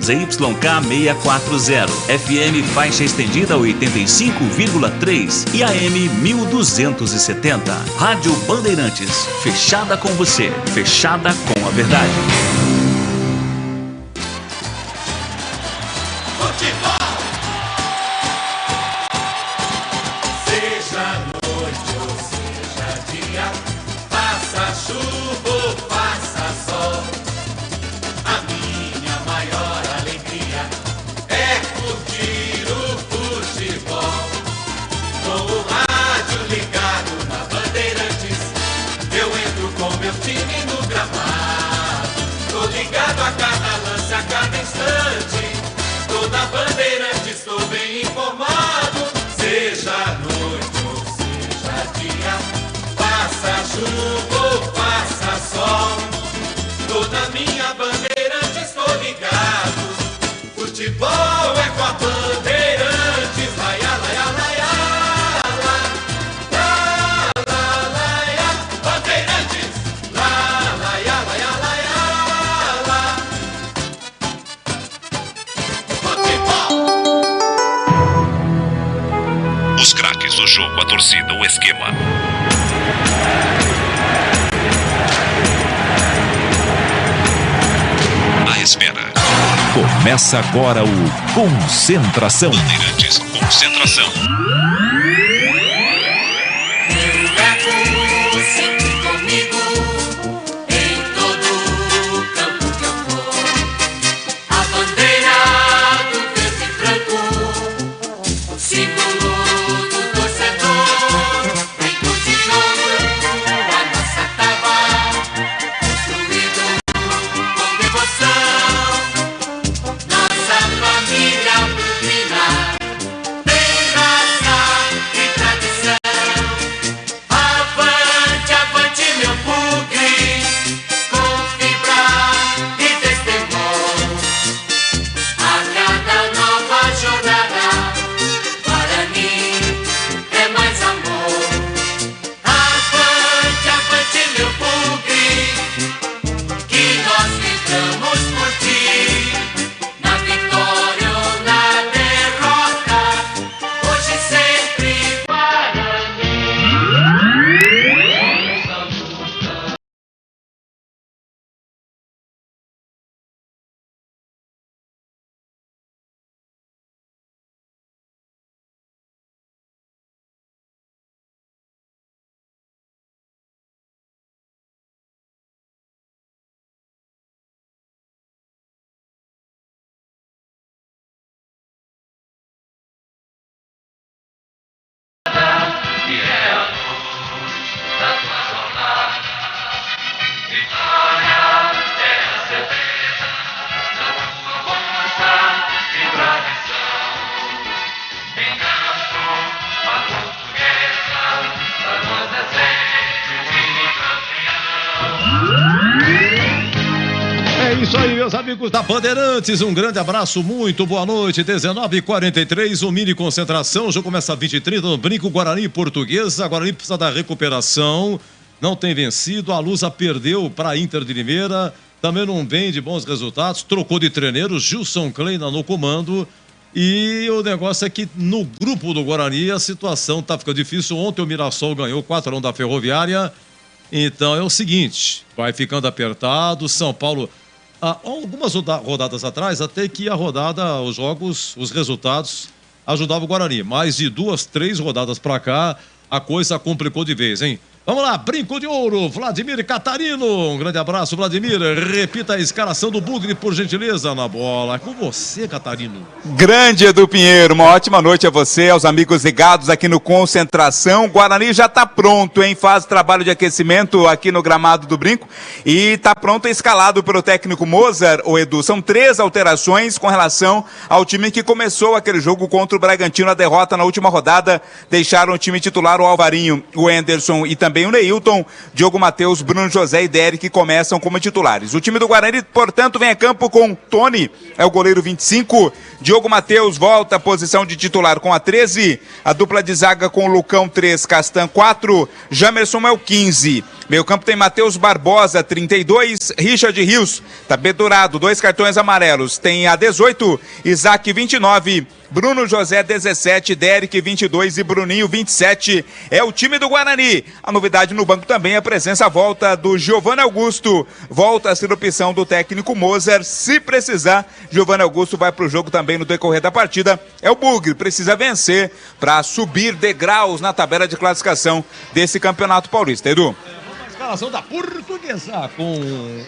ZYK 640, FM faixa estendida 85,3 e AM 1270. Rádio Bandeirantes, fechada com você, fechada com a verdade. Futebol é com a Bandeirantes, laia, laia, laia, lá, lá, lá, laia, Bandeirantes, lá, laia, laia, laia, lá. Futebol. Os craques do jogo, a torcida, o esquema. A espera. Começa agora o Concentração. Bandeirantes, Concentração. Isso aí, meus amigos da Bandeirantes, um grande abraço, muito boa noite, 19h43, o Mini Concentração, o jogo começa às 20h30, no Brinco, Guarani e Portuguesa, Guarani precisa da recuperação, não tem vencido, a Lusa perdeu para a Inter de Limeira, também não vem de bons resultados, trocou de treino, Gilson Kleina no comando, e o negócio é que no grupo do Guarani a situação tá ficando difícil, ontem o Mirassol ganhou 4-1 da Ferroviária, então é o seguinte, vai ficando apertado, São Paulo... algumas rodadas atrás, até que a rodada, os jogos, os resultados ajudavam o Guarani. Mais de 2, 3 rodadas pra cá, a coisa complicou de vez, hein? Vamos lá, Brinco de Ouro, Vladimir Catarino. Um grande abraço, Vladimir. Repita a escalação do Bugre, por gentileza, na bola. É com você, Catarino. Grande Edu Pinheiro, uma ótima noite a você, aos amigos ligados aqui no Concentração. Guarani já está pronto, hein? Faz trabalho de aquecimento aqui no gramado do Brinco e está pronto, escalado pelo técnico Mozart, o Edu. São 3 alterações com relação ao time que começou aquele jogo contra o Bragantino. A derrota na última rodada deixaram o time titular, o Alvarinho, o Anderson e também o Neilton, Diogo Matheus, Bruno José e Derek começam como titulares. O time do Guarani, portanto, vem a campo com Tony, é o goleiro 25, Diogo Matheus volta à posição de titular com a 13, a dupla de zaga com o Lucão 3, Castan 4, Jamerson é o 15, Meio campo tem Matheus Barbosa, 32, Richard Rios, tá pendurado, 2 cartões amarelos. Tem a 18, Isaac, 29, Bruno José, 17, Derek, 22 e Bruninho, 27. É o time do Guarani. A novidade no banco também é a presença, a volta do Giovanni Augusto. Volta a ser opção do técnico Moser. Se precisar, Giovanni Augusto vai pro jogo também no decorrer da partida. É o Bugre, precisa vencer para subir degraus na tabela de classificação desse Campeonato Paulista. Edu. Escalação da Portuguesa com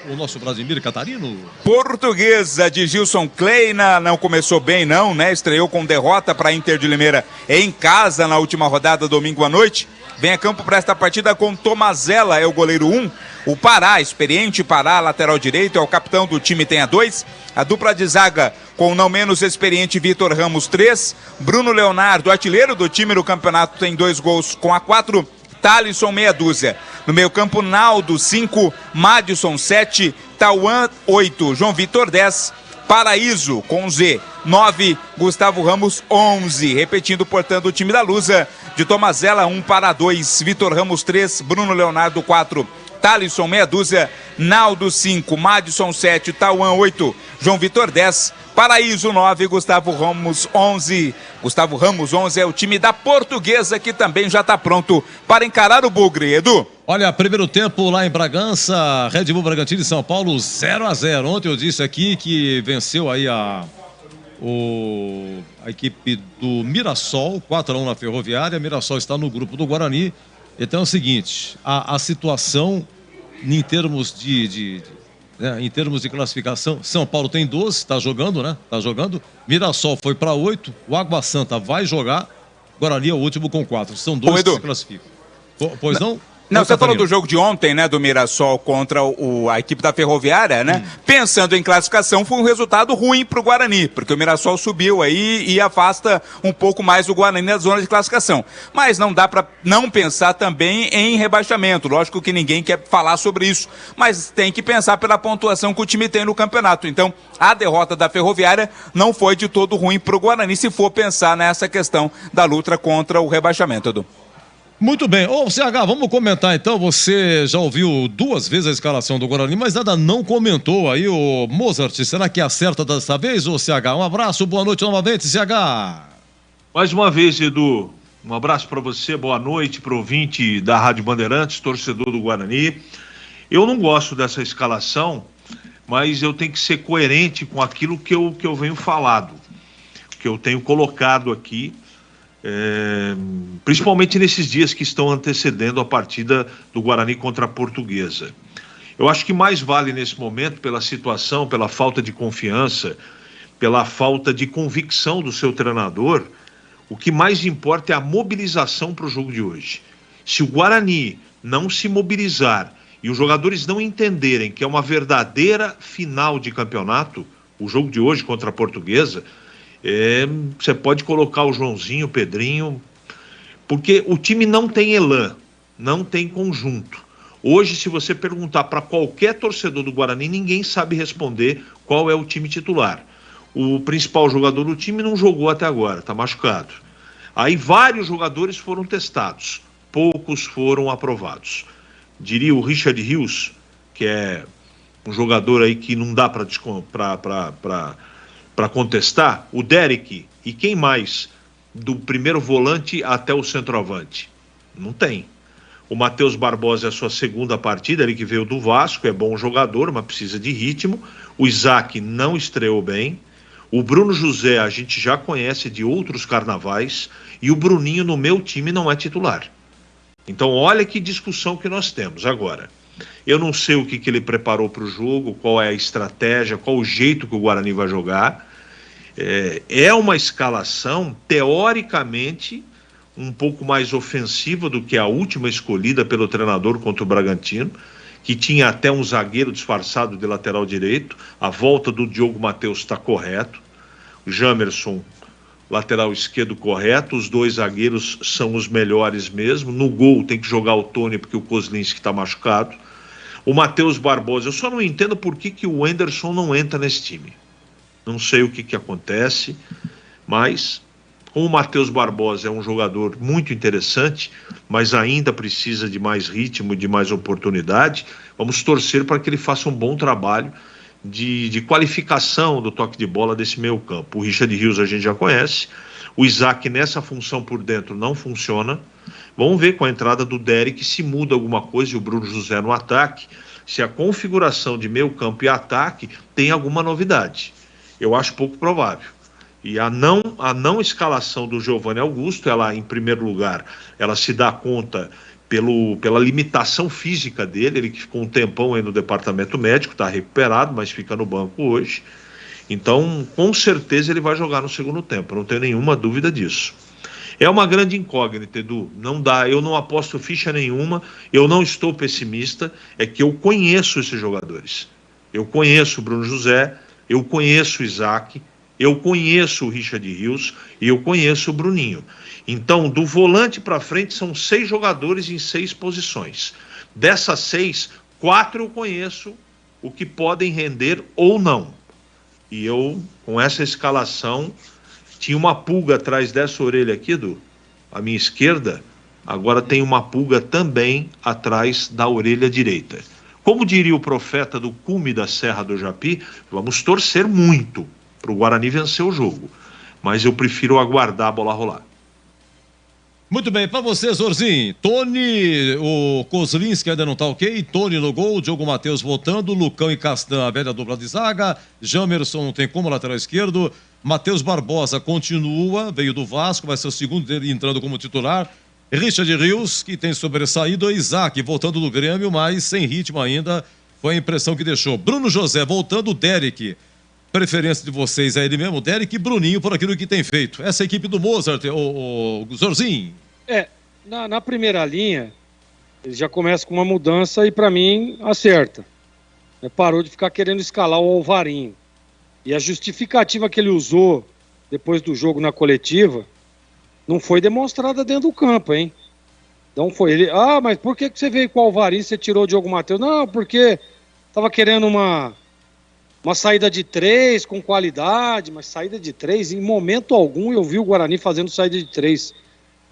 o nosso Vladimir Catarino. Portuguesa de Gilson Kleina, não começou bem não, né? Estreou com derrota para Inter de Limeira em casa na última rodada, domingo à noite. Vem a campo para esta partida com Tomazella, é o goleiro 1. O Pará, experiente Pará, lateral direito, é o capitão do time, tem a 2. A dupla de zaga com o não menos experiente Vitor Ramos, 3. Bruno Leonardo, artilheiro do time no campeonato, tem 2 gols com a 4. Thalisson, meia dúzia. No meio campo, Naldo, 5, Madison, 7, Tauan, 8, João Vitor, 10, Paraíso, com Z, 9, Gustavo Ramos, 11. Repetindo, portanto, o time da Lusa, de Tomazella, 1 para 2, Vitor Ramos, 3, Bruno Leonardo, 4, Thalisson, meia dúzia, Naldo, 5, Madison, 7, Tauan, 8, João Vitor, 10, Paraíso, 9, Gustavo Ramos, 11. Gustavo Ramos, 11, é o time da Portuguesa, que também já está pronto para encarar o Bugre, Edu. Olha, primeiro tempo lá em Bragança, Red Bull Bragantino e São Paulo, 0-0. Ontem eu disse aqui que venceu aí a equipe do Mirassol, 4-1 na Ferroviária. Mirassol está no grupo do Guarani. Então é o seguinte, a situação em termos em termos de classificação, São Paulo tem 12, está jogando, né? Está jogando. Mirassol foi para 8, o Água Santa vai jogar, Guarani é o último com 4. São 2 que se classificam. Pois não? Não, você falou do jogo de ontem, né, do Mirassol contra a equipe da Ferroviária, né? Pensando em classificação, foi um resultado ruim pro Guarani, porque o Mirassol subiu aí e afasta um pouco mais o Guarani da zona de classificação. Mas não dá para não pensar também em rebaixamento. Lógico que ninguém quer falar sobre isso, mas tem que pensar pela pontuação que o time tem no campeonato. Então, a derrota da Ferroviária não foi de todo ruim pro Guarani, se for pensar nessa questão da luta contra o rebaixamento, Edu. Muito bem. Ô, CH, vamos comentar então. Você já ouviu 2 vezes a escalação do Guarani, mas nada não comentou aí o Mozart. Será que acerta dessa vez, ô CH? Um abraço, boa noite novamente, CH. Mais uma vez, Edu, um abraço para você, boa noite para o ouvinte da Rádio Bandeirantes, torcedor do Guarani. Eu não gosto dessa escalação, mas eu tenho que ser coerente com aquilo que eu venho falado, que eu tenho colocado aqui. Principalmente nesses dias que estão antecedendo a partida do Guarani contra a Portuguesa. Eu acho que mais vale nesse momento, pela situação, pela falta de confiança, pela falta de convicção do seu treinador, o que mais importa é a mobilização para o jogo de hoje. Se o Guarani não se mobilizar e os jogadores não entenderem que é uma verdadeira final de campeonato, o jogo de hoje contra a Portuguesa, você pode colocar o Joãozinho, o Pedrinho, porque o time não tem elan, não tem conjunto. Hoje, se você perguntar para qualquer torcedor do Guarani, ninguém sabe responder qual é o time titular. O principal jogador do time não jogou até agora, está machucado. Aí vários jogadores foram testados, poucos foram aprovados. Diria o Richard Rios, que é um jogador aí que não dá para contestar, o Derek e quem mais, do primeiro volante até o centroavante? Não tem. O Matheus Barbosa é a sua segunda partida, ele que veio do Vasco, é bom jogador, mas precisa de ritmo. O Isaac não estreou bem. O Bruno José a gente já conhece de outros carnavais, e o Bruninho no meu time não é titular. Então olha que discussão que nós temos agora. Eu não sei o que ele preparou para o jogo, qual é a estratégia, qual o jeito que o Guarani vai jogar. É uma escalação, teoricamente, um pouco mais ofensiva do que a última escolhida pelo treinador contra o Bragantino, que tinha até um zagueiro disfarçado de lateral direito. A volta do Diogo Matheus está correto. O Jamerson, lateral esquerdo, correto. Os 2 zagueiros são os melhores mesmo. No gol tem que jogar o Tony porque o Kozlinski está machucado. O Matheus Barbosa, eu só não entendo por que o Anderson não entra nesse time. Não sei o que acontece, mas Como o Matheus Barbosa é um jogador muito interessante, mas ainda precisa de mais ritmo, de mais oportunidade, vamos torcer para que ele faça um bom trabalho de qualificação do toque de bola desse meio campo. O Richard Rios a gente já conhece, o Isaac nessa função por dentro não funciona. Vamos ver com a entrada do Derek se muda alguma coisa e o Bruno José no ataque, se a configuração de meio campo e ataque tem alguma novidade. Eu acho pouco provável. E a não escalação do Giovanni Augusto, ela, em primeiro lugar, ela se dá conta pela limitação física dele, ele que ficou um tempão aí no departamento médico, está recuperado, mas fica no banco hoje. Então, com certeza ele vai jogar no segundo tempo, não tenho nenhuma dúvida disso. É uma grande incógnita, Edu, não dá, eu não aposto ficha nenhuma, eu não estou pessimista, é que eu conheço esses jogadores. Eu conheço o Bruno José, eu conheço o Isaac, eu conheço o Richard Rios e eu conheço o Bruninho. Então, do volante para frente, são 6 jogadores em 6 posições. Dessas 6, 4 eu conheço o que podem render ou não. E eu, com essa escalação, tinha uma pulga atrás dessa orelha aqui, à minha esquerda, agora tem uma pulga também atrás da orelha direita. Como diria o profeta do cume da Serra do Japi, vamos torcer muito para o Guarani vencer o jogo. Mas eu prefiro aguardar a bola rolar. Muito bem, para você, Zorzinho. Tony, o Kozlinski ainda não tá ok. Tony no gol, Diogo Matheus voltando, Lucão e Castan, a velha dupla de zaga. Jamerson não tem como, lateral esquerdo. Matheus Barbosa continua, veio do Vasco, vai ser o segundo dele entrando como titular. Richard Rios, que tem sobressaído. Isaac voltando do Grêmio, mas sem ritmo ainda. Foi a impressão que deixou. Bruno José voltando, Derek. Preferência de vocês é ele mesmo, Derek e Bruninho, por aquilo que tem feito. Essa equipe do Mozart, o Zorzinho. Na primeira linha, ele já começa com uma mudança e para mim acerta. Parou de ficar querendo escalar o Alvarinho. E a justificativa que ele usou depois do jogo na coletiva não foi demonstrada dentro do campo, hein? Então foi ele, mas por que você veio com o Alvarinho e você tirou o Diogo Matheus? Não, porque tava querendo uma saída de 3 com qualidade, mas saída de 3, em momento algum eu vi o Guarani fazendo saída de 3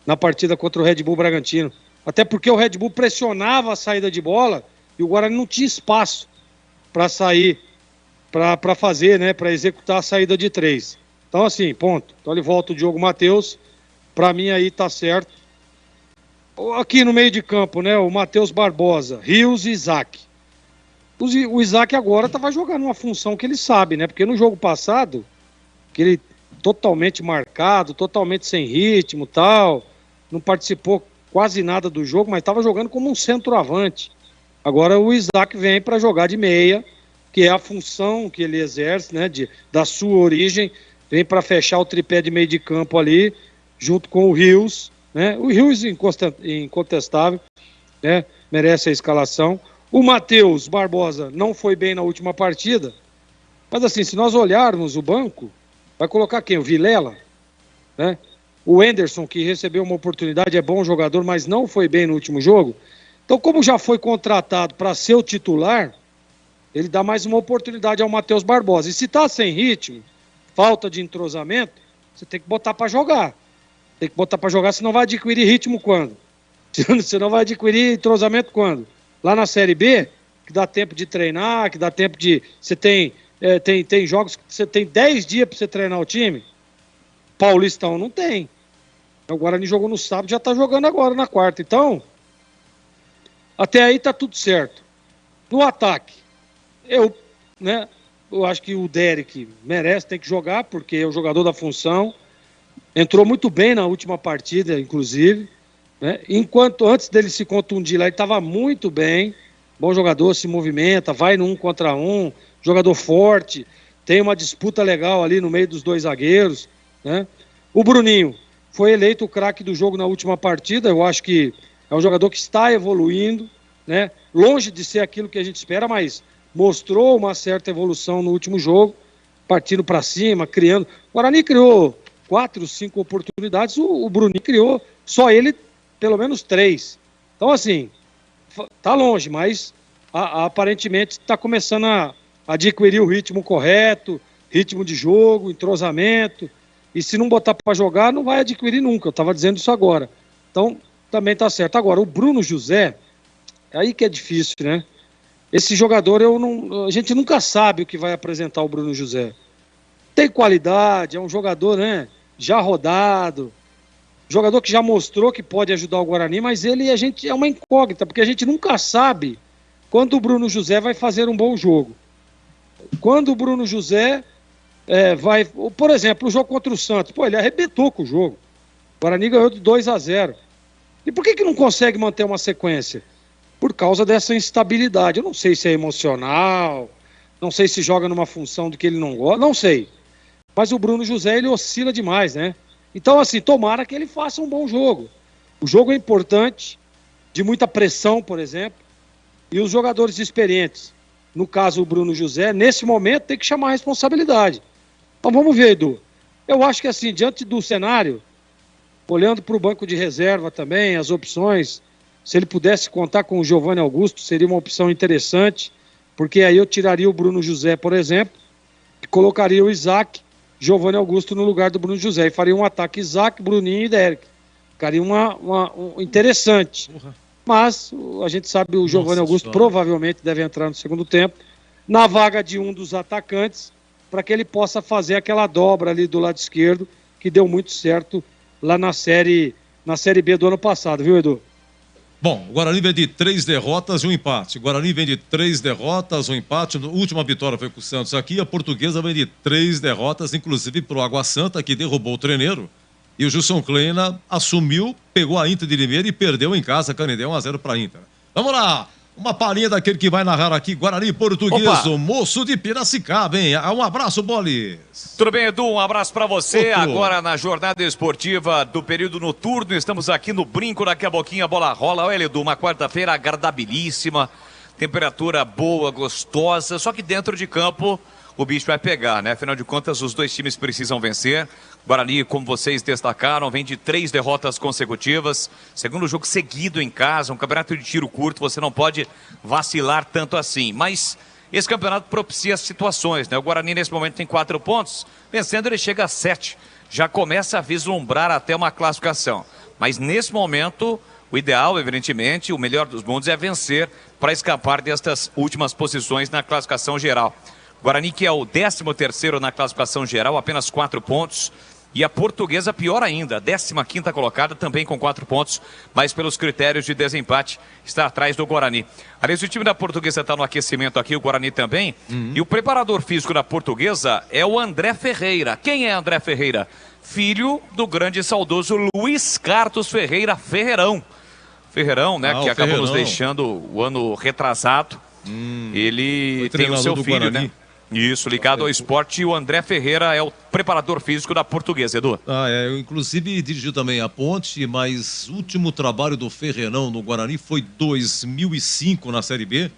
na partida contra o Red Bull Bragantino. Até porque o Red Bull pressionava a saída de bola e o Guarani não tinha espaço para sair, para fazer, né, para executar a saída de 3. Então assim, ponto. Então ele volta o Diogo Matheus, para mim aí tá certo. Aqui no meio de campo, né, o Matheus Barbosa, Rios e Isaac. O Isaac agora vai jogando uma função que ele sabe, né? Porque no jogo passado, que ele totalmente marcado, totalmente sem ritmo, tal, não participou quase nada do jogo, mas estava jogando como um centroavante. Agora o Isaac vem para jogar de meia, que é a função que ele exerce, né? Da sua origem, vem para fechar o tripé de meio de campo ali, junto com o Rios, né? O Rios incontestável, né? Merece a escalação. O Matheus Barbosa não foi bem na última partida, mas assim, se nós olharmos o banco, vai colocar quem? O Vilela, né? O Anderson, que recebeu uma oportunidade, é bom jogador, mas não foi bem no último jogo. Então, como já foi contratado para ser o titular, ele dá mais uma oportunidade ao Matheus Barbosa. E se tá sem ritmo, falta de entrosamento, você tem que botar para jogar. Tem que botar para jogar, senão vai adquirir ritmo quando? Senão vai adquirir entrosamento quando? Lá na Série B, que dá tempo de treinar, que dá tempo de... Você tem jogos que você tem 10 dias para você treinar o time. Paulistão não tem. O Guarani jogou no sábado, já está jogando agora na quarta. Então, até aí tá tudo certo. No ataque, eu acho que o Derek merece, tem que jogar, porque é o jogador da função. Entrou muito bem na última partida, inclusive. Né? Enquanto antes dele se contundir lá, ele estava muito bem, bom jogador, se movimenta, vai no 1 contra 1, jogador forte, tem uma disputa legal ali no meio dos dois zagueiros, né? O Bruninho foi eleito o craque do jogo na última partida, eu acho que é um jogador que está evoluindo, né? Longe de ser aquilo que a gente espera, mas mostrou uma certa evolução no último jogo, partindo para cima, criando. O Guarani criou 4, 5 oportunidades, o Bruninho criou, só ele pelo menos 3. Então, assim, tá longe, mas aparentemente está começando a adquirir o ritmo correto, ritmo de jogo, entrosamento. E se não botar para jogar, não vai adquirir nunca. Eu estava dizendo isso agora. Então, também está certo. Agora, o Bruno José, aí que é difícil, né? Esse jogador, a gente nunca sabe o que vai apresentar o Bruno José. Tem qualidade, é um jogador, né, já rodado, jogador que já mostrou que pode ajudar o Guarani, mas a gente é uma incógnita, porque a gente nunca sabe quando o Bruno José vai fazer um bom jogo. Quando o Bruno José vai... Por exemplo, o jogo contra o Santos, ele arrebentou com o jogo. O Guarani ganhou de 2-0. E por que não consegue manter uma sequência? Por causa dessa instabilidade. Eu não sei se é emocional, não sei se joga numa função do que ele não gosta, não sei. Mas o Bruno José, ele oscila demais, né? Então, assim, tomara que ele faça um bom jogo. O jogo é importante, de muita pressão, por exemplo, e os jogadores experientes, no caso o Bruno José, nesse momento tem que chamar a responsabilidade. Então vamos ver, Edu. Eu acho que, assim, diante do cenário, olhando para o banco de reserva também, as opções, se ele pudesse contar com o Giovanni Augusto, seria uma opção interessante, porque aí eu tiraria o Bruno José, por exemplo, e colocaria o Isaac, Giovanni Augusto no lugar do Bruno José, e faria um ataque Isaac, Bruninho e Derek. Ficaria um interessante. Mas a gente sabe o Giovanni Augusto provavelmente deve entrar no segundo tempo, na vaga de um dos atacantes, para que ele possa fazer aquela dobra ali do lado esquerdo, que deu muito certo lá na Série B do ano passado, viu, Edu? Bom, o Guarani vem de 3 derrotas e um empate. O Guarani vem de 3 derrotas, um empate. A última vitória foi com o Santos aqui. A Portuguesa vem de 3 derrotas, inclusive pro Água Santa, que derrubou o treineiro. E o Gilson Kleina assumiu, pegou a Inter de Limeira e perdeu em casa, Canindé, 1-0 para a Inter. Vamos lá! Uma palhinha daquele que vai narrar aqui, Guarani Portuguesa, o moço de Piracicaba, hein? Um abraço, Bolis. Tudo bem, Edu? Um abraço pra você. Outro. Agora na jornada esportiva do período noturno, estamos aqui no Brinco, daqui a pouquinho a bola rola. Olha, Edu, uma quarta-feira agradabilíssima, temperatura boa, gostosa, só que dentro de campo o bicho vai pegar, né? Afinal de contas, os dois times precisam vencer. Guarani, como vocês destacaram, vem de 3 derrotas consecutivas. Segundo jogo seguido em casa, um campeonato de tiro curto, você não pode vacilar tanto assim. Mas esse campeonato propicia situações, né? O Guarani nesse momento tem 4 pontos, vencendo ele chega a 7. Já começa a vislumbrar até uma classificação. Mas nesse momento, o ideal, evidentemente, o melhor dos mundos é vencer para escapar destas últimas posições na classificação geral. Guarani, que é o 13º na classificação geral, apenas 4 pontos. E a Portuguesa, pior ainda, 15ª colocada, também com 4 pontos, mas pelos critérios de desempate, está atrás do Guarani. Aliás, o time da Portuguesa está no aquecimento aqui, o Guarani também. E o preparador físico da Portuguesa é o André Ferreira. Quem é André Ferreira? Filho do grande e saudoso Luiz Carlos Ferreira Ferreirão. Ferreirão, né, que acabou nos deixando o ano retrasado. Ele tem o seu filho, né? Isso, ligado ao esporte, e o André Ferreira é o preparador físico da Portuguesa, Edu. Inclusive dirigiu também a Ponte, mas o último trabalho do Ferreirão no Guarani foi 2005 na Série B.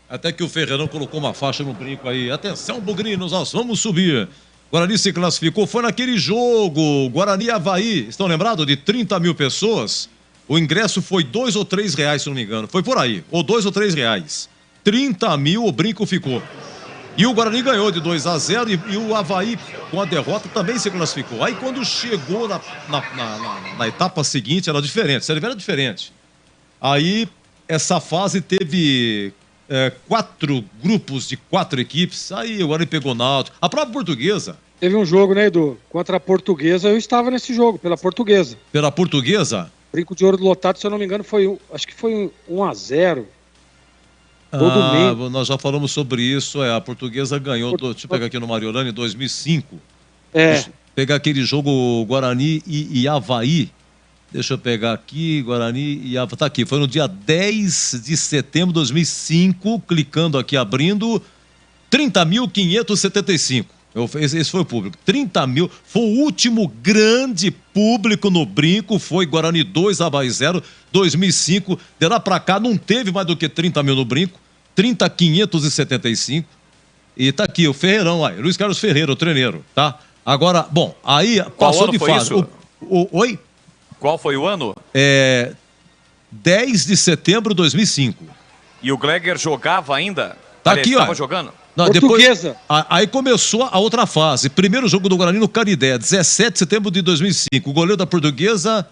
Até que o Ferreirão colocou uma faixa no brinco aí. Atenção, bugrinos, nós vamos subir. Guarani se classificou, foi naquele jogo, Guarani e Avaí. Estão lembrados de 30 mil pessoas? O ingresso foi R$2 ou R$3, se não me engano. Foi por aí, ou R$2 ou R$3. 30 mil o brinco ficou. E o Guarani ganhou de 2-0 e o Avaí, com a derrota, também se classificou. Aí quando chegou na etapa seguinte, era diferente, a Série B era diferente. Aí essa fase teve 4 grupos de 4 equipes, aí o Guarani pegou Náutico. A própria Portuguesa. Teve um jogo, né, Edu? Contra a Portuguesa, eu estava nesse jogo, pela Portuguesa. Pela Portuguesa? Brinco de Ouro do Lotado, se eu não me engano, acho que foi 1-0. Nós já falamos sobre isso, a Portuguesa ganhou, deixa eu pegar aqui no Mariolane, em 2005. Deixa eu pegar aquele jogo Guarani e Avaí. Deixa eu pegar aqui, Guarani e Avaí. Tá aqui, foi no dia 10 de setembro de 2005, clicando aqui, abrindo, 30.575. Esse foi o público, 30 mil, foi o último grande público no brinco, foi Guarani 2, Avaí 0, 2005, de lá pra cá não teve mais do que 30 mil no brinco, 30.575, e tá aqui o Ferreirão, aí, Luiz Carlos Ferreira, o treineiro, tá? Agora, bom, aí passou de fase. Oi? Qual foi o ano? 10 de setembro de 2005. E o Gleger jogava ainda? Tá aqui, ó. Jogando? Não, Portuguesa. Depois, aí começou a outra fase. Primeiro jogo do Guarani no Canidé, 17 de setembro de 2005. O goleiro da Portuguesa,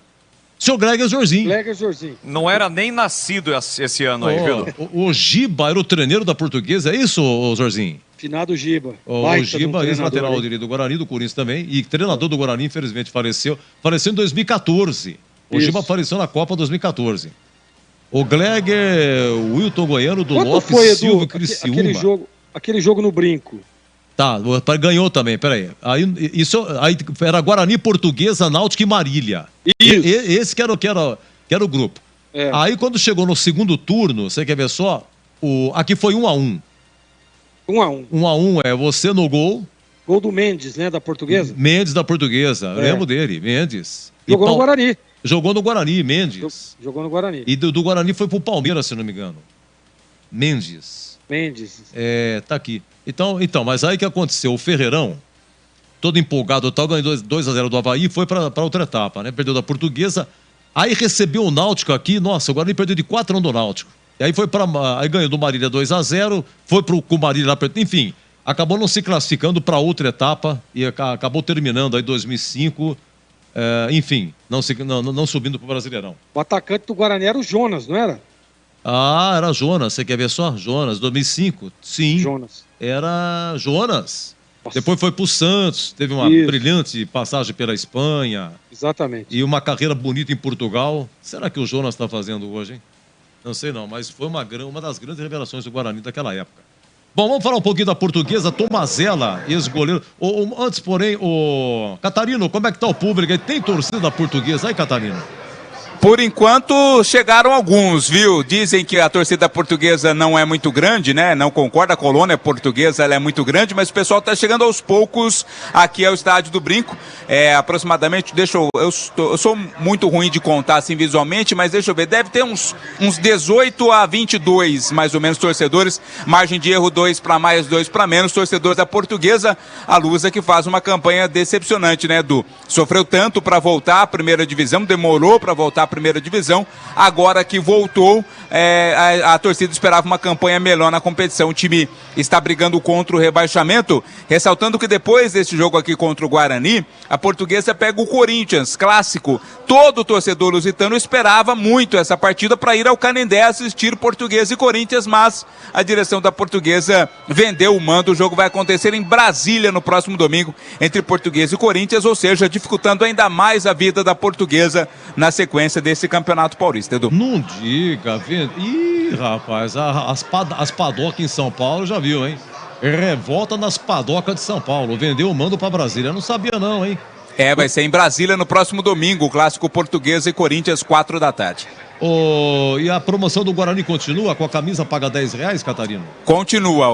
senhor Gleger Jorzinho. Não era nem nascido esse ano aí, viu? O Giba era o treineiro da Portuguesa, é isso, Jorzinho? Finado Giba. O Giba, ex-lateral direito do Guarani, do Corinthians também, e treinador do Guarani, infelizmente faleceu. Faleceu em 2014. O Giba faleceu na Copa 2014. O Gleger, o Wilton Goiano, do Lopes, foi, Edu, Silva, Criciúma. Aquele jogo no Brinco. Tá, ganhou também, peraí. Aí era Guarani, Portuguesa, Náutico e Marília. Esse que era o grupo. É. Aí quando chegou no segundo turno, você quer ver só? Aqui foi 1-1. 1-1. 1-1 é você no gol. Gol do Mendes, né, da Portuguesa? Mendes da Portuguesa, eu lembro dele, Mendes. Jogou no Guarani. Jogou no Guarani, Mendes. Jogou no Guarani. E do Guarani foi pro Palmeiras, se não me engano. Mendes. Tá aqui. Então, mas aí que aconteceu? O Ferreirão, todo empolgado, ganhou 2-0 do Avaí e foi pra outra etapa, né? Perdeu da Portuguesa. Aí recebeu o Náutico aqui, nossa, o Guarani perdeu de 4-1 do Náutico. E aí aí ganhou do Marília 2-0, foi com o Marília lá, enfim, acabou não se classificando para outra etapa e acabou terminando aí 2005, enfim, não subindo pro Brasileirão. O atacante do Guarani era o Jonas, não era? Era Jonas, você quer ver só? Jonas, 2005, sim. Jonas. Era Jonas. Nossa. Depois foi pro Santos, teve uma brilhante passagem pela Espanha. Exatamente. E uma carreira bonita em Portugal. Será que o Jonas está fazendo hoje, hein? Não sei não, mas foi uma das grandes revelações do Guarani daquela época. Bom, vamos falar um pouquinho da Portuguesa, Tomazella, ex-goleiro. Antes, porém, Catarino, como é que tá o público aí? Tem torcida da Portuguesa aí, Catarino? Por enquanto, chegaram alguns, viu? Dizem que a torcida portuguesa não é muito grande, né? Não concorda, a colônia portuguesa ela é muito grande, mas o pessoal está chegando aos poucos aqui ao Estádio do Brinco. Aproximadamente, eu sou muito ruim de contar assim visualmente, mas deixa eu ver, deve ter uns 18 a 22, mais ou menos, torcedores. Margem de erro 2 para mais, 2 para menos, torcedores da Portuguesa. A Lusa que faz uma campanha decepcionante, né, Edu? Sofreu tanto para voltar à primeira divisão, demorou para voltar primeira divisão, agora que voltou, a torcida esperava uma campanha melhor na competição. O time está brigando contra o rebaixamento, ressaltando que depois desse jogo aqui contra o Guarani, a Portuguesa pega o Corinthians, clássico. Todo torcedor lusitano esperava muito essa partida para ir ao Canindé assistir Portuguesa e Corinthians, mas a direção da Portuguesa vendeu o mando. O jogo vai acontecer em Brasília no próximo domingo, entre Portuguesa e Corinthians, ou seja, dificultando ainda mais a vida da Portuguesa na sequência desse Campeonato Paulista, Edu. Não diga, Ih, rapaz, as padocas em São Paulo já viu, hein? Revolta nas padocas de São Paulo, vendeu o mando pra Brasília, eu não sabia não, hein? Vai ser em Brasília no próximo domingo, o clássico Portuguesa e Corinthians, 4 da tarde. E a promoção do Guarani continua? Com a camisa paga R$10, Catarino? Continua.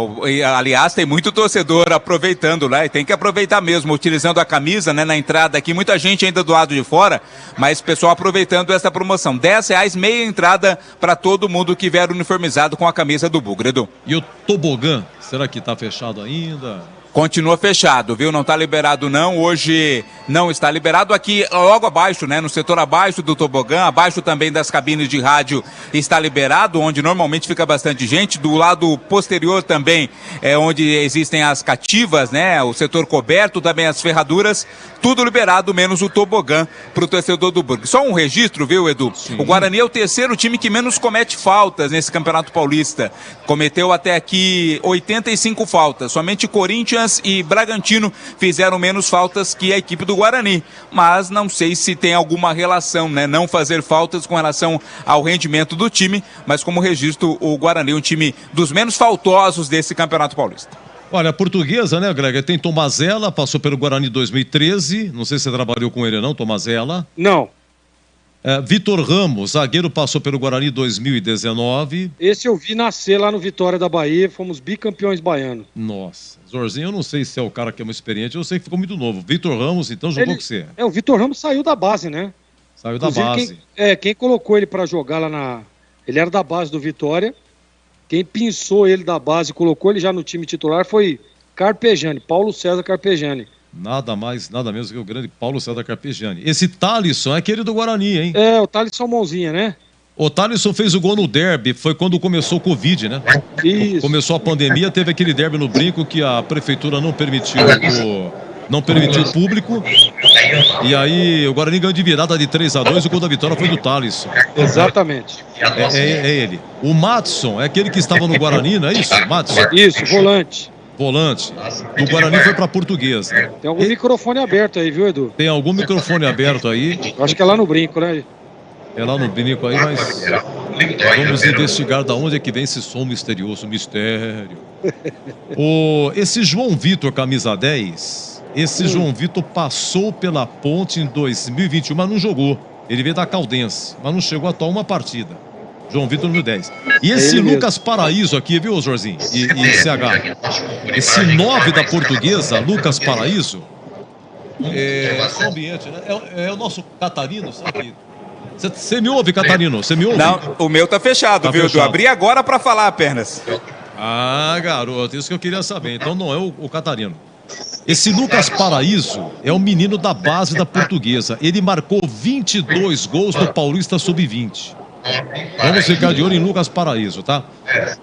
Aliás, tem muito torcedor aproveitando, né? E tem que aproveitar mesmo, utilizando a camisa, né, na entrada aqui. Muita gente ainda do lado de fora, mas pessoal aproveitando essa promoção. R$10, meia entrada para todo mundo que vier uniformizado com a camisa do Bugre, Edu. E o tobogã, será que tá fechado ainda? Continua fechado, viu? Não está liberado não, hoje não está liberado. Aqui logo abaixo, né, no setor abaixo do tobogã, abaixo também das cabines de rádio está liberado, onde normalmente fica bastante gente. Do lado posterior também é onde existem as cativas, né, o setor coberto, também as ferraduras, tudo liberado, menos o tobogã para o torcedor do Burgo. Só um registro, viu, Edu? Sim. O Guarani é o terceiro time que menos comete faltas nesse Campeonato Paulista. Cometeu até aqui 85 faltas, somente Corinthians e Bragantino fizeram menos faltas que a equipe do Guarani, mas não sei se tem alguma relação, né, não fazer faltas com relação ao rendimento do time, mas como registro, o Guarani é um time dos menos faltosos desse Campeonato Paulista. Olha, a Portuguesa, né, Greg, tem Tomazella, passou pelo Guarani em 2013, não sei se você trabalhou com ele não, Tomazella. Não. Vitor Ramos, zagueiro, passou pelo Guarani em 2019. Esse eu vi nascer lá no Vitória da Bahia, fomos bicampeões baianos. Nossa, Zorzinho, eu não sei se é o cara que é muito experiente, eu sei que ficou muito novo. Vitor Ramos, então, jogou com você. O Vitor Ramos saiu da base, né? Saiu da base. Quem colocou ele pra jogar lá na... Ele era da base do Vitória. Quem pinçou ele da base e colocou ele já no time titular foi Carpegiani, Paulo César Carpegiani. Nada mais, nada menos que o grande Paulo César Carpegiani. Esse Thalisson é aquele do Guarani, hein? O Thalisson Mãozinha, né? O Thalisson fez o gol no derby, foi quando começou o Covid, né? Isso. Começou a pandemia, teve aquele derby no Brinco que a prefeitura não permitiu o público. E aí o Guarani ganhou de virada de 3-2, o gol da vitória foi do Thalisson. Exatamente. É ele. O Matson é aquele que estava no Guarani, não é isso? Matson? Isso, volante. Do Guarani foi pra Portuguesa. Tem algum microfone aberto aí, viu, Edu? Tem algum microfone aberto aí? Eu acho que é lá no Brinco, né? É lá no Brinco aí, mas vamos investigar da onde é que vem esse som misterioso, mistério. Esse João Vitor, camisa 10, João Vitor passou pela Ponte em 2021, mas não jogou. Ele veio da Caldense, mas não chegou a atuar uma partida. João Vitor, número 10. E esse Lucas Paraíso aqui, viu, Jorginho? E CH. Esse 9 da Portuguesa, Lucas Paraíso, é o ambiente, né? É o nosso Catarino, sabe? Você me ouve, Catarino? Você me ouve? Não, o meu tá fechado, viu, Edu? Abri agora pra falar apenas. Ah, garoto, isso que eu queria saber. Então não é o Catarino. Esse Lucas Paraíso é um menino da base da Portuguesa. Ele marcou 22 gols no Paulista Sub-20. Vamos ficar de olho em Lucas Paraíso, tá?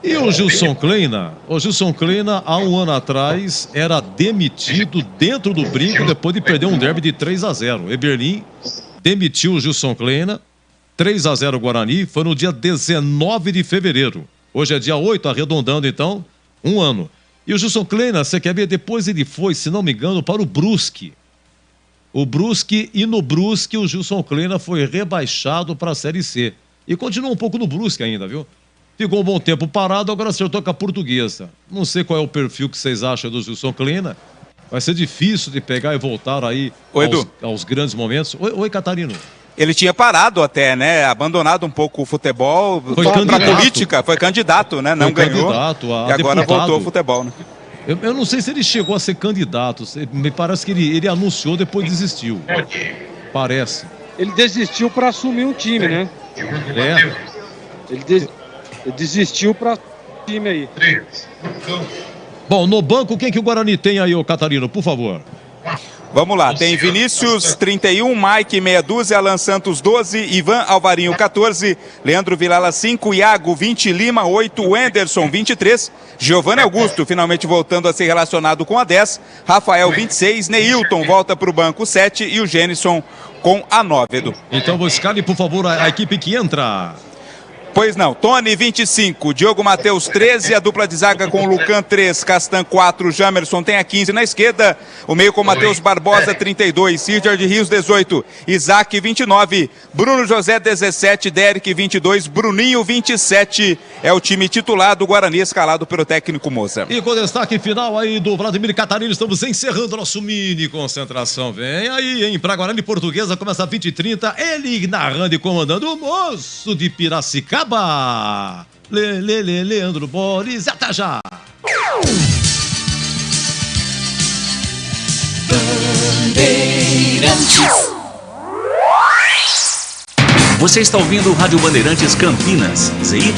E o Gilson Kleina? O Gilson Kleina, há um ano atrás, era demitido dentro do Brinco depois de perder um derby de 3-0. Eberlin demitiu o Gilson Kleina, 3-0 Guarani, foi no dia 19 de fevereiro. Hoje é dia 8, arredondando então, um ano. E o Gilson Kleina, você quer ver, depois ele foi, se não me engano, para o Brusque. O Brusque, e no Brusque o Gilson Kleina foi rebaixado para a Série C. E continuou um pouco no Brusque ainda, viu? Ficou um bom tempo parado, agora acertou com a Portuguesa. Não sei qual é o perfil que vocês acham do Gilson Kleina. Vai ser difícil de pegar e voltar aí aos grandes momentos. Oi, Catarino. Ele tinha parado até, né? Abandonado um pouco o futebol. Foi candidato. Política, foi candidato, né? Não ganhou. E agora deputado. voltou ao futebol, né? Eu não sei se ele chegou a ser candidato. Me parece que ele anunciou, depois desistiu. Parece. Ele desistiu para assumir um time, né? Ele desistiu para assumir um time aí. Bom, no banco, quem que o Guarani tem aí, ô Catarino, por favor? Vamos lá, tem Vinícius, 31, Mike, meia dúzia, Alan Santos, 12, Ivan Alvarinho, 14, Leandro Vilela, 5, Iago, 20, Lima, 8, Wenderson, 23, Giovanni Augusto, finalmente voltando a ser relacionado com a 10, Rafael, 26, Neilton volta para o banco, 7 e o Gênison com a 9, Edu. Então, vou escale, por favor, a equipe que entra. Pois não, Tony 25, Diogo Matheus 13, a dupla de zaga com Lucan 3, Castan 4, Jamerson tem a 15 na esquerda, o meio com Matheus Barbosa 32, Cíder de Rios 18, Isaac 29, Bruno José 17, Derek 22, Bruninho 27, é o time titular do Guarani escalado pelo técnico Moza. E com o destaque final aí do Vladimir Catarino, estamos encerrando nosso mini concentração. Vem aí, hein, pra Guarani Portuguesa, começa 20h30, ele narrando e comandando o moço de Piracicaba. Leandro Boris, até já! Você está ouvindo o Rádio Bandeirantes Campinas, ZYK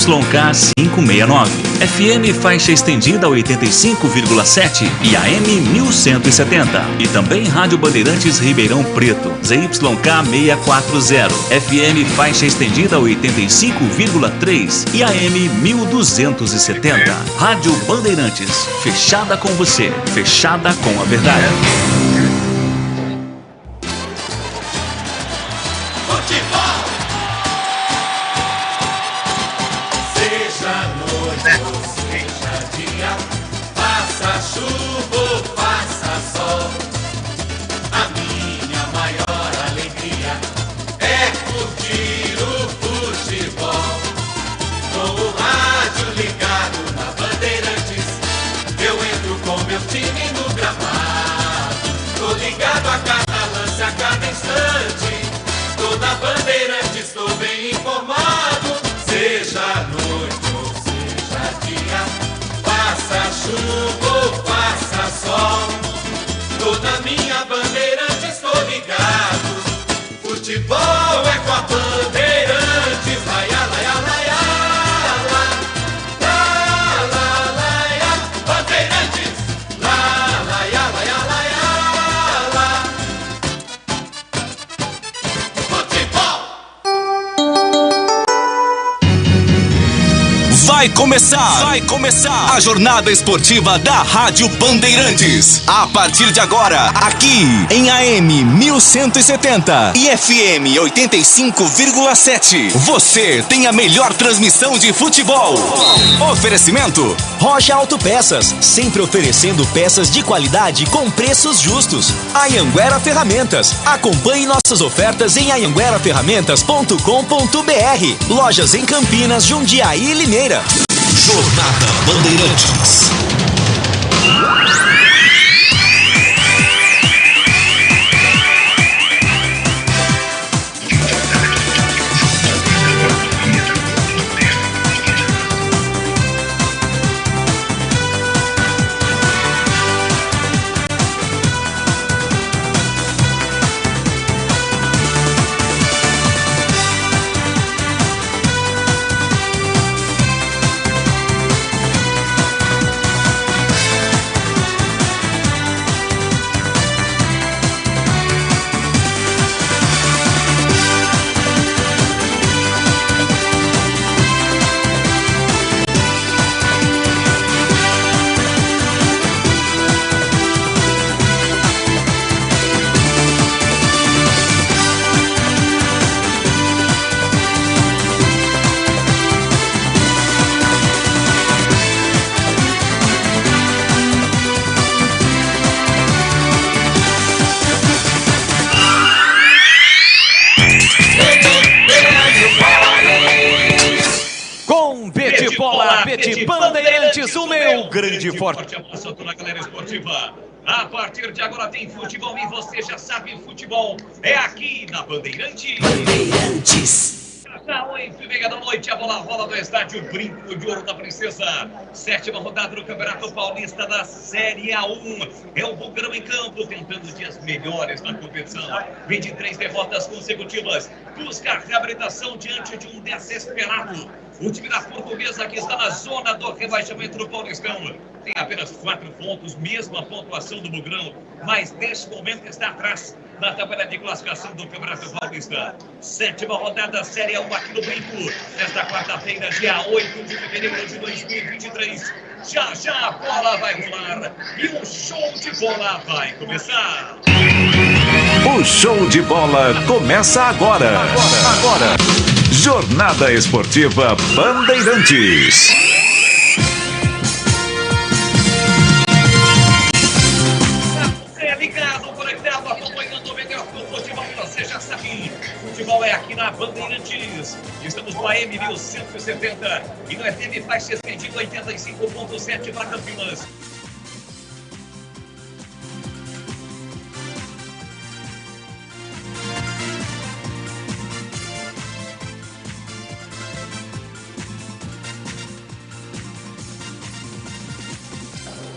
569, FM faixa estendida 85,7 e AM 1170. E também Rádio Bandeirantes Ribeirão Preto, ZYK 640, FM faixa estendida 85,3 e AM 1270. Rádio Bandeirantes, fechada com você, fechada com a verdade. Futebol é com a Bandeirantes, laia, laia, laia, la, la, laia, Bandeirantes, la, laia, laia, laia, la. Futebol! Vai começar a jornada esportiva da Rádio Bandeirantes. A partir de agora, aqui em AM 1170 e FM 85,7. Você tem a melhor transmissão de futebol. Oferecimento Rocha Autopeças, sempre oferecendo peças de qualidade com preços justos. Anhanguera Ferramentas. Acompanhe nossas ofertas em anhangueraferramentas.com.br. Lojas em Campinas, Jundiaí e Limeira. Jornada Bandeirantes. Rede Bandeirantes, o meu grande forte abraço a toda a galera esportiva. A partir de agora tem futebol e você já sabe, futebol é aqui na Bandeirantes. Às 8h30 da noite, a bola rola do estádio Brinco de Ouro da Princesa. 7ª rodada do Campeonato Paulista da Série A1. É o Bugrão em campo, tentando dias melhores na competição. 23 derrotas consecutivas. Busca a reabilitação diante de um desesperado. O time da Portuguesa que está na zona do rebaixamento do Paulistão. Tem apenas 4 pontos, mesma pontuação do Bugrão, mas neste momento está atrás na tabela de classificação do Campeonato Paulista. 7ª rodada Série A1 aqui no Brinco. Nesta quarta-feira, dia 8 de fevereiro de 2023. Já a bola vai rolar e o show de bola vai começar. O show de bola começa agora. Jornada Esportiva Bandeirantes. Você é ligado, conectado, acompanhando o melhor do futebol. Você já sabe, futebol é aqui na Bandeirantes. Estamos no AM 1170 e no FM faixa estendida 85,7 para Campinas.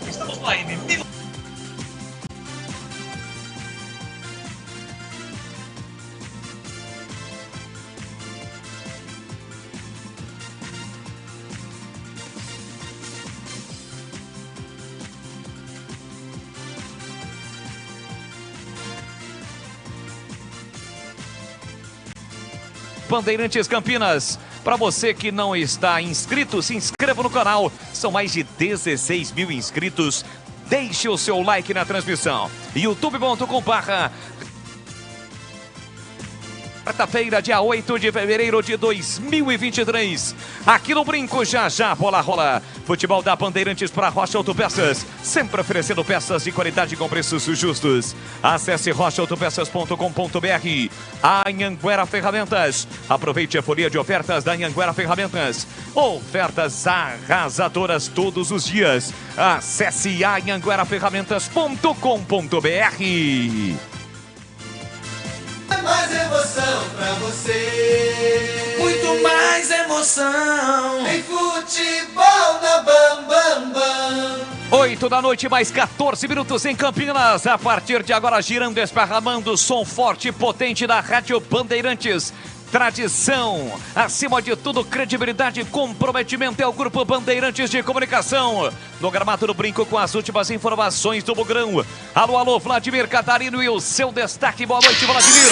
Estamos no AM 1000. Bandeirantes Campinas. Para você que não está inscrito, se inscreva no canal. São mais de 16 mil inscritos. Deixe o seu like na transmissão. youtube.com/. Quarta-feira, dia 8 de fevereiro de 2023. Aqui no Brinco, já a bola rola. Futebol da Bandeirantes para Rocha Autopeças. Sempre oferecendo peças de qualidade com preços justos. Acesse rochaautopeças.com.br. Anhanguera Ferramentas. Aproveite a folia de ofertas da Anhanguera Ferramentas. Ofertas arrasadoras todos os dias. Acesse anhangueraferramentas.com.br. Mais emoção pra você. Muito mais emoção. Em futebol na Bam Bam Bam. 8 da noite, mais 14 minutos em Campinas. A partir de agora, girando, esparramando, som forte e potente da Rádio Bandeirantes. Tradição, acima de tudo, credibilidade e comprometimento é o Grupo Bandeirantes de Comunicação. No gramado do Brinco com as últimas informações do Bugrão. Alô, Vladimir Catarino e o seu destaque. Boa noite, Vladimir.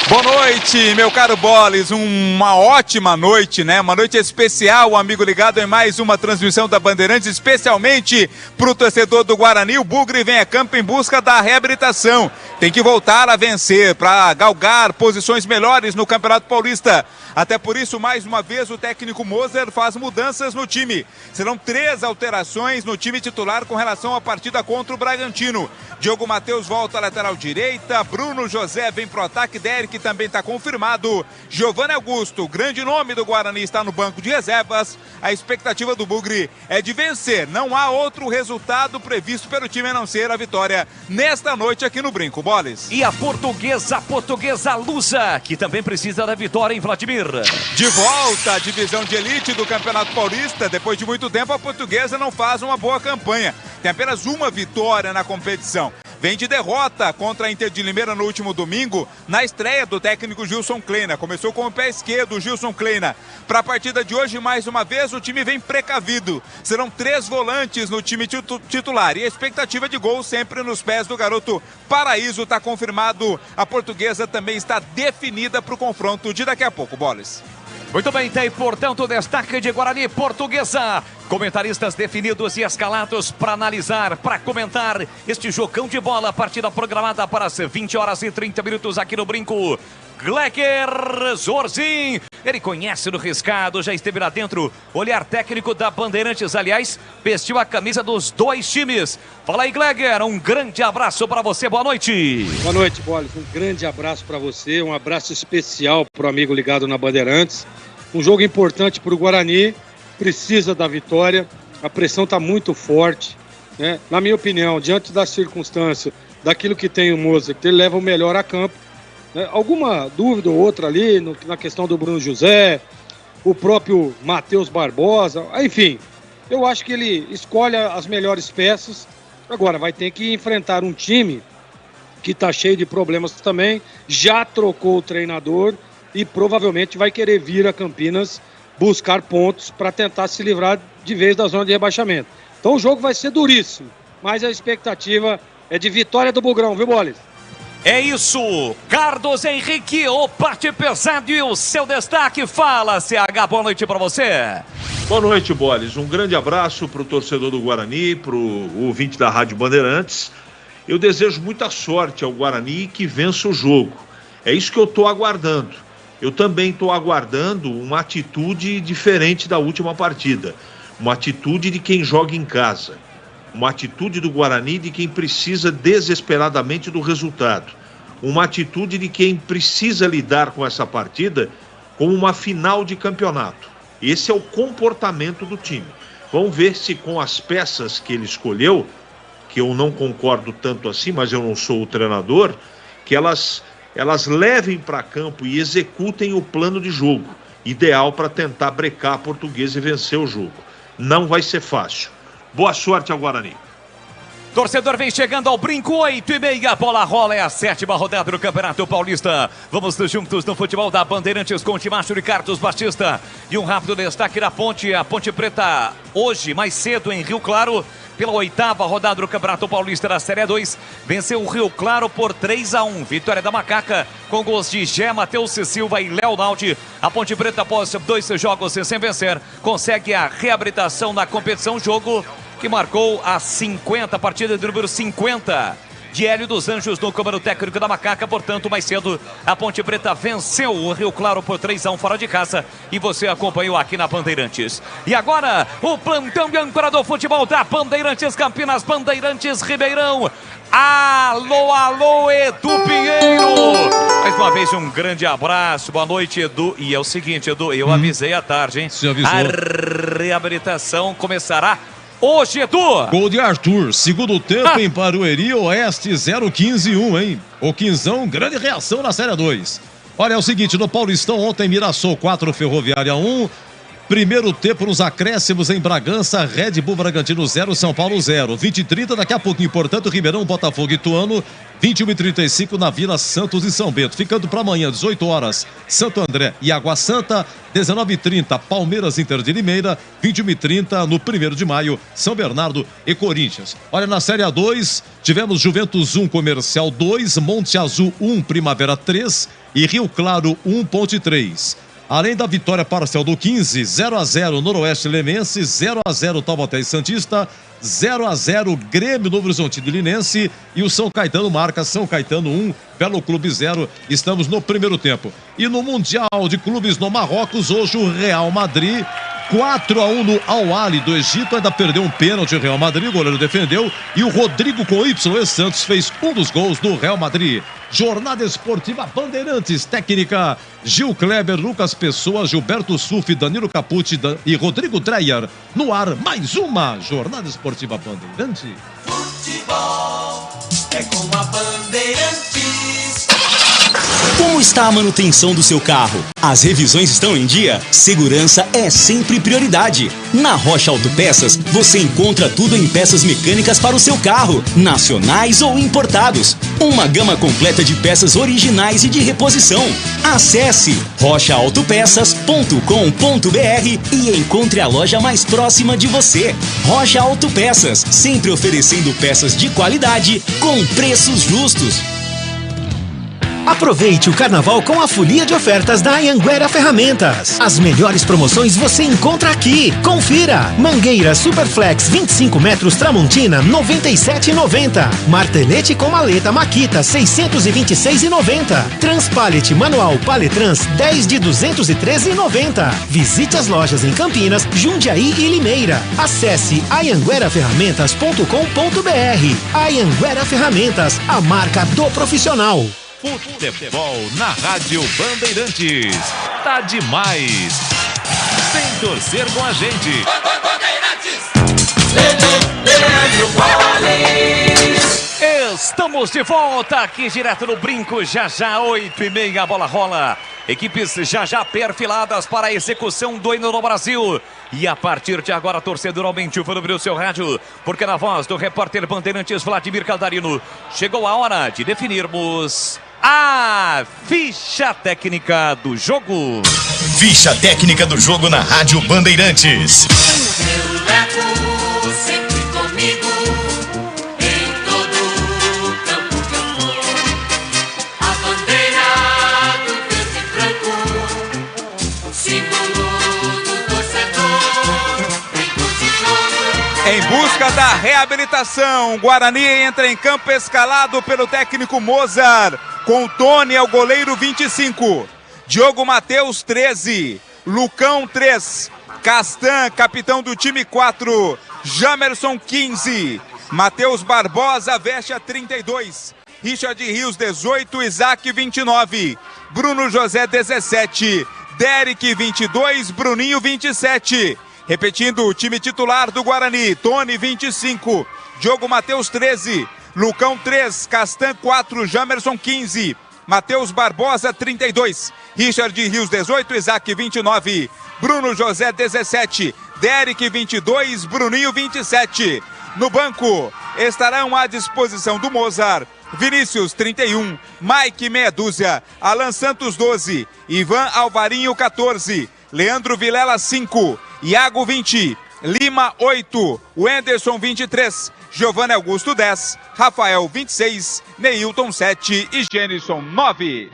Boa noite, meu caro Boles, uma ótima noite, né? Uma noite especial, amigo ligado em mais uma transmissão da Bandeirantes, especialmente pro torcedor do Guarani. O Bugre vem a campo em busca da reabilitação. Tem que voltar a vencer para galgar posições melhores no Campeonato Paulista. Até por isso, mais uma vez, o técnico Moser faz mudanças no time. Serão 3 alterações no time titular com relação à partida contra o Bragantino. Diogo Matheus volta à lateral direita, Bruno José vem pro ataque, Derek também está confirmado. Giovanni Augusto, grande nome do Guarani, está no banco de reservas. A expectativa do Bugre é de vencer. Não há outro resultado previsto pelo time a não ser a vitória nesta noite aqui no Brinco, Boles. E a portuguesa Lusa, que também precisa da vitória em Vladimir. De volta à divisão de elite do Campeonato Paulista, depois de muito tempo a portuguesa não faz uma boa campanha. Tem apenas uma vitória na competição. Vem de derrota contra a Inter de Limeira no último domingo, na estreia do técnico Gilson Kleina. Começou com o pé esquerdo, o Gilson Kleina. Para a partida de hoje, mais uma vez, o time vem precavido. Serão 3 volantes no time titular e a expectativa de gol sempre nos pés do garoto Paraíso está confirmado. A portuguesa também está definida para o confronto de daqui a pouco, Boles. Muito bem, tem, portanto, o destaque de Guarani Portuguesa. Comentaristas definidos e escalados para analisar, para comentar este jogão de bola. Partida programada para as 20 horas e 30 minutos aqui no Brinco. Gleger Zorzin, ele conhece no riscado, já esteve lá dentro. Olhar técnico da Bandeirantes, aliás, vestiu a camisa dos 2 times. Fala aí, Gleger, um grande abraço para você, boa noite. Boa noite, Boles, um grande abraço para você, um abraço especial para o amigo ligado na Bandeirantes. Um jogo importante para o Guarani, precisa da vitória, a pressão está muito forte, né? Na minha opinião, diante da circunstância, daquilo que tem o Mozart, ele leva o melhor a campo. Alguma dúvida ou outra ali na questão do Bruno José, o próprio Matheus Barbosa, enfim, eu acho que ele escolhe as melhores peças. Agora vai ter que enfrentar um time que está cheio de problemas também, já trocou o treinador e provavelmente vai querer vir a Campinas buscar pontos para tentar se livrar de vez da zona de rebaixamento. Então o jogo vai ser duríssimo, mas a expectativa é de vitória do Bugrão, viu, Boles? É isso, Carlos Henrique, o parte pesado e o seu destaque. Fala, CH, boa noite para você. Boa noite, Boles. Um grande abraço para o torcedor do Guarani, para o ouvinte da Rádio Bandeirantes. Eu desejo muita sorte ao Guarani e que vença o jogo. É isso que eu estou aguardando. Eu também estou aguardando uma atitude diferente da última partida. Uma atitude de quem joga em casa. Uma atitude do Guarani de quem precisa desesperadamente do resultado. Uma atitude de quem precisa lidar com essa partida como uma final de campeonato. Esse é o comportamento do time. Vamos ver se com as peças que ele escolheu, que eu não concordo tanto assim, mas eu não sou o treinador, que elas levem para campo e executem o plano de jogo, ideal para tentar brecar a Portuguesa e vencer o jogo. Não vai ser fácil. Boa sorte ao Guarani. Torcedor vem chegando ao Brinco, 8h30, bola rola, é a 7ª rodada do Campeonato Paulista. Vamos juntos no futebol da Bandeirantes com o Timácio de Carlos Batista. E um rápido destaque da Ponte, a Ponte Preta hoje, mais cedo em Rio Claro, pela 8ª rodada do Campeonato Paulista da Série 2, venceu o Rio Claro por 3-1. Vitória da Macaca com gols de Gé, Matheus Silva e Léo Naldi. A Ponte Preta, após 2 jogos sem vencer, consegue a reabilitação na competição, jogo que marcou a partida de número 50 de Hélio dos Anjos no comando técnico da Macaca. Portanto, mais cedo, a Ponte Preta venceu o Rio Claro por 3-1 fora de casa e você acompanhou aqui na Bandeirantes. E agora, o plantão de âncora do futebol da Bandeirantes Campinas, Bandeirantes Ribeirão. Alô, alô, Edu Pinheiro! Mais uma vez, um grande abraço, boa noite, Edu. E é o seguinte, Edu, eu avisei à tarde, hein? Você avisou. A reabilitação começará hoje, Edu! Gol de Arthur, segundo tempo em Barueri Oeste, 0-15-1, hein? O Quinzão, grande reação na Série 2. Olha, é o seguinte, no Paulistão ontem, Mirassol 4, Ferroviária 1. Primeiro tempo nos acréscimos em Bragança, Red Bull Bragantino 0, São Paulo 0. 20h30, daqui a pouquinho, portanto, Ribeirão, Botafogo e Ituano. 21h35 na Vila Santos e São Bento. Ficando para amanhã, 18 horas, Santo André e Água Santa. 19h30, Palmeiras Inter de Limeira. 21h30, no 1º de maio, São Bernardo e Corinthians. Olha, na Série A2, tivemos Juventus 1, Comercial 2, Monte Azul 1, Primavera 3 e Rio Claro 1, Ponte 3. Além da vitória parcial do 15, 0-0 Noroeste Lemense, 0-0 Taubaté e Santista, 0-0 Grêmio Novo Horizontino e Linense, e o São Caetano marca São Caetano 1, Belo Clube 0. Estamos no primeiro tempo. E no Mundial de Clubes no Marrocos, hoje o Real Madrid 4-1 no Al-Ahly do Egito, ainda perdeu um pênalti o Real Madrid, o goleiro defendeu, e o Rodrigo com Y Santos fez um dos gols do Real Madrid. Jornada Esportiva Bandeirantes, técnica Gil Kleber, Lucas Pessoa, Gilberto Sufi, Danilo Capucci e Rodrigo Dreyer. No ar, mais uma Jornada Esportiva Bandeirantes. Futebol é com a Bandeirantes. Como está a manutenção do seu carro? As revisões estão em dia? Segurança é sempre prioridade. Na Rocha Autopeças, você encontra tudo em peças mecânicas para o seu carro, nacionais ou importados. Uma gama completa de peças originais e de reposição. Acesse rochaautopeças.com.br e encontre a loja mais próxima de você. Rocha Autopeças, sempre oferecendo peças de qualidade com preços justos. Aproveite o carnaval com a folia de ofertas da Anhanguera Ferramentas. As melhores promoções você encontra aqui. Confira! Mangueira Superflex 25 metros Tramontina, R$ 97,90. Martelete com maleta Makita, R$ 626,90. Transpallet manual Paletrans, 10 de R$ 213,90. Visite as lojas em Campinas, Jundiaí e Limeira. Acesse anhangueraferramentas.com.br. Anhanguera Ferramentas, a marca do profissional. Futebol na Rádio Bandeirantes. Tá demais. Vem torcer com a gente. Estamos de volta aqui direto no Brinco. Já 8h30, a bola rola. Equipes já perfiladas para a execução do hino no Brasil. E a partir de agora, torcedor, aumente o volume do seu rádio, porque na voz do repórter Bandeirantes Vladimir Caldarino, chegou a hora de definirmos a ficha técnica do jogo. Ficha técnica do jogo na Rádio Bandeirantes. Eu levo sempre comigo em todo campo que eu for. A bandeira do verde e branco, símbolo do torcedor. Em busca da reabilitação, Guarani entra em campo escalado pelo técnico Mozart, com Tony é o goleiro 25, Diogo Matheus 13, Lucão 3, Castan, capitão do time 4, Jamerson 15, Matheus Barbosa veste a 32, Richard Rios 18, Isaac 29, Bruno José 17, Derek 22, Bruninho 27. Repetindo o time titular do Guarani: Tony 25, Diogo Matheus 13, Lucão 3, Castan 4, Jamerson 15, Matheus Barbosa 32, Richard Rios 18, Isaac 29, Bruno José 17, Derek 22, Bruninho 27. No banco estarão à disposição do Mozart Vinícius 31, Mike meia dúzia, Alan Santos 12, Ivan Alvarinho 14, Leandro Vilela 5, Iago 20, Lima 8, Wenderson 23, Giovanni Augusto 10, Rafael 26, Neilton 7 e Gênison 9.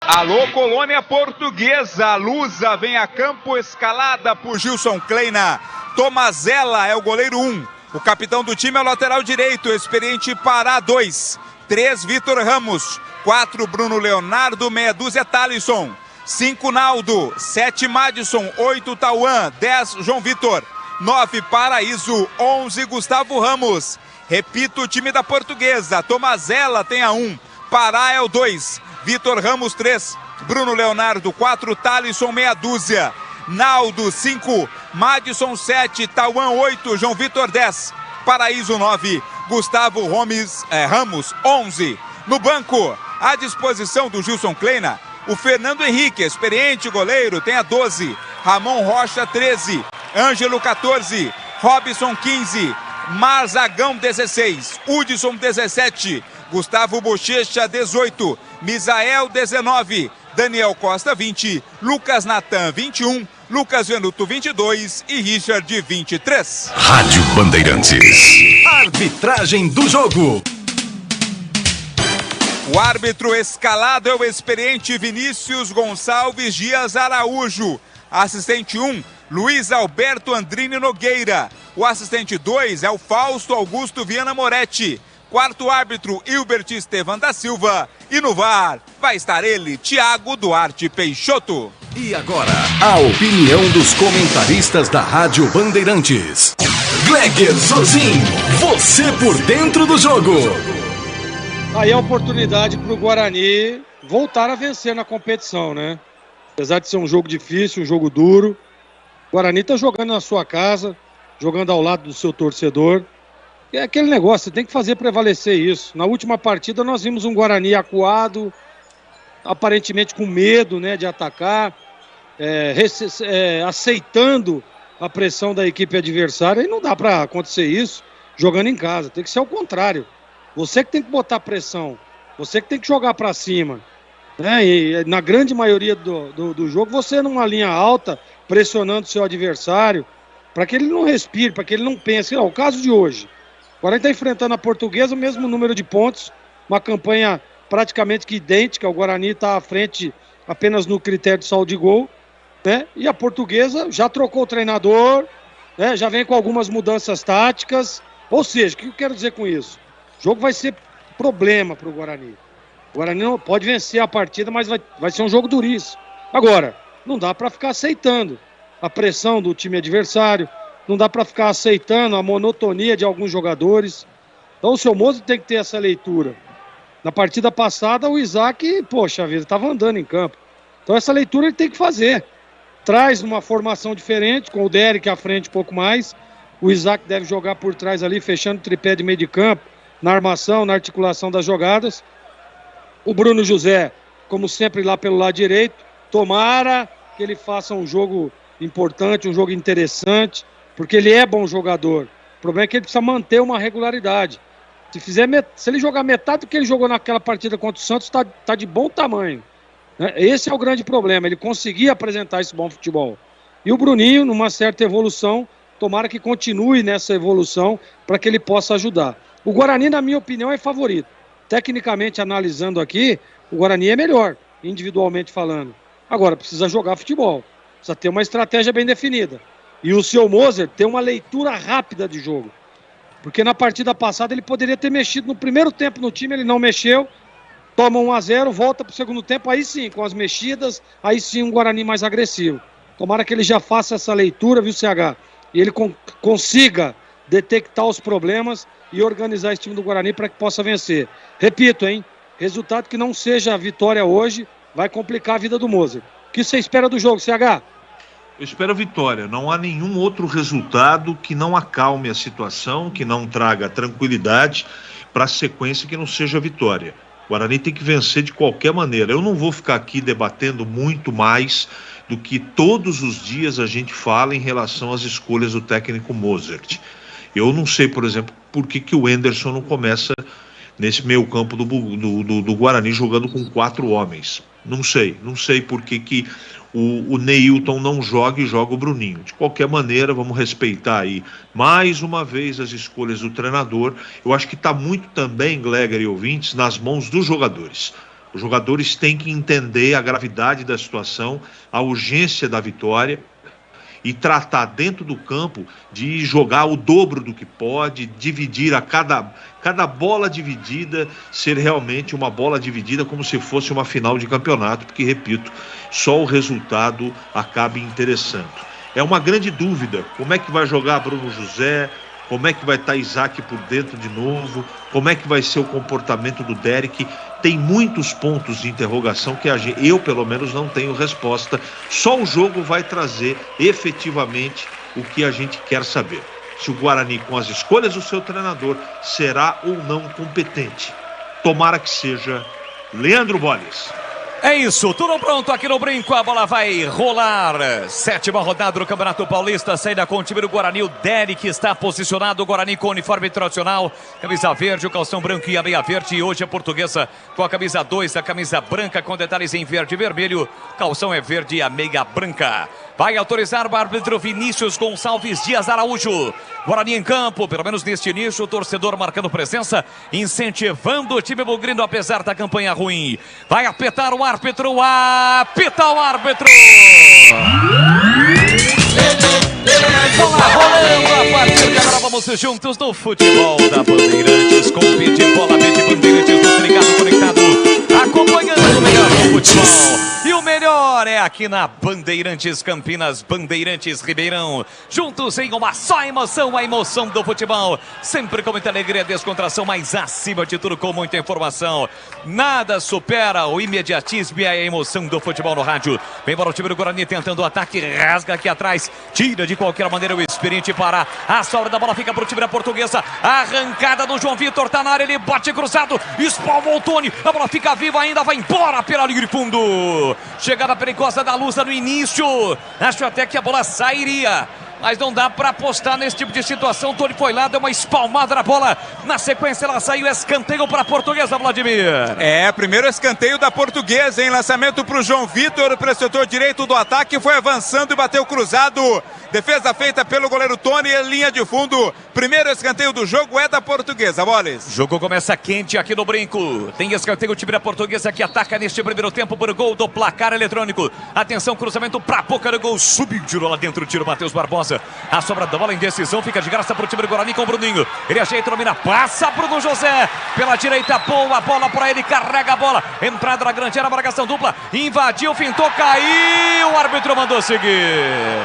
Alô, Colônia Portuguesa, a Lusa vem a campo escalada por Gilson Kleina. Tomazella é o goleiro 1. O capitão do time é o lateral direito, experiente Pará 2. 3, Vitor Ramos. 4, Bruno Leonardo, meia dúzia Thalisson. 5, Naldo. 7, Madison. 8, Tauan. 10, João Vitor. 9, Paraíso. 11, Gustavo Ramos. Repito, o time da Portuguesa. Tomazella tem a 1. Pará é o 2. Vitor Ramos 3, Bruno Leonardo 4, Thalisson meia dúzia. Naldo 5, Madison 7, Tauan 8, João Vitor 10, Paraíso 9, Gustavo Ramos 11. No banco, à disposição do Gilson Kleina, o Fernando Henrique, experiente goleiro, tem a 12, Ramon Rocha 13, Ângelo 14, Robson 15, Marzagão 16, Hudson 17, Gustavo Bochecha 18, Misael 19, Daniel Costa 20, Lucas Natan 21, Lucas Venuto 22 e Richard 23. Rádio Bandeirantes. Arbitragem do jogo. O árbitro escalado é o experiente Vinícius Gonçalves Dias Araújo. Assistente 1, Luiz Alberto Andrini Nogueira. O assistente 2 é o Fausto Augusto Viana Moretti. Quarto árbitro, Hilbert Estevan da Silva. E no VAR vai estar ele, Thiago Duarte Peixoto. E agora, a opinião dos comentaristas da Rádio Bandeirantes. Gleger Zorzin, você por dentro do jogo. Aí a oportunidade para o Guarani voltar a vencer na competição, né? Apesar de ser um jogo difícil, um jogo duro, o Guarani está jogando na sua casa, jogando ao lado do seu torcedor. É aquele negócio, você tem que fazer prevalecer isso. Na última partida nós vimos um Guarani acuado, aparentemente com medo, né, de atacar, aceitando a pressão da equipe adversária, e não dá para acontecer isso jogando em casa, tem que ser ao contrário. Você que tem que botar pressão, você que tem que jogar para cima, né? E na grande maioria do jogo, você numa linha alta, pressionando o seu adversário, para que ele não respire, para que ele não pense. O caso de hoje, o Guarani está enfrentando a Portuguesa, o mesmo número de pontos, uma campanha praticamente que idêntica, o Guarani está à frente apenas no critério de saldo de gol, né? E a Portuguesa já trocou o treinador, né? Já vem com algumas mudanças táticas, ou seja, o que eu quero dizer com isso? O jogo vai ser problema para o Guarani. O Guarani não pode vencer a partida, mas vai ser um jogo duríssimo. Agora, não dá para ficar aceitando a pressão do time adversário, não dá para ficar aceitando a monotonia de alguns jogadores. Então o seu Mozo tem que ter essa leitura. Na partida passada, o Isaac, poxa vida, estava andando em campo. Então essa leitura ele tem que fazer. Traz uma formação diferente, com o Derek à frente um pouco mais. O Isaac deve jogar por trás ali, fechando o tripé de meio de campo, na armação, na articulação das jogadas. O Bruno José, como sempre, lá pelo lado direito. Tomara que ele faça um jogo importante, um jogo interessante, porque ele é bom jogador. O problema é que ele precisa manter uma regularidade. Se ele jogar metade do que ele jogou naquela partida contra o Santos, tá de bom tamanho. Né? Esse é o grande problema, ele conseguir apresentar esse bom futebol. E o Bruninho, numa certa evolução, tomara que continue nessa evolução para que ele possa ajudar. O Guarani, na minha opinião, é favorito. Tecnicamente, analisando aqui, o Guarani é melhor, individualmente falando. Agora, precisa jogar futebol. Precisa ter uma estratégia bem definida. E o seu Moser tem uma leitura rápida de jogo. Porque na partida passada ele poderia ter mexido no primeiro tempo no time, ele não mexeu. Toma 1-0, volta para o segundo tempo, aí sim, com as mexidas, aí sim um Guarani mais agressivo. Tomara que ele já faça essa leitura, viu, CH? E ele consiga detectar os problemas e organizar esse time do Guarani para que possa vencer. Repito, hein? Resultado que não seja a vitória hoje vai complicar a vida do Moser. O que você espera do jogo, CH? Eu espero a vitória. Não há nenhum outro resultado que não acalme a situação, que não traga tranquilidade para a sequência que não seja a vitória. O Guarani tem que vencer de qualquer maneira. Eu não vou ficar aqui debatendo muito mais do que todos os dias a gente fala em relação às escolhas do técnico Mozart. Eu não sei, por exemplo, por que o Anderson não começa nesse meio campo do Guarani jogando com 4 homens. Não sei por que o Neilton não joga e joga o Bruninho. De qualquer maneira, vamos respeitar aí mais uma vez as escolhas do treinador. Eu acho que está muito também, Gleger e ouvintes, nas mãos dos jogadores. Os jogadores têm que entender a gravidade da situação, a urgência da vitória e tratar dentro do campo de jogar o dobro do que pode, dividir a cada bola dividida, ser realmente uma bola dividida como se fosse uma final de campeonato, porque, repito, só o resultado acaba interessando. É uma grande dúvida, como é que vai jogar Bruno José, como é que vai estar Isaac por dentro de novo, como é que vai ser o comportamento do Derek. tem muitos pontos de interrogação que eu, pelo menos, não tenho resposta. Só o jogo vai trazer efetivamente o que a gente quer saber. Se o Guarani, com as escolhas do seu treinador, será ou não competente. Tomara que seja. Leandro Bolles. É isso, tudo pronto aqui no Brinco, a bola vai rolar. 7ª rodada do Campeonato Paulista, saída com o time do Guarani, o Derek está posicionado, o Guarani com o uniforme tradicional, camisa verde, o calção branco e a meia verde, e hoje a Portuguesa com a camisa 2, a camisa branca com detalhes em verde e vermelho, calção é verde e a meia branca. Vai autorizar o árbitro Vinícius Gonçalves Dias Araújo. Guarani em campo, pelo menos neste início, o torcedor marcando presença, incentivando o time bugrino apesar da campanha ruim. Vai apertar o árbitro, apita o árbitro! Bola rolando a partir de agora, vamos juntos no futebol da Bandeirantes, com o Pede Bola, Pede Bandeirantes, tudo ligado, conectado, acompanhando o melhor do futebol. E o melhor é aqui na Bandeirantes Campinas, Bandeirantes Ribeirão. Juntos em uma só emoção, a emoção do futebol. Sempre com muita alegria, descontração, mas acima de tudo com muita informação. Nada supera o imediatismo e a emoção do futebol no rádio. Vem para o time do Guarani tentando o ataque, rasga aqui atrás, tira de qualquer maneira o experiente para a sobra da bola, fica para o time da Portuguesa. Arrancada do João Vitor, tá na área, ele bate cruzado, espalmou o Tony, a bola fica viva ainda, vai embora pela linha de fundo. Chegada perigosa da Lusa no início. Acho até que a bola sairia, mas não dá para apostar nesse tipo de situação. O Tony foi lá, deu uma espalmada na bola. Na sequência ela saiu, escanteio para a Portuguesa, Vladimir. Primeiro escanteio da Portuguesa, em lançamento para o João Vitor, para o setor direito do ataque, foi avançando e bateu cruzado. Defesa feita pelo goleiro Tony em linha de fundo. Primeiro escanteio do jogo é da Portuguesa, Boles. O jogo começa quente aqui no Brinco. Tem escanteio, o time da Portuguesa que ataca neste primeiro tempo por gol do placar eletrônico. Atenção, cruzamento para a boca do gol. Subiu, tirou lá dentro, tiro Matheus Barbosa. A sobra da bola em decisão, fica de graça para o time do Guarani com o Bruninho. Ele ajeita, domina, passa Bruno José. Pela direita, boa bola para ele, carrega a bola. Entrada na grande área, marcação dupla. Invadiu, fintou, caiu. O árbitro mandou seguir.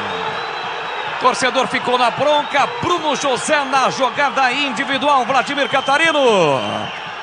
Torcedor ficou na bronca, Bruno José na jogada individual, Vladimir Catarino.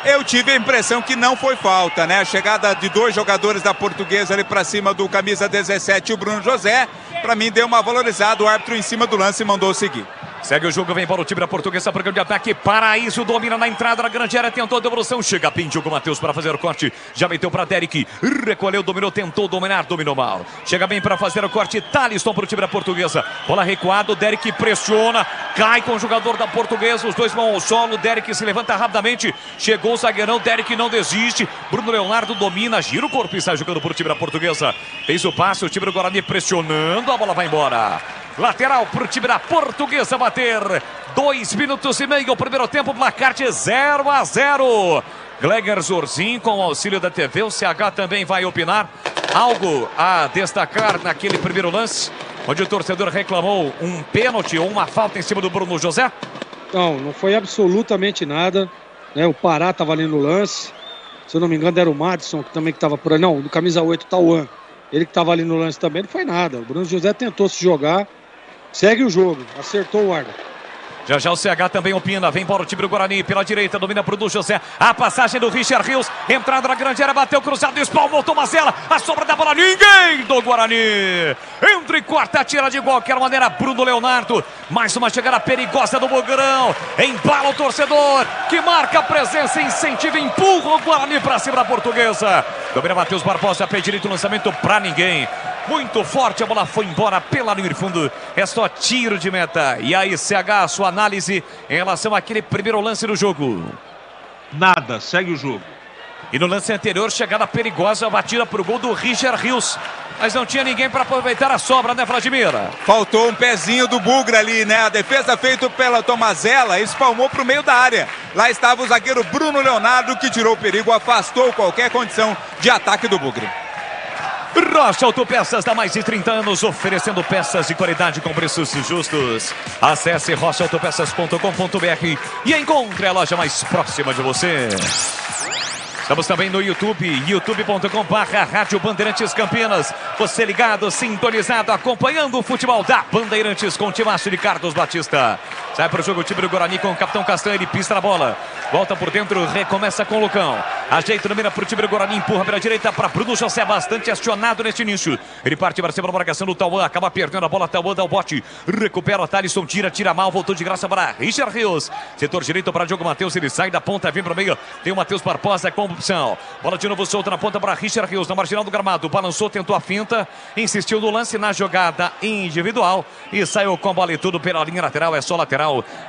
Eu tive a impressão que não foi falta, né? A chegada de dois jogadores da Portuguesa ali para cima do camisa 17, o Bruno José, para mim deu uma valorizada, o árbitro em cima do lance mandou seguir. Segue o jogo, vem para o time da Portuguesa, programa de ataque, Paraíso domina na entrada da grande área, tentou a devolução, chega Pinto com o Matheus para fazer o corte, já meteu para Derek, recolheu, dominou, tentou dominar, dominou mal. Chega bem para fazer o corte, Thalisson para o time da Portuguesa, bola recuado, Derek pressiona, cai com o jogador da Portuguesa, os dois vão ao solo, Derek se levanta rapidamente, chegou o zagueirão, Derek não desiste, Bruno Leonardo domina, gira o corpo e sai jogando para o time da Portuguesa, fez o passe, o time do Guarani pressionando, a bola vai embora. Lateral para o time da Portuguesa bater. 2 minutos e meio, primeiro tempo, placar de 0-0. Gleger Zorzin com o auxílio da TV. O CH também vai opinar. Algo a destacar naquele primeiro lance, onde o torcedor reclamou um pênalti ou uma falta em cima do Bruno José? Não foi absolutamente nada, né? O Pará estava ali no lance. Se eu não me engano era o Madison que também estava por aí. Não, do camisa 8, Tauan. Ele que estava ali no lance também, não foi nada. O Bruno José tentou se jogar. Segue o jogo, acertou o árbitro. Já o CH também opina, vem para o time do Guarani, pela direita, domina para o Bruno José, a passagem do Richard Rios, entrada na grande área, bateu cruzado, espalmou Tomazella, a sobra da bola, ninguém do Guarani. Entra e corta, tira de qualquer maneira, Bruno Leonardo, mais uma chegada perigosa do Bugrão, embala o torcedor, que marca a presença, incentiva, empurra o Guarani para cima da Portuguesa. Domina Matheus Barbosa, pé direito, lançamento para ninguém. Muito forte, a bola foi embora pela linha de fundo. É só tiro de meta. E aí, CH, sua análise em relação àquele primeiro lance do jogo? Nada, segue o jogo. E no lance anterior, chegada perigosa, batida para o gol do Richard Rios. Mas não tinha ninguém para aproveitar a sobra, né, Vladimir? Faltou um pezinho do Bugra ali, né? A defesa feita pela Tomazella espalmou para o meio da área. Lá estava o zagueiro Bruno Leonardo, que tirou o perigo, afastou qualquer condição de ataque do Bugra. Rocha Autopeças, dá mais de 30 anos, oferecendo peças de qualidade com preços justos. Acesse rochaautopeças.com.br e encontre a loja mais próxima de você. Estamos também no YouTube, youtube.com/Rádio Bandeirantes Campinas. Você ligado, sintonizado, acompanhando o futebol da Bandeirantes com o timaço de Carlos Batista. Sai para o jogo o time do Guarani com o capitão Castanha. Ele pista na bola. Volta por dentro, recomeça com o Lucão. Ajeita no meio para o time do Guarani. Empurra pela direita para Bruno José. Bastante acionado neste início. Ele parte para cima da marcação do Tauan. Acaba perdendo a bola. Tauan dá o bote. Recupera o Thalisson. Tira mal. Voltou de graça para Richard Rios. Setor direito para Diogo Matheus. Ele sai da ponta, vem para o meio. Tem o Matheus Barbosa com opção. Bola de novo solta na ponta para Richard Rios. Na marginal do gramado. Balançou, tentou a finta. Insistiu no lance na jogada individual. E saiu com bola e tudo pela linha lateral. É só lateral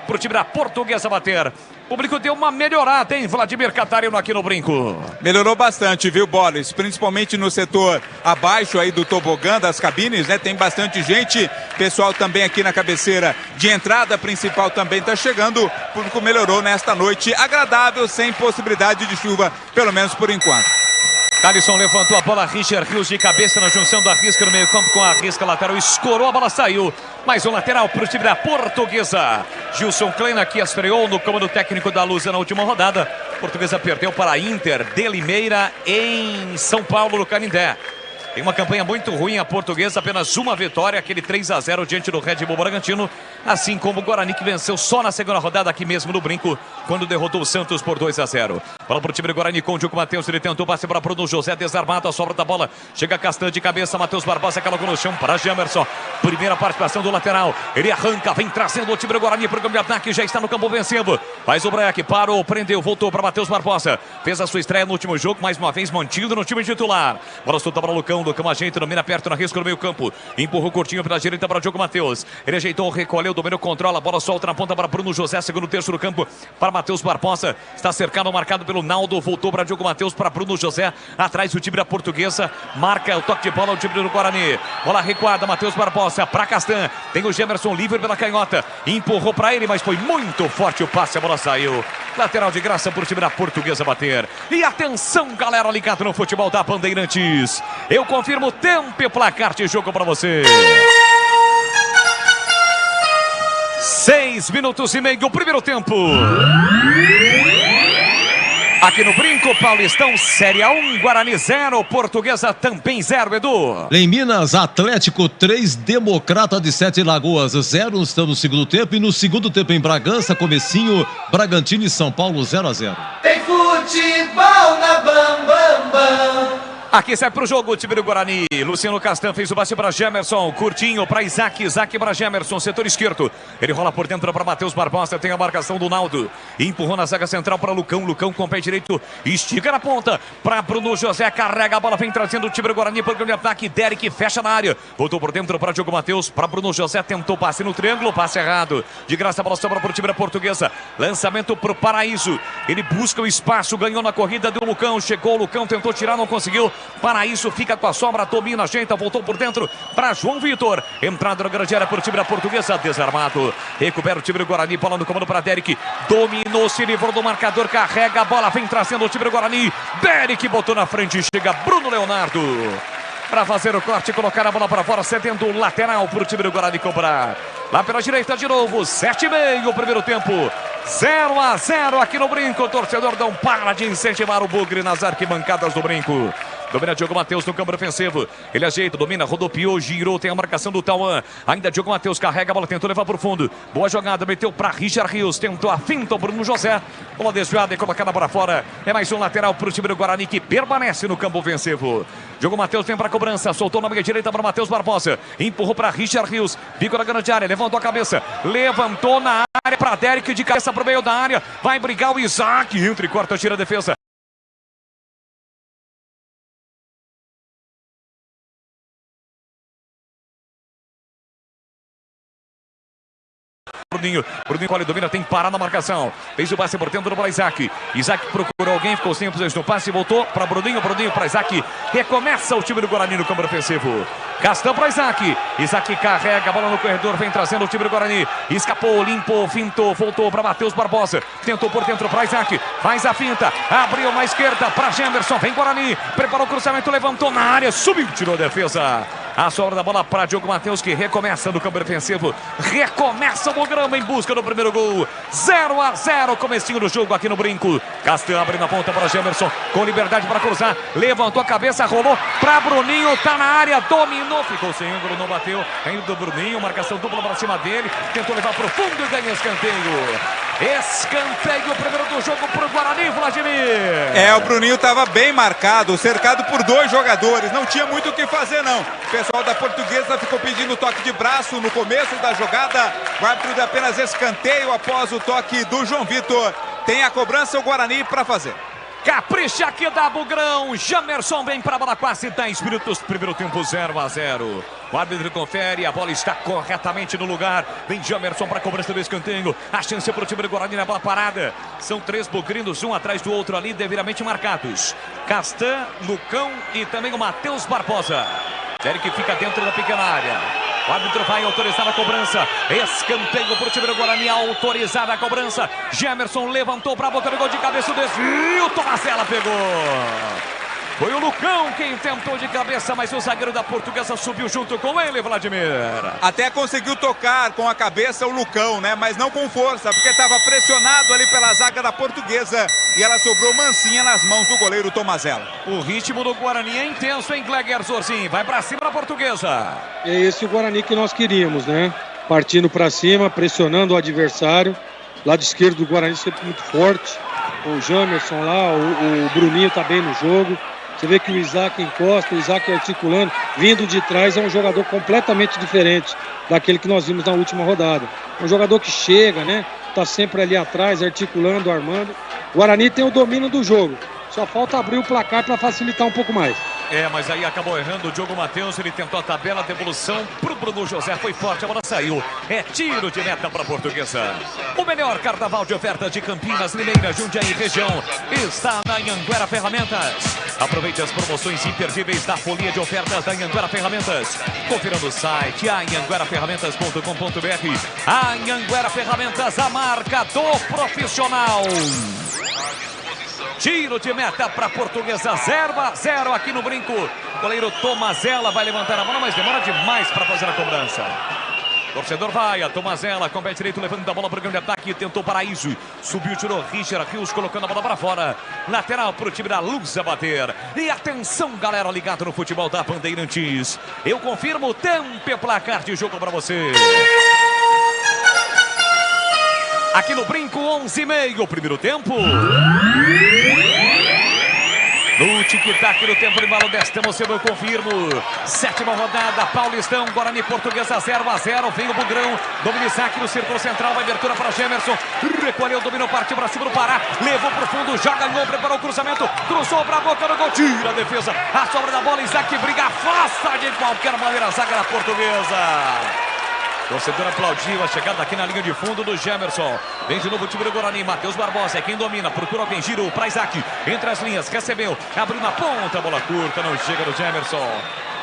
para o time da Portuguesa bater. O público deu uma melhorada, hein, Vladimir Catarino aqui no Brinco. Melhorou bastante, viu, Boris? Principalmente no setor abaixo aí do tobogã das cabines, né? Tem bastante gente. Pessoal também aqui na cabeceira de entrada principal também tá chegando. O público melhorou nesta noite agradável, sem possibilidade de chuva, pelo menos por enquanto. Thalisson levantou a bola, Richard Rios de cabeça na junção da risca no meio campo com a risca lateral, escorou, a bola saiu. Mais um lateral para o time da Portuguesa. Gilson Kleina que estreou no comando técnico da Lusa na última rodada. Portuguesa perdeu para a Inter de Limeira em São Paulo, no Canindé. Tem uma campanha muito ruim a Portuguesa, apenas uma vitória, aquele 3-0 diante do Red Bull Bragantino, assim como o Guarani que venceu só na segunda rodada aqui mesmo no Brinco, quando derrotou o Santos por 2-0. Bola para o time do Guarani com o Diogo Matheus, ele tentou passe para Bruno José, desarmado, a sobra da bola, chega Castanha de cabeça, Matheus Barbosa colocou no chão para Jamerson, primeira participação do lateral, ele arranca, vem trazendo o time do Guarani para o campo de ataque, já está no campo ofensivo, faz o break, parou, prendeu, voltou para Matheus Barbosa, fez a sua estreia no último jogo, mais uma vez mantido no time titular, bola solta para o Lucão ajeita, domina perto na risca no meio campo, empurrou curtinho pela direita para o Diogo Matheus, ele ajeitou, recolheu, dominou, controla, a bola solta na ponta para Bruno José, segundo terço do campo para Matheus Barbosa, está cercado, marcado pelo Naldo, voltou para Diogo Matheus, para Bruno José, atrás o time da Portuguesa, marca o toque de bola o time do Guarani, bola recuada, Matheus Barbosa para Castanha, tem o Gemerson livre pela canhota, empurrou para ele, mas foi muito forte o passe, a bola saiu, lateral de graça para o time da Portuguesa bater, e atenção galera ligado no futebol da Bandeirantes, eu confirmo tempo e placar de jogo para você. 6 minutos e meio, primeiro tempo. Aqui no Brinco, Paulistão, Série A1, Guarani 0, Portuguesa também 0, Edu. Em Minas, Atlético 3, Democrata de 7 Lagoas 0, estamos no segundo tempo. E no segundo tempo em Bragança, comecinho, Bragantino e São Paulo 0-0. Tem futebol na Bam Bam Bam. Aqui sai para o jogo o time do Guarani. Luciano Castan fez o passe para Gemerson. Curtinho para Isaac. Isaac para Gemerson. Setor esquerdo. Ele rola por dentro para Matheus Barbosa. Tem a marcação do Naldo. Empurrou na zaga central para Lucão. Lucão com o pé direito. Estica na ponta para Bruno José. Carrega a bola. Vem trazendo o time do Guarani para o grande ataque. Derek fecha na área. Voltou por dentro para Diogo Matheus. Para Bruno José. Tentou passe no triângulo. Passe errado. De graça a bola sobra para o time da Portuguesa. Lançamento para o Paraíso. Ele busca o espaço. Ganhou na corrida do Lucão. Chegou o Lucão. Tentou tirar. Não conseguiu. Paraíso fica com a sobra, domina, ajeita, voltou por dentro para João Vitor. Entrada na grande área por time da Portuguesa, desarmado. Recupera o time do Guarani, bola no comando para Derek. Dominou, se livrou do marcador, carrega a bola, vem trazendo o time do Guarani. Derek botou na frente, chega Bruno Leonardo para fazer o corte, colocar a bola para fora, cedendo o lateral para o time do Guarani cobrar. Lá pela direita de novo, 7,5 o primeiro tempo. 0-0 aqui no Brinco. O torcedor não para de incentivar o Bugre nas arquibancadas do Brinco. Domina Diogo Matheus no campo ofensivo. Ele ajeita, domina, rodopiou, girou. Tem a marcação do Tauan. Ainda Diogo Matheus carrega a bola, tentou levar para o fundo. Boa jogada, meteu para Richard Rios. Tentou a finta o Bruno José. Bola desviada e colocada para fora. É mais um lateral para o time do Guarani que permanece no campo ofensivo. Diogo Matheus vem para a cobrança. Soltou na meia direita para Matheus Barbosa. Empurrou para Richard Rios. Bico na grande área. Levantou a cabeça. Levantou na área para Derek de cabeça para o meio da área. Vai brigar o Isaac. Entra e corta, tira a defesa. Bruninho colhe, domina, tem que parar na marcação. Fez o passe por dentro para Isaac. Isaac procurou alguém, ficou sem posição no passe, voltou para Bruninho para Isaac. Recomeça o time do Guarani no campo ofensivo. Castan para Isaac. Isaac carrega a bola no corredor, vem trazendo o time do Guarani. Escapou, limpou, fintou, voltou para Matheus Barbosa. Tentou por dentro para Isaac. Faz a finta, abriu na esquerda para Gemerson. Vem Guarani, preparou o cruzamento, levantou na área, subiu, tirou a defesa. A sobra da bola para Diogo Matheus, que recomeça no campo defensivo. Recomeça o programa em busca do primeiro gol. 0-0, comecinho do jogo aqui no Brinco. Castan abre na ponta para Gemerson, com liberdade para cruzar, levantou a cabeça, rolou para Bruninho, tá na área, dominou, ficou sem ângulo, não bateu, ainda do Bruninho, marcação dupla para cima dele, tentou levar pro fundo e ganha escanteio. Escanteio, primeiro do jogo pro Guarani, Vladimir. O Bruninho estava bem marcado, cercado por 2 jogadores, não tinha muito o que fazer não. O pessoal da Portuguesa ficou pedindo toque de braço no começo da jogada, o árbitro de apenas escanteio após o toque do João Vitor. Tem a cobrança o Guarani para fazer. Capricha aqui da Bugrão. Jamerson vem para a bola, quase 10 minutos. Primeiro tempo 0-0. O árbitro confere, a bola está corretamente no lugar. Vem Jamerson para a cobrança do escanteio. A chance para o time do Guarani na bola parada. São 3 bugrinos, um atrás do outro ali, devidamente marcados. Castan, Lucão e também o Matheus Barbosa. Derek fica dentro da pequena área. O árbitro vai autorizar a cobrança. Escanteio para o time do Guarani. Autorizada a cobrança. Gemerson levantou para a boca do gol de cabeça. O desvio. Tomazella pegou. Foi o Lucão quem tentou de cabeça, mas o zagueiro da Portuguesa subiu junto com ele, Vladimir. Até conseguiu tocar com a cabeça o Lucão, né? Mas não com força, porque estava pressionado ali pela zaga da Portuguesa e ela sobrou mansinha nas mãos do goleiro Tomazella. O ritmo do Guarani é intenso, hein, Gleger Zorzin? Vai pra cima da Portuguesa. É esse o Guarani que nós queríamos, né? Partindo pra cima, pressionando o adversário. Lado esquerdo do Guarani sempre muito forte. O Jamerson lá, o Bruninho tá bem no jogo. Você vê que o Isaac encosta, o Isaac articulando, vindo de trás, é um jogador completamente diferente daquele que nós vimos na última rodada. É um jogador que chega, né? Tá sempre ali atrás, articulando, armando. O Guarani tem o domínio do jogo. Só falta abrir o placar para facilitar um pouco mais. Mas aí acabou errando o Diogo Matheus, ele tentou a tabela, devolução pro Bruno José, foi forte, a bola saiu. É tiro de meta para a Portuguesa. O melhor carnaval de ofertas de Campinas, Limeira, Jundiaí região está na Anhanguera Ferramentas. Aproveite as promoções imperdíveis da folia de ofertas da Anhanguera Ferramentas. Confira no site anhangueraferramentas.com.br. A Anhanguera Ferramentas, a marca do profissional. Tiro de meta para a Portuguesa, 0-0 aqui no Brinco. O goleiro Tomazella vai levantar a bola, mas demora demais para fazer a cobrança. Torcedor vai, a Tomazella com o pé direito, levando a bola para o grande ataque, tentou Paraíso, subiu, tirou Richard Rios, colocando a bola para fora. Lateral para o time da Lusa bater. E atenção, galera ligada no futebol da Bandeirantes. Eu confirmo, tempo e placar de jogo para você. Aqui no Brinco, 11h30, primeiro tempo. No tic-tac do tempo de balo desta emoção, eu confirmo. 7ª rodada, Paulistão, Guarani Portuguesa 0-0. Vem o Bugrão, domina Isaac no círculo central, vai abertura para Gemerson. Recolheu, dominou, partiu para cima do Pará. Levou para o fundo, joga, ganhou, preparou o cruzamento. Cruzou para a boca do gol, tira a defesa. A sobra da bola, Isaac briga, afasta de qualquer maneira a zaga da Portuguesa. Torcedor aplaudiu a chegada aqui na linha de fundo do Gemerson. Vem de novo o time do Guarani. Matheus Barbosa é quem domina. Procura alguém. Giro para Isaac. Entre as linhas. Recebeu. Abriu na ponta. Bola curta. Não chega do Gemerson.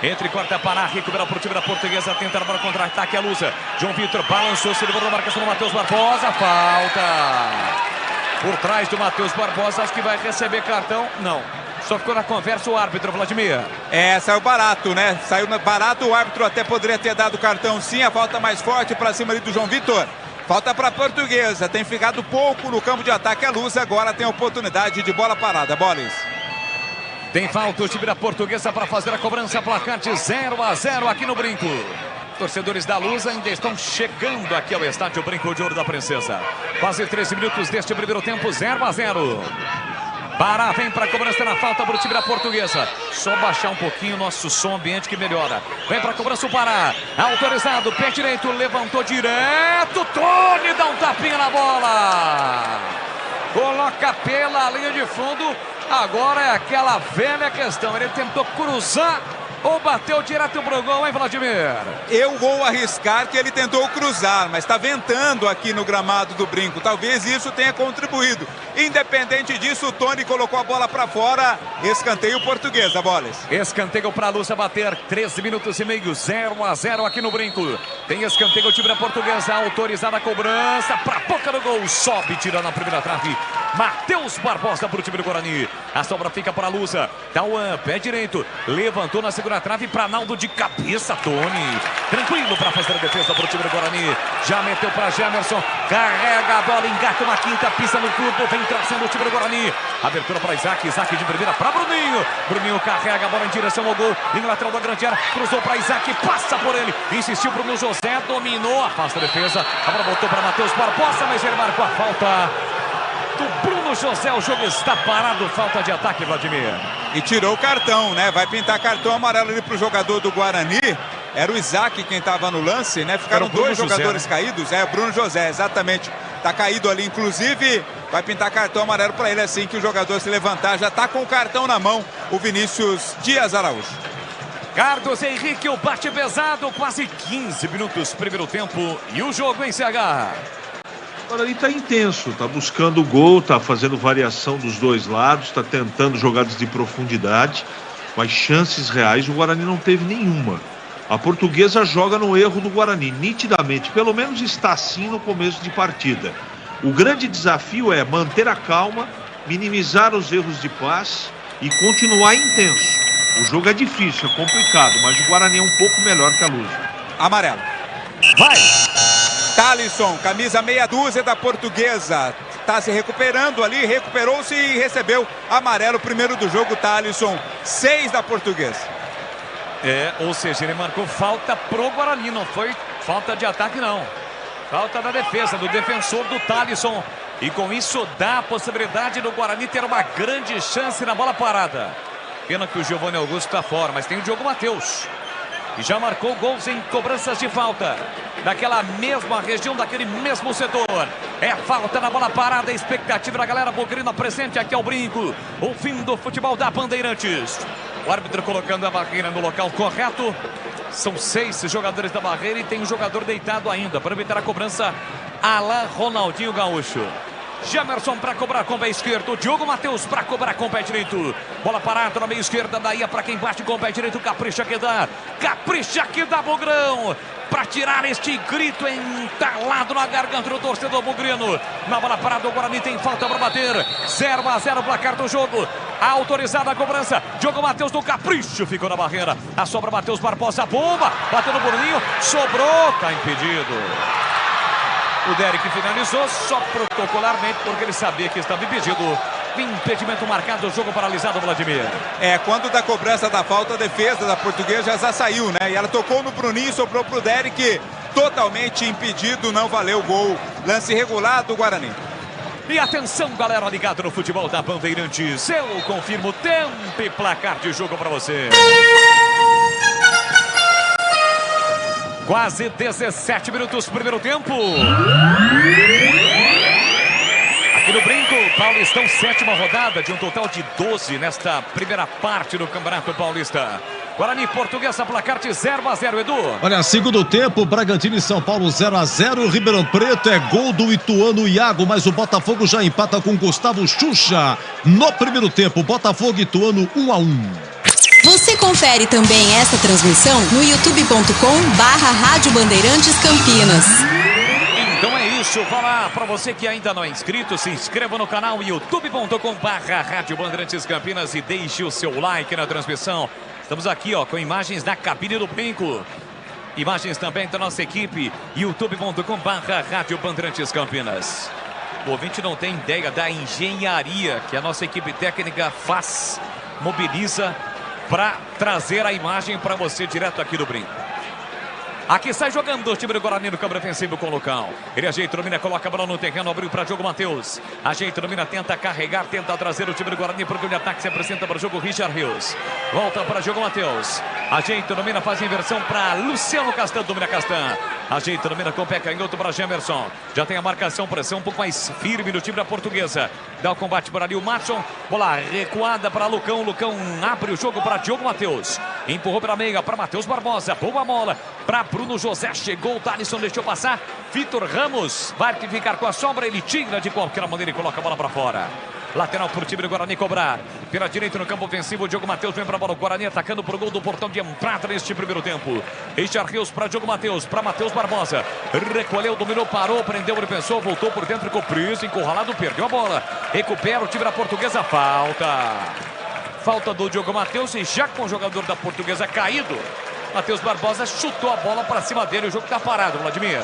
Entre quarta Pará. Recupera para o time da Portuguesa. Tenta para contra-ataque a Lusa. João Vitor balançou. Se livrou da marcação do Matheus Barbosa. Falta. Por trás do Matheus Barbosa. Acho que vai receber cartão. Não. Só ficou na conversa o árbitro, Vladimir. Saiu barato, né? Saiu barato, o árbitro até poderia ter dado cartão sim, a falta mais forte para cima ali do João Vitor. Falta para a Portuguesa, tem ficado pouco no campo de ataque a Luz, agora tem oportunidade de bola parada. Bolis. Tem falta o time da Portuguesa para fazer a cobrança, placar de 0-0 aqui no Brinco. Torcedores da Luz ainda estão chegando aqui ao estádio Brinco de Ouro da Princesa. Quase 13 minutos deste primeiro tempo, 0-0. Pará vem para a cobrança na falta para o time da Portuguesa. Só baixar um pouquinho o nosso som ambiente que melhora. Vem para a cobrança o Pará. Autorizado, pé direito, levantou direto. Tony dá um tapinha na bola. Coloca pela linha de fundo. Agora é aquela velha questão. Ele tentou cruzar ou bateu direto pro gol, hein, Vladimir? Eu vou arriscar que ele tentou cruzar, mas está ventando aqui no gramado do Brinco. Talvez isso tenha contribuído. Independente disso, o Tony colocou a bola para fora. Escanteio Portuguesa, Bolas. Escanteio para a Lúcia bater. 13 minutos e meio, 0-0 aqui no Brinco. Tem escanteio o time da Portuguesa. Autorizada a cobrança para a boca do gol. Sobe, tirando a primeira trave. Matheus Barbosa para o time do Guarani. A sobra fica para a Lúcia. Tauan, pé direito. Levantou na segunda trave para Naldo de cabeça, Tony. Tranquilo para fazer a defesa para o time do Guarani. Já meteu para Gemerson. Carrega a bola, engata uma quinta, pisa no corpo. Vem trazendo o time do Guarani. Abertura para Isaac, Isaac de primeira para Bruninho. Bruninho carrega a bola em direção ao gol. Em lateral da grande área, cruzou para Isaac, passa por ele. Insistiu Bruno José, dominou, afasta a defesa. A bola voltou para Matheus Barbosa, mas ele marcou a falta do Bruno José. O jogo está parado, falta de ataque, Vladimir. E tirou o cartão, né? Vai pintar cartão amarelo ali pro jogador do Guarani. Era o Isaac quem estava no lance, né? Ficaram dois jogadores caídos. É, o Bruno José, exatamente. Tá caído ali, inclusive. Vai pintar cartão amarelo para ele assim que o jogador se levantar. Já tá com o cartão na mão, o Vinícius Dias Araújo. Carlos Henrique, o bate pesado, quase 15 minutos, primeiro tempo. E o jogo em CH. O Guarani tá intenso, tá buscando o gol, tá fazendo variação dos dois lados, tá tentando jogadas de profundidade, mas chances reais o Guarani não teve nenhuma. A Portuguesa joga no erro do Guarani, nitidamente, pelo menos está assim no começo de partida. O grande desafio é manter a calma, minimizar os erros de passe e continuar intenso. O jogo é difícil, é complicado, mas o Guarani é um pouco melhor que a Luz. Amarelo. Vai! Thalisson, camisa meia dúzia da Portuguesa. Tá se recuperando ali, recuperou-se e recebeu amarelo. Primeiro do jogo, Thalisson, 6 da Portuguesa. É, ou seja, ele marcou falta pro Guarani, não foi falta de ataque não. Falta da defesa, do defensor do Thalisson. E com isso dá a possibilidade do Guarani ter uma grande chance na bola parada. Pena que o Giovanni Augusto está fora, mas tem o Diogo Matheus. E já marcou gols em cobranças de falta. Daquela mesma região, daquele mesmo setor. É falta na bola parada, a expectativa da galera bugrina presente aqui ao Brinco. O fim do futebol da Bandeirantes. O árbitro colocando a barreira no local correto. São 6 jogadores da barreira e tem um jogador deitado ainda. Para evitar a cobrança, Alain Ronaldinho Gaúcho. Jamerson para cobrar com o pé esquerdo. Diogo Matheus para cobrar com o pé direito. Bola parada na meia esquerda. Daí é para quem bate com o pé direito. Capricha que dá. Capricha que dá, Bugrão. Para tirar este grito entalado na garganta do torcedor bugrino. Na bola parada, o Guarani tem falta para bater. 0-0 o placar do jogo. Autorizada a cobrança. Diogo Matheus do Capricho ficou na barreira. A sobra Matheus Barbosa. Bomba. Bateu no Bruninho. Sobrou. Está impedido. O Derek finalizou só protocolarmente porque ele sabia que estava impedido. Impedimento marcado, jogo paralisado, Vladimir. É, quando da cobrança da falta, a defesa da Portuguesa já saiu, né? E ela tocou no Bruninho e sobrou pro Derek. Totalmente impedido, não valeu o gol. Lance regular do Guarani. E atenção, galera ligada no futebol da Bandeirantes. Eu confirmo tempo e placar de jogo para você. Quase 17 minutos, primeiro tempo. Aqui no Brinco, Paulistão, 7ª rodada de um total de 12 nesta primeira parte do Campeonato Paulista. Guarani Portuguesa, placar de 0-0, Edu. Olha, segundo tempo, Bragantino e São Paulo 0-0. Ribeirão Preto é gol do Ituano Iago, mas o Botafogo já empata com Gustavo Xuxa. No primeiro tempo, Botafogo e Ituano 1-1. Você confere também essa transmissão no youtube.com/Rádio Bandeirantes Campinas. Então é isso, vá lá, para você que ainda não é inscrito, se inscreva no canal youtube.com/Rádio Bandeirantes Campinas e deixe o seu like na transmissão. Estamos aqui, ó, com imagens da cabine do Brinco. Imagens também da nossa equipe, youtube.com/Rádio Bandeirantes Campinas. O ouvinte não tem ideia da engenharia que a nossa equipe técnica faz, mobiliza para trazer a imagem para você direto aqui do Brinco. Aqui sai jogando o time do Guarani no câmbio ofensivo com o Lucão. Ele ajeita, domina, coloca a bola no terreno, abriu para Diogo Matheus. Ajeita, domina, tenta carregar, tenta trazer o time do Guarani para o de ataque. Se apresenta para o jogo Richard Rios. Volta para Diogo Matheus. Ajeita, domina, faz inversão para Luciano Castan, domina Castan. Ajeita, domina com o pé canhoto para Jamerson. Já tem a marcação, pressão um pouco mais firme do time da Portuguesa. Dá o combate por ali o Matson. Bola recuada para Lucão. Lucão abre o jogo para Diogo Matheus. Empurrou pela meia para Matheus Barbosa. Boa bola para Bruno José. Chegou o Thalisson, deixou passar. Vitor Ramos vai ficar com a sombra. Ele tira de qualquer maneira e coloca a bola para fora. Lateral para o time do Guarani cobrar. Pela direita no campo ofensivo, o Diogo Matheus vem para a bola. O Guarani atacando para o gol do portão de entrada neste primeiro tempo. Richard Rios para Diogo Matheus, para Matheus Barbosa. Recolheu, dominou, parou, prendeu, ele pensou, voltou por dentro, ficou preso, encurralado, perdeu a bola. Recupera o time da Portuguesa, falta. Falta do Diogo Matheus e já com o jogador da Portuguesa caído, Matheus Barbosa chutou a bola para cima dele. O jogo está parado, Vladimir.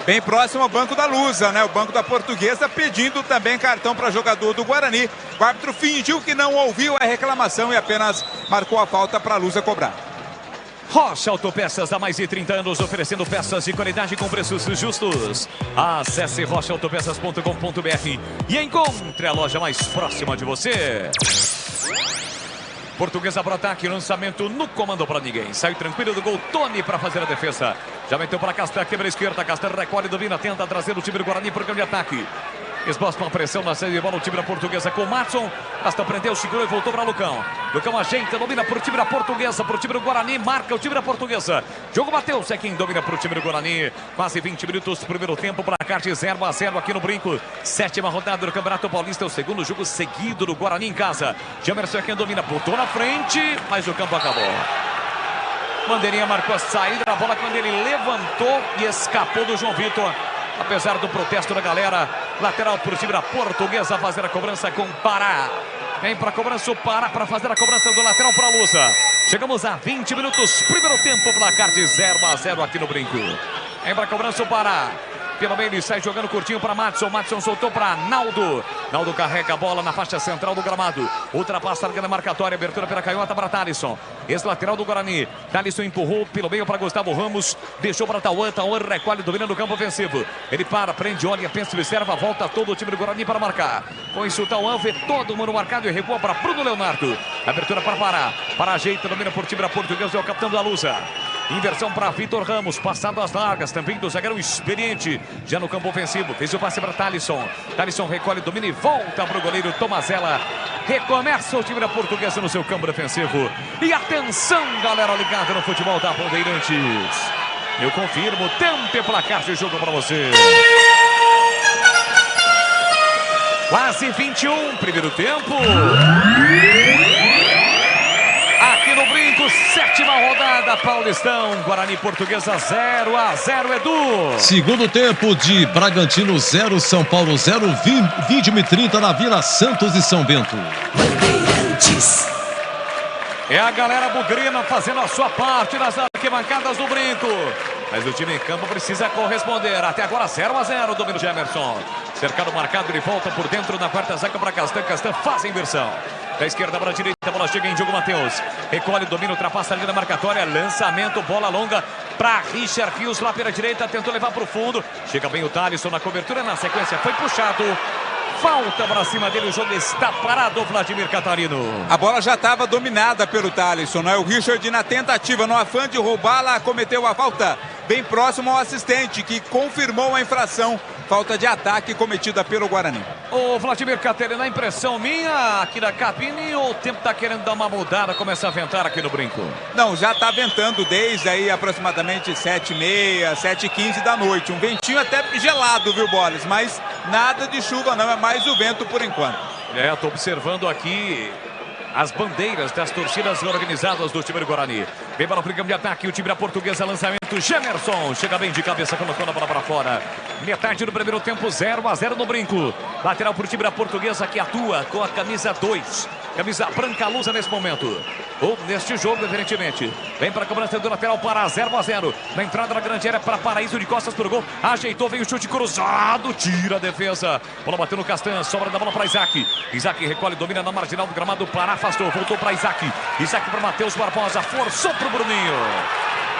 bem próximo ao banco da Lusa, né? O banco da Portuguesa pedindo também cartão para jogador do Guarani. O árbitro fingiu que não ouviu a reclamação e apenas marcou a falta para a Lusa cobrar. Rocha Autopeças, há mais de 30 anos, oferecendo peças de qualidade com preços justos. Acesse rochaautopeças.com.br e encontre a loja mais próxima de você. Portuguesa para ataque, lançamento no comando para ninguém. Saiu tranquilo do gol, Tony para fazer a defesa. Já meteu para Castan, quebra a esquerda. Castan recolhe, domina, tenta trazer o time do Guarani para o campo de ataque. Esboça uma pressão na saída de bola, o time da Portuguesa com o Matson. Castan prendeu, segurou e voltou para Lucão. Lucão ajeita, domina para o time da Portuguesa, para o time do Guarani, marca o time da Portuguesa. Jogo Matheus é quem domina para o time do Guarani. Quase 20 minutos, primeiro tempo, placar de 0-0 aqui no Brinco. 7ª rodada do Campeonato Paulista, o segundo jogo seguido do Guarani em casa. Jamerson é quem domina, botou na frente, mas o campo acabou. Bandeirinha marcou a saída da bola quando ele levantou e escapou do João Vitor. Apesar do protesto da galera, lateral para o time da Portuguesa fazer a cobrança com Pará. Vem para a cobrança o Pará para fazer a cobrança do lateral para a Lusa. Chegamos a 20 minutos, primeiro tempo, placar de 0-0 aqui no Brinco. Vem para a cobrança o Pará. Pelo meio ele sai jogando curtinho para Matson. Matson soltou para Naldo. Naldo carrega a bola na faixa central do gramado. Ultrapassa a linha marcatória. Abertura pela canhota para Thalisson. Ex-lateral do Guarani. Thalisson empurrou pelo meio para Gustavo Ramos. Deixou para Tauan. Tauan recolhe, dominando o campo ofensivo. Ele para, prende, olha, pensa, observa. Volta todo o time do Guarani para marcar. Com isso o Tauan vê todo mundo marcado e recua para Bruno Leonardo. Abertura para Pará. Para ajeita, domina por time da Portuguesa. É o capitão da Lusa. Inversão para Vitor Ramos, passado as largas, também do zagueiro experiente, já no campo ofensivo, fez o passe para Thalisson. Thalisson recolhe, domina e volta para o goleiro Tomazella. Recomeça o time da Portuguesa no seu campo defensivo. E atenção, galera ligada no futebol da Bandeirantes. Eu confirmo, tempo e placar de jogo para você. Quase 21, primeiro tempo. Aqui no Brinco, 7ª rodada, Paulistão, Guarani Portuguesa 0-0, Edu. Segundo tempo de Bragantino 0, São Paulo 0, 21h30 na Vila Santos e São Bento. Bandeirantes. É a galera bugrina fazendo a sua parte nas arquibancadas do Brinco. Mas o time em campo precisa corresponder. Até agora 0-0, domínio de Emerson. Cercado marcado, ele volta por dentro na quarta zaga para Castan. Castan faz a inversão. Da esquerda para a direita, a bola chega em jogo, Matheus. Recolhe, domina, ultrapassa a linha da marcatória. Lançamento, bola longa para Richard Rios lá pela direita. Tentou levar para o fundo. Chega bem o Thalisson na cobertura. Na sequência foi puxado. Falta para cima dele, o jogo está parado, Vladimir Catarino. A bola já estava dominada pelo Thalisson, né? O Richard na tentativa, no afã de roubá-la, cometeu a falta bem próximo ao assistente, que confirmou a infração. Falta de ataque cometida pelo Guarani. Ô Vladimir Catarino, a impressão minha aqui da cabine, ou o tempo está querendo dar uma mudada, começa a ventar aqui no Brinco? Não, já está ventando desde aí aproximadamente 7h30, 7h15 da noite. Um ventinho até gelado, viu, Boles? Mas nada de chuva não, é mais o vento por enquanto. Estou observando aqui as bandeiras das torcidas organizadas do time do Guarani. Vem para o campo de ataque, o time da Portuguesa, lançamento, Gemerson, chega bem de cabeça, colocando a bola para fora. Metade do primeiro tempo, 0-0 no Brinco. Lateral para o time da Portuguesa, que atua com a camisa 2. Camisa branca lusa nesse momento. Ou neste jogo, evidentemente. Vem para a cobrança do lateral para 0-0. Na entrada da grande área para Paraíso, de costas para o gol. Ajeitou, veio o chute cruzado, tira a defesa. Bola bateu no Castan, sobra da bola para Isaac. Isaac recolhe, domina na marginal do gramado, Pará afastou, voltou para Isaac. Isaac para Matheus Barbosa, forçou para o Bruninho.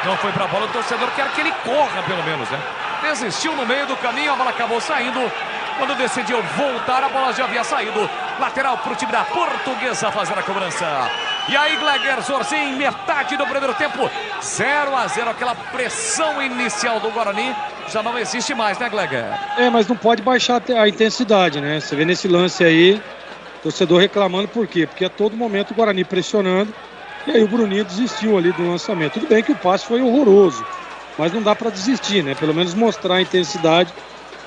Não foi para a bola, o torcedor quer que ele corra pelo menos, né? Desistiu no meio do caminho, a bola acabou saindo. Quando decidiu voltar, a bola já havia saído. Lateral para o time da Portuguesa fazer a cobrança. E aí, Gleger Zorcin, metade do primeiro tempo, 0-0. Aquela pressão inicial do Guarani já não existe mais, né, Gleger? Mas não pode baixar a intensidade, né? Você vê nesse lance aí, torcedor reclamando, por quê? Porque a todo momento o Guarani pressionando. E aí o Bruninho desistiu ali do lançamento. Tudo bem que o passe foi horroroso, mas não dá para desistir, né? Pelo menos mostrar a intensidade.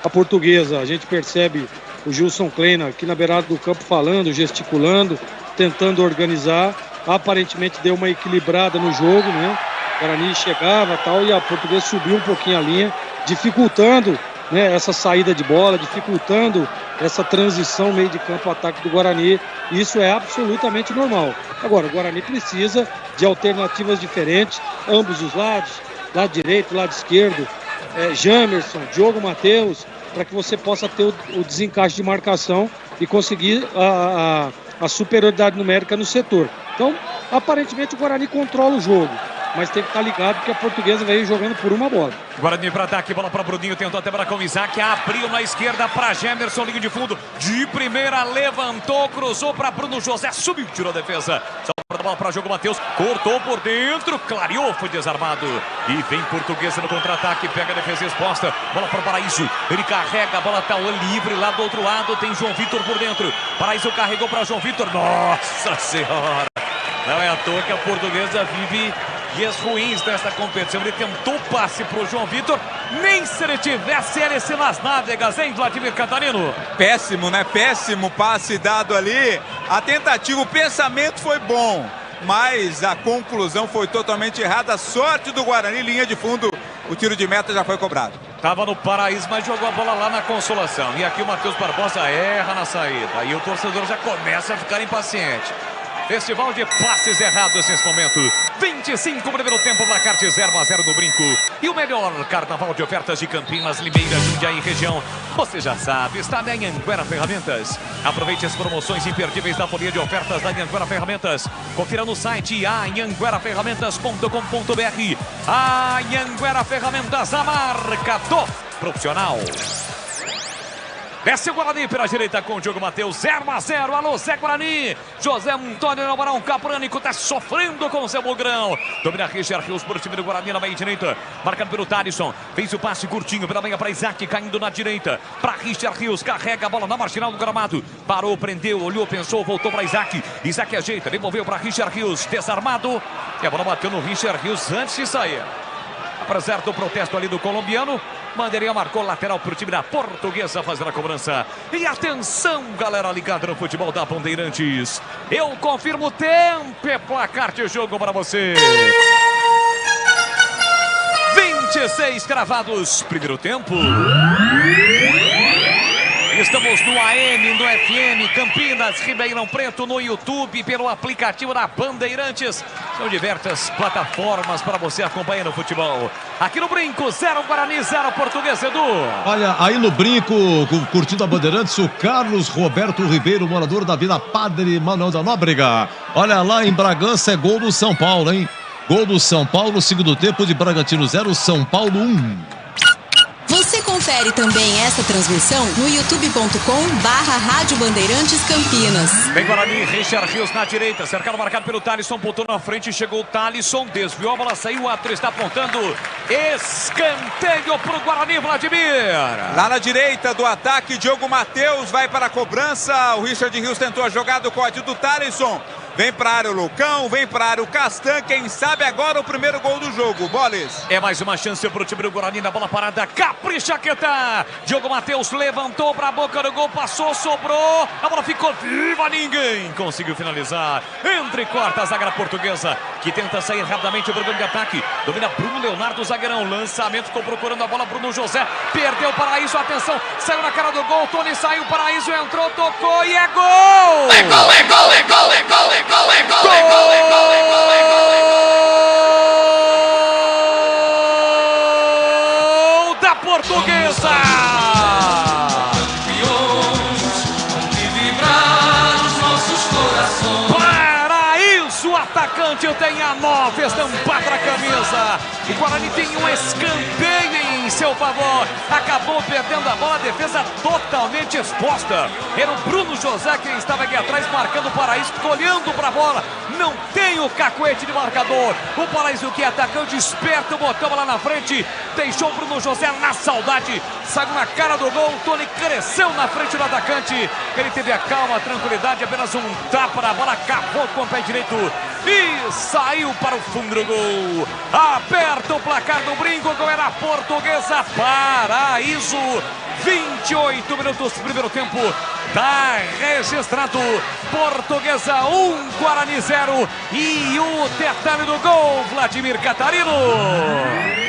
A Portuguesa, a gente percebe o Gilson Kleina aqui na beirada do campo falando, gesticulando, tentando organizar. Aparentemente deu uma equilibrada no jogo, né? O Guarani chegava e tal, e a Portuguesa subiu um pouquinho a linha, dificultando, né, essa saída de bola, dificultando essa transição meio de campo ataque do Guarani. Isso é absolutamente normal. Agora, o Guarani precisa de alternativas diferentes, ambos os lados, lado direito, lado esquerdo. Jamerson, Diogo Matheus, para que você possa ter o desencaixe de marcação e conseguir a superioridade numérica no setor. Então, aparentemente o Guarani controla o jogo, mas tem que estar ligado que a Portuguesa veio jogando por uma bola. Guarani para ataque, bola para Bruninho, tentou até para com o Isaac, abriu na esquerda para Gemerson, linha de fundo, de primeira, levantou, cruzou para Bruno José, subiu, tirou a defesa. Sobra a bola para Diogo Matheus, cortou por dentro, clareou, foi desarmado. E vem Portuguesa no contra-ataque, pega a defesa exposta, bola para o Paraíso, ele carrega, a bola está livre lá do outro lado, tem João Vitor por dentro. Paraíso carregou para João Vitor, nossa senhora! Não é à toa que a Portuguesa vive dias ruins nesta competição. Ele tentou passe para o João Vitor. Nem se ele tivesse hélice nas nádegas, hein, Vladimir Catarino? Péssimo, né? Péssimo passe dado ali. A tentativa, o pensamento foi bom, mas a conclusão foi totalmente errada. Sorte do Guarani, linha de fundo. O tiro de meta já foi cobrado. Tava no Paraíso, mas jogou a bola lá na Consolação. E aqui o Matheus Barbosa erra na saída. E o torcedor já começa a ficar impaciente. Festival de passes errados nesse momento. 25 primeiro tempo, placar de 0-0 no Brinco. E o melhor carnaval de ofertas de Campinas, Limeira, Jundiaí e região. Você já sabe, está na Anhanguera Ferramentas. Aproveite as promoções imperdíveis da folia de ofertas da Anhanguera Ferramentas. Confira no site anhangueraferramentas.com.br. Anhanguera Ferramentas, a marca do profissional. Desce o Guarani pela direita com o Diogo Matheus, 0-0, alô Zé Guarani. José Antônio Alvarão Caprânico está sofrendo com o seu bugrão. Domina Richard Rios por time do Guarani na meia direita, marcado pelo Thalisson. Fez o passe curtinho pela meia para Isaac, caindo na direita. Para Richard Rios, carrega a bola na marginal do gramado. Parou, prendeu, olhou, pensou, voltou para Isaac. Isaac ajeita, devolveu para Richard Rios, desarmado. E a bola bateu no Richard Rios antes de sair. Apesar do protesto ali do colombiano, Bandeirinha marcou lateral para o time da Portuguesa fazendo a cobrança. E atenção, galera ligada no futebol da Bandeirantes. Eu confirmo o tempo e placar de jogo para você. 26 cravados, primeiro tempo. Estamos no AM, no FM, Campinas, Ribeirão Preto, no YouTube, pelo aplicativo da Bandeirantes. São diversas plataformas para você acompanhar o futebol. Aqui no Brinco, 0 Guarani, 0 Portuguesa, Edu. Olha, aí no Brinco, curtindo a Bandeirantes, o Carlos Roberto Ribeiro, morador da Vila Padre Manuel da Nóbrega. Olha lá em Bragança, é gol do São Paulo, hein? Gol do São Paulo, segundo tempo de Bragantino 0, São Paulo 1. Você confere também essa transmissão no youtube.com/Rádio Bandeirantes Campinas. Vem Guarani, Richard Rios na direita, cercado marcado pelo Thalisson, botou na frente, chegou o Thalisson, desviou a bola, saiu, o árbitro está apontando, escanteio para o Guarani, Vladimir. Lá na direita do ataque, Diogo Matheus vai para a cobrança, o Richard Rios tentou a jogada, o corte do Thalisson. Vem para a área o Lucão, vem para a área o Castan, quem sabe agora o primeiro gol do jogo, Boles. É mais uma chance para o time do Guarani na bola parada, capricha que tá. Diogo Matheus levantou para a boca do gol, passou, sobrou, a bola ficou viva, ninguém conseguiu finalizar. Entre quarta a zaga portuguesa, que tenta sair rapidamente o programa de ataque. Domina Bruno Leonardo, zagueirão, lançamento, ficou procurando a bola, Bruno José, perdeu o Paraíso, atenção, saiu na cara do gol, Tony saiu, Paraíso entrou, tocou e é gol! É gol, é gol, é gol, é gol, é gol! Gol da Portuguesa! Paraíso, atacante, tem a 9 estampada na camisa. O Guarani tem um escanteio em seu favor. Acabou perdendo a bola, a defesa totalmente exposta. Era o Bruno José quem estava aqui atrás marcando o Paraíso, ficou olhando para a bola. Não tem o cacuete de marcador. O Paraíso, que é atacante esperto, botou lá na frente, deixou o Bruno José na saudade, saiu na cara do gol. O Tony cresceu na frente do atacante. Ele teve a calma, a tranquilidade, apenas um tapa na bola, cavou com o pé direito e saiu para o fundo do gol. Aperta o placar do Brinco, gol era Portuguesa, Paraíso. 28 minutos do primeiro tempo, tá registrado. Portuguesa 1, Guarani 0. E o detalhe do gol, Vladimir Catarino.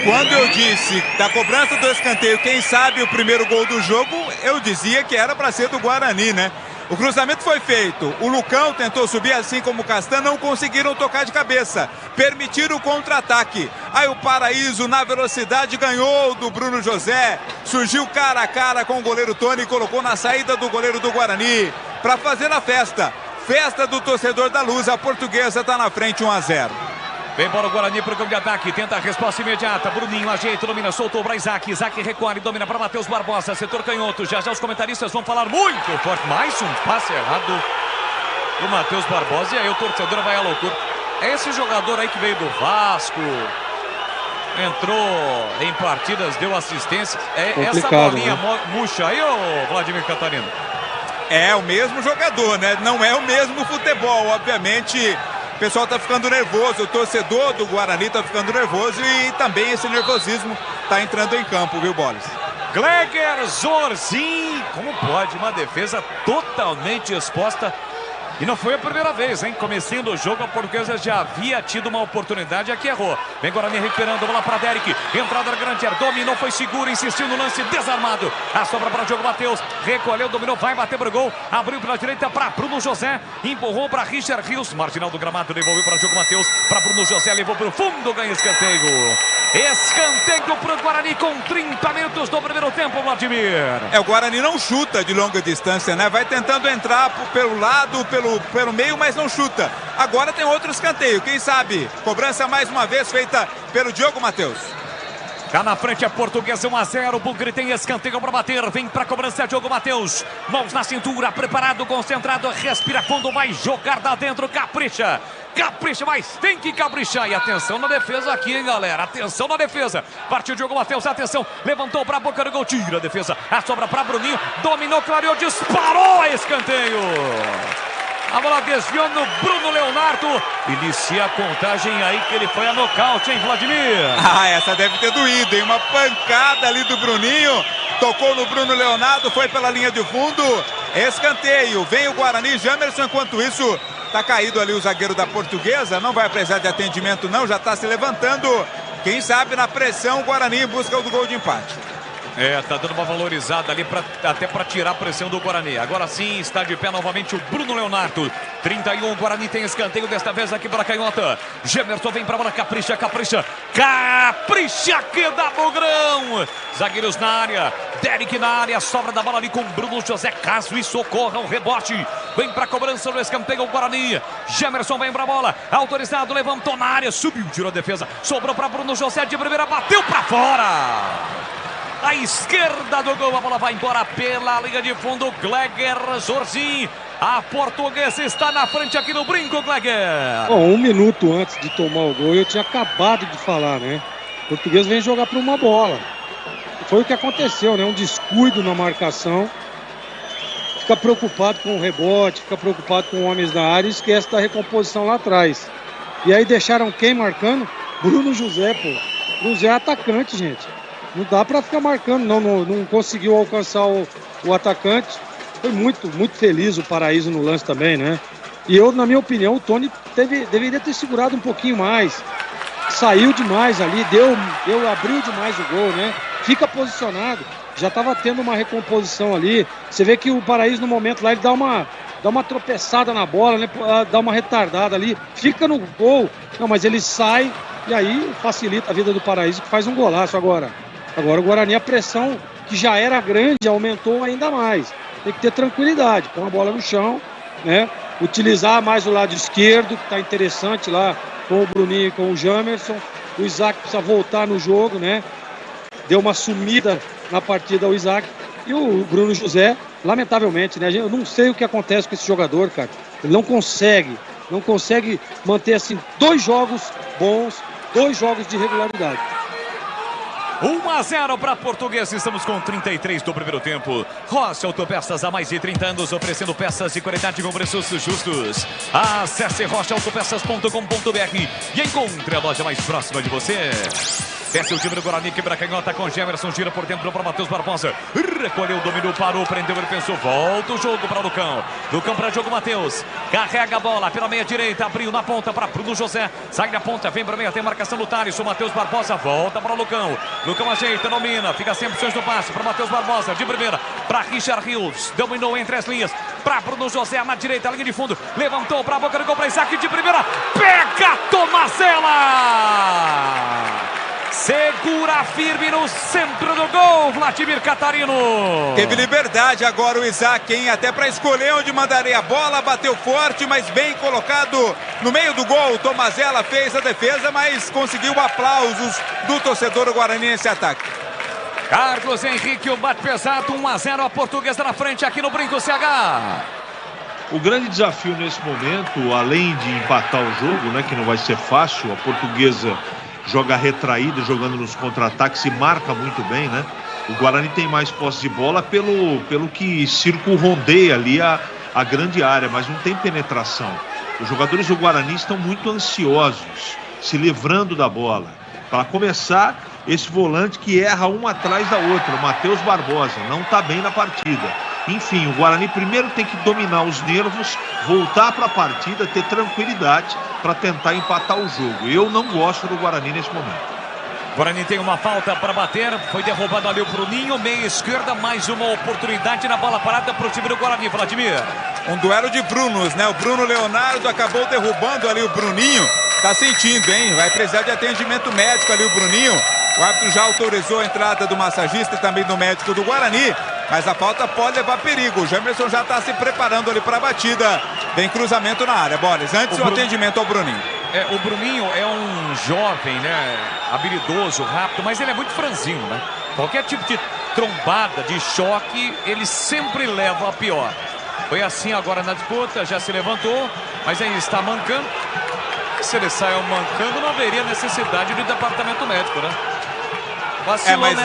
Quando eu disse da cobrança do escanteio, quem sabe o primeiro gol do jogo, eu dizia que era para ser do Guarani, né? O cruzamento foi feito. O Lucão tentou subir, assim como o Castan, não conseguiram tocar de cabeça. Permitiram o contra-ataque. Aí o Paraíso, na velocidade, ganhou do Bruno José. Surgiu cara a cara com o goleiro Tony e colocou na saída do goleiro do Guarani para fazer a festa. Festa do torcedor da Luz. A Portuguesa está na frente, 1-0. Vem para o Guarani para o campo de ataque, tenta a resposta imediata. Bruninho ajeita, domina, soltou para Isaac. Isaac recolhe, domina para Matheus Barbosa, setor canhoto. Já os comentaristas vão falar muito forte. Mais um passe errado do Matheus Barbosa. E aí o torcedor vai à loucura. É esse jogador aí que veio do Vasco, entrou em partidas, deu assistência. É essa bolinha, né? Murcha aí, ô Vladimir Catarino? É o mesmo jogador, né? Não é o mesmo futebol, obviamente. O pessoal está ficando nervoso, o torcedor do Guarani está ficando nervoso e também esse nervosismo está entrando em campo, viu, Bolis? Gleger Zorzin, como pode? Uma defesa totalmente exposta. E não foi a primeira vez, hein? Comecinho do jogo, a Portuguesa já havia tido uma oportunidade, aqui errou. Vem Guarani recuperando, bola para Derek. Entrada grande, dominou, foi seguro, insistiu no lance, desarmado. A sobra para Diogo Matheus, recolheu, dominou, vai bater pro gol. Abriu pela direita para Bruno José, empurrou para Richard Rios. Marginal do gramado, devolveu para Diogo Matheus, para Bruno José, levou para o fundo, ganha escanteio. Escanteio para o Guarani com 30 minutos do primeiro tempo, Vladimir. O Guarani não chuta de longa distância, né? Vai tentando entrar pelo lado, pelo meio, mas não chuta. Agora tem outro escanteio, quem sabe? Cobrança mais uma vez feita pelo Diogo Matheus. Cá na frente a Portuguesa, 1-0. O Bugre tem escanteio para bater. Vem para a cobrança Diogo Matheus. Mãos na cintura, preparado, concentrado. Respira fundo, vai jogar da dentro. Capricha. Capricha, mas tem que caprichar. E atenção na defesa aqui, hein, galera. Atenção na defesa. Partiu Diogo Matheus, atenção. Levantou para a boca do gol. Tira a defesa. A sobra para Bruninho. Dominou, clareou, disparou. Escanteio. A bola desviou no Bruno Leonardo. Inicia a contagem aí que ele foi a nocaute, hein, Vladimir? Essa deve ter doído, hein? Uma pancada ali do Bruninho. Tocou no Bruno Leonardo, foi pela linha de fundo. Escanteio. Vem o Guarani. Jamerson, enquanto isso, tá caído ali o zagueiro da Portuguesa. Não vai precisar de atendimento, não. Já tá se levantando. Quem sabe na pressão, o Guarani em busca do gol de empate. Tá dando uma valorizada ali até para tirar a pressão do Guarani. Agora sim está de pé novamente o Bruno Leonardo. 31, o Guarani tem escanteio desta vez aqui para a canhota. Gemerson vem para a bola, capricha, capricha. Capricha que dá Bogrão. Zagueiros na área, Derek na área, sobra da bola ali com Bruno José. Caso isso ocorra, um rebote. Vem para a cobrança do escanteio o Guarani. Gemerson vem para a bola, autorizado, levantou na área, subiu, tirou a defesa. Sobrou para Bruno José de primeira, bateu para fora. À esquerda do gol, a bola vai embora pela linha de fundo. Gleger Zorzin. A Portuguesa está na frente aqui no Brinco, Gleger. Bom, 1 minuto antes de tomar o gol, eu tinha acabado de falar, né? O Português vem jogar para uma bola. Foi o que aconteceu, né? Um descuido na marcação. Fica preocupado com o rebote, fica preocupado com homens na área e esquece da recomposição lá atrás. E aí deixaram quem marcando? Bruno José, pô. Bruno José é atacante, gente. Não dá para ficar marcando, não conseguiu alcançar o atacante. Foi muito feliz o Paraíso no lance também, né? E eu, na minha opinião, o Tony deveria ter segurado um pouquinho mais. Saiu demais ali, abriu demais o gol, né? Fica posicionado, já estava tendo uma recomposição ali. Você vê que o Paraíso no momento lá, ele dá uma tropeçada na bola, né? Dá uma retardada ali, fica no gol. Não, mas ele sai e aí facilita a vida do Paraíso, que faz um golaço agora. Agora o Guarani, a pressão que já era grande, aumentou ainda mais. Tem que ter tranquilidade, pôr a bola no chão, né? Utilizar mais o lado esquerdo, que está interessante lá com o Bruninho e com o Jamerson. O Isaac precisa voltar no jogo, né? Deu uma sumida na partida o Isaac. E o Bruno José, lamentavelmente, né? Eu não sei o que acontece com esse jogador, cara. Ele não consegue manter assim 2 jogos bons, 2 jogos de regularidade. 1-0 para a Portuguesa, estamos com 33 do primeiro tempo. Rocha Autopeças há mais de 30 anos, oferecendo peças de qualidade com preços justos. Acesse rochaautopeças.com.br e encontre a loja mais próxima de você. Desce o time do Guarani, quebra a canhota com Gemerson, gira por dentro para Matheus Barbosa. Recolheu, dominou, parou, prendeu, ele pensou, volta o jogo para o Lucão. Lucão para Diogo Matheus, carrega a bola pela meia direita, abriu na ponta para Bruno José. Sai da ponta, vem para a meia, tem marcação do Thales, o Matheus Barbosa volta para o Lucão. Lucão ajeita, domina, fica sem opções no passe para Matheus Barbosa, de primeira, para Richard Rios. Dominou entre as linhas, para Bruno José na direita, linha de fundo. Levantou para a boca do gol, para Isaac de primeira. Pega Tomazella! Segura firme no centro do gol, Vladimir Catarino. Teve liberdade agora o Isaac, hein? Até para escolher onde mandaria a bola, bateu forte, mas bem colocado no meio do gol. O Tomazella fez a defesa, mas conseguiu aplausos do torcedor do Guarani nesse ataque. Carlos Henrique, o bate pesado, 1-0, a Portuguesa na frente aqui no Brinco CH. O grande desafio nesse momento, além de empatar o jogo, né, que não vai ser fácil, a Portuguesa joga retraída, jogando nos contra-ataques e marca muito bem, né? O Guarani tem mais posse de bola pelo que circunrodeia ali a grande área, mas não tem penetração. Os jogadores do Guarani estão muito ansiosos, se livrando da bola. Para começar, esse volante que erra um atrás da outra, o Matheus Barbosa, não está bem na partida. Enfim, o Guarani primeiro tem que dominar os nervos, voltar para a partida, ter tranquilidade para tentar empatar o jogo. Eu não gosto do Guarani nesse momento. O Guarani tem uma falta para bater, foi derrubado ali o Bruninho, meia esquerda, mais uma oportunidade na bola parada para o time do Guarani, Vladimir. Um duelo de Brunos, né? O Bruno Leonardo acabou derrubando ali o Bruninho, tá sentindo, hein? Vai precisar de atendimento médico ali o Bruninho. O árbitro já autorizou a entrada do massagista e também do médico do Guarani, mas a falta pode levar perigo. O Jamerson já está se preparando ali para a batida. Tem cruzamento na área, Boris. Antes o atendimento ao Bruninho. O Bruninho é um jovem, né? Habilidoso, rápido, mas ele é muito franzino, né? Qualquer tipo de trombada, de choque, ele sempre leva a pior. Foi assim agora na disputa, já se levantou, mas ainda está mancando. Se ele sai mancando, não haveria necessidade do departamento médico, né? Vacilou mas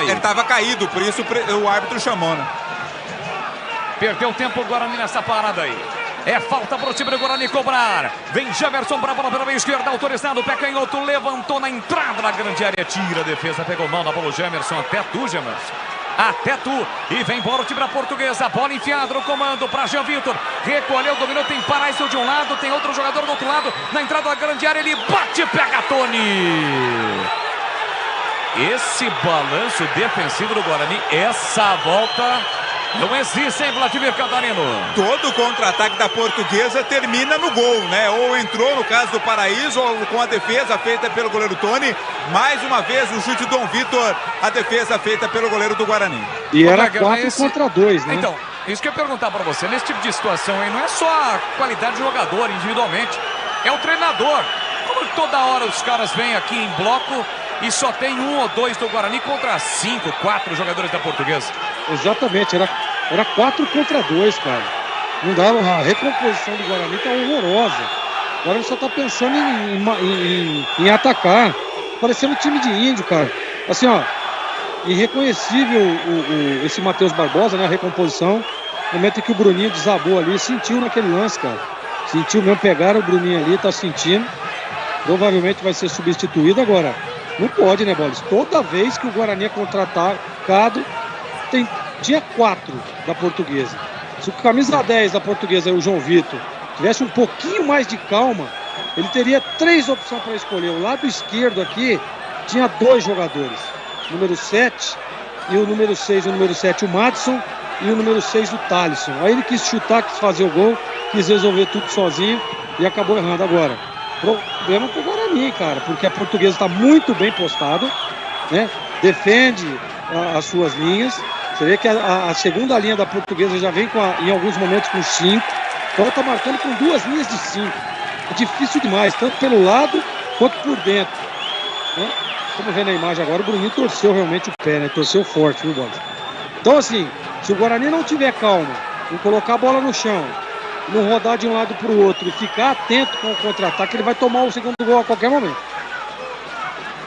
ele estava caído, por isso o árbitro chamou, né? Perdeu tempo o Guarani nessa parada aí. É falta para o time do Guarani cobrar. Vem Jamerson para a bola pela meia esquerda, autorizado, pé canhoto, levantou na entrada da grande área, tira a defesa, pegou mão na bola o Jamerson, até tu, Jamerson. Até tu, e vem embora o time da Portuguesa, bola enfiada no comando para Jean Vitor, recolheu, dominou, tem Paraíso de um lado, tem outro jogador do outro lado, na entrada da grande área, ele bate, pega Tony. Esse balanço defensivo do Guarani, essa volta não existe, hein, Vladimir Catarino? Todo contra-ataque da Portuguesa termina no gol, né? Ou entrou no caso do Paraíso, ou com a defesa feita pelo goleiro Tony. Mais uma vez o chute Dom Vitor, a defesa feita pelo goleiro do Guarani. E era 4 contra 2, né? Então, isso que eu ia perguntar pra você, nesse tipo de situação aí, não é só a qualidade do jogador individualmente, é o treinador. Como toda hora os caras vêm aqui em bloco e só tem 1 ou 2 do Guarani contra 5, 4 jogadores da Portuguesa. Exatamente, era 4 contra 2, cara. Não dava, a recomposição do Guarani tá horrorosa. O Guarani só tá pensando em atacar. Parecendo um time de índio, cara. Assim, ó, irreconhecível esse Matheus Barbosa, né, a recomposição. No momento em que o Bruninho desabou ali, sentiu naquele lance, cara. Sentiu mesmo, pegaram o Bruninho ali, tá sentindo. Provavelmente vai ser substituído agora. Não pode, né, Bolis? Toda vez que o Guarani é contra-atacado, tinha 4 da Portuguesa. Se o camisa 10 da Portuguesa, o João Vitor, tivesse um pouquinho mais de calma, ele teria 3 opções para escolher. O lado esquerdo aqui tinha 2 jogadores. O número 7 e o número 6. O número 7, o Madison, e o número 6, o Thalisson. Aí ele quis chutar, quis fazer o gol, quis resolver tudo sozinho e acabou errando agora. Problema pro Guarani, cara, porque a Portuguesa está muito bem postada, né? Defende as suas linhas. Você vê que a segunda linha da Portuguesa já vem em alguns momentos com 5. Então ela está marcando com 2 linhas de 5. É difícil demais, tanto pelo lado quanto por dentro, né? Estamos vendo a imagem agora, o Bruninho torceu realmente o pé, né? Torceu forte, viu, Bola? Então assim, se o Guarani não tiver calma, não colocar a bola no chão, não rodar de um lado para o outro e ficar atento com o contra-ataque, ele vai tomar o segundo gol a qualquer momento.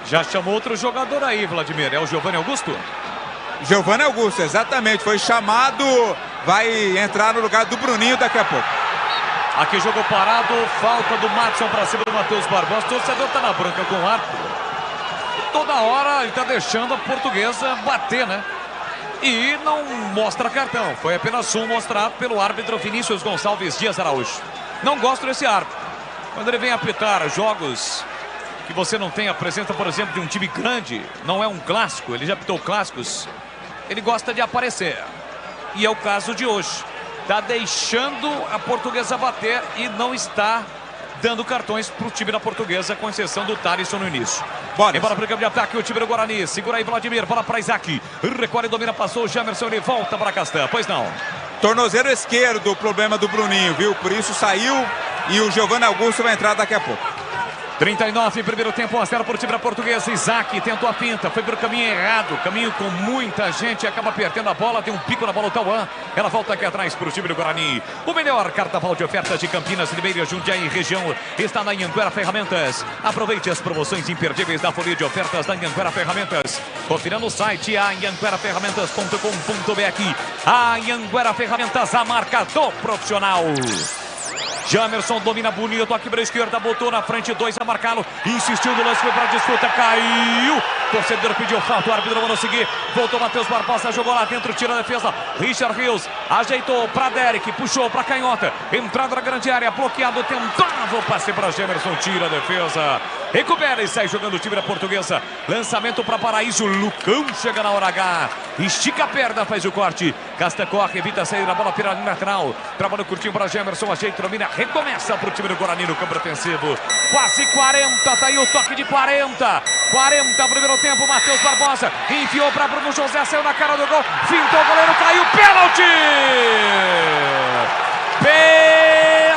Já chamou outro jogador aí, Vladimir, é o Giovanni Augusto? Giovanni Augusto, exatamente, foi chamado, vai entrar no lugar do Bruninho daqui a pouco. Aqui jogou parado, falta do Madison para cima do Matheus Barbosa, o torcedor tá na branca com o árbitro. Toda hora ele tá deixando a Portuguesa bater, né? E não mostra cartão, foi apenas um mostrado pelo árbitro Vinícius Gonçalves Dias Araújo. Não gosto desse árbitro. Quando ele vem apitar jogos que você não tem a presença, por exemplo, de um time grande, não é um clássico, ele já apitou clássicos, ele gosta de aparecer. E é o caso de hoje. está deixando a Portuguesa bater e não está dando cartões para o time da Portuguesa, com exceção do Thalisson no início. Embora para o campo de ataque, o time do Guarani. Segura aí Vladimir, bola para Isaac. Recolhe, domina, passou o Jamerson, ele volta para Castan. Pois não. Tornozelo esquerdo, o problema do Bruninho, viu? Por isso saiu e o Giovanni Augusto vai entrar daqui a pouco. 39, primeiro tempo, 1-0 para o time da Portuguesa. Isaac tentou a finta, foi para o caminho errado. Caminho com muita gente, acaba perdendo a bola. Tem um pico na bola o Tauan. Ela volta aqui atrás para o time do Guarani. O melhor carnaval de ofertas de Campinas, Limeira, Jundiaí e região está na Anhanguera Ferramentas. Aproveite as promoções imperdíveis da folha de ofertas da Anhanguera Ferramentas. Confira no site anhangueraferramentas.com.br. A Anhanguera Ferramentas, a marca do profissional. Jamerson domina bonito aqui para a esquerda, botou na frente, 2 a marcá-lo, insistiu no lance, foi para a disputa, caiu, torcedor pediu falta, o árbitro mandou seguir, voltou Matheus Barbosa, jogou lá dentro, tira a defesa, Richard Rios ajeitou para Derek, puxou para canhota, entrada na grande área, bloqueado, tentava o passe para Jamerson, tira a defesa, recupera e sai jogando o time da Portuguesa, lançamento para Paraíso, Lucão chega na hora H, estica a perna, faz o corte, Castan corre, evita sair da bola pela linha lateral, trabalha curtinho para Jamerson, ajeita, domina, recomeça para o time do Guarani no campo defensivo. Quase 40, tá aí o toque de 40. 40, primeiro tempo, Matheus Barbosa enfiou para Bruno José, saiu na cara do gol, fintou o goleiro, caiu, pênalti!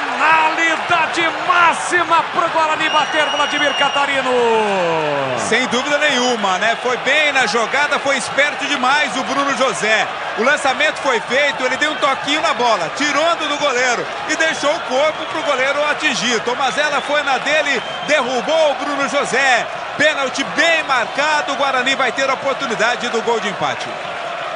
Penalidade máxima para o Guarani bater, Vladimir Catarino. Sem dúvida nenhuma, né? Foi bem na jogada, foi esperto demais o Bruno José. O lançamento foi feito, ele deu um toquinho na bola, tirando do goleiro e deixou o corpo para o goleiro atingir. Tomazella foi na dele, derrubou o Bruno José. Pênalti bem marcado, o Guarani vai ter a oportunidade do gol de empate.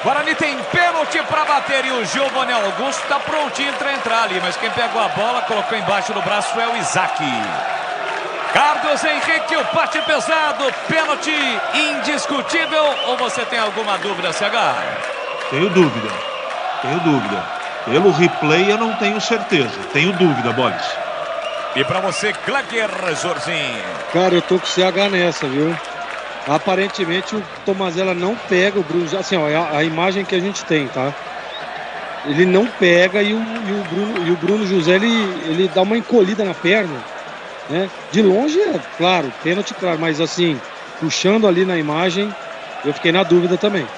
Guarani tem pênalti para bater e o Giovanni Augusto está prontinho para entrar ali, mas quem pegou a bola, colocou embaixo do braço é o Isaac. Carlos Henrique, o passe pesado, pênalti indiscutível, ou você tem alguma dúvida, CH? Tenho dúvida. Pelo replay eu não tenho certeza, tenho dúvida, Boris. E para você, Kleber Zorzinho? Cara, eu tô com o CH nessa, viu? Aparentemente o Tomazella não pega o Bruno, assim, ó, a imagem que a gente tem, tá? Ele não pega e o Bruno José, ele dá uma encolhida na perna, né? De longe é, claro, pênalti, claro, mas assim, puxando ali na imagem, eu fiquei na dúvida também.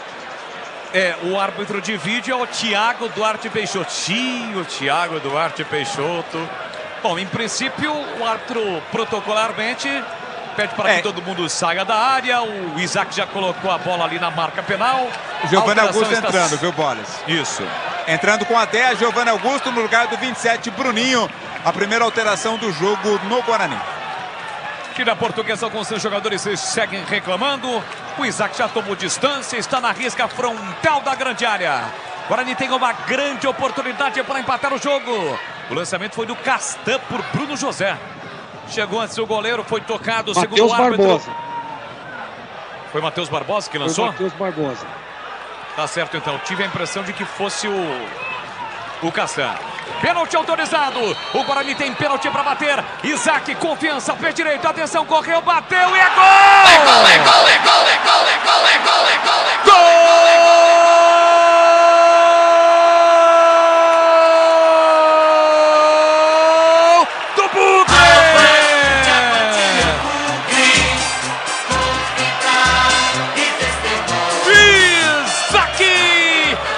O árbitro de vídeo é o Thiago Duarte Peixoto. O Thiago Duarte Peixoto. Bom, em princípio, o árbitro protocolarmente pede para que todo mundo saia da área. O Isaac já colocou a bola ali na marca penal. O Giovanni Augusto entrando, viu, Bolas? Isso. Entrando com a 10, Giovanni Augusto no lugar do 27, Bruninho. A primeira alteração do jogo no Guarani. Aqui na Portuguesa, com seus jogadores seguem reclamando. O Isaac já tomou distância, está na risca frontal da grande área. Guarani tem uma grande oportunidade para empatar o jogo. O lançamento foi do Castan por Bruno José. Chegou antes o goleiro, foi tocado, segundo o árbitro. Barbosa. Foi Matheus Barbosa que lançou? Foi Matheus Barbosa. Tá certo, então. Tive a impressão de que fosse o Castan. Pênalti autorizado. O Guarani tem pênalti para bater. Isaac, confiança, pé direito, atenção, correu, bateu e é gol! É gol, é gol, é gol, é gol, é gol, é gol, é gol, é gol! Do Bugre! Isaac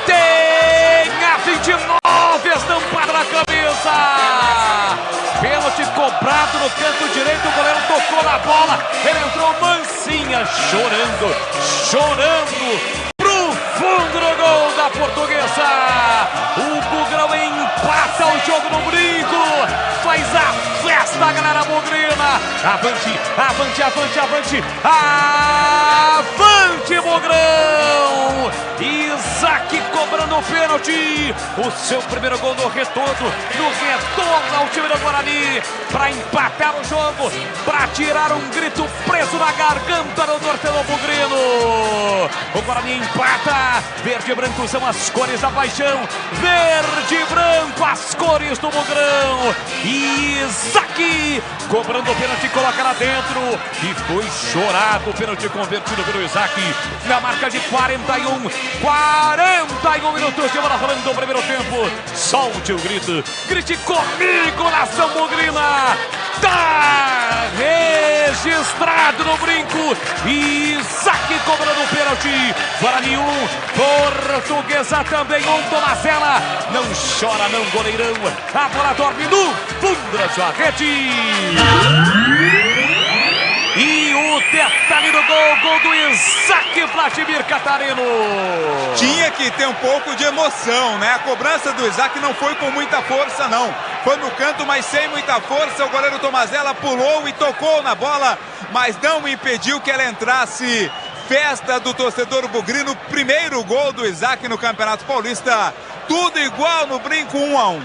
tem a 29 estampada na camisa. Pênalti cobrado no canto direito, o goleiro tocou na bola, ele entrou mansinha, chorando pro fundo do gol da Portuguesa. O Bugrão empata o jogo no Brinco, faz a festa, galera bugrina. Avante, avante, avante, avante, avante, Bugrão. Isaac cobrando o pênalti, o seu primeiro gol no retorno ao time do Guarani, para empatar o jogo, para tirar um grito preso na garganta do torcedor bugrino. O Guarani empata. Verde e branco são as cores da paixão. Verde e branco, as cores do Bugrão. Isaac cobrando o pênalti, coloca lá dentro. E foi chorado o pênalti convertido pelo Isaac. Na marca de 41 minutos de bola rolando no primeiro tempo. Solte o grito. Grite comigo, nação bugrina. Tá registrado no brinco. Isaac cobrando o pênalti. Guarani 1, Portuguesa também 1. Tomazella não chora não, goleirão. A bola dorme no fundo da sua rede. E o detalhe do gol do Isaac Vladimir Catarino. Tinha que ter um pouco de emoção, né? A cobrança do Isaac não foi com muita força, não. Foi no canto, mas sem muita força. O goleiro Tomazella pulou e tocou na bola, mas não impediu que ela entrasse. Festa do torcedor bugrino. Primeiro gol do Isaac no Campeonato Paulista. Tudo igual no brinco, 1-1.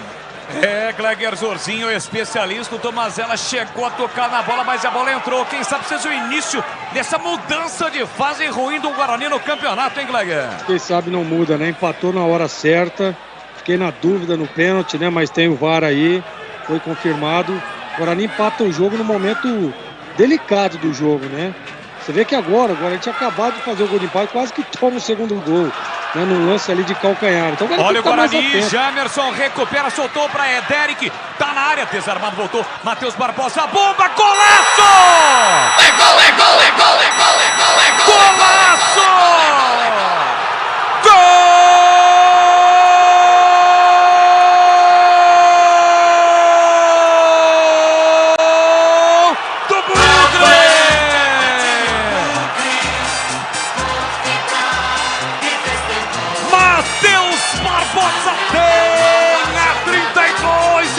Gleger Zorzinho, especialista. O Tomazella chegou a tocar na bola, mas a bola entrou. Quem sabe seja o início dessa mudança de fase ruim do Guarani no campeonato, hein, Gleger? Quem sabe não muda, né? Empatou na hora certa. Fiquei na dúvida no pênalti, né? Mas tem o VAR aí. Foi confirmado. O Guarani empata o jogo no momento delicado do jogo, né? Você vê que agora o Guarani tinha acabado de fazer o gol de empate, quase que toma o segundo gol, né, no lance ali de calcanhar. Então, olha o Guarani, Jamerson recupera, soltou para Ederic, tá na área, desarmado, voltou, Matheus Barbosa, bomba, golaço! É gol, é gol, é gol, é gol, é gol, é gol! Golaço!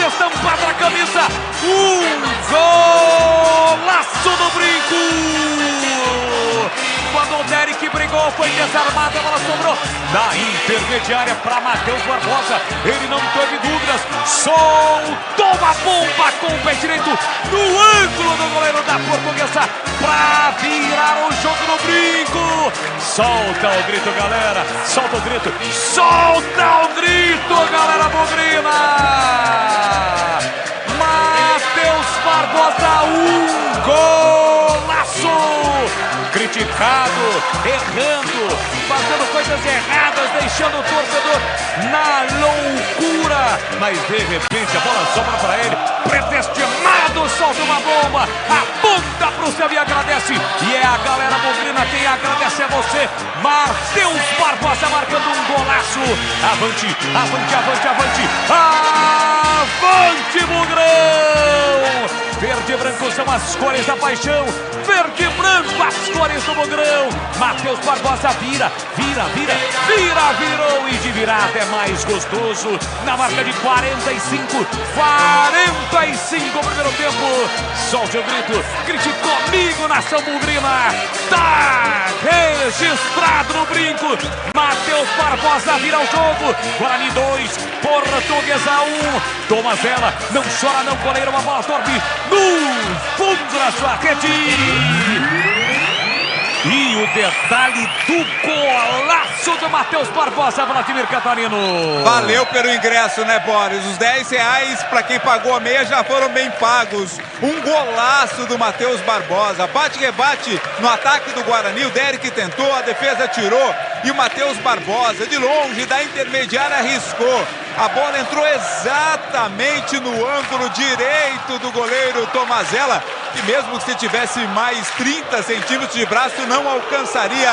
Estampada a camisa, golaço do brinco. Quando o Derek brigou, foi desarmado, a bola sobrou na intermediária para Matheus Barbosa. Ele não teve dúvidas, soltou uma bomba com o pé direito no ângulo do goleiro da Portuguesa para virar o jogo no brinco. Solta o grito, galera, solta o grito, galera bugrina. Matheus Barbosa, golaço! Criticado, errando, fazendo coisas erradas, deixando o torcedor na loucura. Mas de repente a bola sobra para ele, predestinado, solta uma bomba, aponta para o céu e agradece. E é a galera bugrina quem agradece é você. Matheus Barbosa marcando um golaço. Avante, avante, avante, avante. Avante, Bugrão! Verde e branco são as cores da paixão. Verde e branco, as cores do Bugrão. Matheus Barbosa vira, virou. E de virar até mais gostoso. Na marca de 45 o primeiro tempo. Solte o grito, grite comigo, nação bugrina. Tá registrado no brinco. Matheus Barbosa vira o jogo. Guarani 2, Portuguesa 1. Tomazella não chora não, goleiro, uma bola torpe no fundo da sua rede. E o detalhe do golaço do Matheus Barbosa, Vladimir Catarino. Valeu pelo ingresso, né, Boris? Os R$10 para quem pagou a meia já foram bem pagos. Um golaço do Matheus Barbosa. Bate-rebate no ataque do Guarani. O Derek tentou, a defesa tirou. E o Matheus Barbosa, de longe, da intermediária, arriscou. A bola entrou exatamente no ângulo direito do goleiro Tomazella, que mesmo que se tivesse mais 30 centímetros de braço, não alcançaria.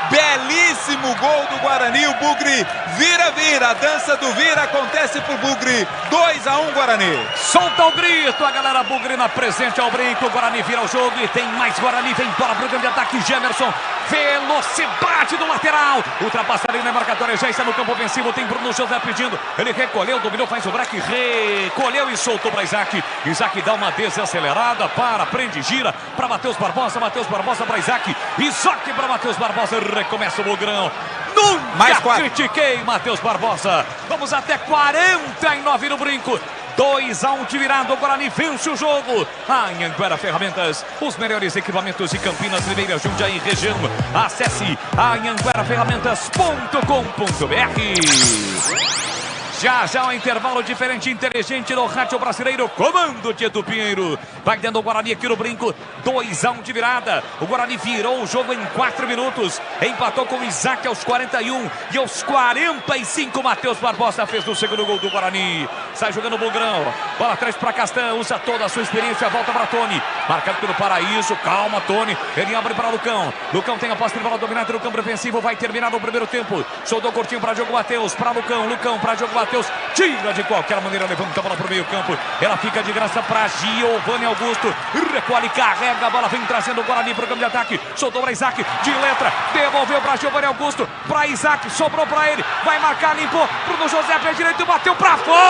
Belíssimo gol do Guarani. O Bugre vira. A dança do vira acontece pro Bugre. 2-1 Guarani. Solta o grito, a galera bugrina presente ao brinco. O Guarani vira o jogo e tem mais Guarani. Vem bola pro grande ataque, Jamerson. Velocidade do lateral. Ultrapassa ali na marcatória, já está no campo ofensivo. Tem Bruno José pedindo. Ele recolheu, dominou, faz o break, recolheu e soltou para Isaac. Isaac dá uma desacelerada, prende, gira para Matheus Barbosa. Matheus Barbosa para Isaac. Isaac para Matheus Barbosa. Recomeça o Bugrão. Nunca critiquei Matheus Barbosa. Vamos até 49 no brinco. 2-1 de virada, o Guarani vence o jogo. A Anhanguera Ferramentas, os melhores equipamentos de Campinas, Primeira, Jundiaí, região. Acesse anhangueraferramentas.com.br. Já um intervalo diferente, inteligente no rádio brasileiro, comando de Edu Pinheiro. Vai dando o Guarani aqui no Brinco, 2-1 de virada. O Guarani virou o jogo em 4 minutos. Empatou com o Isaac aos 41 e aos 45, Matheus Barbosa fez o segundo gol do Guarani. Sai jogando o Bugrão, bola atrás para Castan, usa toda a sua experiência, volta para Tony. Marcado pelo Paraíso, calma Tony, ele abre para Lucão. Lucão tem a posse de bola dominada no campo defensivo, vai terminar no primeiro tempo. Soltou curtinho para Diogo Matheus, para Lucão, Lucão para Diogo Matheus. Tira de qualquer maneira, levanta a bola para o meio campo. Ela fica de graça para Giovanni Augusto. Recolhe, carrega a bola, vem trazendo o Guarani para o campo de ataque. Soltou para Isaac, de letra, devolveu para Giovanni Augusto. Para Isaac, sobrou para ele. Vai marcar, limpou. Bruno José, pé direito, bateu para fora.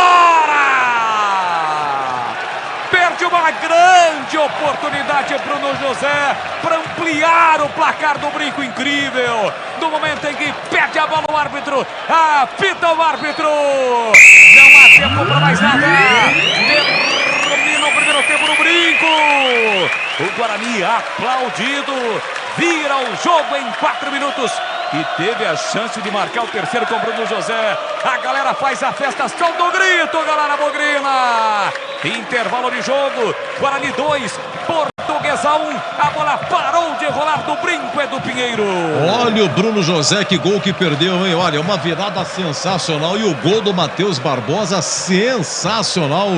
Perde uma grande oportunidade Bruno José para ampliar o placar do Brinco. Incrível. No momento em que perde a bola o árbitro, apita o árbitro. Não há tempo para mais nada. Termina o primeiro tempo no Brinco. O Guarani aplaudido. Vira o jogo em 4 minutos. E teve a chance de marcar o terceiro com Bruno José. A galera faz a festa, solta o grito, galera bugrina. Intervalo de jogo, Guarani 2, Portuguesa 1. A bola parou de rolar do Brinco, Edu Pinheiro. Olha o Bruno José, que gol que perdeu, hein? Olha, uma virada sensacional. E o gol do Matheus Barbosa, sensacional.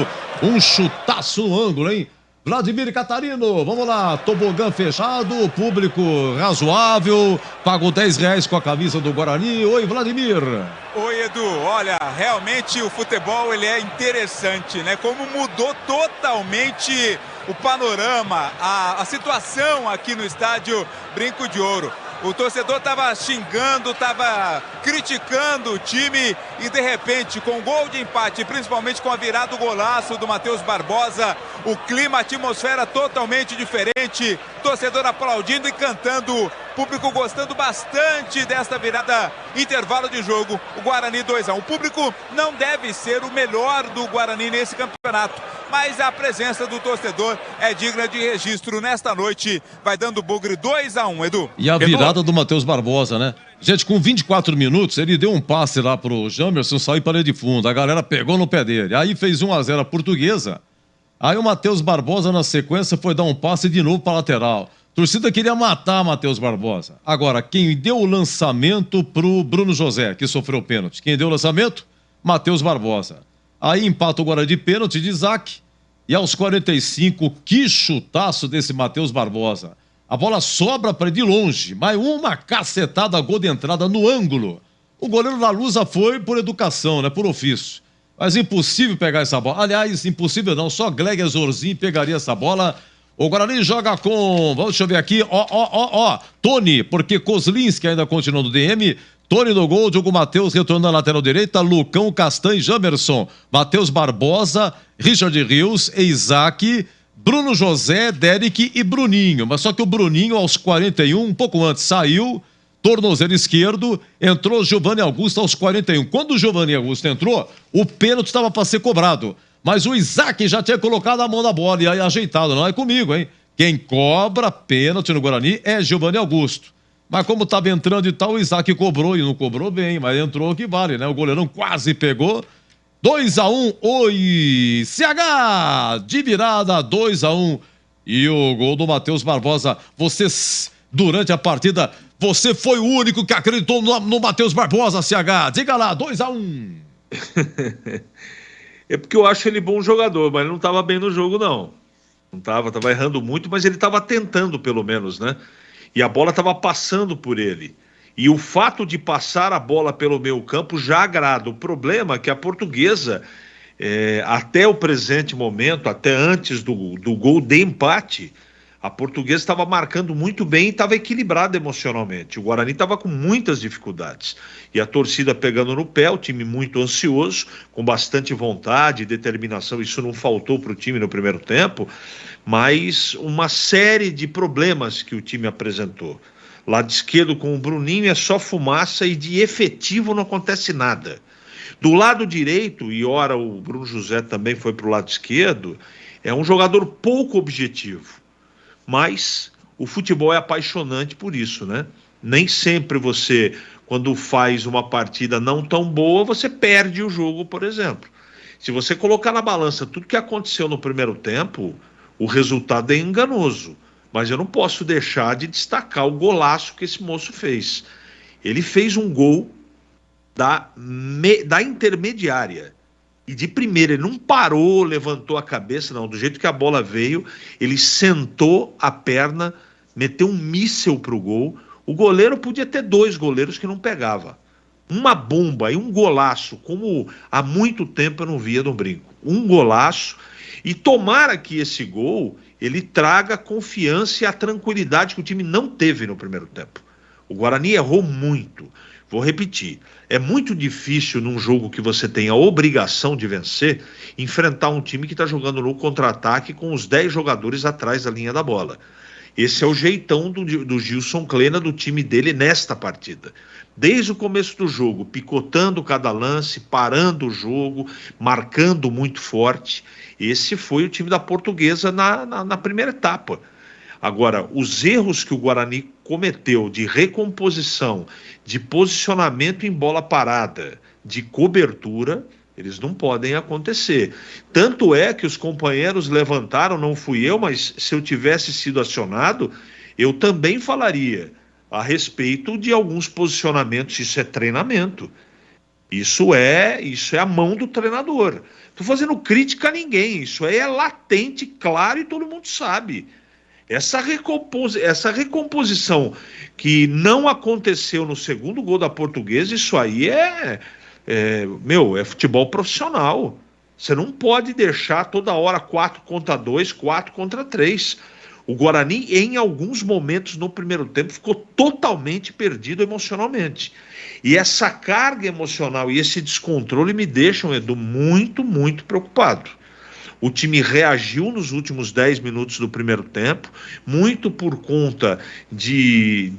Um chutaço no ângulo, hein? Vladimir Catarino, vamos lá, tobogã fechado, público razoável, pagou R$10 com a camisa do Guarani. Oi, Vladimir. Oi, Edu, olha, realmente o futebol ele é interessante, né? Como mudou totalmente o panorama, a situação aqui no estádio Brinco de Ouro. O torcedor estava xingando, estava criticando o time e de repente com o gol de empate, principalmente com a virada do golaço do Matheus Barbosa, o clima, a atmosfera totalmente diferente, torcedor aplaudindo e cantando, público gostando bastante desta virada, intervalo de jogo, o Guarani 2-1. O público não deve ser o melhor do Guarani nesse campeonato, mas a presença do torcedor é digna de registro nesta noite, vai dando bugre 2-1, Edu. E a virada do Matheus Barbosa, né? Gente, com 24 minutos, ele deu um passe lá pro Jamerson, saiu para de fundo, a galera pegou no pé dele, aí fez 1-0 a Portuguesa, aí o Matheus Barbosa na sequência foi dar um passe de novo para lateral. A torcida queria matar Matheus Barbosa. Agora, quem deu o lançamento pro Bruno José, que sofreu o pênalti, quem deu o lançamento? Matheus Barbosa. Aí empata o Guarani de pênalti de Isaac, e aos 45, que chutaço desse Matheus Barbosa. A bola sobra para de longe, mas uma cacetada, gol de entrada no ângulo. O goleiro da Lusa foi por educação, né, por ofício. Mas impossível pegar essa bola. Aliás, impossível não, só Gleger Zorzinho pegaria essa bola. O Guarani joga com, deixa eu ver aqui, Tony, porque Kozlinski ainda continua no DM. Tony no gol, Diogo Matheus retornando na lateral direita, Lucão, Castan e Jamerson. Matheus Barbosa, Richard Rios, Isaac, Bruno José, Derek e Bruninho. Mas só que o Bruninho, aos 41, um pouco antes, saiu, tornozelo esquerdo, entrou Giovanni Augusto aos 41. Quando o Giovanni Augusto entrou, o pênalti estava para ser cobrado. Mas o Isaac já tinha colocado a mão na bola e aí ajeitado. Não é comigo, hein? Quem cobra pênalti no Guarani é Giovanni Augusto. Mas como estava entrando e tal, o Isaac cobrou e não cobrou bem, mas entrou que vale, né? O goleirão quase pegou. 2-1, oi, CH, de virada, 2-1. E o gol do Matheus Barbosa. Você, durante a partida, você foi o único que acreditou no Matheus Barbosa, CH. Diga lá, 2-1. É porque eu acho ele bom jogador, mas ele não estava bem no jogo, não. Não estava errando muito, mas ele estava tentando, pelo menos, né? E a bola estava passando por ele. E o fato de passar a bola pelo meio campo já agrada. O problema é que a Portuguesa, até o presente momento, até antes do gol de empate, a Portuguesa estava marcando muito bem e estava equilibrada emocionalmente. O Guarani estava com muitas dificuldades. E a torcida pegando no pé, o time muito ansioso, com bastante vontade e determinação. Isso não faltou para o time no primeiro tempo, mas uma série de problemas que o time apresentou. Lado esquerdo com o Bruninho é só fumaça e de efetivo não acontece nada. Do lado direito, e ora o Bruno José também foi para o lado esquerdo, é um jogador pouco objetivo. Mas o futebol é apaixonante por isso, né? Nem sempre você, quando faz uma partida não tão boa, você perde o jogo, por exemplo. Se você colocar na balança tudo que aconteceu no primeiro tempo, o resultado é enganoso. Mas eu não posso deixar de destacar o golaço que esse moço fez. Ele fez um gol da intermediária. E de primeira, ele não parou, levantou a cabeça, não. Do jeito que a bola veio, ele sentou a perna, meteu um míssel pro gol. O goleiro podia ter 2 goleiros que não pegava. Uma bomba e um golaço, como há muito tempo eu não via no Brinco. Um golaço. E tomara que esse gol ele traga a confiança e a tranquilidade que o time não teve no primeiro tempo. O Guarani errou muito. Vou repetir, é muito difícil num jogo que você tem a obrigação de vencer, enfrentar um time que está jogando no contra-ataque com os 10 jogadores atrás da linha da bola. Esse é o jeitão do Gilson Klena, do time dele nesta partida. Desde o começo do jogo, picotando cada lance, parando o jogo, marcando muito forte. Esse foi o time da Portuguesa na primeira etapa. Agora, os erros que o Guarani cometeu de recomposição, de posicionamento em bola parada, de cobertura, eles não podem acontecer. Tanto é que os companheiros levantaram, não fui eu, mas se eu tivesse sido acionado, eu também falaria a respeito de alguns posicionamentos. Isso é treinamento. Isso é a mão do treinador. Estou fazendo crítica a ninguém. Isso aí é latente, claro, e todo mundo sabe. Essa recomposição que não aconteceu no segundo gol da Portuguesa, isso aí é futebol profissional. Você não pode deixar toda hora 4 contra 2, 4 contra 3. O Guarani, em alguns momentos no primeiro tempo, ficou totalmente perdido emocionalmente. E essa carga emocional e esse descontrole me deixam, Edu, muito, muito preocupado. O time reagiu nos últimos 10 minutos do primeiro tempo, muito por conta de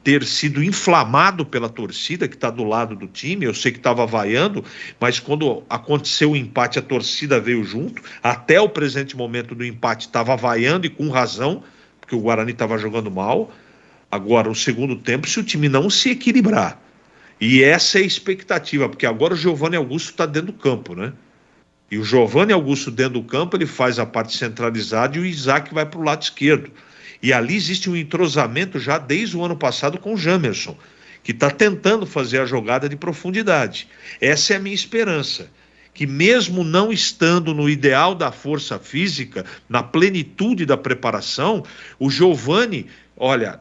ter sido inflamado pela torcida que está do lado do time. Eu sei que estava vaiando, mas quando aconteceu o empate, a torcida veio junto. Até o presente momento do empate estava vaiando, e com razão, porque o Guarani estava jogando mal. Agora, o segundo tempo, se o time não se equilibrar, e essa é a expectativa, porque agora o Giovanni Augusto está dentro do campo, né? E o Giovanni Augusto dentro do campo, ele faz a parte centralizada e o Isaac vai para o lado esquerdo. E ali existe um entrosamento já desde o ano passado com o Jamerson, que está tentando fazer a jogada de profundidade. Essa é a minha esperança, que mesmo não estando no ideal da força física, na plenitude da preparação, o Giovanni, olha,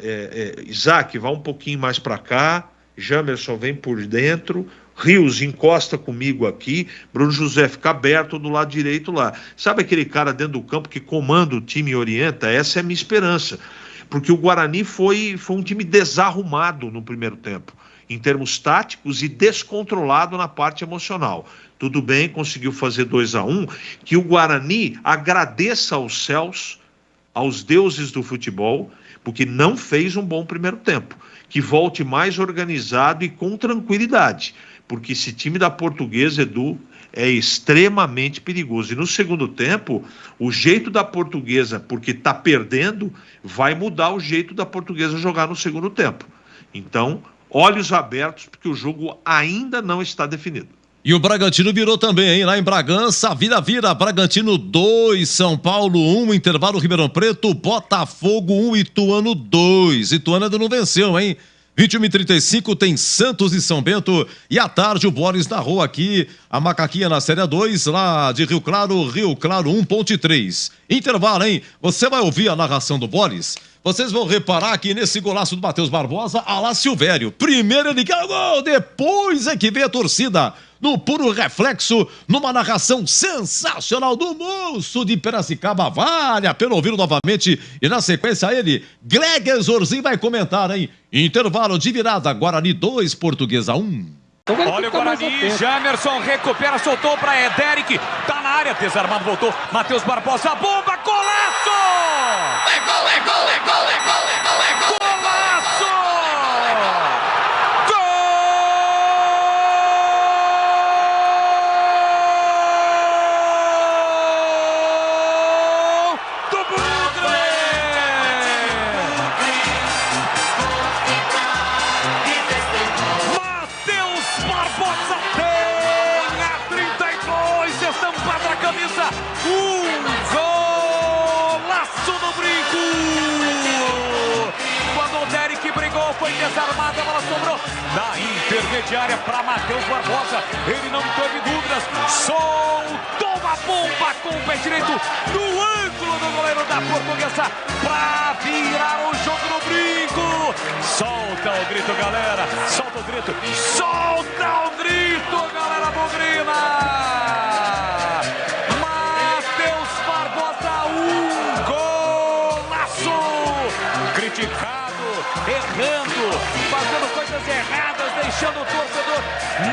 Isaac, vai um pouquinho mais para cá, Jamerson vem por dentro, Rios encosta comigo aqui, Bruno José fica aberto do lado direito lá. Sabe aquele cara dentro do campo que comanda o time e orienta? Essa é a minha esperança. Porque o Guarani foi um time desarrumado no primeiro tempo, em termos táticos, e descontrolado na parte emocional. Tudo bem, conseguiu fazer 2-1, que o Guarani agradeça aos céus, aos deuses do futebol, porque não fez um bom primeiro tempo. Que volte mais organizado e com tranquilidade. Porque esse time da Portuguesa, Edu, é extremamente perigoso. E no segundo tempo, o jeito da Portuguesa, porque está perdendo, vai mudar o jeito da Portuguesa jogar no segundo tempo. Então, olhos abertos, porque o jogo ainda não está definido. E o Bragantino virou também, hein? Lá em Bragança, vira. Bragantino 2, São Paulo 1, intervalo Ribeirão Preto, Botafogo 1, Ituano 2. Ituano ainda não venceu, hein? 21h35 tem Santos e São Bento. E à tarde o Boris narrou aqui a Macaquinha na Série 2, lá de Rio Claro 1, Ponte 3. Intervalo, hein? Você vai ouvir a narração do Boris. Vocês vão reparar que nesse golaço do Matheus Barbosa, Alá Silvério. Primeiro ele quer o gol, depois é que vem a torcida. No puro reflexo, numa narração sensacional do moço de Piracicaba. Vale a pena ouvir novamente. E na sequência ele, Greg Zorzin, vai comentar, hein? Intervalo de virada, Guarani 2, Portuguesa 1. Olha o Guarani, Jamerson recupera, soltou para Ederic, tá na área, desarmado, voltou, Matheus Barbosa, bomba, golaço! É gol, é gol, é gol, é gol, é gol, é gol! Golaço! Gol! Golaço do Brinco! Quando o Derek brigou, foi desarmado, a bola sobrou na intermediária para Matheus Barbosa. Ele não teve dúvidas, soltou uma bomba com o pé direito no ângulo do goleiro da Portuguesa para virar o jogo no Brinco. Solta o grito, galera, solta o grito, solta o grito, galera bugrina. Matheus Barbosa, golaço! Criticado, errando, fazendo coisas erradas, deixando o torcedor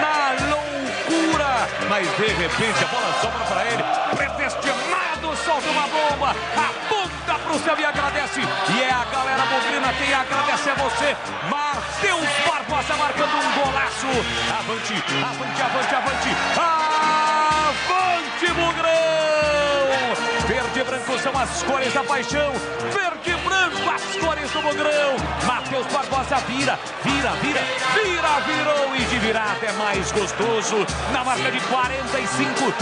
na loucura. Mas de repente a bola sobra para ele, predestinado, solta uma bomba, aponta pro céu e agradece. E é a galera bugrina quem agradece é você. Matheus Barbosa marcando um golaço. Avante, avante, avante, avante. Avante, Bugrão! Verde e branco são as cores da paixão. Verde e branco, as cores do Bugrão. Matheus Barbosa vira, virou. E de virar até mais gostoso. Na marca de 45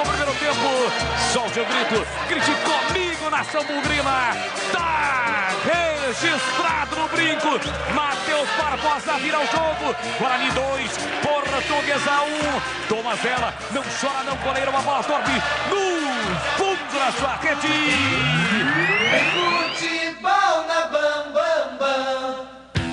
primeiro tempo. Solte o grito, grite comigo, nação bugrina. Tá registrado no Brinco. Matheus Barbosa vira o jogo. Guarani 2, Portuguesa 1. Thomas Vela, não chora não, goleiro, uma bola torpe no fundo da sua rede. Futebol na Bam Bam Bam.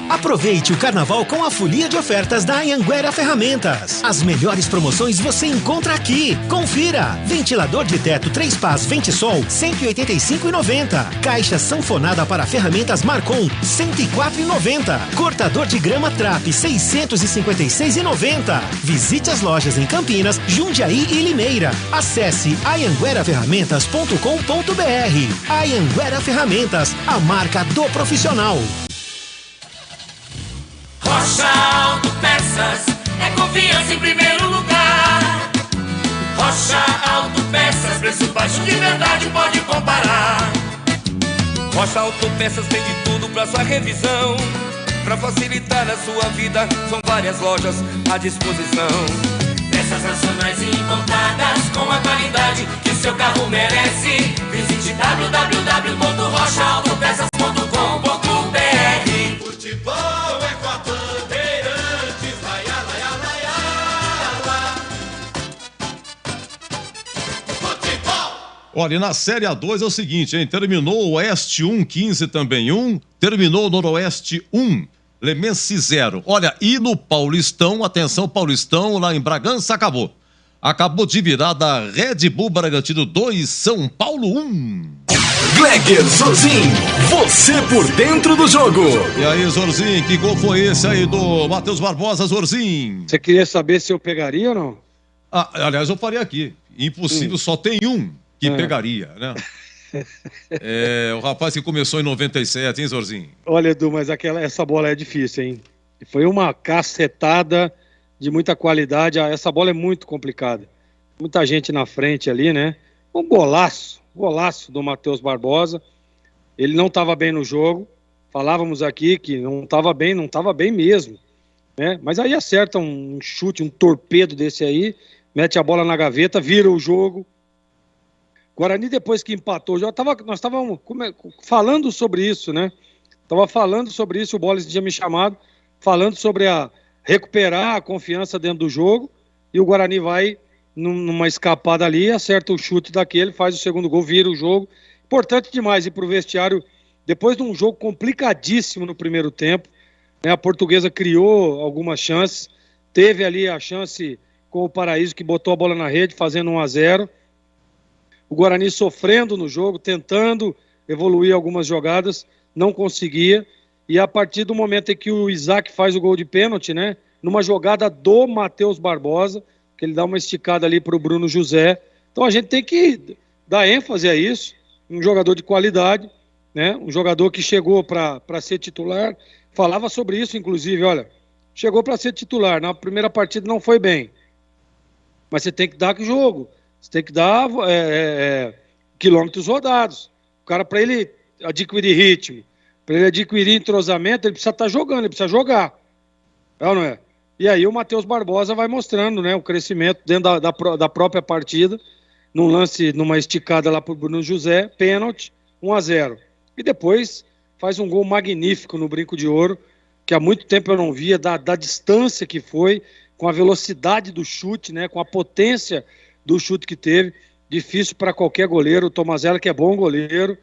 Aproveite o carnaval com a folia de ofertas da Anhanguera Ferramentas. As melhores promoções você encontra aqui. Confira! Ventilador de teto 3 pás Ventisol, R$ 185,90. Caixa sanfonada para ferramentas Marcon, R$ 104,90. Cortador de grama Trap, R$ 656,90. Visite as lojas em Campinas, Jundiaí e Limeira. Acesse anhangueraferramentas.com.br. Anhanguera Ferramentas, a marca do profissional. Rocha Autopeças é confiança em primeiro lugar. Rocha Autopeças, preço baixo de verdade, pode comparar. Rocha Autopeças tem de tudo pra sua revisão. Pra facilitar a sua vida, são várias lojas à disposição. Peças nacionais e importadas com a qualidade que seu carro merece. Visite www.rochaautopeças.com.br. Futebol é com a Bandeirantes, vai lá, futebol! Olha, e na Série A2 é o seguinte, hein? Terminou o Oeste 1, 15 também 1. Terminou o Noroeste 1. Lemense 0. Olha, e no Paulistão, atenção, Paulistão, lá em Bragança, acabou. Acabou de virar da Red Bull Bragantino 2, São Paulo 1. Gleger Zorzin, você por dentro do jogo. E aí, Zorzin, que gol foi esse aí do Matheus Barbosa, Zorzin? Você queria saber se eu pegaria ou não? Ah, aliás, eu faria aqui. Impossível, só tem um que pegaria, né? É, o rapaz que começou em 97, hein, Zorzin? Olha, Edu, mas essa bola é difícil, hein? Foi uma cacetada de muita qualidade. Essa bola é muito complicada. Muita gente na frente ali, né? Um golaço do Matheus Barbosa. Ele não estava bem no jogo. Falávamos aqui que não estava bem mesmo, né? Mas aí acerta um chute, um torpedo desse aí, mete a bola na gaveta, vira o jogo. Guarani, depois que empatou, nós estávamos falando sobre isso, né? Estava falando sobre isso, o Bolis tinha me chamado, falando sobre recuperar a confiança dentro do jogo, e o Guarani vai numa escapada ali, acerta o chute daquele, faz o segundo gol, vira o jogo. Importante demais ir para o vestiário, depois de um jogo complicadíssimo no primeiro tempo, né? A Portuguesa criou algumas chances, teve ali a chance com o Paraíso, que botou a bola na rede, fazendo 1-0. O Guarani sofrendo no jogo, tentando evoluir algumas jogadas, não conseguia. E a partir do momento em que o Isaac faz o gol de pênalti, né? Numa jogada do Matheus Barbosa, que ele dá uma esticada ali para o Bruno José. Então a gente tem que dar ênfase a isso. Um jogador de qualidade, né? Um jogador que chegou para ser titular. Falava sobre isso, inclusive, olha, chegou para ser titular. Na primeira partida não foi bem. Mas você tem que dar jogo. Você tem que dar quilômetros rodados. O cara, para ele adquirir ritmo, para ele adquirir entrosamento, ele precisa estar jogando, ele precisa jogar. É ou não é? E aí o Matheus Barbosa vai mostrando, né, o crescimento dentro da própria partida, num lance, numa esticada lá pro Bruno José, pênalti, 1-0. E depois faz um gol magnífico no Brinco de Ouro, que há muito tempo eu não via, da distância que foi, com a velocidade do chute, né, com a potência do chute que teve. Difícil para qualquer goleiro. O Tomazella, que é bom goleiro,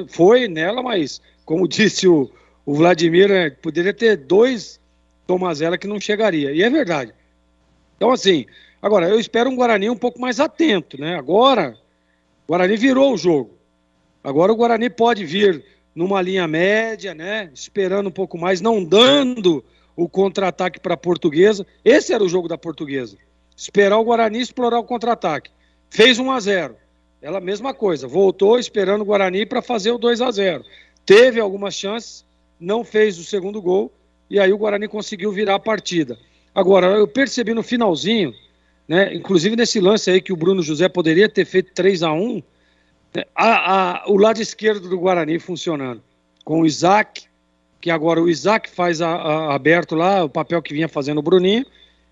foi nela, mas, como disse o Vladimir, né, poderia ter 2 Tomazella que não chegaria. E é verdade. Então, assim, agora, eu espero um Guarani um pouco mais atento, né? Agora, o Guarani virou o jogo. Agora o Guarani pode vir numa linha média, né? Esperando um pouco mais, não dando o contra-ataque para a Portuguesa. Esse era o jogo da Portuguesa. Esperar o Guarani explorar o contra-ataque. Fez 1-0. Ela, mesma coisa, voltou esperando o Guarani para fazer o 2-0. Teve algumas chances, não fez o segundo gol, e aí o Guarani conseguiu virar a partida. Agora, eu percebi no finalzinho, né, inclusive nesse lance aí que o Bruno José poderia ter feito 3-1, né, o lado esquerdo do Guarani funcionando, com o Isaac, que agora o Isaac faz aberto lá, o papel que vinha fazendo o Bruninho,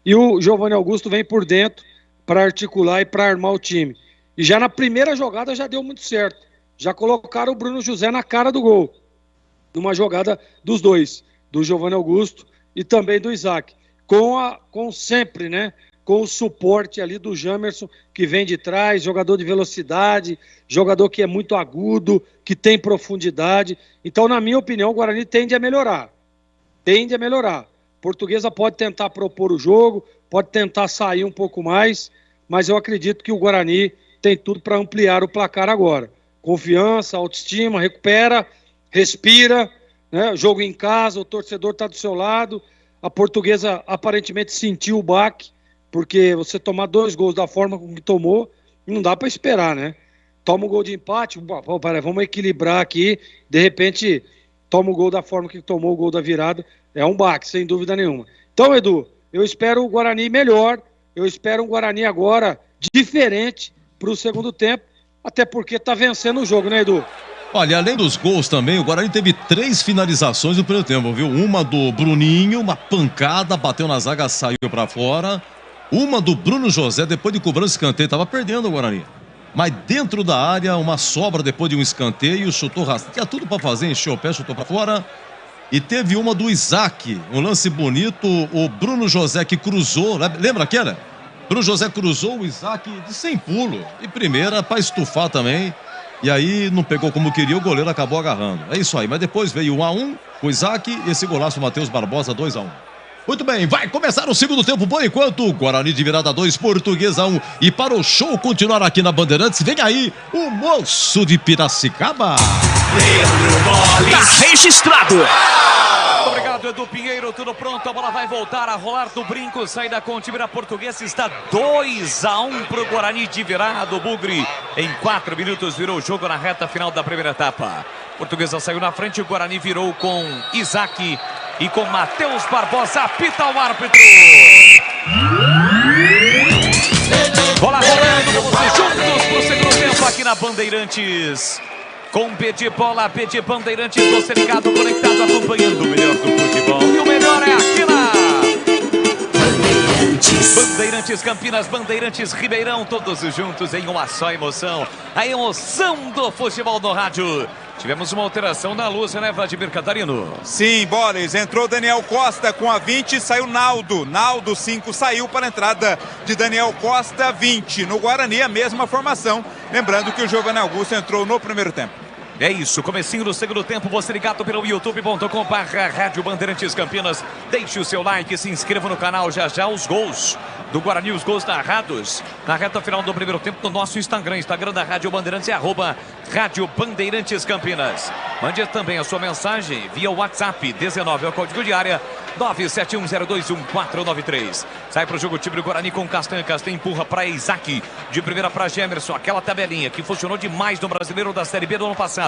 e o Giovanni Augusto vem por dentro para articular e para armar o time. E já na primeira jogada já deu muito certo. Já colocaram o Bruno José na cara do gol, numa jogada dos dois, do Giovanni Augusto e também do Isaac, com sempre, né, com o suporte ali do Jamerson, que vem de trás, jogador de velocidade, jogador que é muito agudo, que tem profundidade. Então, na minha opinião, o Guarani tende a melhorar. Tende a melhorar. Portuguesa pode tentar propor o jogo, pode tentar sair um pouco mais, mas eu acredito que o Guarani tem tudo para ampliar o placar agora. Confiança, autoestima, recupera, respira, né? Jogo em casa, o torcedor está do seu lado. A Portuguesa aparentemente sentiu o baque, porque você tomar 2 gols da forma como que tomou, não dá para esperar, né? Toma um gol de empate, vamos equilibrar aqui, de repente toma o gol da forma que tomou o gol da virada, é um baque, sem dúvida nenhuma. Então, Edu, eu espero o Guarani melhor, eu espero um Guarani agora diferente para o segundo tempo, até porque está vencendo o jogo, né, Edu? Olha, além dos gols também, o Guarani teve 3 finalizações no primeiro tempo, viu? Uma do Bruninho, uma pancada, bateu na zaga, saiu para fora. Uma do Bruno José, depois de cobrança escanteio, estava perdendo o Guarani. Mas dentro da área, uma sobra depois de um escanteio, chutou rasteiro. Tinha tudo para fazer, encheu o pé, chutou para fora. E teve uma do Isaac, um lance bonito, o Bruno José que cruzou, lembra aquela? Bruno José cruzou o Isaac de sem pulo. E primeira para estufar também. E aí não pegou como queria, o goleiro acabou agarrando. É isso aí, mas depois veio 1-1, o Isaac e esse golaço Matheus Barbosa, 2-1. Muito bem, vai começar o segundo tempo, por enquanto, Guarani de virada 2, Portuguesa 1. E para o show continuar aqui na Bandeirantes, vem aí o moço de Piracicaba. Tá registrado. Muito obrigado, Edu Pinheiro, tudo pronto, a bola vai voltar a rolar do Brinco, saída com o time da Portuguesa, está 2-1 para o Guarani de virada, o Bugre em 4 minutos virou o jogo na reta final da primeira etapa. Portuguesa saiu na frente, o Guarani virou com Isaac e com Matheus Barbosa, apita o árbitro. Bola rolando, vamos juntos para o segundo tempo aqui na Bandeirantes. Com Pedi Bola, Pedi Bandeirantes, você ligado, conectado, acompanhando o melhor do futebol. E o melhor é aqui na Bandeirantes Campinas, Bandeirantes Ribeirão, todos juntos em uma só emoção. A emoção do futebol no rádio. Tivemos uma alteração na luz, né, Vladimir Catarino? Sim, Boris, entrou Daniel Costa com a 20, saiu Naldo. Naldo 5 saiu para a entrada de Daniel Costa 20. No Guarani a mesma formação, lembrando que o Giovanni Augusto entrou no primeiro tempo. É isso, comecinho do segundo tempo, você ligado pelo youtube.com/Rádio Bandeirantes Campinas. Deixe o seu like, se inscreva no canal, já os gols do Guarani, os gols narrados na reta final do primeiro tempo no nosso Instagram da Rádio Bandeirantes, é @Rádio Bandeirantes Campinas. Mande também a sua mensagem via WhatsApp, 19 é o código de área, 971021493. Sai para o jogo o time do Guarani com Castanha, Castanha empurra para Isaac, de primeira para Gemerson, aquela tabelinha que funcionou demais no Brasileiro da Série B do ano passado.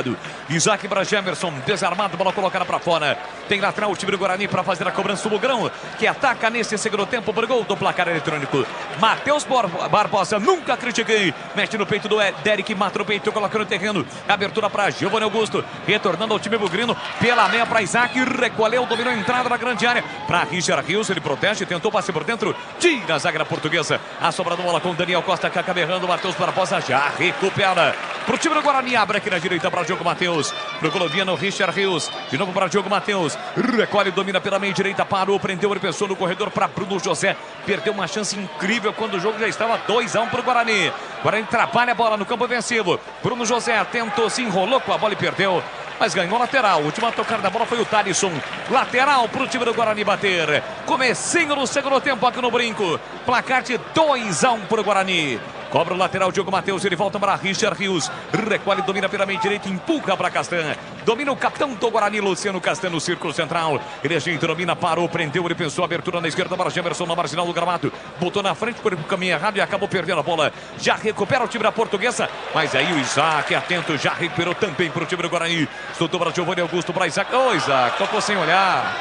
Isaac para Gemerson, desarmado, bola colocada para fora. Tem lateral o time do Guarani para fazer a cobrança do Bugrão, que ataca nesse segundo tempo por gol do placar eletrônico. Matheus Barbosa, nunca critiquei, mete no peito do Derek, mata no peito, coloca no terreno, abertura para Giovanni Augusto, retornando ao time bugrino, pela meia para Isaac, recolheu, dominou a entrada da grande área. área para Richard Rios, ele protege, tentou passe por dentro, tira a zaga portuguesa, a sobra da bola com Daniel Costa, que acaba errando, Matheus Barbosa já recupera pro time do Guarani, abre aqui na direita para Diogo Matheus, pro colombiano Richard Rios, de novo para Diogo Matheus, recolhe, domina pela meia direita, parou, prendeu, ele pensou no corredor para Bruno José, perdeu uma chance incrível quando o jogo já estava 2-1 pro Guarani. Guarani trabalha a bola no campo ofensivo, Bruno José tentou, se enrolou com a bola e perdeu, mas ganhou lateral. A última tocada da bola foi o Thalisson. Lateral para o time do Guarani bater. Comecinho no segundo tempo aqui no Brinco. Placar de 2-1 para o Guarani. Cobra o lateral Diogo Matheus, ele volta para Richard Rios. Recolhe, domina pela meia direita, empurra para Castan. Domina o capitão do Guarani, Luciano Castan, no círculo central. Ele ajeita, domina, parou, prendeu, ele pensou, abertura na esquerda para Gemerson, na marginal do gramado. Botou na frente por caminho errado e acabou perdendo a bola. Já recupera o time da Portuguesa, mas aí o Isaac, atento, já recuperou também para o time do Guarani. Soltou para Giovanni Augusto, para Isaac. Ô, Isaac, tocou sem olhar.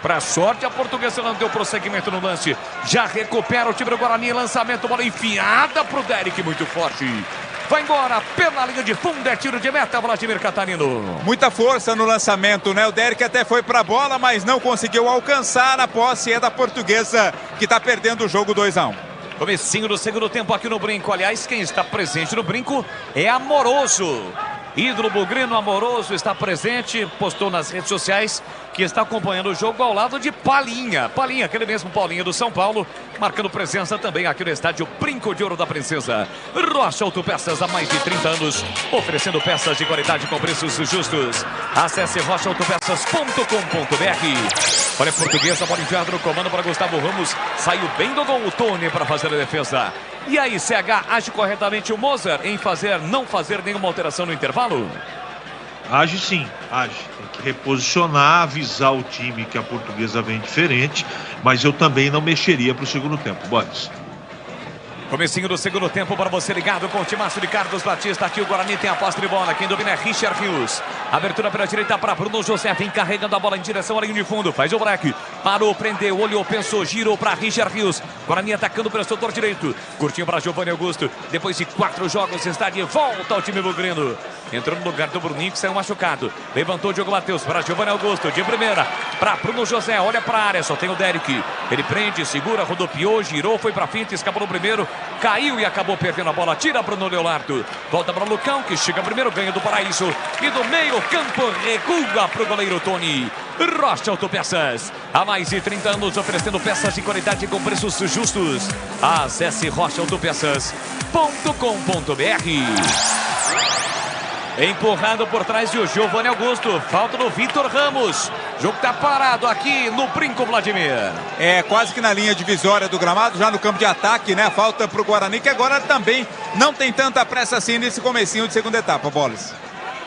Para sorte, a Portuguesa não deu prosseguimento no lance. Já recupera o time do Guarani. Lançamento, bola enfiada para o Derek, muito forte. Vai embora pela linha de fundo, é tiro de meta, Vladimir Catarino. Muita força no lançamento, né? O Derek até foi para a bola, mas não conseguiu alcançar. A posse é da Portuguesa, que está perdendo o jogo 2-1. Comecinho do segundo tempo aqui no Brinco. Aliás, quem está presente no Brinco é Amoroso. Ídolo bugrino Amoroso está presente, postou nas redes sociais que está acompanhando o jogo ao lado de Palinha. Palinha, aquele mesmo Paulinho do São Paulo, marcando presença também aqui no estádio Brinco de Ouro da Princesa. Rocha Autopeças, há mais de 30 anos, oferecendo peças de qualidade com preços justos. Acesse rochaautopeças.com.br. Olha a Portuguesa, bola enfiada no comando para Gustavo Ramos. Saiu bem do gol o Tony para fazer a defesa. E aí, CH, age corretamente o Mozart em não fazer nenhuma alteração no intervalo? Age sim, age. Tem que reposicionar, avisar o time que a Portuguesa vem diferente, mas eu também não mexeria para o segundo tempo, Boris. Comecinho do segundo tempo para você ligado com o timaço de Carlos Batista. Aqui o Guarani tem a posse de bola. Quem domina é Richard Rios. Abertura pela direita para Bruno José. Vem carregando a bola em direção à linha de fundo. Faz o break. Parou, prendeu, olhou, pensou, girou para Richard Rios. Guarani atacando pelo setor direito. Curtinho para Giovanni Augusto. Depois de 4 jogos está de volta ao time bugrino. Entrou no lugar do Bruninho, que saiu machucado. Levantou o Diogo Matheus para Giovanni Augusto. De primeira para Bruno José. Olha para a área, só tem o Derek. Ele prende, segura, rodopiou, girou, foi para finta, escapou no primeiro. Caiu e acabou perdendo a bola. Tira Bruno Leonardo. Volta para o Lucão, que chega primeiro, ganha do Paraíso. E do meio campo, recua para o goleiro Tony. Rocha Autopeças. Há mais de 30 anos oferecendo peças de qualidade com preços justos. Acesse rochaautopeças.com.br. Empurrado por trás de Giovanni Augusto. Falta do Vitor Ramos. O jogo está parado aqui no Brinco, Vladimir. É quase que na linha divisória do gramado, já no campo de ataque, né? Falta para o Guarani, que agora também não tem tanta pressa assim nesse comecinho de segunda etapa, Bolas.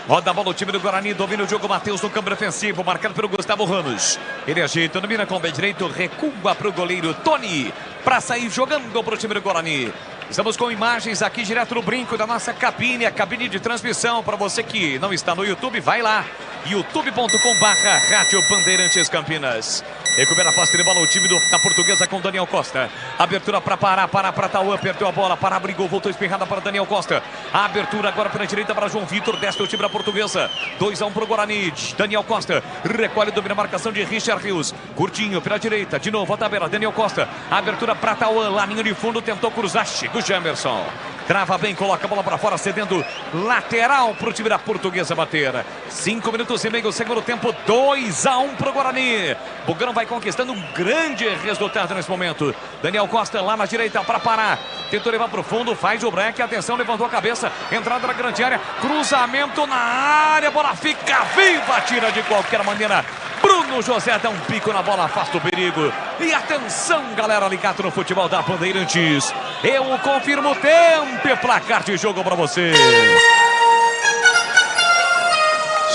Roda a bola o time do Guarani, domina o Diogo Matheus no campo defensivo, marcado pelo Gustavo Ramos. Ele ajeita, domina com o pé direito, recua para o goleiro Tony, para sair jogando para o time do Guarani. Estamos com imagens aqui direto no Brinco da nossa cabine, a cabine de transmissão. Para você que não está no YouTube, vai lá, youtube.com/Rádio Bandeirantes Campinas. Recupera a posse de bola o time da Portuguesa com Daniel Costa. Abertura para Pará para Tauan, perdeu a bola, Pará brigou, voltou espirrada para Daniel Costa. A abertura agora pela direita para João Vitor, desce o time da Portuguesa. 2-1 para o Guarani. Daniel Costa recolhe, domina a marcação de Richard Rios. Curtinho pela direita, de novo a tabela, Daniel Costa. A abertura para Tauan, lá linha de fundo, tentou cruzar, chega o Gemerson. Trava bem, coloca a bola para fora, cedendo lateral para o time da Portuguesa bater. 5 minutos e meio, segundo tempo, 2-1 para o Guarani. Bugrão vai conquistando um grande resultado nesse momento. Daniel Costa lá na direita para Pará. Tentou levar para o fundo, faz o break, atenção, levantou a cabeça, entrada na grande área, cruzamento na área, bola fica viva, tira de qualquer maneira. Bruno José dá um pico na bola, afasta o perigo. E atenção, galera ligado no futebol da Bandeirantes. Eu confirmo o tempo e placar de jogo para você.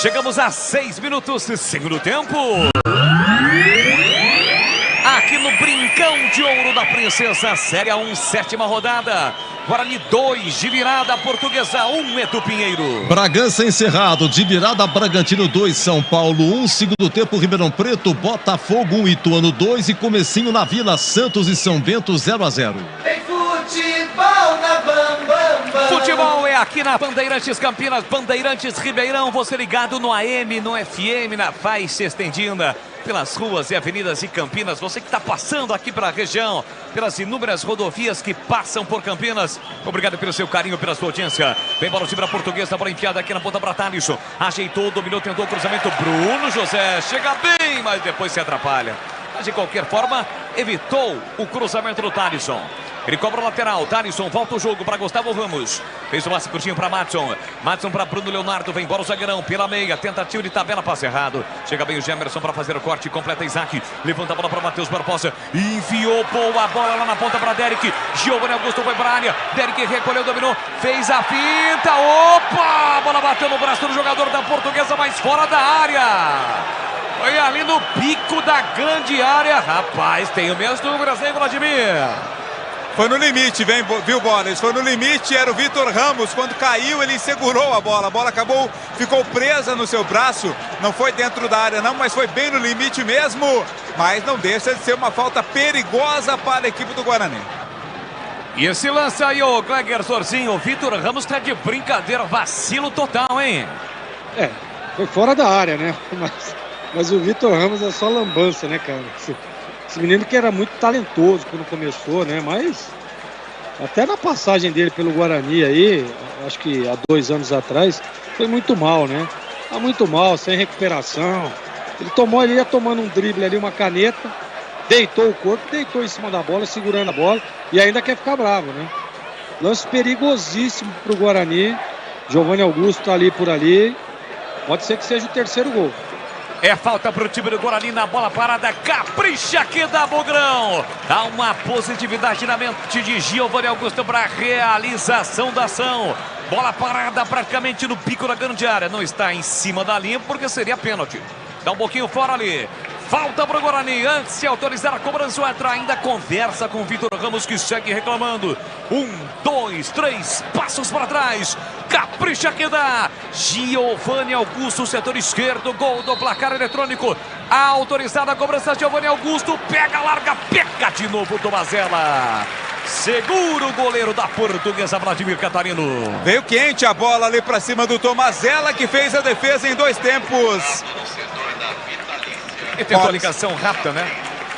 Chegamos a 6 minutos, segundo tempo. Aqui no Brincão de Ouro da Princesa, Série 1, 7ª rodada. Guarani 2, de virada, Portuguesa 1, Edu Pinheiro. Bragança encerrado, de virada, Bragantino 2, São Paulo 1, segundo tempo, Ribeirão Preto, Botafogo 1, Ituano 2 e comecinho na Vila, Santos e São Bento 0-0. Tem futebol, Futebol na Bam. Futebol é aqui na Bandeirantes Campinas, Bandeirantes Ribeirão. Você ligado no AM, no FM, na faixa estendida pelas ruas e avenidas de Campinas. Você que está passando aqui pela região, pelas inúmeras rodovias que passam por Campinas. Obrigado pelo seu carinho, pela sua audiência. Vem para o time da Portuguesa, bola enfiada aqui na ponta para Thalisson. Ajeitou, dominou, tentou o cruzamento. Bruno José chega bem, mas depois se atrapalha. Mas de qualquer forma, evitou o cruzamento do Thalisson. Ele cobra o lateral, Thalisson volta o jogo para Gustavo Ramos. Fez o passe curtinho para Madson. Madson para Bruno Leonardo, vem embora o zagueirão pela meia. Tentativa de tabela, passe errado. Chega bem o Gemerson para fazer o corte, completa Isaac. Levanta a bola para Matheus Barbosa. Enfiou boa bola lá na ponta para Derek. Giovanni Augusto foi para a área. Derek recolheu, dominou, fez a finta. Opa! A bola bateu no braço do jogador da Portuguesa, mas fora da área. Foi ali no pico da grande área. Rapaz, tem o mesmo número, hein, Vladimir? Foi no limite, viu, Boris? Foi no limite, era o Vitor Ramos. Quando caiu, ele segurou a bola. A bola ficou presa no seu braço. Não foi dentro da área, não, mas foi bem no limite mesmo. Mas não deixa de ser uma falta perigosa para a equipe do Guarani. E esse lance aí, o Gleger Sorzinho, o Vitor Ramos tá de brincadeira, vacilo total, hein? Foi fora da área, né? Mas o Vitor Ramos é só lambança, né, cara? Esse menino que era muito talentoso quando começou, né? Mas até na passagem dele pelo Guarani aí, acho que há 2 anos atrás, foi muito mal, né? Tá muito mal, sem recuperação. Ele ia tomando um drible ali, uma caneta, deitou o corpo, deitou em cima da bola, segurando a bola e ainda quer ficar bravo, né? Lance perigosíssimo pro Guarani. Giovanni Augusto tá ali por ali. Pode ser que seja o 3º gol. É falta para o time do Guarani na bola parada. Capricha aqui da Bugrão. Dá uma positividade na mente de Giovanni Augusto para a realização da ação. Bola parada praticamente no pico da grande área. Não está em cima da linha porque seria pênalti. Dá um pouquinho fora ali. Falta para o Guarani. Antes de autorizar a cobrança, entra ainda conversa com o Vitor Ramos, que segue reclamando. 1, 2, 3 passos para trás. Capricha que dá. Giovanni Augusto, setor esquerdo. Gol do placar eletrônico. Autorizada a cobrança. Giovanni Augusto pega, larga, pega de novo o Tomazella. Segura o goleiro da Portuguesa, Vladimir Catarino. Veio quente a bola ali para cima do Tomazella, que fez a defesa em 2 tempos. E tentou a ligação rápida, né?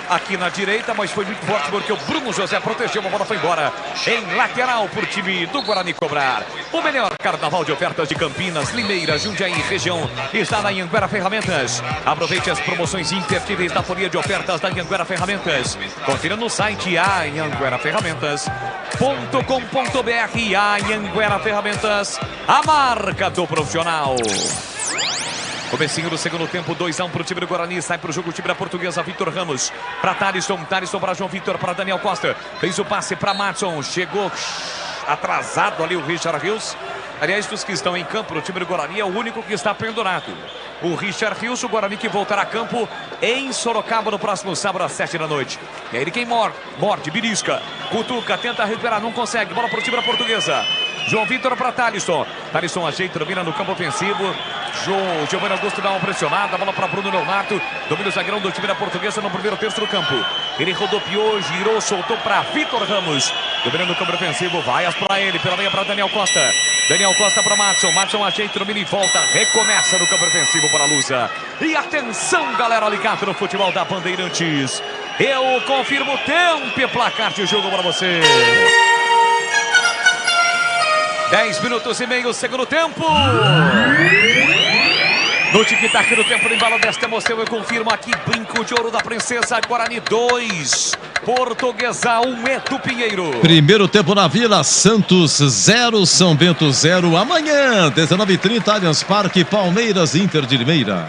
Aqui na direita, mas foi muito forte porque o Bruno José protegeu, a bola foi embora. Em lateral por time do Guarani cobrar. O melhor carnaval de ofertas de Campinas, Limeira, Jundiaí, região, está na Anhanguera Ferramentas. Aproveite as promoções imperdíveis da folha de ofertas da Anhanguera Ferramentas. Confira no site anhangueraferramentas.com.br. Anhanguera Ferramentas, a marca do profissional. Comecinho do segundo tempo, 2-1 para o time do Guarani. Sai para o jogo o time da Portuguesa. Vitor Ramos para Thalisson. Thalisson para João Vitor, para Daniel Costa. Fez o passe para Madson. Chegou atrasado ali o Richard Rios. Aliás, dos que estão em campo no time do Guarani, é o único que está pendurado. O Richard Rios, o Guarani que voltará a campo em Sorocaba no próximo sábado às 7 da noite. E aí ele quem morde, belisca, cutuca, tenta recuperar, não consegue. Bola para o time da Portuguesa. João Vitor para Thalisson. Thalisson ajeita, domina no campo ofensivo. Giovanni Augusto dá uma pressionada. Bola para Bruno Leonardo. Domina o zagueirão do time da Portuguesa no primeiro terço do campo. Ele rodopiou, girou, soltou para Vitor Ramos. Dominando o campo ofensivo. Vai para ele. Pela meia para Daniel Costa. Daniel Costa para Madson. Madson ajeita, domina e volta. Recomeça no campo ofensivo para a Lusa. E atenção, galera ligada no futebol da Bandeirantes. Eu confirmo o tempo e placar de jogo para você. 10 minutos e meio, segundo tempo. No tic-tac do tempo, no embalo desta emoção, eu confirmo aqui, Brinco de Ouro da Princesa, Guarani 2, Portuguesa 1, Edu Pinheiro. Primeiro tempo na Vila, Santos 0, São Bento 0. Amanhã, 19h30, Allianz Parque, Palmeiras, Inter de Limeira.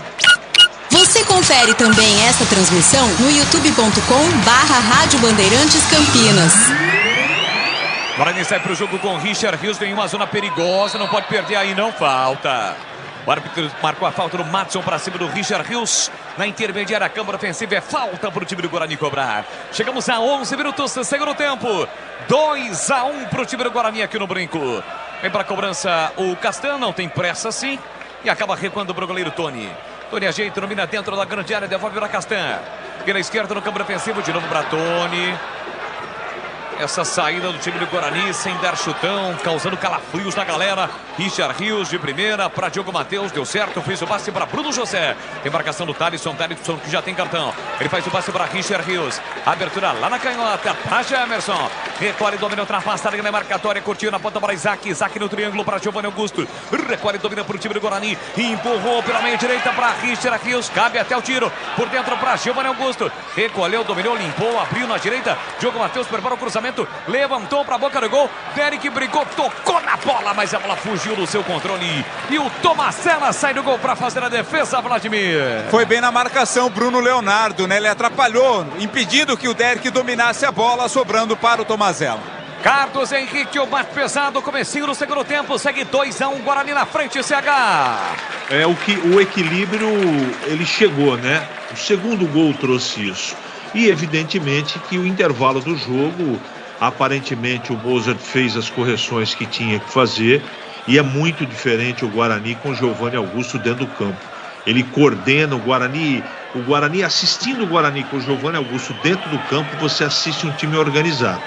Você confere também esta transmissão no youtube.com/Rádio Bandeirantes Campinas. Guarani sai para o jogo com Richard Rios, em uma zona perigosa, não pode perder aí, não, falta. O árbitro marcou a falta do Madson para cima do Richard Rios. Na intermediária, a câmara ofensiva, é falta para o time do Guarani cobrar. Chegamos a 11 minutos do segundo tempo. 2-1 para o time do Guarani aqui no Brinco. Vem para a cobrança o Castan, não tem pressa sim. E acaba recuando para o goleiro Tony. Tony ajeita, domina dentro da grande área, devolve para Castan. Pela esquerda no câmara ofensivo, de novo para Tony. essa saída do time do Guarani sem dar chutão, causando calafrios na galera. Richard Rios de primeira para Diogo Matheus, deu certo, fez o passe para Bruno José. Tem marcação do Thalisson que já tem cartão. Ele faz o passe para Richard Rios. Abertura lá na canhota para Gemerson. Recolhe, domina, ultrapassa a linha marcatória, curtiu na ponta para Isaac. Isaac no triângulo para Giovanni Augusto. Recolhe, domina para o time do Guarani. Empurrou pela meia direita para Richard Rios. Cabe até o tiro. Por dentro para Giovanni Augusto. Recolheu, dominou, limpou, abriu na direita. Diogo Matheus prepara o cruzamento. Levantou para a boca do gol. Derek brigou, tocou na bola, mas a bola fugiu do seu controle. E o Tomacella sai do gol para fazer a defesa, Vladimir. Foi bem na marcação Bruno Leonardo, né? Ele atrapalhou, impedindo que o Derek dominasse a bola, sobrando para o Tomacella. Carlos Henrique, o bate pesado, comecinho do segundo tempo, segue 2-1, Guarani na frente, CH. O equilíbrio, ele chegou, né? O segundo gol trouxe isso. E evidentemente que o intervalo do jogo, aparentemente o Mozart fez as correções que tinha que fazer, e é muito diferente o Guarani com o Giovanni Augusto dentro do campo. Ele coordena o Guarani assistindo o Guarani com o Giovanni Augusto dentro do campo, você assiste um time organizado.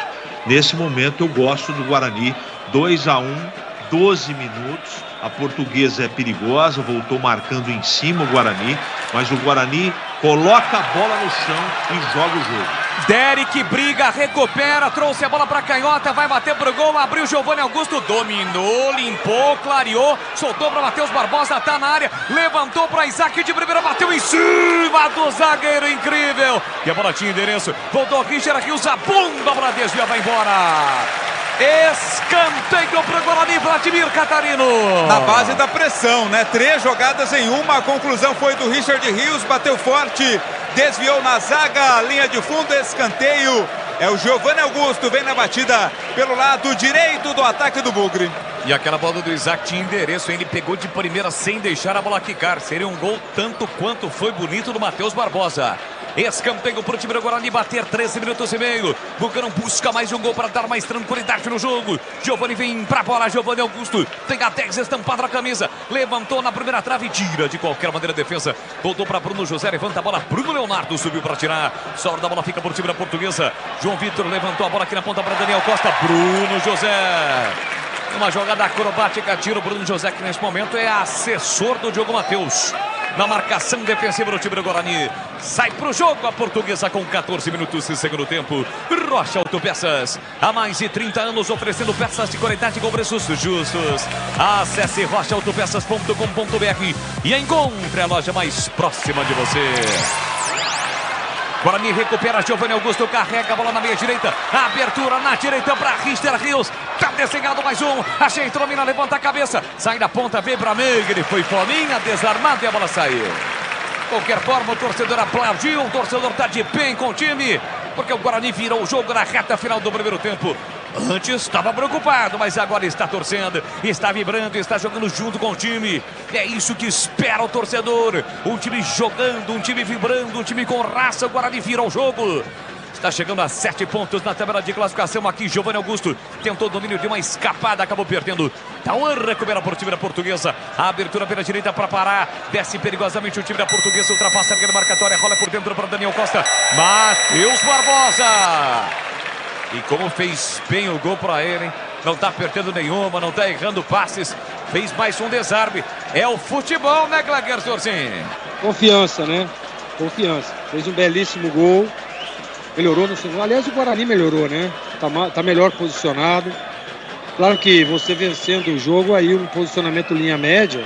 Nesse momento eu gosto do Guarani, 2-1, 12 minutos, a Portuguesa é perigosa, voltou marcando em cima o Guarani, mas o Guarani coloca a bola no chão e joga o jogo. Derek briga, recupera, trouxe a bola para canhota, vai bater pro gol, abriu Giovanni Augusto, dominou, limpou, clareou, soltou para Matheus Barbosa, tá na área, levantou para Isaac de primeira, bateu em cima do zagueiro, incrível, e a bola tinha endereço, voltou Richard Rios, a bunda, a bola desvia, vai embora. Escanteio pro Guarani, Vladimir Catarino. Na base da pressão, né? 3 jogadas em uma, a conclusão foi do Richard Rios, bateu forte, desviou na zaga, linha de fundo, escanteio. É o Giovanni Augusto, vem na batida pelo lado direito do ataque do Bugre. E aquela bola do Isaac tinha endereço, ele pegou de primeira sem deixar a bola quicar. Seria um gol tanto quanto foi bonito do Matheus Barbosa. Escanteio para o time do Guarani bater 13 minutos e meio. Bucarão busca mais um gol para dar mais tranquilidade no jogo. Giovanni vem para a bola, Giovanni Augusto tem a 10 estampada na camisa. Levantou na primeira trave, tira de qualquer maneira a defesa. Voltou para Bruno José, levanta a bola. Bruno Leonardo subiu para tirar. Sobra da bola fica para o time da Portuguesa. João Vitor levantou a bola aqui na ponta para Daniel Costa. Bruno José. Uma jogada acrobática, tira o Bruno José, que nesse momento é assessor do Diogo Matheus. Na marcação defensiva do time do Guarani. Sai pro jogo a Portuguesa com 14 minutos de segundo tempo. Rocha Autopeças. Há mais de 30 anos oferecendo peças de qualidade com preços justos. Acesse rochaautopeças.com.br e encontre a loja mais próxima de você. Guarani recupera, Giovanni Augusto carrega a bola na meia direita, abertura na direita para Richard Rios, tá desenhado mais um, ajeita, domina, levanta a cabeça, sai da ponta, vem para meio, ele foi fominha, desarmado e a bola saiu. De qualquer forma, o torcedor aplaudiu, o torcedor tá de bem com o time, porque o Guarani virou o jogo na reta final do primeiro tempo. Antes estava preocupado, mas agora está torcendo, está vibrando, está jogando junto com o time. É isso que espera o torcedor. Um time jogando, um time vibrando, um time com raça. O Guarani vira o jogo. Está chegando a 7 pontos na tabela de classificação aqui. Giovanni Augusto tentou o domínio de uma escapada, acabou perdendo. Tauan recupera por time da Portuguesa. A abertura pela direita para parar. Desce perigosamente o time da Portuguesa. Ultrapassa a linha marcatória. Rola por dentro para Daniel Costa. Matheus Barbosa. E como fez bem o gol para ele, hein? Não está perdendo nenhuma, não está errando passes. Fez mais um desarme. É o futebol, né, Glaguer Sorsim? Confiança, né? Confiança. Fez um belíssimo gol. Melhorou no segundo. Aliás, o Guarani melhorou, né? Tá melhor posicionado. Claro que você vencendo o jogo, aí um posicionamento linha média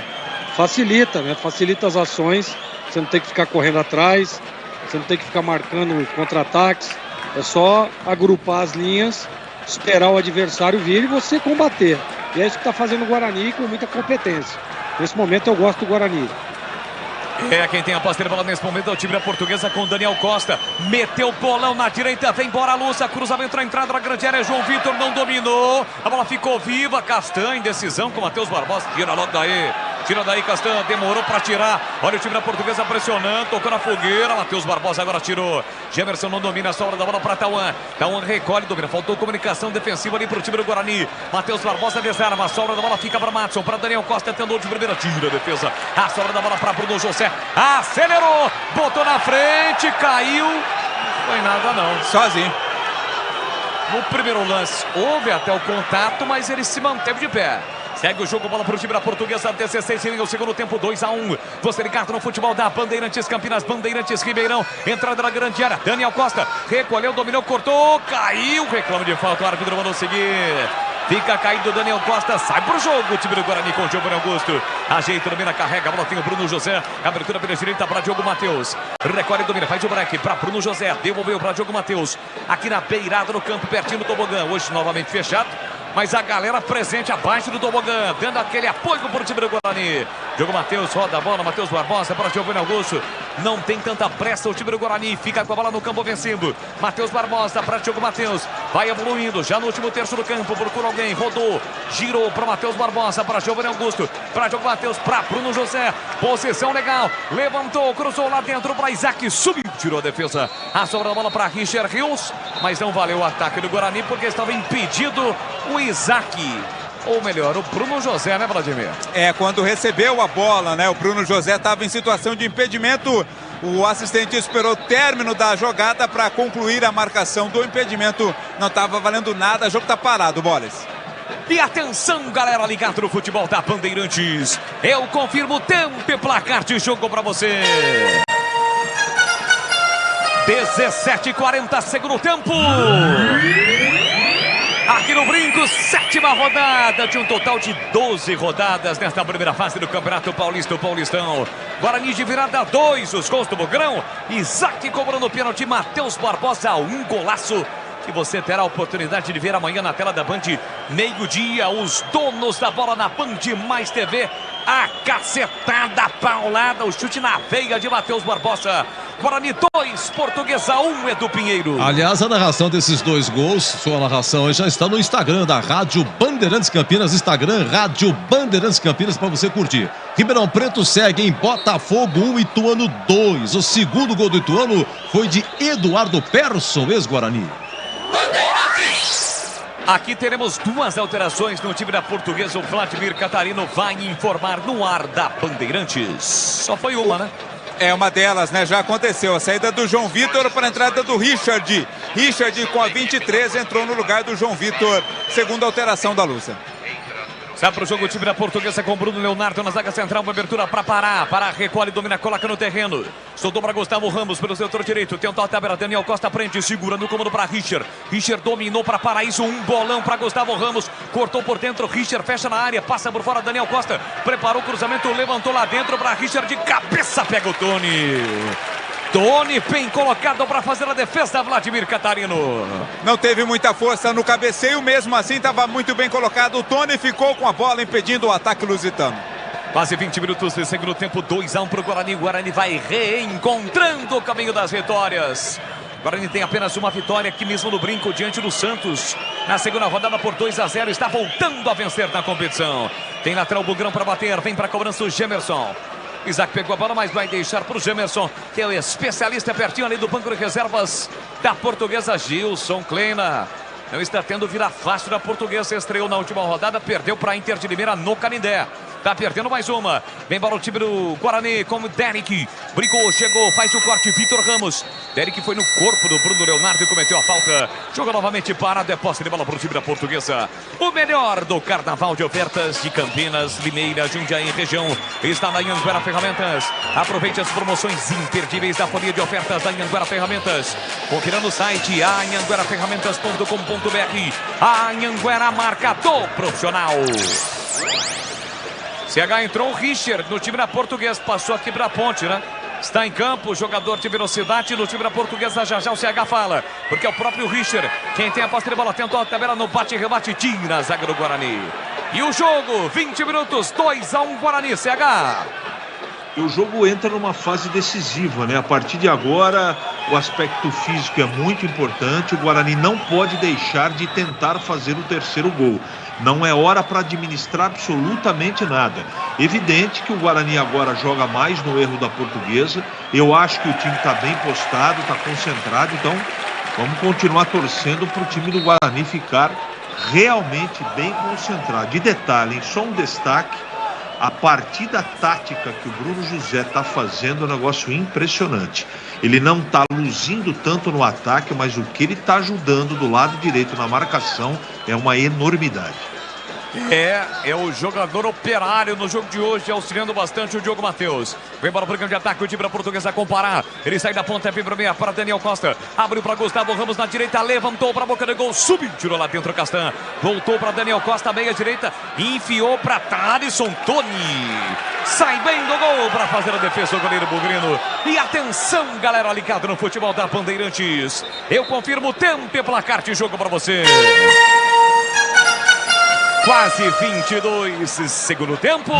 facilita, né? Facilita as ações. Você não tem que ficar correndo atrás. Você não tem que ficar marcando contra-ataques. É só agrupar as linhas, esperar o adversário vir e você combater. E é isso que está fazendo o Guarani com muita competência. Nesse momento eu gosto do Guarani. É, quem tem a posse de bola nesse momento é o time da Portuguesa com Daniel Costa. Meteu o bolão na direita, vem embora a Lúcia, cruzamento na entrada da grande área, João Vitor não dominou. A bola ficou viva, Castan em decisão com Matheus Barbosa, tira logo daí. Tira daí, Castan, demorou para tirar. Olha o time da Portuguesa pressionando, tocou na fogueira. Matheus Barbosa agora tirou. Gemerson não domina, a sobra da bola para Tauan. Tauan recolhe, domina. Faltou comunicação defensiva ali para o time do Guarani. Matheus Barbosa desarma, a sobra da bola fica para Matson. Para Daniel Costa, tentou de primeira, tira a defesa. A sobra da bola para Bruno José. Acelerou, botou na frente, caiu. Não foi nada não. Sozinho. No primeiro lance houve até o contato, mas ele se manteve de pé. Segue o jogo, bola para o time da Portuguesa, 16 em o segundo tempo, 2-1. Você ligado no futebol da Bandeirantes Campinas, Bandeirantes Ribeirão, entrada na grande área, Daniel Costa, recolheu, dominou, cortou, caiu, reclama de falta, o árbitro mandou seguir. Fica caído Daniel Costa, sai pro jogo o time do Guarani com o Giovanni Augusto. Ajeita, domina, carrega, a bola tem o Bruno José. Abertura pela direita para Diogo Matheus. Recolhe, domina, faz o break para Bruno José. Devolveu para Diogo Matheus. Aqui na beirada no campo, pertinho do tobogã. Hoje novamente fechado, mas a galera presente abaixo do tobogã, dando aquele apoio para o time do Guarani. Diogo Matheus roda a bola, Matheus Barbosa para Giovanni Augusto. Não tem tanta pressa o time do Guarani, fica com a bola no campo vencendo. Matheus Barbosa para Diogo Matheus, vai evoluindo, já no último terço do campo, procura alguém, rodou, girou para Matheus Barbosa, para Giovanni Augusto, para Diogo Matheus, para Bruno José, posição legal, levantou, cruzou lá dentro para Isaac, subiu, tirou a defesa, a sobra da bola para Richard Rios, mas não valeu o ataque do Guarani porque estava impedido o Isaac. Ou melhor, o Bruno José, né, Vladimir? Quando recebeu a bola, né? O Bruno José estava em situação de impedimento. O assistente esperou o término da jogada para concluir a marcação do impedimento. Não estava valendo nada, o jogo está parado, Boles. E atenção, galera ligada no futebol da Bandeirantes. Eu confirmo o tempo e placar de jogo para você. 17:40, segundo tempo. Aqui no Brinco, 7ª rodada de um total de 12 rodadas nesta primeira fase do Campeonato Paulista, o Paulistão. Guarani de virada 2, os gols do Bugrão. Isaac cobrando o pênalti, Matheus Barbosa, um golaço que você terá a oportunidade de ver amanhã na tela da Band, meio-dia, os donos da bola na Band Mais TV. A cacetada, paulada, o chute na veia de Matheus Barbosa. Guarani 2, Portuguesa 1, Edu Pinheiro. Aliás, a narração desses dois gols, sua narração já está no Instagram da Rádio Bandeirantes Campinas, Instagram Rádio Bandeirantes Campinas, para você curtir. Ribeirão Preto segue em Botafogo 1, Ituano 2. O segundo gol do Ituano foi de Eduardo Persson, ex-Guarani. Aqui teremos duas alterações no time da Portuguesa. O Vladimir Catarino vai informar no ar da Bandeirantes. Só foi uma, né? Uma delas, né? Já aconteceu. A saída do João Vitor para a entrada do Richard. Richard com a 23 entrou no lugar do João Vitor. Segunda alteração da Lusa. Sai para o jogo o time da Portuguesa com Bruno Leonardo na zaga central. Uma abertura para Pará. Pará recolhe, domina, coloca no terreno. Soltou para Gustavo Ramos pelo setor direito. Tenta a tabela. Daniel Costa prende, segura no comando para Richard. Richard dominou para Paraíso. Um bolão para Gustavo Ramos. Cortou por dentro. Richard fecha na área. Passa por fora. Daniel Costa preparou o cruzamento. Levantou lá dentro para Richard de cabeça. Pega o Tony. Tony bem colocado para fazer a defesa, Vladimir Catarino. Não teve muita força no cabeceio, mesmo assim estava muito bem colocado. O Tony ficou com a bola impedindo o ataque lusitano. Quase 20 minutos de segundo tempo, 2-1 para o Guarani. O Guarani vai reencontrando o caminho das vitórias. O Guarani tem apenas uma vitória aqui mesmo no Brinco, diante do Santos. Na segunda rodada por 2-0, está voltando a vencer na competição. Tem lateral Bugrão para bater, vem para a cobrança o Gemerson. Isaac pegou a bola, mas vai deixar para o Gemerson, que é o especialista pertinho ali do banco de reservas da Portuguesa. Gilson Kleina não está tendo vira fácil da Portuguesa. Estreou na última rodada, perdeu para a Inter de Limeira no Canindé. Tá perdendo mais uma. Vem para o time do Guarani com o Derek. Brincou, chegou, faz o corte. Vitor Ramos. Derek foi no corpo do Bruno Leonardo e cometeu a falta. Joga novamente parado. É posse de bola para o time da Portuguesa. O melhor do carnaval de ofertas de Campinas, Limeira, Jundiaí região está na Anhanguera Ferramentas. Aproveite as promoções imperdíveis da folha de ofertas da Anhanguera Ferramentas. Confira no site anhangueraferramentas.com.br. A Anhanguera, marca do profissional. CH entrou o Richard no time da Portuguesa, passou aqui para a ponte, né? Está em campo, jogador de velocidade no time da Portuguesa, já já o CH fala, porque é o próprio Richard quem tem a posse de bola, tentou a tabela no bate-rebate, tira a zaga do Guarani. E o jogo, 20 minutos, 2-1 Guarani, CH. E o jogo entra numa fase decisiva, né? A partir de agora, o aspecto físico é muito importante, o Guarani não pode deixar de tentar fazer o terceiro gol. Não é hora para administrar absolutamente nada. Evidente que o Guarani agora joga mais no erro da Portuguesa. Eu acho que o time está bem postado, está concentrado. Então, vamos continuar torcendo para o time do Guarani ficar realmente bem concentrado. De detalhe, só um destaque. A partida tática que o Bruno José está fazendo é um negócio impressionante. Ele não está luzindo tanto no ataque, mas o que ele está ajudando do lado direito na marcação é uma enormidade. É o jogador operário no jogo de hoje, auxiliando bastante o Diogo Matheus. Vem para o campo de ataque, o time da Portuguesa comparar. Ele sai da ponta, vem para meia para Daniel Costa. Abriu para Gustavo Ramos na direita, levantou para a boca do gol, subiu, tirou lá dentro Castan. Voltou para Daniel Costa, meia direita, enfiou para Thalisson Tony. Sai bem do gol para fazer a defesa do goleiro Bugrino. E atenção, galera ligada no futebol da Bandeirantes. Eu confirmo o tempo e placar de jogo para você. Quase 22 segundo tempo.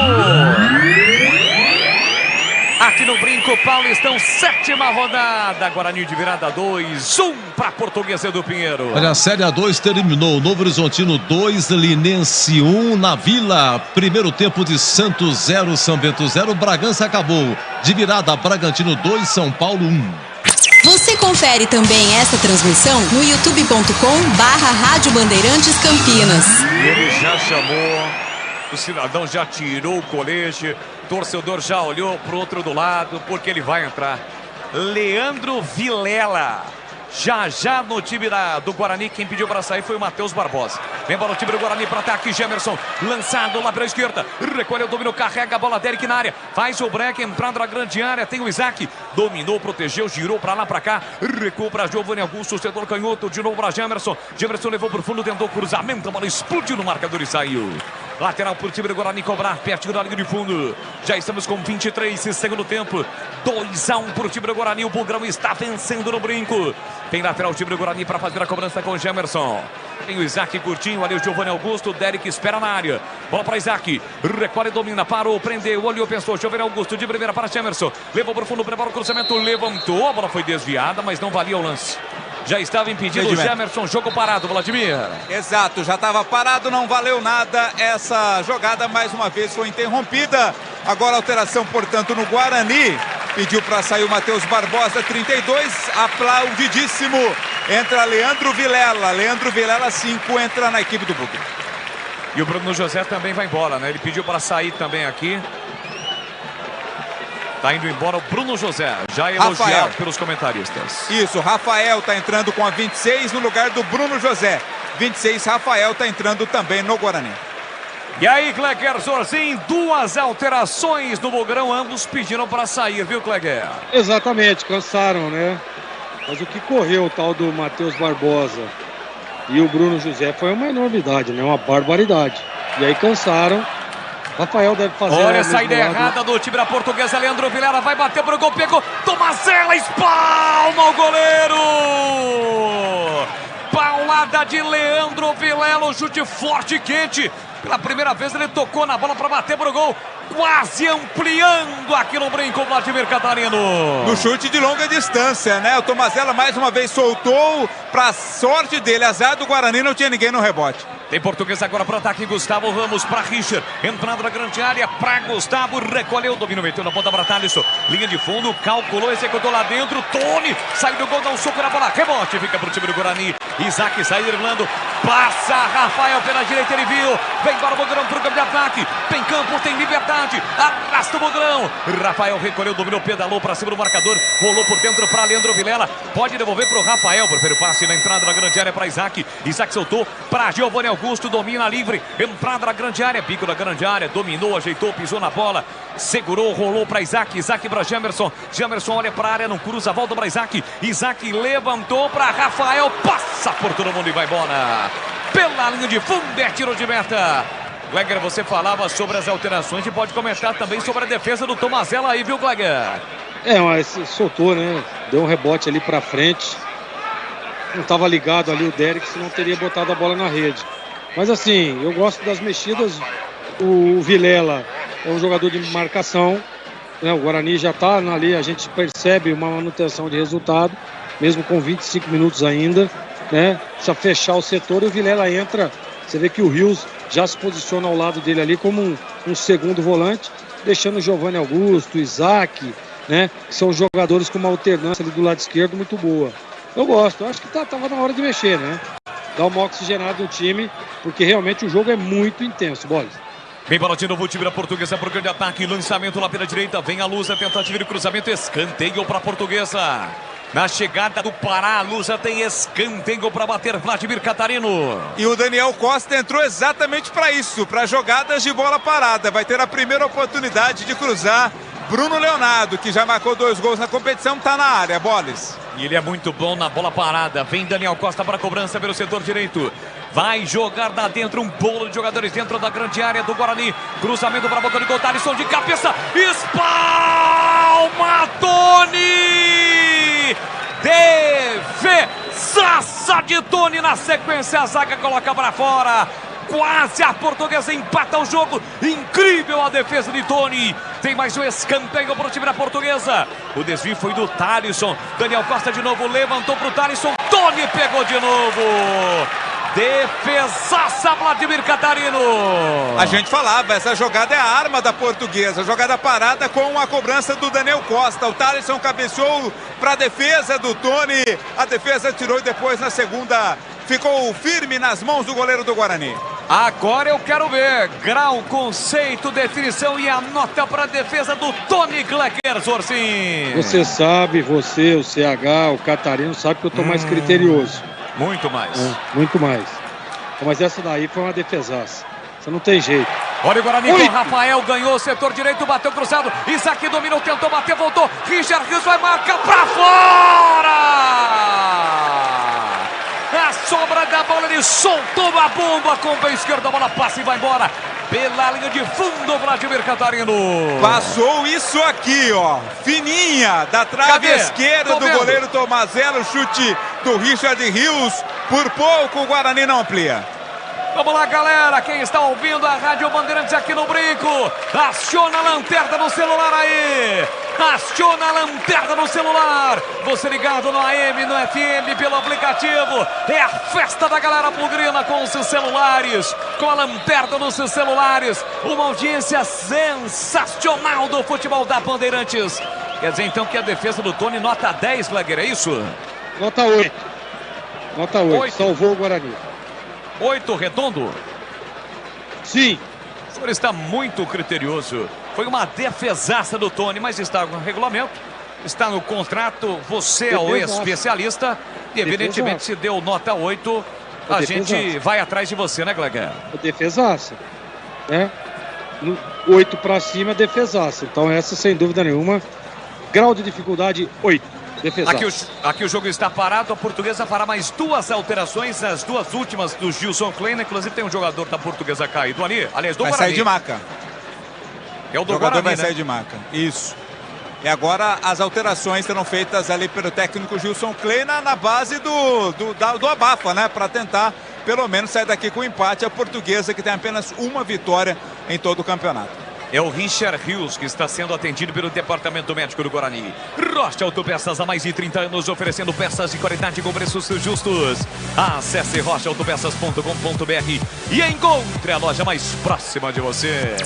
Aqui no Brinco, Paulistão, 7ª rodada. Guarani de virada 2-1 para Portuguesa do Pinheiro. Olha, a Série A2 terminou. Novo Horizontino 2, Linense 1 na Vila. Primeiro tempo de Santos 0, São Bento 0. Bragança acabou. De virada, Bragantino 2, São Paulo 1. Você confere também esta transmissão no youtube.com/Rádio Bandeirantes Campinas. Ele já chamou, o cidadão já tirou o colete, o torcedor já olhou pro outro do lado, porque ele vai entrar. Leandro Vilela. Já no time do Guarani, quem pediu para sair foi o Matheus Barbosa. Vem para o time do Guarani para ataque, Gemerson, lançado lá para a esquerda, recolheu o domínio, carrega a bola, Derek na área, faz o break, entrando na grande área, tem o Isaac, dominou, protegeu, girou para lá, para cá, recuou para Giovanni Augusto, setor canhoto, de novo para Gemerson, Gemerson levou para o fundo, tentou cruzamento, a bola explodiu no marcador e saiu. Lateral para o time do Guarani cobrar, pertinho da linha de fundo. Já estamos com 23 segundo tempo. 2-1 para o time do Guarani. O Bugrão está vencendo no Brinco. Tem lateral o time do Guarani para fazer a cobrança com o Gemerson. Tem o Isaac curtinho, ali o Giovanni Augusto. O Derek espera na área. Bola para Isaac. Recolhe, domina, parou, prendeu, olhou, pensou. Giovanni Augusto de primeira para Gemerson. Levou para o fundo, prepara o cruzamento, levantou. A bola foi desviada, mas não valia o lance. Já estava impedido o Gemerson, jogo parado, Vladimir. Exato, já estava parado, não valeu nada. Essa jogada mais uma vez foi interrompida. Agora alteração, portanto, no Guarani. Pediu para sair o Matheus Barbosa, 32, aplaudidíssimo. Entra Leandro Vilela. Leandro Vilela, 5, entra na equipe do Bugre. E o Bruno José também vai embora, né? Ele pediu para sair também aqui. Tá indo embora o Bruno José, já elogiado pelos comentaristas. Isso, Rafael tá entrando com a 26 no lugar do Bruno José. 26, Rafael tá entrando também no Guarani. E aí, Cleguer Zorzin, 2 alterações no Bugrão, ambos pediram para sair, viu, Cleguer? Exatamente, cansaram, né? Mas o que correu o tal do Matheus Barbosa e o Bruno José foi uma enormidade, né? Uma barbaridade. E aí cansaram. Rafael deve fazer. Olha a saída errada do time da Portuguesa. Leandro Vilela vai bater pro gol, pegou. Tomazella espalma o goleiro. Paulada de Leandro Vilela, um chute forte e quente. Pela primeira vez ele tocou na bola para bater pro gol. Quase ampliando aqui no Brinco, Vladimir Catarino. No chute de longa distância, né? O Tomazella mais uma vez soltou. Pra sorte dele, azar do Guarani, não tinha ninguém no rebote. Tem Portuguesa agora para ataque, Gustavo Ramos para Richard, entrando na grande área para Gustavo, recolheu, domínio, meteu na ponta para Thalisson, linha de fundo, calculou, executou lá dentro, Tony, sai do gol, dá um soco na bola, rebote, fica para o time do Guarani, Isaac sai driblando, passa Rafael pela direita, ele viu, vem para o Bugrão para o campo de ataque, tem campo, tem liberdade, arrasta o Bugrão, Rafael recolheu, dominou, pedalou para cima do marcador, rolou por dentro para Leandro Vilela, pode devolver para o Rafael, prefere o passe na entrada da grande área para Isaac, Isaac soltou para Giovanni Augusto, domina livre, entrada na grande área, bico da grande área, dominou, ajeitou, pisou na bola, segurou, rolou para Isaac, Isaac para Gemerson, Gemerson olha para a área, não cruza, volta para Isaac, Isaac levantou para Rafael, passa por todo mundo e vai embora, pela linha de fundo, é tiro de meta. Gleger, você falava sobre as alterações e pode comentar também sobre a defesa do Tomazella aí, viu, Gleger? Mas soltou, né, deu um rebote ali para frente, não estava ligado ali o Derek, senão teria botado a bola na rede. Mas assim, eu gosto das mexidas. O Vilela é um jogador de marcação, né? O Guarani já está ali, a gente percebe uma manutenção de resultado, mesmo com 25 minutos ainda, né? Precisa fechar o setor e o Vilela entra. Você vê que o Rios já se posiciona ao lado dele ali como um segundo volante, deixando o Giovanni Augusto, Isaac, né? Que são jogadores com uma alternância ali do lado esquerdo muito boa. Eu gosto, eu acho que tava na hora de mexer, né? Dar uma oxigenada no time, porque realmente o jogo é muito intenso, Bola. Vem bola de novo, o time da Portuguesa pro grande ataque, lançamento lá pela direita, vem a Lusa, tentativa de cruzamento, escanteio para a Portuguesa. Na chegada do Pará, a Lusa tem escanteio para bater Vladimir Catarino. E o Daniel Costa entrou exatamente para isso, para jogadas de bola parada. Vai ter a primeira oportunidade de cruzar. Bruno Leonardo, que já marcou 2 gols na competição, está na área, Boles. E ele é muito bom na bola parada. Vem Daniel Costa para a cobrança pelo setor direito. Vai jogar lá dentro um bolo de jogadores dentro da grande área do Guarani. Cruzamento para a boca de gol. Thalisson de cabeça. Espalma Tony. Defesaça de Tony na sequência. A zaga coloca para fora. Quase a Portuguesa empata o jogo. Incrível a defesa de Tony. Tem mais um escanteio para o time da Portuguesa. O desvio foi do Thalisson. Daniel Costa de novo levantou para o Thalisson. Tony pegou de novo. Defesaça Vladimir Catarino. A gente falava, essa jogada é a arma da Portuguesa. Jogada parada com a cobrança do Daniel Costa. O Thalisson cabeceou para a defesa do Tony. A defesa tirou e depois na segunda ficou firme nas mãos do goleiro do Guarani. Agora eu quero ver grau, conceito, definição e a nota para a defesa do Tony Glecker, Zorcin. Você sabe, você, o CH, o Catarino, sabe que eu tô mais criterioso. Muito mais. Muito mais. Mas essa daí foi uma defesaça. Você não tem jeito. Olha o Guarani com o Rafael, ganhou o setor direito, bateu cruzado. Isaac dominou, tentou bater, voltou. Richard Rios vai marcar pra fora! A sobra da bola, ele soltou a bomba com o pé esquerdo, a bola passa e vai embora. Pela linha de fundo, Vladimir Catarino. Passou isso aqui, ó. Fininha, da trave esquerda do goleiro Tomazella. Chute do Richard Rios. Por pouco o Guarani não amplia. Vamos lá, galera. Quem está ouvindo a Rádio Bandeirantes aqui no Brinco, aciona a lanterna no celular aí. Aciona a lanterna no celular. Você ligado no AM, no FM, pelo aplicativo. É a festa da galera bugrina com os seus celulares. Com a lanterna nos seus celulares. Uma audiência sensacional do futebol da Bandeirantes. Quer dizer então que a defesa do Tony nota 10, Gleger, é isso? Nota 8. Nota 8. Salvou o Guarani. 8 redondo? Sim. O senhor está muito criterioso. Foi uma defesaça do Tony, mas está no regulamento, está no contrato. Você é o especialista e evidentemente se deu nota 8, a gente vai atrás de você, né, Gleger? Defesaça, né? 8 para cima, defesaça. Então essa, sem dúvida nenhuma, grau de dificuldade 8. Aqui o jogo está parado, a Portuguesa fará mais 2 alterações, as 2 últimas do Gilson Kleina, inclusive tem um jogador da Portuguesa caído ali, aliás, do Guarani. Vai sair de maca. É o do jogador Guarani, vai sair de maca, isso. E agora as alterações serão feitas ali pelo técnico Gilson Kleina na base do abafa, né? Para tentar, pelo menos, sair daqui com o empate. A Portuguesa que tem apenas uma vitória em todo o campeonato. É o Richard Rios que está sendo atendido pelo departamento médico do Guarani. Rocha Autopeças há mais de 30 anos oferecendo peças de qualidade com preços justos. Acesse rochaautopeças.com.br e encontre a loja mais próxima de você.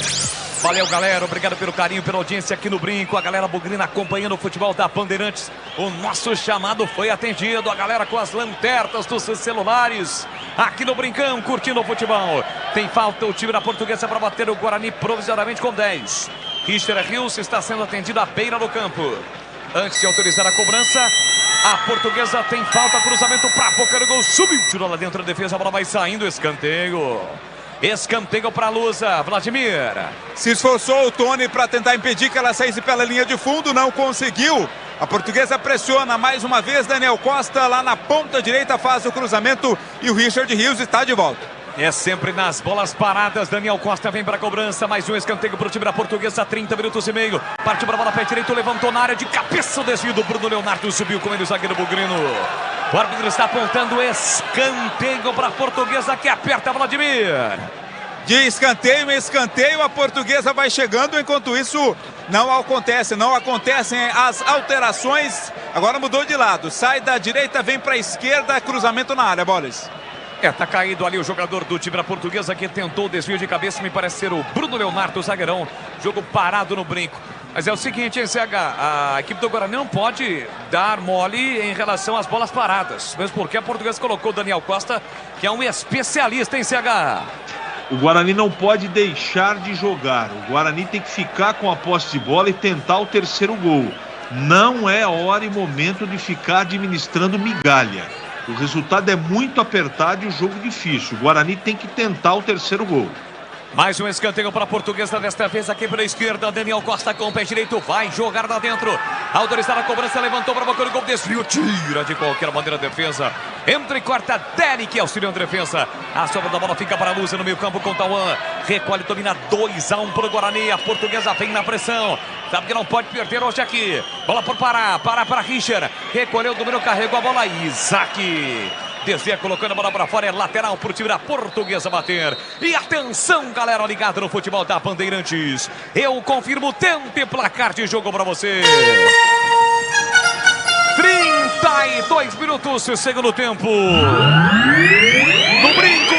Valeu, galera. Obrigado pelo carinho, pela audiência aqui no Brinco. A galera bugrina acompanhando o futebol da Bandeirantes. O nosso chamado foi atendido. A galera com as lanternas dos seus celulares. Aqui no Brincão, curtindo o futebol. Tem falta o time da Portuguesa para bater o Guarani provisoriamente com 10. Richard Rios está sendo atendido à beira do campo. Antes de autorizar a cobrança, a Portuguesa tem falta. Cruzamento para a boca do gol. Subiu, tirou lá dentro da defesa. A bola vai saindo. Escanteio. Escanteio para a Lusa, Vladimir. Se esforçou o Tony para tentar impedir que ela saísse pela linha de fundo, não conseguiu. A Portuguesa pressiona mais uma vez. Daniel Costa lá na ponta direita faz o cruzamento e o Richard Rios está de volta. É sempre nas bolas paradas. Daniel Costa vem para a cobrança. Mais um escanteio para o time da Portuguesa. 30 minutos e meio. Partiu para a bola pé direito. Levantou na área de cabeça. O desvio do Bruno Leonardo. Subiu com ele o zagueiro bugrino. O árbitro está apontando escanteio para a Portuguesa que aperta Vladimir. De escanteio em escanteio, a Portuguesa vai chegando. Enquanto isso, não acontecem as alterações. Agora mudou de lado. Sai da direita, vem para a esquerda. Cruzamento na área, Boles. Tá caído ali o jogador do time da Portuguesa que tentou o desvio de cabeça, me parece ser o Bruno Leonardo, zagueirão. Jogo parado no Brinco. Mas é o seguinte, hein, CH, a equipe do Guarani não pode dar mole em relação às bolas paradas. Mesmo porque a Portuguesa colocou o Daniel Costa, que é um especialista em CH. O Guarani não pode deixar de jogar. O Guarani tem que ficar com a posse de bola e tentar o terceiro gol. Não é hora e momento de ficar administrando migalha. O resultado é muito apertado e o jogo difícil. O Guarani tem que tentar o terceiro gol. Mais um escanteio para a Portuguesa, desta vez aqui pela esquerda. Daniel Costa com o pé direito, vai jogar lá dentro. Autorizada a cobrança, levantou para a boca do gol, desvio, tira de qualquer maneira a defesa. Entra e corta, Derek, auxiliou a defesa. A sobra da bola fica para a Lusa no meio campo com Tauan. Recolhe, domina 2-1 para o Guarani. A Portuguesa vem na pressão. Sabe que não pode perder hoje aqui. Bola por Pará para Richard. Recolheu, dominou, carregou a bola. Isaac. Desvia, colocando a bola para fora, é lateral para o time da Portuguesa bater. E atenção, galera ligada no futebol da Bandeirantes. Eu confirmo tempo e placar de jogo para você. 32 minutos, segundo tempo. No Brinco,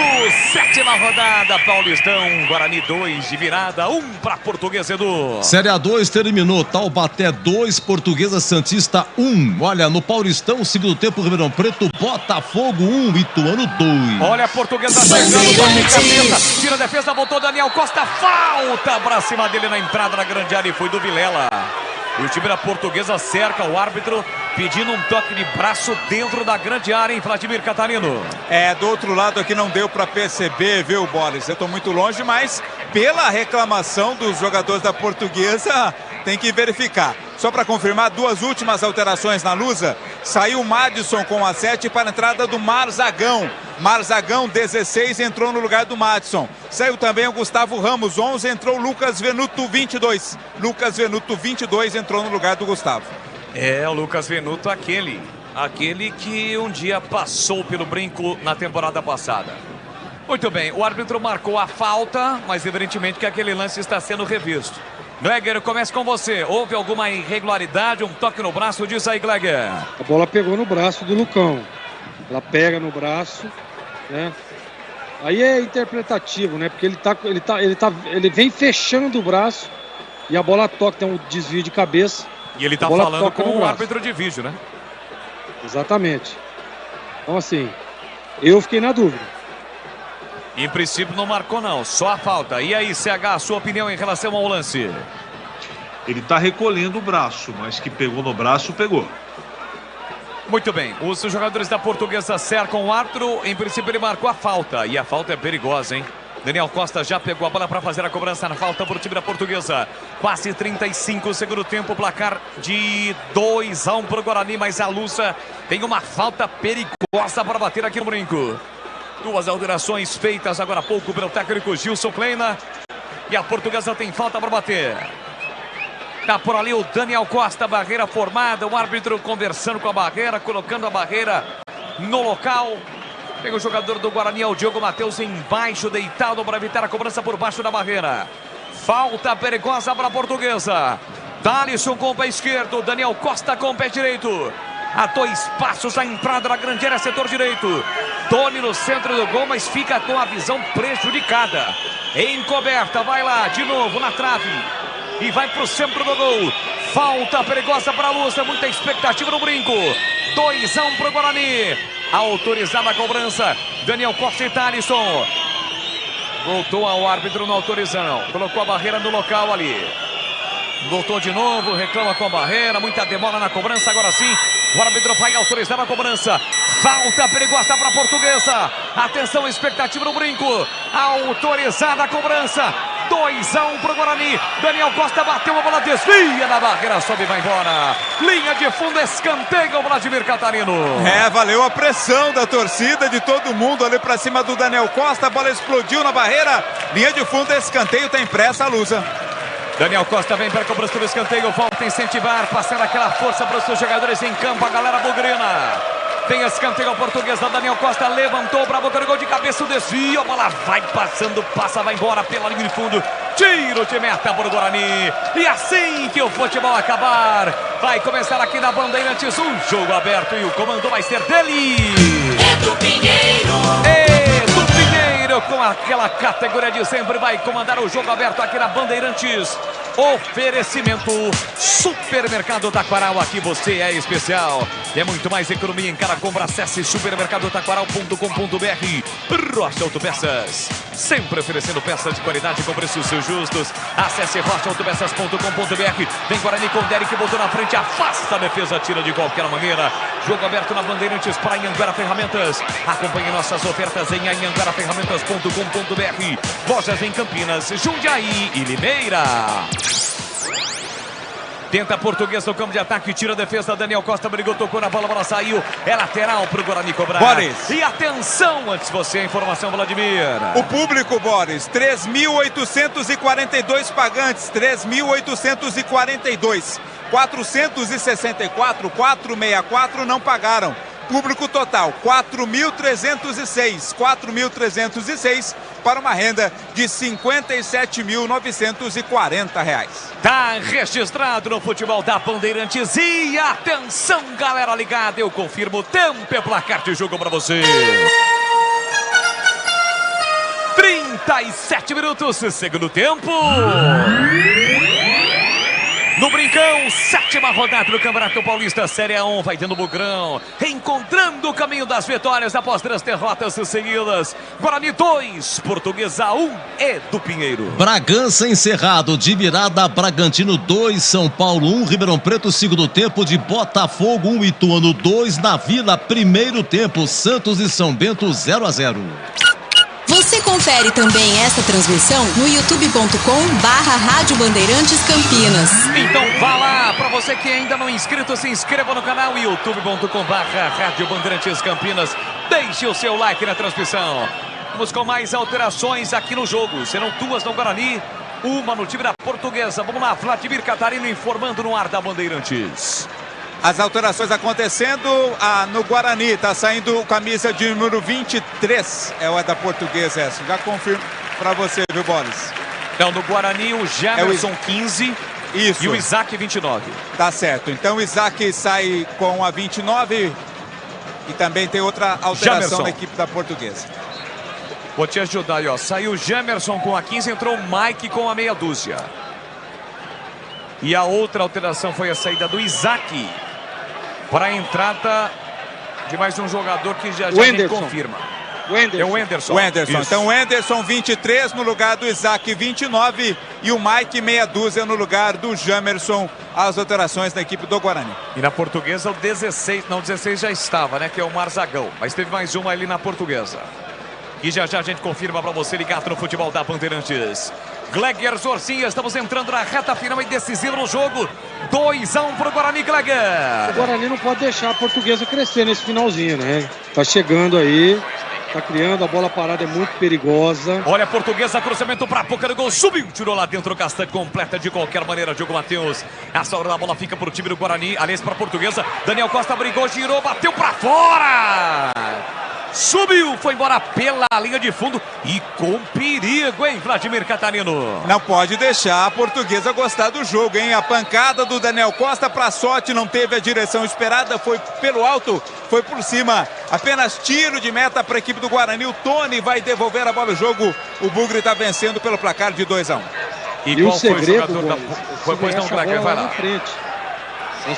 7ª rodada, Paulistão. Guarani 2 de virada, 1 para Portuguesa, Edu. Série A2 terminou, Taubaté 2, Portuguesa Santista 1. Olha, no Paulistão, segundo tempo, Ribeirão Preto, Botafogo 1, Ituano 2. Olha a Portuguesa chegando, bate cabeça, tira a defesa, voltou Daniel Costa, falta pra cima dele na entrada da grande área e foi do Vilela. E o time da Portuguesa cerca o árbitro, pedindo um toque de braço dentro da grande área, hein, Vladimir Catarino? Do outro lado aqui não deu para perceber, viu, Boris? Eu tô muito longe, mas pela reclamação dos jogadores da Portuguesa, tem que verificar. Só para confirmar, 2 últimas alterações na Lusa. Saiu o Madison com a 7 para a entrada do Marzagão. Marzagão, 16, entrou no lugar do Madison. Saiu também o Gustavo Ramos, 11, entrou o Lucas Venuto, 22. Lucas Venuto, 22, entrou no lugar do Gustavo. O Lucas Venuto, aquele que um dia passou pelo Brinco na temporada passada. Muito bem, o árbitro marcou a falta, mas evidentemente que aquele lance está sendo revisto. Gleger, começa com você. Houve alguma irregularidade, um toque no braço? Diz aí, Gleger. A bola pegou no braço do Lucão. Ela pega no braço, né? Aí é interpretativo, né? Porque ele vem fechando o braço e a bola toca, tem um desvio de cabeça. E ele está falando com o árbitro de vídeo, né? Exatamente. Então, assim, eu fiquei na dúvida. Em princípio não marcou não, só a falta. E aí, CH, a sua opinião em relação ao lance? Ele está recolhendo o braço, mas que pegou no braço, pegou. Muito bem, os jogadores da Portuguesa cercam o árbitro. Em princípio ele marcou a falta, e a falta é perigosa, hein? Daniel Costa já pegou a bola para fazer a cobrança na falta para o time da Portuguesa. Quase 35 segundo tempo, placar de 2-1 para o Guarani, mas a Lusa tem uma falta perigosa para bater aqui no Brinco. 2 alterações feitas agora há pouco pelo técnico Gilson Kleina. E a Portuguesa tem falta para bater. Tá por ali o Daniel Costa, barreira formada. O árbitro conversando com a barreira, colocando a barreira no local. Tem o jogador do Guarani, o Diogo Matheus, embaixo, deitado para evitar a cobrança por baixo da barreira. Falta perigosa para a Portuguesa. Thalisson com o pé esquerdo, Daniel Costa com o pé direito. A 2 passos a entrada da grande área, setor direito. Tony no centro do gol, mas fica com a visão prejudicada. Encoberta, vai lá, de novo na trave. E vai para o centro do gol. Falta perigosa para a Lusa, muita expectativa no Brinco. 2-1 para o Guarani. Autorizada a cobrança. Daniel Costa e Thalisson. Voltou ao árbitro, não autorizando. Colocou a barreira no local ali. Voltou de novo, reclama com a barreira, muita demora na cobrança, agora sim, o árbitro vai autorizar a cobrança. Falta perigosa para a Portuguesa. Atenção, expectativa no Brinco. Autorizada a cobrança. 2-1 para o Guarani. Daniel Costa bateu a bola, desvia na barreira, sobe e vai embora. Linha de fundo, escanteio, Vladimir Catarino. Valeu a pressão da torcida, de todo mundo ali para cima do Daniel Costa. A bola explodiu na barreira. Linha de fundo, escanteio, tem pressa a Lusa. Daniel Costa vem para a cobrança do escanteio, volta a incentivar, passando aquela força para os seus jogadores em campo, a galera bugrina. Tem escanteio Portuguesa, Daniel Costa levantou para a boca do gol de cabeça, o desvio, a bola vai passando, passa, vai embora pela linha de fundo, tiro de meta para o Guarani. E assim que o futebol acabar, vai começar aqui na Bandeirantes um jogo aberto e o comando vai ser dele. É do Pinheiro. É do Pinheiro. Júnior com aquela categoria de sempre vai comandar o jogo aberto aqui na Bandeirantes. Oferecimento Supermercado Taquaral, aqui você é especial. É muito mais economia em cada compra. Acesse supermercadotaquaral.com.br. Rocha Autopeças, sempre oferecendo peças de qualidade com preços justos. Acesse rochaautopeças.com.br. Vem Guarani com o Derek, botou na frente, afasta a defesa, tira de qualquer maneira. Jogo aberto na Bandeirantes para Anhanguera Ferramentas. Acompanhe nossas ofertas em anhangueraferramentas.com.br. Lojas em Campinas, Jundiaí e Limeira. Tenta a Portuguesa no campo de ataque, tira a defesa. Daniel Costa brigou, tocou na bola, a bola saiu. É lateral para o Guarani cobrar. Boris. E atenção, antes você, a informação, Vladimir. O público, Boris, 3.842 pagantes, 3.842. 464, 464 não pagaram. Público total, 4.306. 4.306 para uma renda de R$ 57.940. Tá registrado no futebol da Bandeirantes. E atenção, galera ligada, eu confirmo o tempo e placar de jogo para você. 37 minutos, segundo tempo. No Brincão, 7ª rodada do Campeonato Paulista, Série A1, vai dando bugrão, reencontrando o caminho das vitórias após 3 derrotas seguidas. Guarani 2, Portuguesa 1 e do Pinheiro. Bragança encerrado, de virada, Bragantino 2, São Paulo 1, Ribeirão Preto, segundo tempo, de Botafogo 1, Ituano 2, na Vila, primeiro tempo, Santos e São Bento 0-0. Você confere também essa transmissão no youtube.com/Rádio Bandeirantes Campinas. Então vá lá, para você que ainda não é inscrito, se inscreva no canal youtube.com/Rádio Bandeirantes Campinas. Deixe o seu like na transmissão. Vamos com mais alterações aqui no jogo. Serão 2 no Guarani, 1 no time da Portuguesa. Vamos lá, Vladimir Catarino informando no ar da Bandeirantes. As alterações acontecendo no Guarani, está saindo camisa de número 23, é o da Portuguesa essa, já confirmo para você, viu, Boris? Então, no Guarani, o Jamerson 15 Isso. E o Isaac 29. Tá certo, então o Isaac sai com a 29 e também tem outra alteração Jamerson na equipe da Portuguesa. Vou te ajudar aí, ó. Saiu o Jamerson com a 15, entrou o Mike com a meia dúzia. E a outra alteração foi a saída do Isaac para a entrada de mais um jogador que já a gente confirma. É o Enderson. O Enderson. Isso. Então o Enderson 23 no lugar do Isaac 29 e o Mike meia dúzia no lugar do Jamerson. As alterações da equipe do Guarani. E na Portuguesa o 16, não, 16 já estava, né? Que é o Marzagão. Mas teve mais uma ali na Portuguesa. E já já a gente confirma para você ligado no futebol da Bandeirantes. Gleger Zorzinha, estamos entrando na reta final e decisiva no jogo. 2-1 para o Guarani, Gleger. O Guarani não pode deixar a Portuguesa crescer nesse finalzinho, né? Tá chegando aí, tá criando, a bola parada é muito perigosa. Olha a Portuguesa, cruzamento para a boca do gol, subiu, tirou lá dentro, Castanho, completa de qualquer maneira, Diogo Matheus. Essa hora da bola fica para o time do Guarani, aliás para a Portuguesa. Daniel Costa brigou, girou, bateu para fora. Subiu, foi embora pela linha de fundo e com perigo, hein, Vladimir Catarino? Não pode deixar a Portuguesa gostar do jogo, hein? A pancada do Daniel Costa para sorte não teve a direção esperada, foi pelo alto, foi por cima. Apenas tiro de meta para a equipe do Guarani. O Tony vai devolver a bola ao jogo. O Bugre está vencendo pelo placar de 2-1. E o segredo, Pois não, Gleger, vai lá.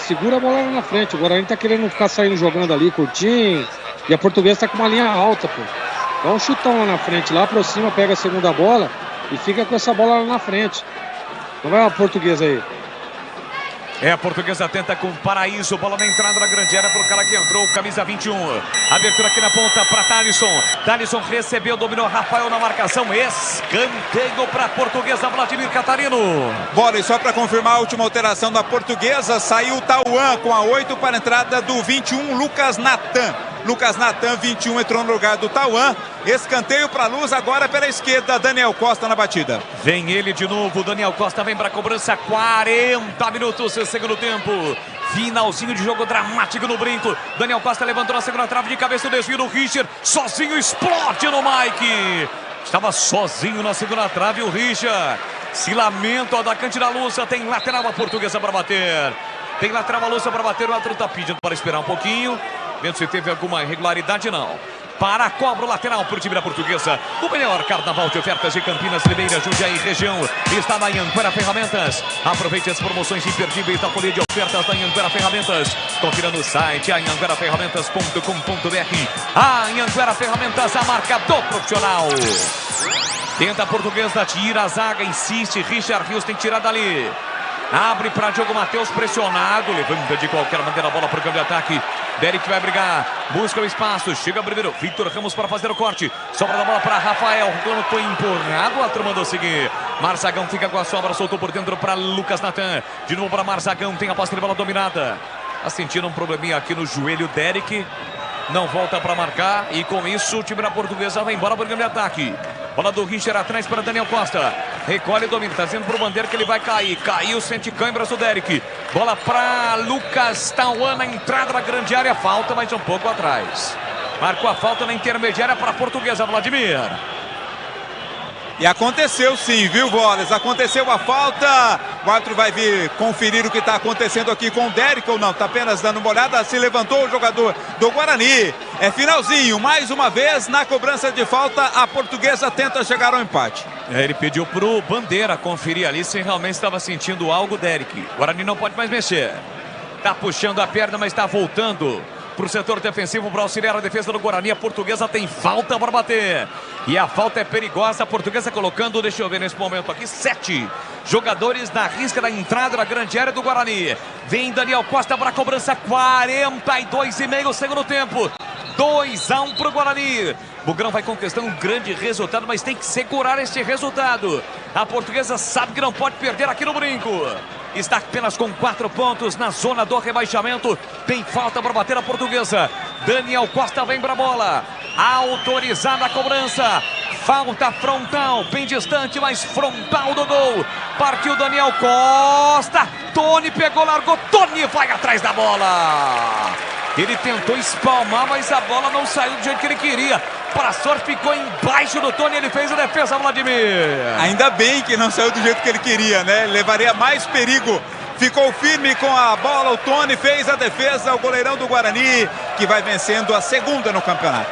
Segura a bola lá na frente. O Guarani tá querendo ficar saindo jogando ali, curtinho. E a Portuguesa está com uma linha alta, pô. Dá um chutão lá na frente, lá aproxima, pega a segunda bola e fica com essa bola lá na frente. Não vai a Portuguesa aí. É, a Portuguesa tenta com o Paraíso, bola na entrada da grande área pro cara que entrou, camisa 21. Abertura aqui na ponta para Thalisson. Thalisson recebeu, dominou Rafael na marcação. Escanteio para a Portuguesa, Vladimir Catarino. Bola, e só para confirmar a última alteração da Portuguesa, saiu o Tauan com a 8 para a entrada do 21, Lucas Natan. Lucas Natan, 21, entrou no lugar do Tauan. Escanteio para a Luz, agora pela esquerda, Daniel Costa na batida. Vem ele de novo, Daniel Costa vem para a cobrança, 40 minutos, segundo tempo. Finalzinho de jogo dramático no Brinco. Daniel Costa levantou na segunda trave de cabeça, o desvio do Richard, sozinho, explode no Mike. Estava sozinho na segunda trave o Richard. Se lamenta o atacante da Lúcia, tem lateral a Portuguesa para bater. Tem lateral a Lúcia para bater, o outro está pedindo para esperar um pouquinho. Vendo se teve alguma irregularidade, não. para a cobra lateral para o time da Portuguesa. O melhor carnaval de ofertas de Campinas, Limeira, Jundiaí e região está na Anhanguera Ferramentas. Aproveite as promoções imperdíveis da folha de ofertas da Anhanguera Ferramentas. Confira no site anhangueraferramentas.com.br. A Anhanguera Ferramentas, a marca do profissional. Tenta a Portuguesa, tira a zaga, insiste. Richard Rios tem que tirar dali. Abre para Diogo Matheus, pressionado. Levanta de qualquer maneira a bola para o campo de ataque. Derek vai brigar, busca o espaço. Chega primeiro Victor Ramos para fazer o corte. Sobra da bola para Rafael. Reclama que foi empurrado. A turma mandou seguir. Marzagão fica com a sobra, soltou por dentro para Lucas Natan. De novo para Marzagão, tem a posse de bola dominada. Tá sentindo um probleminha aqui no joelho, Derek. Não volta para marcar. E com isso o time da Portuguesa vai embora para o campo de ataque. Bola do Richard atrás para Daniel Costa. Recolhe e domina. Está dizendo para o Bandeira que ele vai cair. Caiu, sente câimbras o Derek. Bola para Lucas Tauan na entrada da grande área. Falta, mas um pouco atrás. Marcou a falta na intermediária para a Portuguesa, Vladimir. E aconteceu sim, viu, Wallace? Aconteceu a falta. O árbitro vai vir conferir o que está acontecendo aqui com o Derek ou não. Está apenas dando uma olhada. Se levantou o jogador do Guarani. É finalzinho. Mais uma vez, na cobrança de falta, a Portuguesa tenta chegar ao empate. Ele pediu pro Bandeira conferir ali se realmente estava sentindo algo, Derek. O Guarani não pode mais mexer. Tá puxando a perna, mas está voltando para o setor defensivo para auxiliar a defesa do Guarani. A Portuguesa tem falta para bater. E a falta é perigosa. A Portuguesa colocando, deixa eu ver nesse momento aqui, 7 jogadores na risca da entrada da grande área do Guarani. Vem Daniel Costa para a cobrança, 42,5 segundo tempo. 2-1 para o Guarani. Bugrão vai conquistando um grande resultado, mas tem que segurar este resultado. A Portuguesa sabe que não pode perder aqui no Brinco. Está apenas com 4 pontos na zona do rebaixamento. Tem falta para bater a Portuguesa. Daniel Costa vem para a bola. Autorizada a cobrança. Falta frontal, bem distante, mas frontal do gol. Partiu Daniel Costa. Tony pegou, largou. Tony vai atrás da bola. Ele tentou espalmar, mas a bola não saiu do jeito que ele queria. Para a sorte, ficou embaixo do Tony. Ele fez a defesa, Vladimir. Ainda bem que não saiu do jeito que ele queria, né? Levaria mais perigo. Ficou firme com a bola. O Tony fez a defesa. O goleirão do Guarani, que vai vencendo a segunda no campeonato.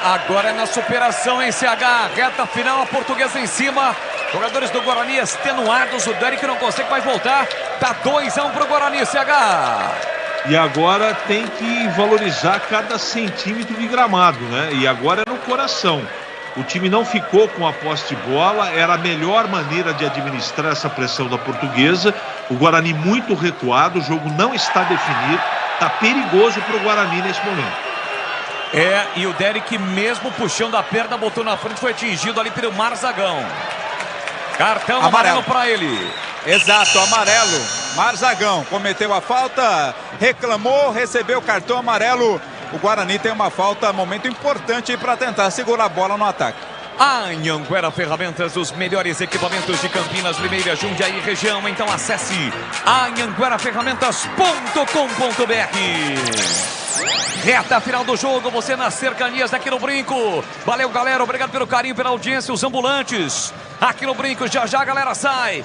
Agora é na superação em CH. Reta final, a Portuguesa em cima. Jogadores do Guarani extenuados. O Derek não consegue mais voltar. Tá 2-1 para o Guarani, CH. E agora tem que valorizar cada centímetro de gramado, né? E agora é no coração. O time não ficou com a posse de bola, era a melhor maneira de administrar essa pressão da Portuguesa. O Guarani muito recuado, o jogo não está definido, está perigoso para o Guarani nesse momento. E o Derek, mesmo puxando a perna, botou na frente, foi atingido ali pelo Marzagão. Cartão amarelo para ele. Exato, amarelo. Marzagão cometeu a falta, reclamou, recebeu o cartão amarelo. O Guarani tem uma falta, momento importante para tentar segurar a bola no ataque. Anhanguera Ferramentas, os melhores equipamentos de Campinas, Limeira, Jundiaí e região. Então acesse anhangueraferramentas.com.br. Reta final do jogo, você nas cercanias aqui no Brinco. Valeu, galera, obrigado pelo carinho, pela audiência, os ambulantes aqui no Brinco. Já já a galera sai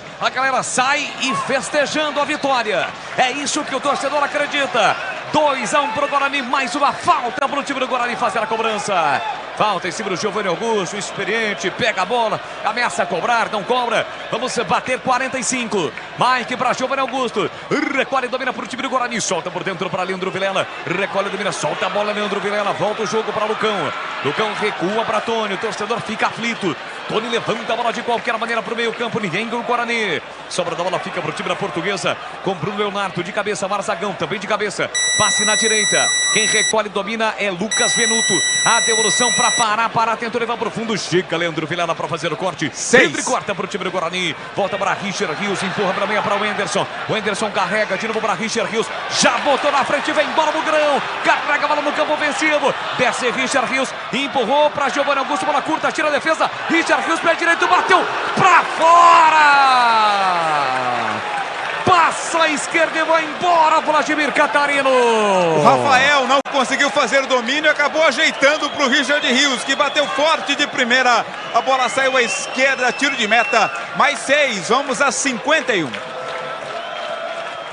e festejando a vitória. É isso que o torcedor acredita. 2-1 para o Guarani, mais uma falta para o time do Guarani fazer a cobrança. Falta em cima do Giovanni Augusto, experiente, pega a bola, ameaça a cobrar, não cobra. Vamos bater 45. Mike para Giovanni Augusto. Recolhe e domina para o time do Guarani. Solta por dentro para Leandro Vilela. Recolhe e domina, solta a bola, Leandro Vilela. Volta o jogo para Lucão. Lucão recua para Tony. O torcedor fica aflito. Tony levanta a bola de qualquer maneira para o meio campo. Ninguém com o Guarani. Sobra da bola fica para o time da Portuguesa. Com Bruno Leonardo de cabeça. Marzagão também de cabeça. Passe na direita. Quem recolhe e domina é Lucas Venuto. A devolução para parar, tentou levar para o fundo. Chega Leandro Vilela para fazer o corte. Sempre corta para o time do Guarani. Volta para Richard Rios, empurra para meia para o Anderson. O Anderson carrega de novo para Richard Rios. Já botou na frente, vem bola no grão. Carrega a bola no campo ofensivo. Desce Richard Rios, empurrou para Giovanni Augusto, bola curta, tira a defesa. Richard Rios, pé direito, bateu para fora. Passa a esquerda e vai embora, Vladimir Catarino. O Rafael não conseguiu fazer o domínio, acabou ajeitando para o Richard Rios, que bateu forte de primeira. A bola saiu à esquerda, tiro de meta. Mais 6, vamos a 51.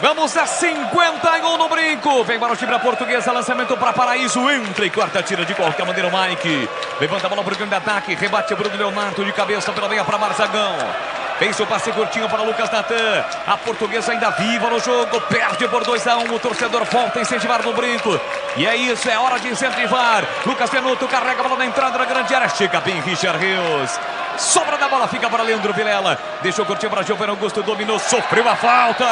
Vamos a 51 no Brinco. Vem para o time da Portuguesa. Lançamento para Paraíso. Entra e corta, tira de qualquer maneira o Mike. Levanta a bola para o grande ataque. Rebate Bruno Leonardo de cabeça pela meia para Marzagão. Fez o passe curtinho para Lucas Natan. A Portuguesa ainda viva no jogo. Perde por 2-1. O torcedor volta a incentivar no Brinco. E é isso, é hora de incentivar. Lucas Venuto carrega a bola na entrada da grande área. Chega bem Richard Rios. Sobra da bola, fica para Leandro Vilela. Deixou curtir para Giovanni Augusto, dominou, sofreu a falta.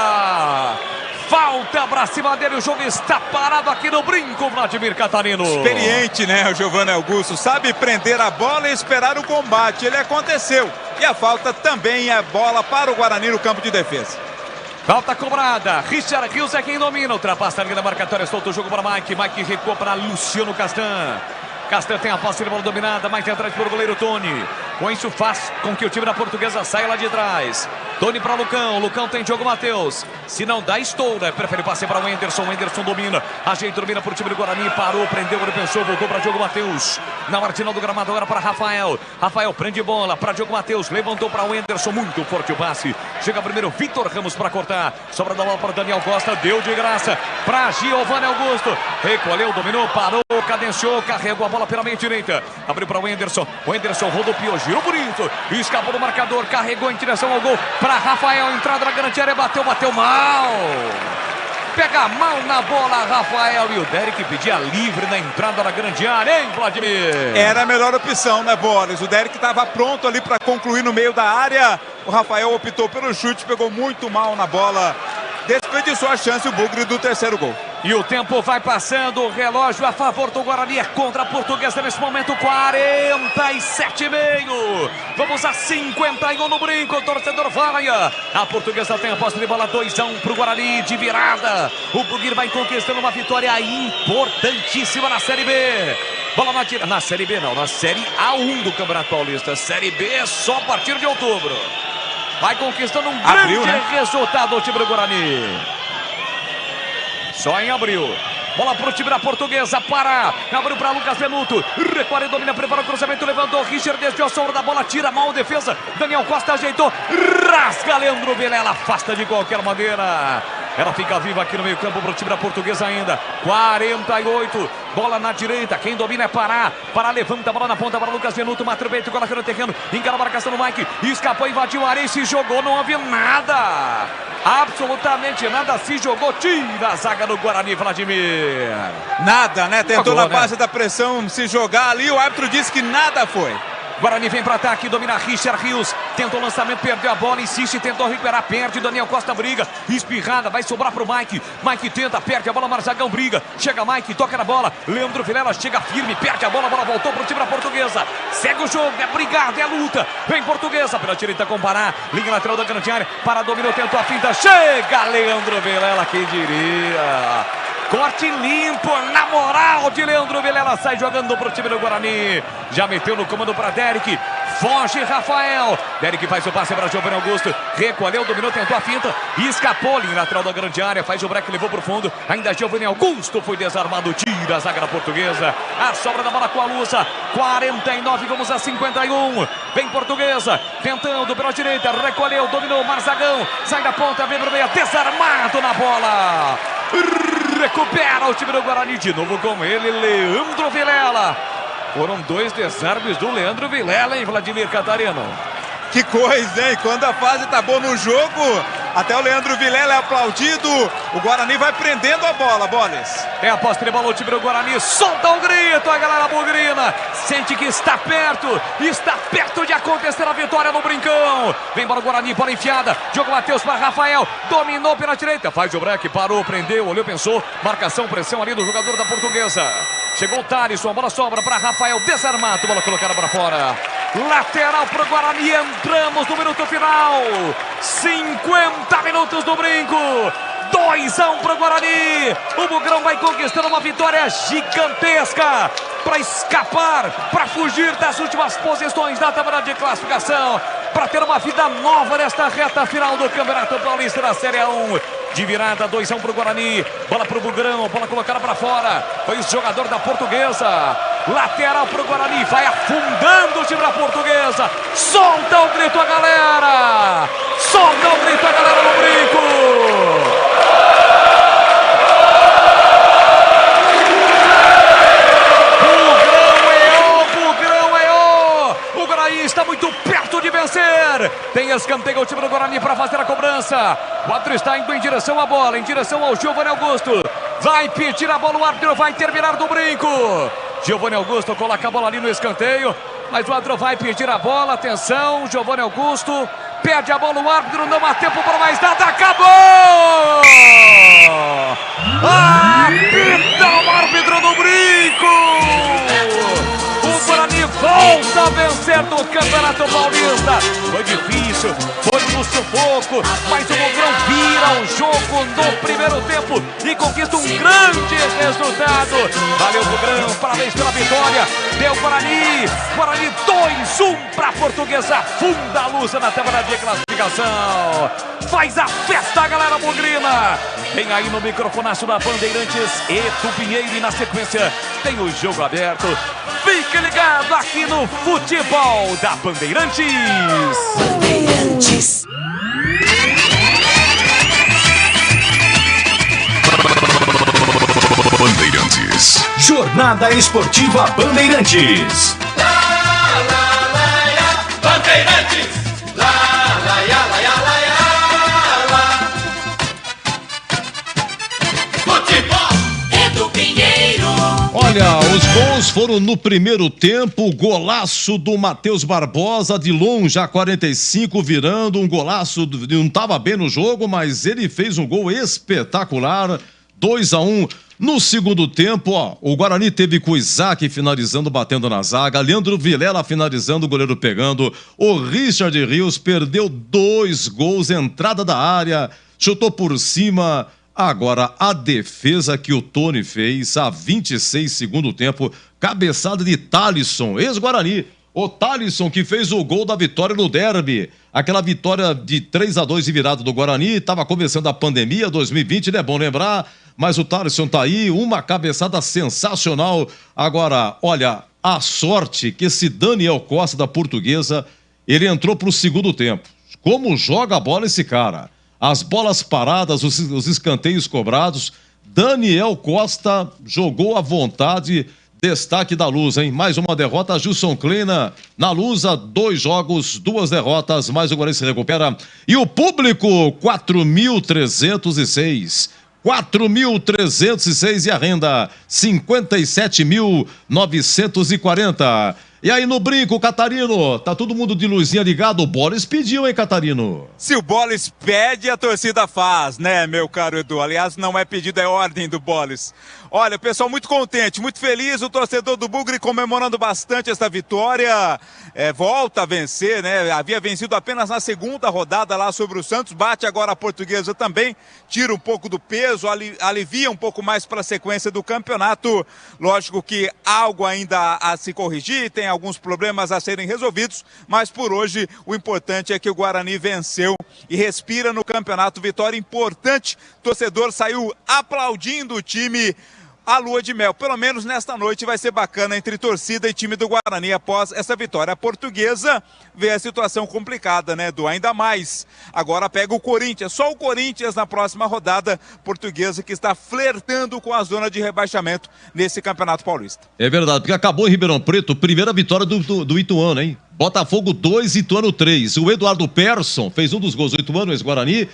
Falta para cima dele, o jogo está parado aqui no Brinco, Vladimir Catarino. Experiente, né, o Giovanni Augusto. Sabe prender a bola e esperar o combate. Ele aconteceu. E a falta também é bola para o Guarani no campo de defesa. Falta cobrada. Richard Rios é quem domina. Ultrapassa a linha da marcatória, solta o jogo para Mike. Mike recua para Luciano Castan. Castan tem a posse de bola dominada, mais atrás para o goleiro Tony. Com isso faz com que o time da Portuguesa saia lá de trás. Tony para Lucão, Lucão tem Diogo Matheus. Se não dá, estoura. Prefere passe para o Anderson, o Anderson domina. Ajeita, domina para o time do Guarani, parou, prendeu, ele pensou, voltou para Diogo Matheus. Na marginal do gramado agora para Rafael. Rafael prende bola para Diogo Matheus, levantou para o Anderson, muito forte o passe. Chega primeiro Vitor Ramos para cortar. Sobra da bola para Daniel Costa, deu de graça para Giovanni Augusto. Recolheu, dominou, parou, cadenciou, carregou a bola pela meia direita. Abriu para o Anderson rodopiou, girou bonito. Escapou do marcador, carregou em direção ao gol para Rafael. Entrada na grande área, bateu mal. Pega mal na bola, Rafael. E o Derek pedia livre na entrada da grande área, hein, Vladimir? Era a melhor opção, né, Boris? O Derek estava pronto ali para concluir no meio da área. O Rafael optou pelo chute, pegou muito mal na bola. Desperdiçou a chance o Bugre do terceiro gol. E o tempo vai passando, o relógio a favor do Guarani, é contra a Portuguesa nesse momento, 47,5. Vamos a 51 no Brinco, o torcedor vai. A Portuguesa tem a posse de bola, 2-1 para o Guarani de virada. O Bugre vai conquistando uma vitória importantíssima na Série B. Bola na Série B não, na Série A1 do Campeonato Paulista. Série B é só a partir de outubro. Vai conquistando um grande resultado o time do Guarani. Só em abril. Bola para o time da Portuguesa. Abriu para Lucas Venuto. Recolhe, domina, prepara o cruzamento. Levantou. Richard desviou a sombra da bola. Tira mal a defesa. Daniel Costa ajeitou. Rasga Leandro Vilela. Afasta de qualquer maneira. Ela fica viva aqui no meio campo para o time da Portuguesa ainda. 48. Bola na direita. Quem domina é Pará. Pará levanta a bola na ponta para Lucas Venuto. Mata o peito, coloca no terreno. Encara a marcação do Mike. Escapou, invadiu a área e se jogou. Não havia nada. Absolutamente nada. Se jogou. Tira a zaga do Guarani, Vladimir. Nada, né? Tentou na base da pressão se jogar ali. O árbitro disse que nada foi. Guarani vem para ataque, domina Richard Rios, tenta o lançamento, perdeu a bola, insiste, tentou recuperar, perde, Daniel Costa briga, espirrada, vai sobrar para o Mike tenta, perde a bola, Marzagão briga, chega Mike, toca na bola, Leandro Vilela chega firme, perde a bola voltou para o time da Portuguesa, segue o jogo, é brigado, é luta, vem Portuguesa, pela direita com Pará, linha lateral da grande área, Pará dominou, tentou a finta, chega Leandro Vilela, quem diria... Corte limpo, na moral de Leandro Vilela, sai jogando para o time do Guarani. Já meteu no comando para Derek. Foge Rafael. Derek faz o passe para Giovanni Augusto. Recolheu, dominou, tentou a finta. Escapou, linha lateral da grande área. Faz o break, levou para o fundo. Ainda Giovanni Augusto foi desarmado. Tira a zaga da Portuguesa. A sobra da bola com a Lusa. 49, vamos a 51. Vem Portuguesa. Tentando pela direita. Recolheu, dominou Marzagão. Sai da ponta, vem para o meio. Desarmado na bola. Recupera o time do Guarani de novo com ele, Leandro Vilela. Foram 2 desarmes do Leandro Vilela, hein, Vladimir Catarino? Que coisa, hein? Quando a fase tá boa no jogo, até o Leandro Vilela é aplaudido. O Guarani vai prendendo a bola, Boles. É a posse de bola o time do Guarani. Solta o grito, a galera bugrina. Sente que está perto de acontecer a vitória no Brincão. Vem para o Guarani, bola enfiada. Diogo Matheus para Rafael. Dominou pela direita. Faz o break, parou, prendeu, olhou, pensou. Marcação, pressão ali do jogador da Portuguesa. Chegou o Thaleson, a bola sobra para Rafael. Desarmado, bola colocada para fora. Lateral para o Guarani. Entramos no minuto final. 50 minutos do Brinco. 2-1 para o Guarani. O Bugrão vai conquistando uma vitória gigantesca para escapar, para fugir das últimas posições da tabela de classificação, para ter uma vida nova nesta reta final do Campeonato Paulista da Série A1. de virada, 2-1 pro Guarani. Bola pro Bugrão, bola colocada para fora. Foi o jogador da Portuguesa. Lateral pro Guarani, vai afundando o time da Portuguesa. Solta o grito a galera. Solta o grito a galera no Brinco. Está muito perto de vencer. Tem escanteio o time do Guarani para fazer a cobrança. O árbitro está indo em direção à bola, em direção ao Giovanni Augusto. Vai pedir a bola, o árbitro vai terminar do Brinco. Giovanni Augusto coloca a bola ali no escanteio, mas o árbitro vai pedir a bola. Atenção, Giovanni Augusto perde a bola, o árbitro não há tempo para mais nada. Acabou! Apita o árbitro do Brinco! O Guarani volta a vencer no Campeonato Paulista. Foi difícil, foi no sufoco, mas o Bugrão vira o jogo no primeiro tempo e conquista um grande resultado. Valeu, Bugrão, parabéns pela vitória. Deu Guarani, Guarani 2-1 para a Portuguesa. Funda a luz na tabela de classificação. Faz a festa, galera bugrina. Vem aí no microfonaço da Bandeirantes e do Pinheiro, e na sequência tem o jogo aberto. Fique ligado aqui no Futebol da Bandeirantes. Bandeirantes. Bandeirantes. Jornada Esportiva Bandeirantes. Bandeirantes. Futebol é do Pinheiro. Olha, os gols foram no primeiro tempo. Golaço do Matheus Barbosa de longe, a 45, virando um golaço. Não estava bem no jogo, mas ele fez um gol espetacular. 2-1. No segundo tempo, ó, o Guarani teve com o Isaac finalizando, batendo na zaga. Leandro Vilela finalizando, o goleiro pegando. O Richard Rios perdeu 2 gols, entrada da área, chutou por cima. Agora, a defesa que o Tony fez a 26 segundo tempo, cabeçada de Thalisson, ex-Guarani. O Thalisson que fez o gol da vitória no derby. Aquela vitória de 3-2 de virada do Guarani. Estava começando a pandemia, 2020, é bom lembrar. Mas o Thalisson tá aí, uma cabeçada sensacional. Agora, olha, a sorte que esse Daniel Costa da Portuguesa, ele entrou pro segundo tempo. Como joga a bola esse cara? As bolas paradas, os escanteios cobrados. Daniel Costa jogou à vontade. Destaque da Luz, hein? Mais uma derrota, Gilson Kleina. Na Lusa, 2 jogos, 2 derrotas, mais o Guarani se recupera. E o público, 4.306. 4.306 e a renda, 57.940. E aí no Brinco, Catarino, tá todo mundo de luzinha ligado? O Boris pediu, hein, Catarino? Se o Bolis pede, a torcida faz, né, meu caro Edu? Aliás, não é pedido, é ordem do Bolis. Olha, o pessoal muito contente, muito feliz, o torcedor do Bugre comemorando bastante essa vitória. Volta a vencer, né? Havia vencido apenas na segunda rodada lá sobre o Santos, bate agora a Portuguesa também, tira um pouco do peso, alivia um pouco mais para a sequência do campeonato. Lógico que algo ainda a se corrigir, tem alguns problemas a serem resolvidos, mas por hoje o importante é que o Guarani venceu e respira no campeonato. Vitória importante, o torcedor saiu aplaudindo o time. A lua de mel, pelo menos nesta noite, vai ser bacana entre torcida e time do Guarani após essa vitória. A Portuguesa vê a situação complicada, né, Edu? Ainda mais. Agora pega o Corinthians, só o Corinthians na próxima rodada. Portuguesa que está flertando com a zona de rebaixamento nesse Campeonato Paulista. É verdade, porque acabou em Ribeirão Preto, primeira vitória do Ituano, hein? Botafogo 2, Ituano 3. O Eduardo Persson fez um dos gols do Ituano, ex-Guarani.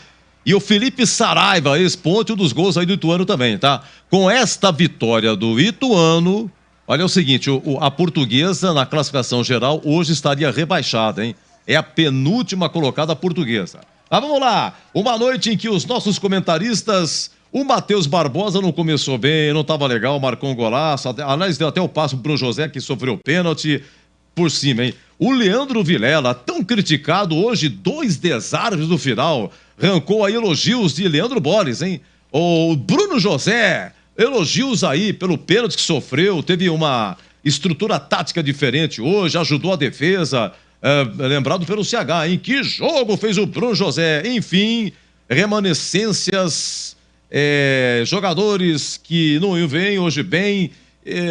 E o Felipe Saraiva, ex-ponte, um dos gols aí do Ituano também, tá? Com esta vitória do Ituano, olha o seguinte, a Portuguesa na classificação geral hoje estaria rebaixada, hein? É a penúltima colocada Portuguesa. Mas vamos lá, uma noite em que os nossos comentaristas, o Matheus Barbosa não começou bem, não estava legal, marcou um golaço, aliás, deu até o passo pro José que sofreu pênalti por cima, hein? O Leandro Vilela, tão criticado hoje, 2 desarmes no final, arrancou aí elogios de Leandro Boris, hein? O Bruno José, elogios aí pelo pênalti que sofreu, teve uma estrutura tática diferente hoje, ajudou a defesa, lembrado pelo CH, hein? Que jogo fez o Bruno José, enfim, remanescências, jogadores que não vêm hoje bem,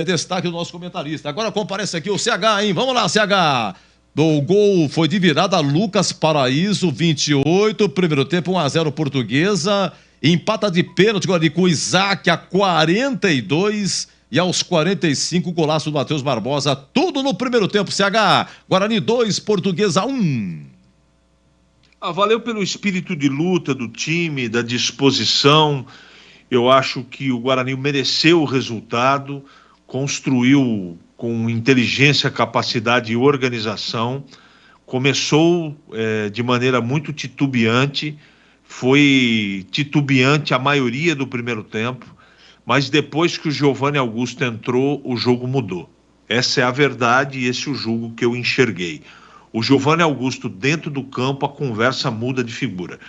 destaque do nosso comentarista. Agora comparece aqui o CH, hein? Vamos lá, CH! O gol foi de virada, Lucas Paraíso, 28, primeiro tempo 1-0 Portuguesa, empata de pênalti Guarani com o Isaac a 42 e aos 45 golaço do Matheus Barbosa, tudo no primeiro tempo, CH, Guarani 2, Portuguesa 1. Valeu pelo espírito de luta do time, da disposição. Eu acho que o Guarani mereceu o resultado, construiu com inteligência, capacidade e organização, começou de maneira muito titubeante, foi titubeante a maioria do primeiro tempo, mas depois que o Giovanni Augusto entrou, o jogo mudou. Essa é a verdade e esse é o jogo que eu enxerguei. O Giovanni Augusto dentro do campo, a conversa muda de figura.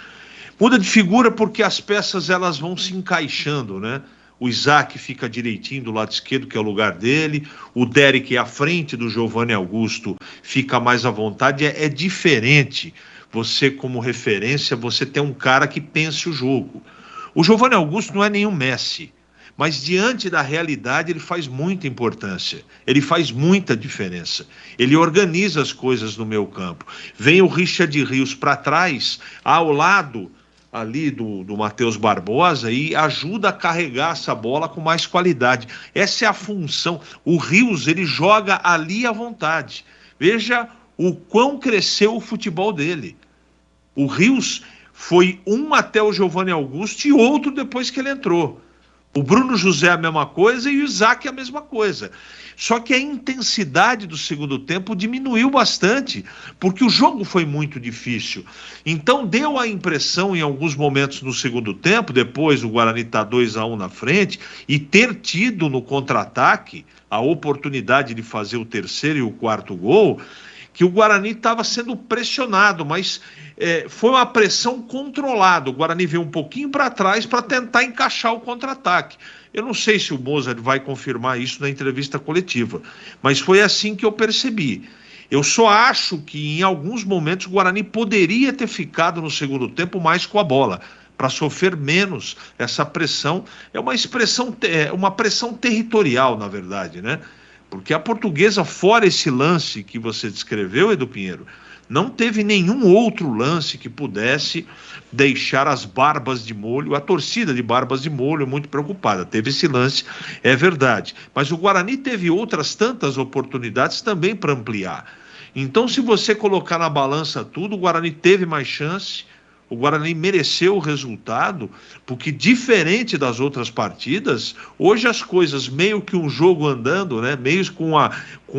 Muda de figura porque as peças elas vão se encaixando, né? O Isaac fica direitinho do lado esquerdo, que é o lugar dele. O Derek à frente do Giovanni Augusto fica mais à vontade. É diferente você, como referência, você tem um cara que pense o jogo. O Giovanni Augusto não é nenhum Messi, mas diante da realidade ele faz muita importância. Ele faz muita diferença. Ele organiza as coisas no meio campo. Vem o Richard Rios para trás, ao lado ali do Matheus Barbosa e ajuda a carregar essa bola com mais qualidade. Essa é a função. O Rios, ele joga ali à vontade. Veja o quão cresceu o futebol dele. O Rios foi um até o Giovanni Augusto e outro depois que ele entrou. O Bruno José a mesma coisa e o Isaac a mesma coisa. Só que a intensidade do segundo tempo diminuiu bastante, porque o jogo foi muito difícil. Então deu a impressão em alguns momentos no segundo tempo, depois o Guarani está 2-1 na frente, e ter tido no contra-ataque a oportunidade de fazer o terceiro e o quarto gol, que o Guarani estava sendo pressionado, mas foi uma pressão controlada. O Guarani veio um pouquinho para trás para tentar encaixar o contra-ataque. Eu não sei se o Mozart vai confirmar isso na entrevista coletiva, mas foi assim que eu percebi. Eu só acho que em alguns momentos o Guarani poderia ter ficado no segundo tempo mais com a bola, para sofrer menos essa pressão. É uma pressão territorial, na verdade, né? Porque a Portuguesa, fora esse lance que você descreveu, Edu Pinheiro, não teve nenhum outro lance que pudesse deixar as barbas de molho, a torcida de barbas de molho muito preocupada. Teve esse lance, é verdade. Mas o Guarani teve outras tantas oportunidades também para ampliar. Então, se você colocar na balança tudo, o Guarani teve mais chance, o Guarani mereceu o resultado, porque diferente das outras partidas, hoje as coisas meio que um jogo andando, né? Meio com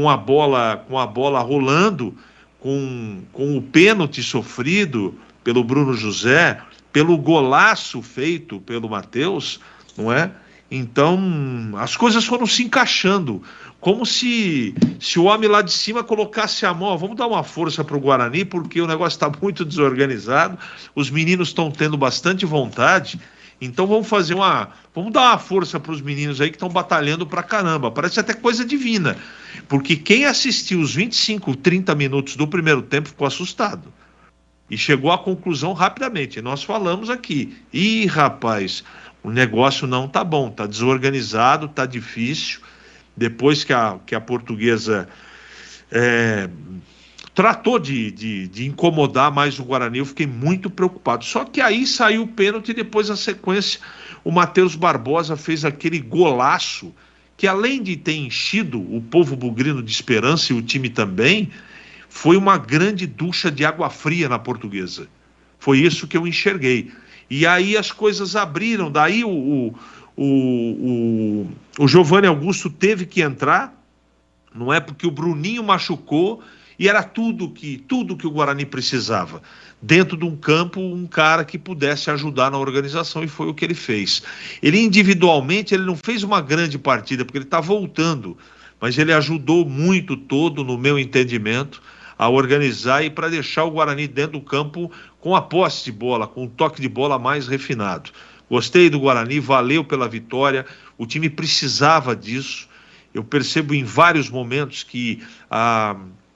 a bola rolando, com o pênalti sofrido pelo Bruno José, pelo golaço feito pelo Matheus, não é? Então, as coisas foram se encaixando, como se o homem lá de cima colocasse a mão, vamos dar uma força para o Guarani, porque o negócio está muito desorganizado, os meninos estão tendo bastante vontade, então vamos dar uma força para os meninos aí que estão batalhando pra caramba, parece até coisa divina, porque quem assistiu os 25, 30 minutos do primeiro tempo ficou assustado, e chegou à conclusão rapidamente, nós falamos aqui, rapaz, o negócio não tá bom, tá desorganizado, tá difícil. Depois que a Portuguesa tratou de incomodar mais o Guarani, eu fiquei muito preocupado. Só que aí saiu o pênalti e depois, na sequência, o Matheus Barbosa fez aquele golaço que, além de ter enchido o povo bugrino de esperança e o time também, foi uma grande ducha de água fria na Portuguesa. Foi isso que eu enxerguei. E aí as coisas abriram, daí o Giovanni Augusto teve que entrar, não é, porque o Bruninho machucou e era tudo que o Guarani precisava. Dentro de um campo, um cara que pudesse ajudar na organização, e foi o que ele fez. Ele individualmente, ele não fez uma grande partida, porque ele está voltando, mas ele ajudou muito todo, no meu entendimento, a organizar e para deixar o Guarani dentro do campo com a posse de bola, com o toque de bola mais refinado. Gostei do Guarani, valeu pela vitória, o time precisava disso. Eu percebo em vários momentos que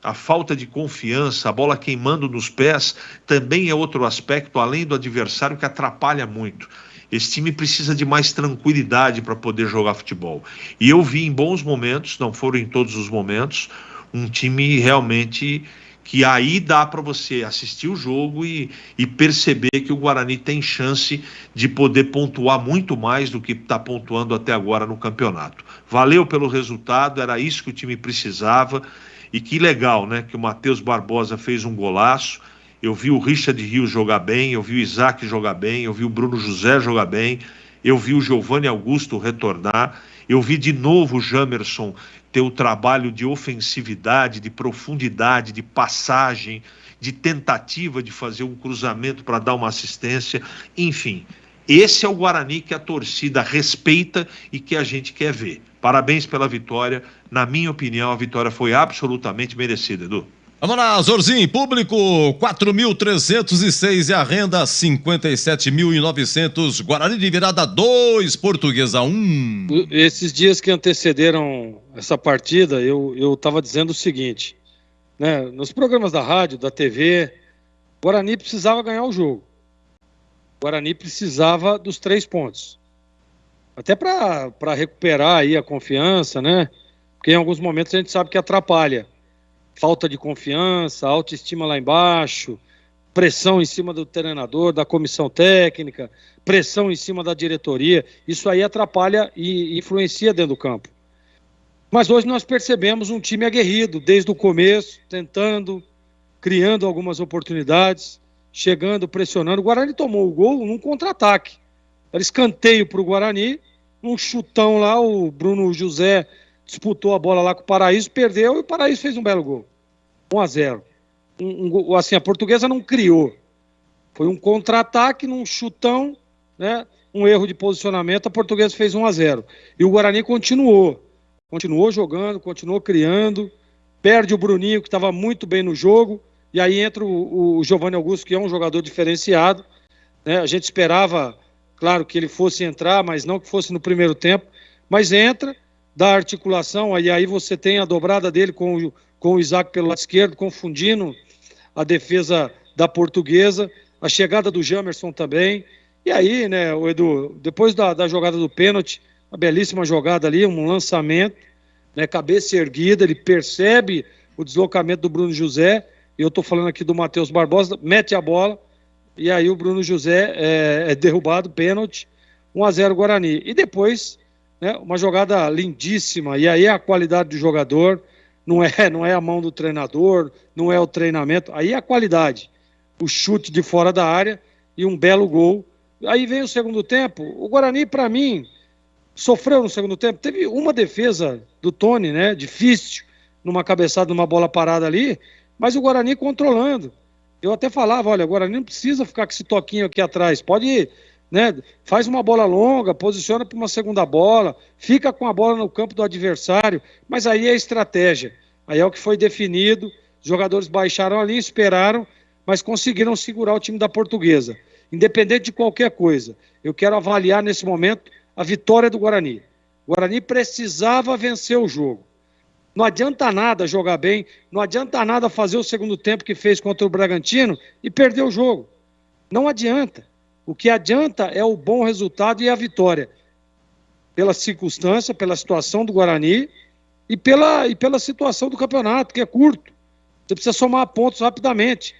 A falta de confiança, a bola queimando nos pés, também é outro aspecto, além do adversário, que atrapalha muito. Esse time precisa de mais tranquilidade para poder jogar futebol. E eu vi em bons momentos, não foram em todos os momentos, um time realmente que aí dá para você assistir o jogo e perceber que o Guarani tem chance de poder pontuar muito mais do que está pontuando até agora no campeonato. Valeu pelo resultado, era isso que o time precisava. E que legal, né? Que o Matheus Barbosa fez um golaço. Eu vi o Richard Rios jogar bem, eu vi o Isaac jogar bem, eu vi o Bruno José jogar bem, eu vi o Giovanni Augusto retornar, eu vi de novo o Jamerson ter o trabalho de ofensividade, de profundidade, de passagem, de tentativa de fazer um cruzamento para dar uma assistência. Enfim, esse é o Guarani que a torcida respeita e que a gente quer ver. Parabéns pela vitória. Na minha opinião, a vitória foi absolutamente merecida, Edu. Vamos lá, Zorzinho, público 4.306 e a renda 57.900, Guarani de virada 2, Portuguesa 1. Esses dias que antecederam essa partida, eu estava dizendo o seguinte, né, nos programas da rádio, da TV, Guarani precisava ganhar o jogo. Guarani precisava dos 3 pontos. Até para recuperar aí a confiança, né? Porque em alguns momentos a gente sabe que atrapalha. Falta de confiança, autoestima lá embaixo, pressão em cima do treinador, da comissão técnica, pressão em cima da diretoria. Isso aí atrapalha e influencia dentro do campo. Mas hoje nós percebemos um time aguerrido, desde o começo, tentando, criando algumas oportunidades, chegando, pressionando. O Guarani tomou o gol num contra-ataque. Era escanteio para o Guarani, um chutão lá, o Bruno José disputou a bola lá com o Paraíso, perdeu e o Paraíso fez um belo gol. 1-0. Assim, a Portuguesa não criou. Foi um contra-ataque, num chutão, né? Um erro de posicionamento, a Portuguesa fez 1-0. E o Guarani continuou jogando, continuou criando, perde o Bruninho, que estava muito bem no jogo, e aí entra o Giovanni Augusto, que é um jogador diferenciado, né? A gente esperava, claro, que ele fosse entrar, mas não que fosse no primeiro tempo, mas entra, dá articulação, aí você tem a dobrada dele com o Isaac pelo lado esquerdo, confundindo a defesa da Portuguesa, a chegada do Jamerson também, e aí, né, o Edu, depois da jogada do pênalti, uma belíssima jogada ali, um lançamento, né, cabeça erguida, ele percebe o deslocamento do Bruno José, eu estou falando aqui do Matheus Barbosa, mete a bola, e aí o Bruno José é derrubado, pênalti, 1-0 Guarani. E depois, né, uma jogada lindíssima, e aí a qualidade do jogador, não é a mão do treinador, não é o treinamento, aí é a qualidade, o chute de fora da área e um belo gol. Aí vem o segundo tempo, o Guarani, para mim, sofreu no segundo tempo, teve uma defesa do Tony, né, difícil, numa cabeçada, numa bola parada ali, mas o Guarani controlando. Eu até falava, olha, o Guarani não precisa ficar com esse toquinho aqui atrás, pode, né, faz uma bola longa, posiciona para uma segunda bola, fica com a bola no campo do adversário, mas aí é estratégia, aí é o que foi definido, os jogadores baixaram ali, esperaram, mas conseguiram segurar o time da Portuguesa. Independente de qualquer coisa, eu quero avaliar nesse momento a vitória do Guarani. O Guarani precisava vencer o jogo. Não adianta nada jogar bem, não adianta nada fazer o segundo tempo que fez contra o Bragantino e perder o jogo. Não adianta. O que adianta é o bom resultado e a vitória. Pela circunstância, pela situação do Guarani e pela situação do campeonato, que é curto. Você precisa somar pontos rapidamente.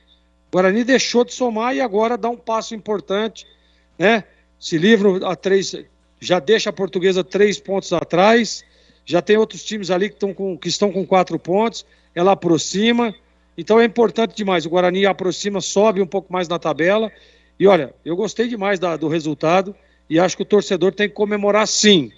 O Guarani deixou de somar e agora dá um passo importante, né? Se livra a 3, já deixa a Portuguesa 3 pontos atrás, já tem outros times ali que estão com 4 pontos, ela aproxima, então é importante demais. O Guarani aproxima, sobe um pouco mais na tabela. E olha, eu gostei demais do resultado e acho que o torcedor tem que comemorar sim.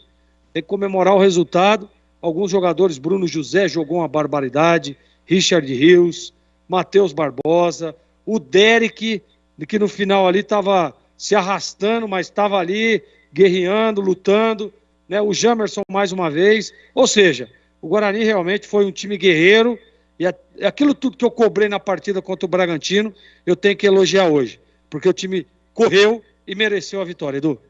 Tem que comemorar o resultado. Alguns jogadores, Bruno José jogou uma barbaridade, Richard Rios, Matheus Barbosa, o Derek, que no final ali estava se arrastando, mas estava ali guerreando, lutando, né? O Jamerson mais uma vez. Ou seja, o Guarani realmente foi um time guerreiro e aquilo tudo que eu cobrei na partida contra o Bragantino, eu tenho que elogiar hoje. Porque o time correu e mereceu a vitória, Edu.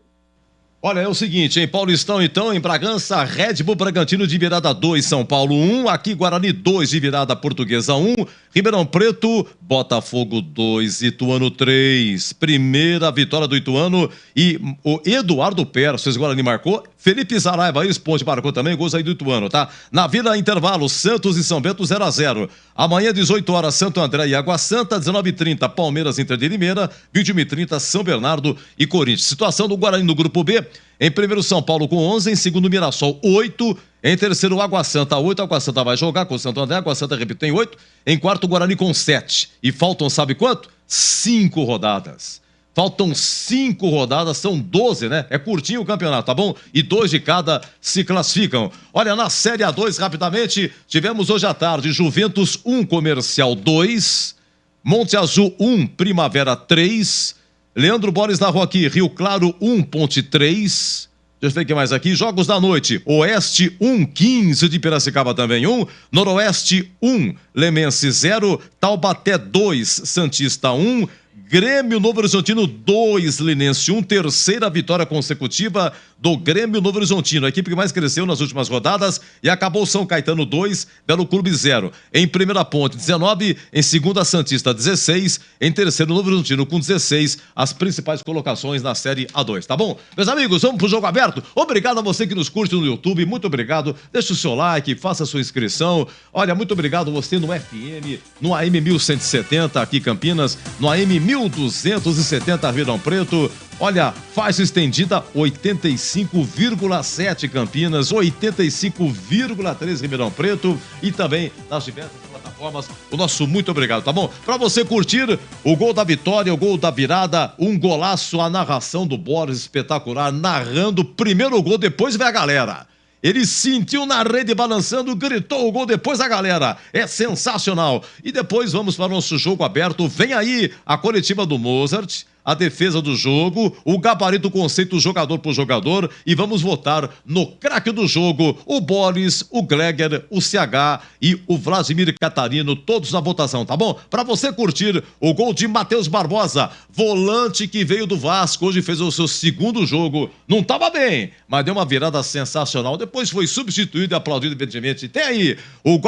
Olha, é o seguinte, em Paulistão, então, em Bragança, Red Bull Bragantino de virada 2, São Paulo 1, aqui Guarani 2 de virada Portuguesa 1, Ribeirão Preto, Botafogo 2, Ituano 3, primeira vitória do Ituano e o Eduardo Persas, Guarani marcou, Felipe Saraiva, ex-Ponte, marcou também, gols aí do Ituano, tá? Na Vila Intervalo, Santos e São Bento 0-0. Amanhã, 18 horas, Santo André e Água Santa, 19h30, Palmeiras, Inter de Limeira, 21h30, São Bernardo e Corinthians. Situação do Guarani no Grupo B, em primeiro São Paulo com 11, em segundo Mirassol 8, em terceiro Água Santa 8, Água Santa vai jogar com o Santo André, Água Santa, repito, tem 8, em quarto Guarani com 7. E faltam, sabe quanto? 5 rodadas. Faltam 5 rodadas, são 12, né? É curtinho o campeonato, tá bom? E 2 de cada se classificam. Olha, na Série A2, rapidamente, tivemos hoje à tarde Juventus 1, Comercial 2, Monte Azul 1, Primavera 3, Leandro Borges na rua aqui, Rio Claro 1, Ponte 3. Deixa eu ver o que mais aqui. Jogos da noite, Oeste 1, 15 de Piracicaba também 1, Noroeste 1, Lemense 0, Taubaté 2, Santista 1, Grêmio Novo Horizontino 2, Linense 1, terceira vitória consecutiva do Grêmio Novo Horizontino, a equipe que mais cresceu nas últimas rodadas, e acabou São Caetano 2, Belo Clube 0. Em primeira Ponte 19, em segunda Santista 16, em terceiro Novo Horizontino com 16, as principais colocações na Série A2, tá bom? Meus amigos, vamos pro jogo aberto? Obrigado a você que nos curte no YouTube, muito obrigado, deixa o seu like, faça a sua inscrição, olha, muito obrigado você no FM, no AM 1170 aqui Campinas, no AM 1270 Ribeirão Preto, olha, faixa estendida 85,7 Campinas, 85,3 Ribeirão Preto e também nas diversas plataformas. O nosso muito obrigado, tá bom? Pra você curtir o gol da vitória, o gol da virada, um golaço, a narração do Borges espetacular, narrando o primeiro gol, depois vem a galera. Ele sentiu na rede balançando, gritou o gol, depois a galera. É sensacional. E depois vamos para o nosso jogo aberto. Vem aí a coletiva do Mozart, a defesa do jogo, o gabarito, o conceito jogador por jogador, e vamos votar no craque do jogo, o Boris, o Gleger, o CH e o Vladimir Catarino, todos na votação, tá bom? Para você curtir o gol de Matheus Barbosa, volante que veio do Vasco, hoje fez o seu segundo jogo, não tava bem, mas deu uma virada sensacional, depois foi substituído e aplaudido evidentemente. Tem aí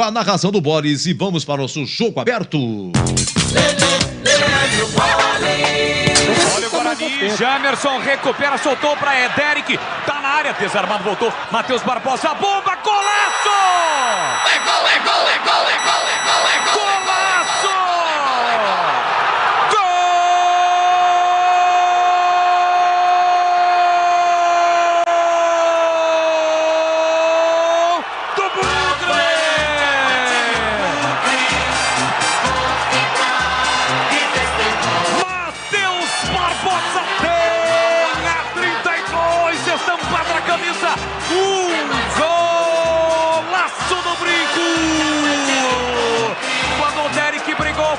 a narração do Boris e vamos para o nosso jogo aberto. Olha o Guarani, Jamerson recupera, soltou para Ederic, tá na área, desarmado, voltou, Matheus Barbosa, bomba, golaço! É gol, é gol, é gol, é gol, é gol, é gol! Golaço!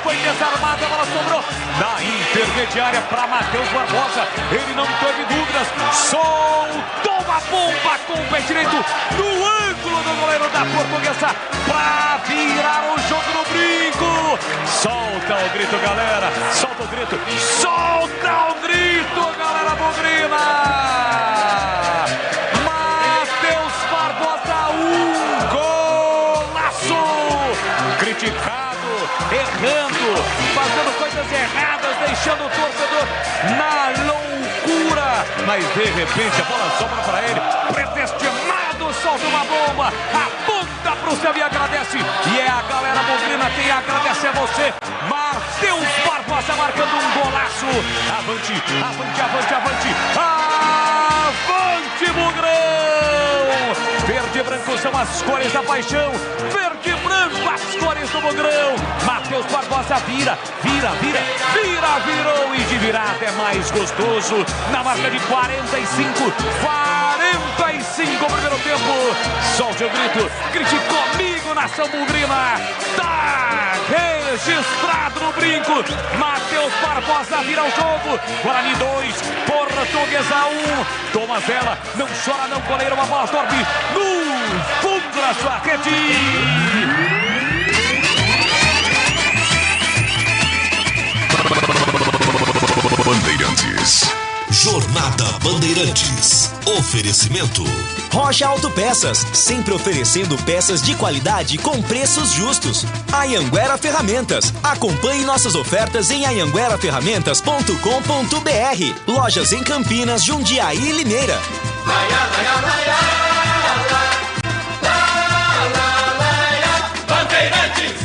Foi desarmado, a bola sobrou na intermediária para Matheus Barbosa, ele não teve dúvidas, soltou uma bomba com o pé direito no ângulo do goleiro da Portuguesa para virar o jogo no brinco. Solta o grito, galera, solta o grito, solta o grito, galera bugrina. Matheus Barbosa, golaço, criticado, errando, fazendo coisas erradas, deixando o torcedor na loucura, mas de repente a bola sobra para ele, predestinado, solta uma bomba, aponta para o céu e agradece, e é a galera bugrina quem agradece a você, Matheus Barbosa marcando um golaço, avante, avante, avante, avante, avante Bugrão, verde e branco são as cores da paixão, verde e branco as cores do Bugrão, Matheus Barbosa vira, vira, vira, vira, virou e de virada é mais gostoso, na marca de 45 primeiro tempo, solte o grito, grite comigo, nação bugrina, tá registrado no brinco, Matheus Barbosa vira o jogo, Guarani 2, Portuguesa 1, Thomas ela, não chora não, goleiro, uma bola torpe no fundo da sua rede. Bandeirantes. Jornada Bandeirantes. Oferecimento. Rocha Autopeças, sempre oferecendo peças de qualidade com preços justos. Anhanguera Ferramentas. Acompanhe nossas ofertas em anhangueraferramentas.com.br. Lojas em Campinas, Jundiaí e Limeira. Bandeirantes.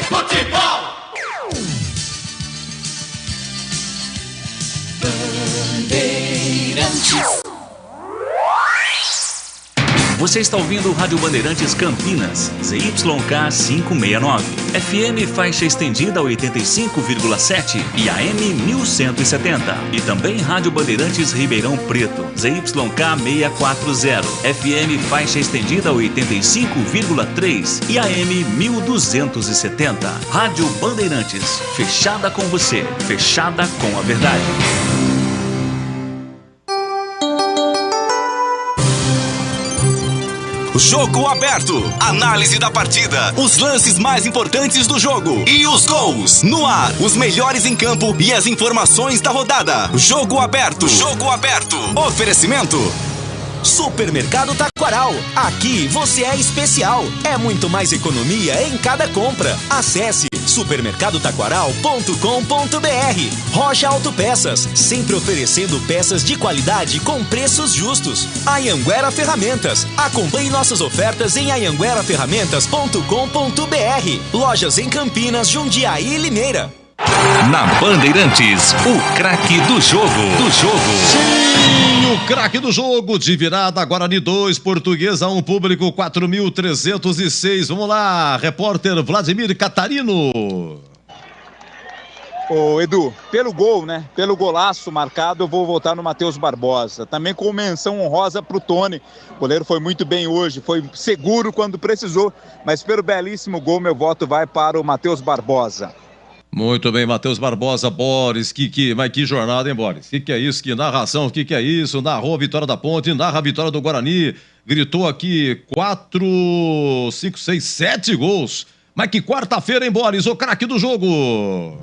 Futebol. Bandeirantes. Você está ouvindo o Rádio Bandeirantes Campinas, ZYK 569, FM faixa estendida 85,7 e AM 1170. E também Rádio Bandeirantes Ribeirão Preto, ZYK 640, FM faixa estendida 85,3 e AM 1270. Rádio Bandeirantes, fechada com você, fechada com a verdade. Jogo aberto. Análise da partida. Os lances mais importantes do jogo. E os gols. No ar. Os melhores em campo e as informações da rodada. Jogo aberto. Jogo aberto. Oferecimento. Supermercado Taquaral. Aqui você é especial. É muito mais economia em cada compra. Acesse supermercadotaquaral.com.br. Rocha Autopeças, sempre oferecendo peças de qualidade com preços justos. Anhanguera Ferramentas. Acompanhe nossas ofertas em anhangueraferramentas.com.br. Lojas em Campinas, Jundiaí e Limeira. Na Bandeirantes, o craque do jogo. Sim, o craque do jogo de virada, Guarani 2, Portuguesa 1, público 4.306. Vamos lá, repórter Vladimir Catarino. Ô Edu, pelo gol, né? Pelo golaço marcado, eu vou votar no Matheus Barbosa. Também com menção honrosa pro Tony. O goleiro foi muito bem hoje, foi seguro quando precisou, mas pelo belíssimo gol, meu voto vai para o Matheus Barbosa. Muito bem, Matheus Barbosa, Boris, mas que jornada, hein, Boris? Que é isso? Que narração, que é isso? Narrou a vitória da Ponte, narra a vitória do Guarani, gritou aqui 4, 5, 6, 7 gols. Mas que quarta-feira, hein, Boris? O craque do jogo.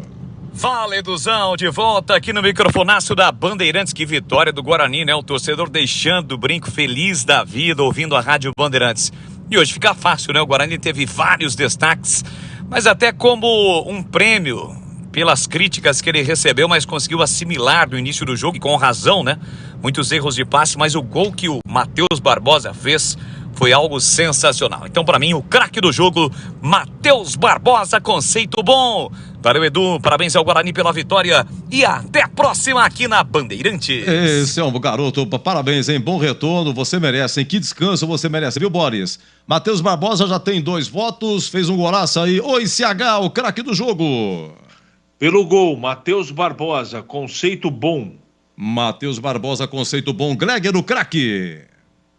Fala, Eduzão, de volta aqui no microfonaço da Bandeirantes. Que vitória do Guarani, né? O torcedor deixando o brinco feliz da vida, ouvindo a Rádio Bandeirantes. E hoje fica fácil, né? O Guarani teve vários destaques, mas até como um prêmio pelas críticas que ele recebeu, mas conseguiu assimilar no início do jogo, e com razão, né? Muitos erros de passe, mas o gol que o Matheus Barbosa fez foi algo sensacional. Então, para mim, o craque do jogo, Matheus Barbosa, conceito bom. Valeu, Edu, parabéns ao Guarani pela vitória e até a próxima aqui na Bandeirantes. Esse é um garoto, parabéns, hein? Bom retorno, você merece, hein? Que descanso você merece, viu, Boris? Matheus Barbosa já tem 2 votos, fez um golaço aí. Oi, CH, o craque do jogo. Pelo gol, Matheus Barbosa, conceito bom. Matheus Barbosa, conceito bom. Gleger, o craque.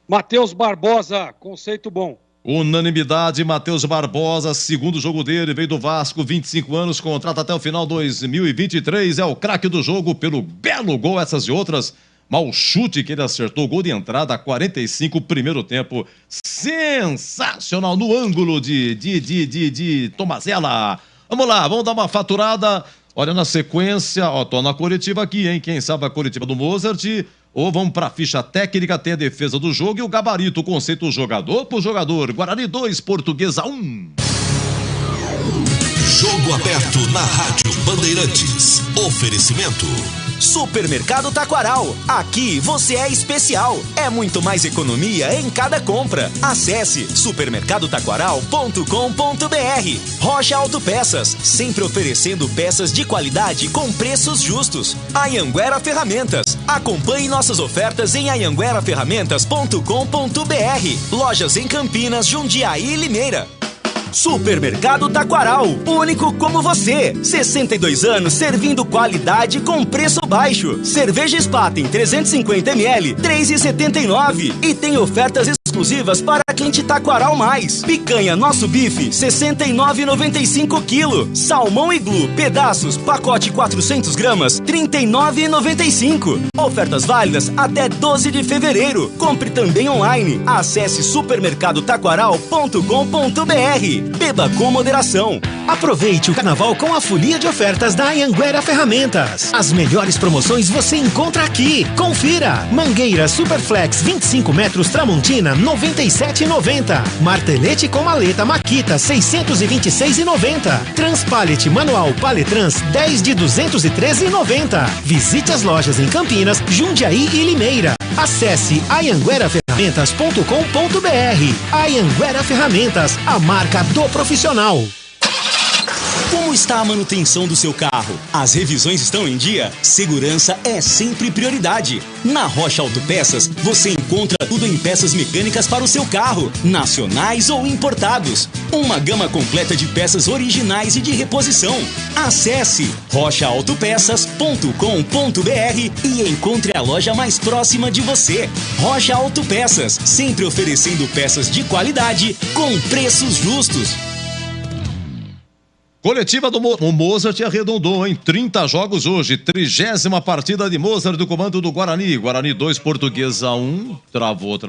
Matheus Barbosa, conceito bom. Unanimidade, Matheus Barbosa, segundo jogo dele, veio do Vasco, 25 anos, contrato até o final 2023, é o craque do jogo pelo belo gol, essas e outras. Mal chute que ele acertou, gol de entrada, 45, primeiro tempo, sensacional, no ângulo de Tomazella. Vamos lá, vamos dar uma faturada, olha na sequência, ó, tô na coletiva aqui, hein, quem sabe a coletiva do Mozart, ou vamos para a ficha técnica, tem a defesa do jogo e o gabarito, o conceito jogador por jogador. Guarani 2, Portuguesa 1. Jogo aberto na Rádio Bandeirantes. Oferecimento. Supermercado Taquaral. Aqui você é especial. É muito mais economia em cada compra. Acesse supermercadotaquaral.com.br. Rocha Autopeças, sempre oferecendo peças de qualidade com preços justos. Anhanguera Ferramentas. Acompanhe nossas ofertas em anhangueraferramentas.com.br. Lojas em Campinas, Jundiaí e Limeira. Supermercado Taquaral, único como você. 62 anos servindo qualidade com preço baixo. Cerveja Spaten 350 ml, R$ 3,79. E tem ofertas exclusivas exclusivas para cliente Taquaral Mais. Picanha Nosso Bife, R$ 69,95 kg. Salmão Iglu, pedaços, pacote 400 gramas, R$ 39,95. Ofertas válidas até 12 de fevereiro. Compre também online. Acesse supermercadotaquaral.com.br. Beba com moderação. Aproveite o carnaval com a folia de ofertas da Anhanguera Ferramentas. As melhores promoções você encontra aqui. Confira. Mangueira Superflex 25 metros Tramontina, R$ 97,90. Martelete com maleta Makita, R$ 626,90. Transpallet manual Paletrans, 10 de R$ 213,90. Visite as lojas em Campinas, Jundiaí e Limeira. Acesse anhangueraferramentas.com.br. Anhanguera Ferramentas, a marca do profissional. Como está a manutenção do seu carro? As revisões estão em dia? Segurança é sempre prioridade. Na Rocha Autopeças, você encontra tudo em peças mecânicas para o seu carro, nacionais ou importados. Uma gama completa de peças originais e de reposição. Acesse rochaautopeças.com.br e encontre a loja mais próxima de você. Rocha Autopeças, sempre oferecendo peças de qualidade com preços justos. Coletiva do Mozart arredondou, em 30 jogos hoje, 30ª partida de Mozart do comando do Guarani. Guarani 2, Portuguesa 1, travou,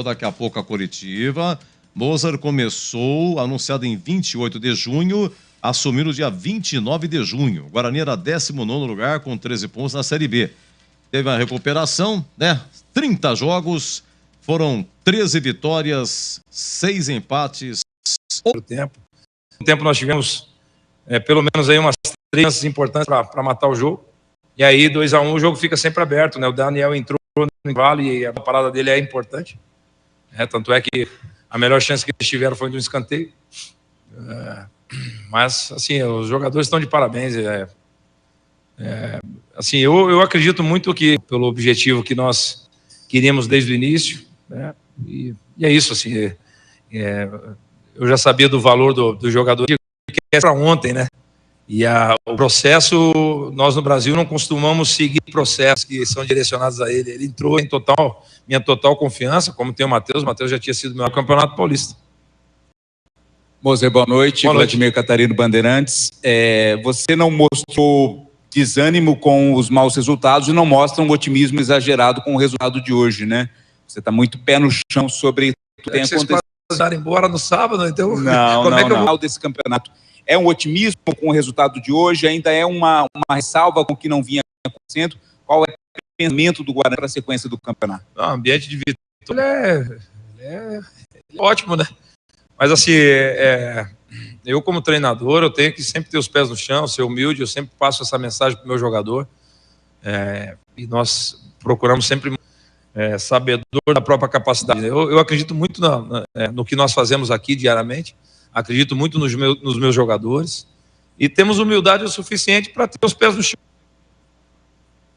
daqui a pouco a coletiva. Mozart começou, anunciado em 28 de junho, assumiu no dia 29 de junho. Guarani era 19º lugar com 13 pontos na Série B. Teve uma recuperação, né? 30 jogos, foram 13 vitórias, 6 empates. No tempo nós tivemos pelo menos aí umas 3 chances importantes para matar o jogo. E aí 2-1 o jogo fica sempre aberto, né? O Daniel entrou no intervalo e a parada dele é importante. Tanto é que a melhor chance que eles tiveram foi de um escanteio. Mas assim, os jogadores estão de parabéns. Assim, eu acredito muito que pelo objetivo que nós queríamos desde o início, né? E é isso, assim. Eu já sabia do valor do jogador que é para ontem, né? E o processo, nós no Brasil não costumamos seguir processos que são direcionados a ele. Ele entrou em minha total confiança, como tem o Matheus. O Matheus já tinha sido meu Campeonato Paulista. Mozer, boa noite. Vladimir Catarino Bandeirantes. Você não mostrou desânimo com os maus resultados e não mostra um otimismo exagerado com o resultado de hoje, né? Você está muito pé no chão sobre o que tem acontecido. Vocês embora no sábado, então... Não. Desse campeonato. É um otimismo com o resultado de hoje? Ainda é uma ressalva com o que não vinha acontecendo? Qual é o pensamento do Guarani para a sequência do campeonato? O ambiente de vitória é ótimo, né? Mas assim, eu como treinador, eu tenho que sempre ter os pés no chão, ser humilde, eu sempre passo essa mensagem para o meu jogador. E nós procuramos sempre sabedor da própria capacidade. Eu acredito muito no que nós fazemos aqui diariamente, acredito muito nos meus jogadores e temos humildade o suficiente para ter os pés no chão.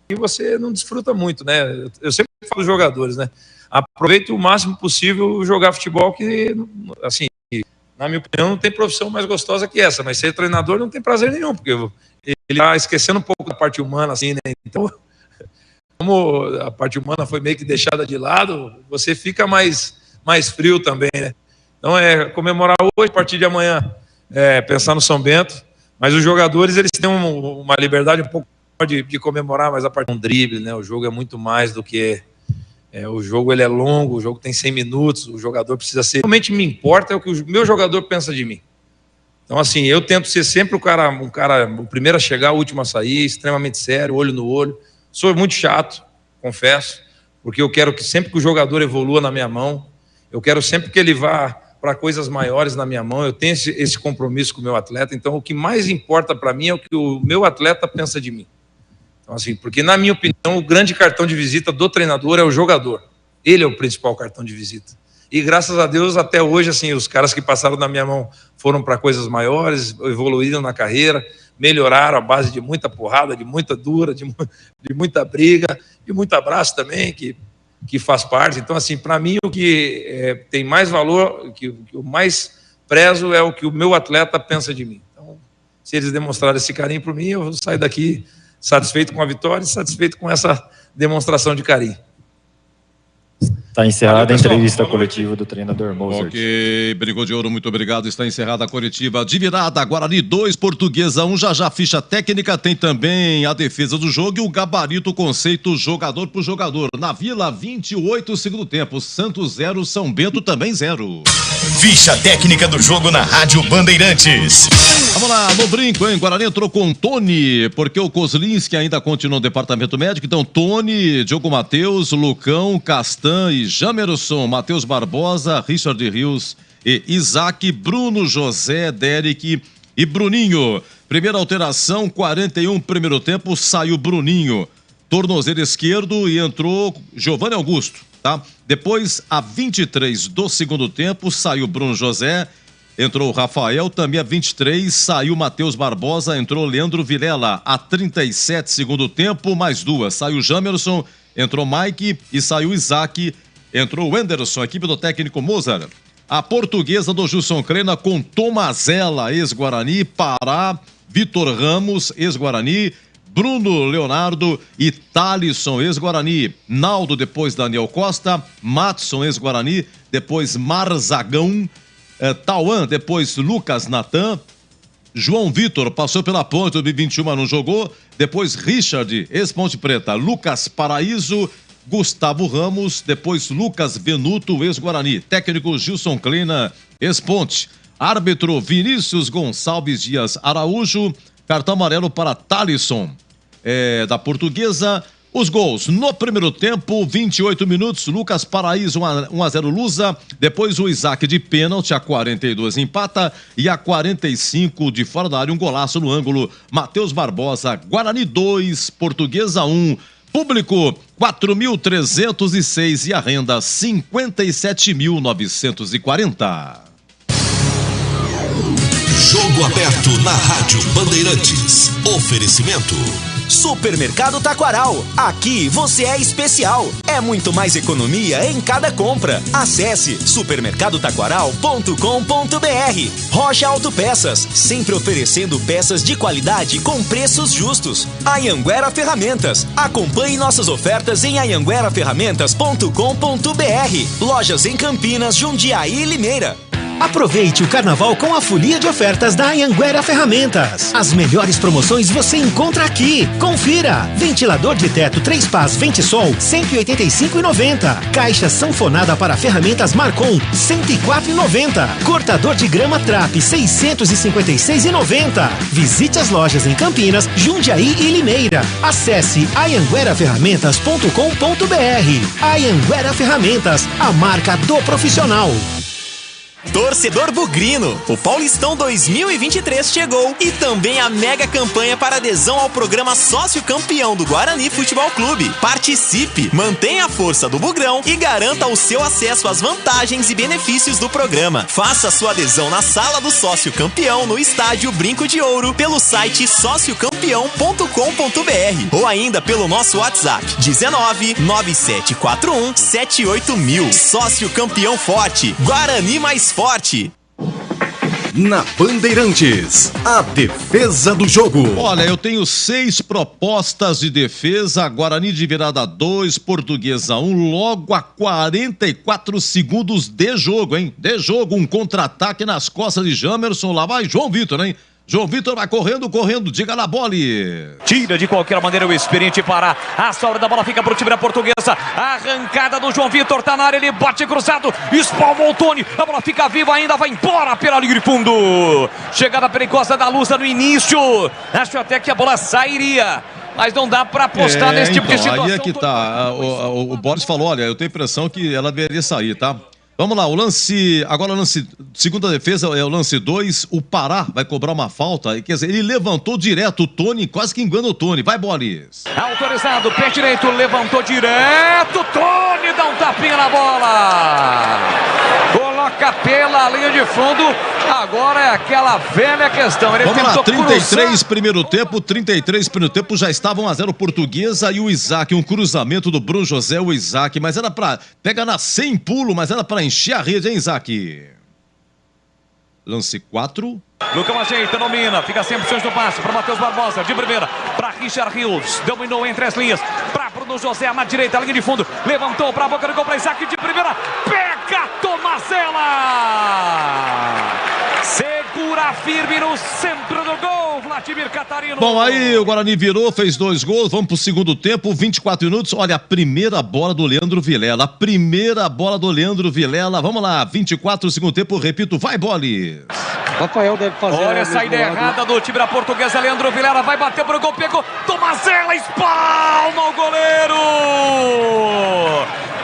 E você não desfruta muito, né? Eu sempre falo dos jogadores, né? Aproveite o máximo possível jogar futebol, que, assim, na minha opinião, não tem profissão mais gostosa que essa, mas ser treinador não tem prazer nenhum, porque ele está esquecendo um pouco da parte humana, assim, né? Então, como a parte humana foi meio que deixada de lado, você fica mais frio também, né? Então, comemorar hoje, a partir de amanhã, pensar no São Bento, mas os jogadores, eles têm uma liberdade um pouco maior de comemorar, mas a partir de um drible, né? O jogo é muito mais do que... o jogo ele é longo, o jogo tem 100 minutos, o jogador precisa ser... Realmente me importa é o que o meu jogador pensa de mim. Então, assim, eu tento ser sempre o primeiro a chegar, o último a sair, extremamente sério, olho no olho. Sou muito chato, confesso, porque eu quero que sempre que o jogador evolua na minha mão, eu quero sempre que ele vá para coisas maiores na minha mão, eu tenho esse compromisso com o meu atleta. Então, o que mais importa para mim é o que o meu atleta pensa de mim. Então, assim, porque, na minha opinião, o grande cartão de visita do treinador é o jogador. Ele é o principal cartão de visita. E, graças a Deus, até hoje, assim, os caras que passaram na minha mão foram para coisas maiores, evoluíram na carreira, melhoraram à base de muita porrada, de muita dura, de muita briga, de muito abraço também, que faz parte. Então, assim, para mim, o que tem mais valor, o que eu mais prezo é o que o meu atleta pensa de mim. Então, se eles demonstrarem esse carinho por mim, eu vou sair daqui satisfeito com a vitória e satisfeito com essa demonstração de carinho. Está encerrada a entrevista coletiva do treinador Mozart. Ok, Brinco de Ouro, muito obrigado. Está encerrada a coletiva de virada. Guarani 2, Portuguesa 1. Já ficha técnica. Tem também a defesa do jogo e o gabarito, conceito jogador por jogador. Na Vila, 28 segundo tempo. Santos 0, São Bento também 0. Ficha técnica do jogo na Rádio Bandeirantes. Vamos lá, no Brinco, hein? Guarani entrou com Tony, porque o Kozlinski ainda continua no departamento médico. Então, Tony, Diogo Matheus, Lucão, Castan e Jamerson, Matheus Barbosa, Richard Rios e Isaac, Bruno José, Derek e Bruninho. Primeira alteração, 41 primeiro tempo, saiu Bruninho. Tornozelo esquerdo e entrou Giovanni Augusto, tá? Depois, a 23 do segundo tempo, saiu Bruno José. Entrou o Rafael, também a 23, saiu Matheus Barbosa, entrou Leandro Vilela. A 37 segundo tempo, mais duas. Saiu Jamerson, entrou Mike e saiu Isaac, entrou o Anderson, equipe do técnico Mozart. A Portuguesa do Gilson Crena com Tomazella, ex-Guarani, Pará, Vitor Ramos, ex-Guarani, Bruno Leonardo e Thalisson, ex-Guarani. Naldo, depois Daniel Costa, Matson, ex-Guarani, depois Marzagão, Tauan, depois Lucas Natan, João Vitor passou pela Ponte 2021, mas não jogou. Depois Richard, ex-Ponte Preta, Lucas Paraíso, Gustavo Ramos, depois Lucas Venuto, ex-Guarani. Técnico Gilson Kleina, ex-Ponte. Árbitro Vinícius Gonçalves Dias Araújo. Cartão amarelo para Thalisson, da Portuguesa. Os gols no primeiro tempo, 28 minutos, Lucas Paraíso 1-0 Lusa, depois o Isaac de pênalti, a 42 empata e a 45 de fora da área, um golaço no ângulo, Matheus Barbosa. Guarani 2, Portuguesa 1, público 4.306 e a renda 57.940. Jogo aberto na Rádio Bandeirantes. Oferecimento Supermercado Taquaral. Aqui você é especial. É muito mais economia em cada compra. Acesse supermercadotaquaral.com.br. Rocha Autopeças, sempre oferecendo peças de qualidade com preços justos. Anhanguera Ferramentas. Acompanhe nossas ofertas em anhangueraferramentas.com.br. Lojas em Campinas, Jundiaí e Limeira. Aproveite o carnaval com a folia de ofertas da Anhanguera Ferramentas. As melhores promoções você encontra aqui. Confira: ventilador de teto 3 pás Ventisol, R$ 185,90. Caixa sanfonada para ferramentas Marcon, R$ 104,90. Cortador de grama Trap, R$ 656,90. Visite as lojas em Campinas, Jundiaí e Limeira. Acesse anhangueraferramentas.com.br. Anhanguera Ferramentas, a marca do profissional. Torcedor bugrino, o Paulistão 2023 chegou e também a mega campanha para adesão ao programa Sócio Campeão do Guarani Futebol Clube. Participe, mantenha a força do Bugrão e garanta o seu acesso às vantagens e benefícios do programa. Faça sua adesão na Sala do Sócio Campeão no Estádio Brinco de Ouro pelo site sociocampeão.com.br ou ainda pelo nosso WhatsApp 19 9741 78000. Sócio Campeão Forte, Guarani mais forte. Na Bandeirantes, a defesa do jogo. Olha, eu tenho 6 propostas de defesa. Guarani de virada 2, Portuguesa 1, logo a 44 segundos de jogo, hein? De jogo, um contra-ataque nas costas de Jamerson. Lá vai João Vitor, hein? João Vitor vai correndo, diga na bola. Tira de qualquer maneira o experiente Pará. A sobra da bola fica pro time da Portuguesa. Arrancada do João Vitor, tá na área, ele bate cruzado, espalmou o Tony. A bola fica viva ainda, vai embora pela linha de fundo. Chegada perigosa da Lusa no início. Acho até que a bola sairia, mas não dá pra apostar nesse tipo de situação. Aí é que tá. O Boris falou, olha, eu tenho a impressão que ela deveria sair, tá? Vamos lá, agora o lance, segunda defesa é o lance 2, o Pará vai cobrar uma falta, quer dizer, ele levantou direto o Tony, quase que engana o Tony, vai Boris. Autorizado, pé direito, levantou direto, Tony dá um tapinha na bola, coloca pela linha de fundo, agora é aquela velha questão. Ele vamos lá, 33 primeiro tempo, já estava 1-0 Portuguesa e o Isaac, um cruzamento do Bruno José, o Isaac, mas era pra, pega na 100 pulo, mas era pra encher a rede, hein, Isaac? Lance 4. Lucão ajeita, domina, fica 100% do passe para Matheus Barbosa, de primeira, para Richard Rios, dominou entre as linhas, para Bruno Paulo José na direita, linha de fundo. Levantou para a boca do gol para Isaac de primeira. Pega Tomazella. Segura firme no centro do gol, Vladimir Catarino. Bom, aí o Guarani virou, fez 2 gols, vamos pro segundo tempo, 24 minutos. Olha, a primeira bola do Leandro Vilela, vamos lá, 24 segundo tempo, repito, vai Bolis. Rafael deve fazer. Olha a saída errada do time da Portuguesa, Leandro Vilela vai bater pro gol, pegou, Tomazella, espalma o goleiro.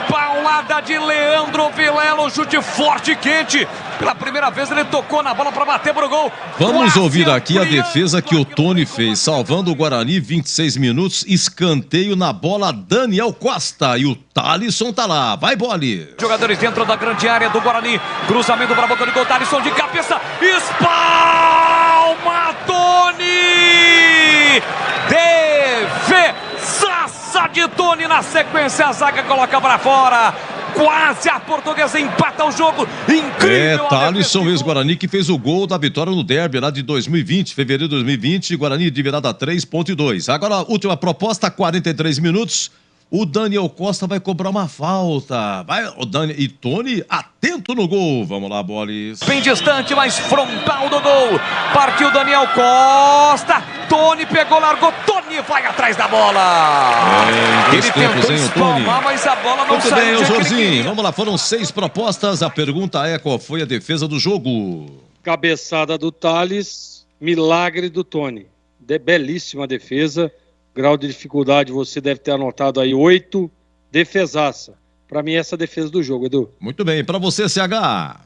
Paulada de Leandro Vilela, chute forte e quente. Pela primeira vez ele tocou na bola para bater pro gol. Vamos ouvir aqui a defesa que o Tony fez, salvando o Guarani, 26 minutos, escanteio na bola, Daniel Costa, e o Thalisson tá lá, vai Bolis. Jogadores dentro da grande área do Guarani, cruzamento para a boca do gol, Thalisson de cabeça, espalma Tony, defesaça de Tony, na sequência a zaga coloca para fora. Quase a Portuguesa empata o jogo. Incrível. Thalisson, ex-Guarani, que fez o gol da vitória no derby lá de 2020, fevereiro de 2020, Guarani de virada 3.2. Agora, última proposta, 43 minutos. O Daniel Costa vai cobrar uma falta. Vai, o Dani e Tony atento no gol. Vamos lá, Bolis. Bem distante, mas frontal do gol. Partiu Daniel Costa. Tony pegou, largou. Tony vai atrás da bola. Ele tentou espalmar, mas a bola não muito saiu. Bem, Jorginho. Vamos lá, foram 6 propostas. A pergunta é: qual foi a defesa do jogo? Cabeçada do Thales, milagre do Tony. Belíssima defesa. Grau de dificuldade, você deve ter anotado aí 8, defesaça. Para mim, essa é a defesa do jogo, Edu. Muito bem, para você, CH.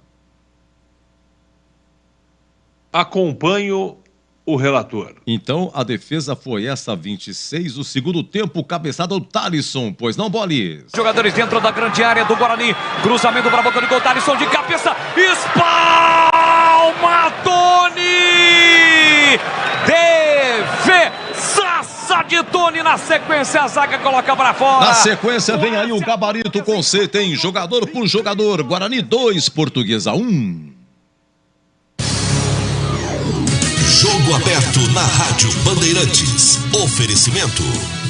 Acompanho o relator. Então, a defesa foi essa, 26, o segundo tempo, cabeçada do Thalisson, pois não, Bolis? Jogadores dentro da grande área do Guarani, cruzamento para a boca do gol, Thalisson de cabeça, espalma Tony, defesaça de Tony, na sequência a zaga coloca para fora. Na sequência vem aí o gabarito conceito, hein? Jogador por jogador, Guarani 2, Portuguesa 1. Jogo aberto na Rádio Bandeirantes. Oferecimento.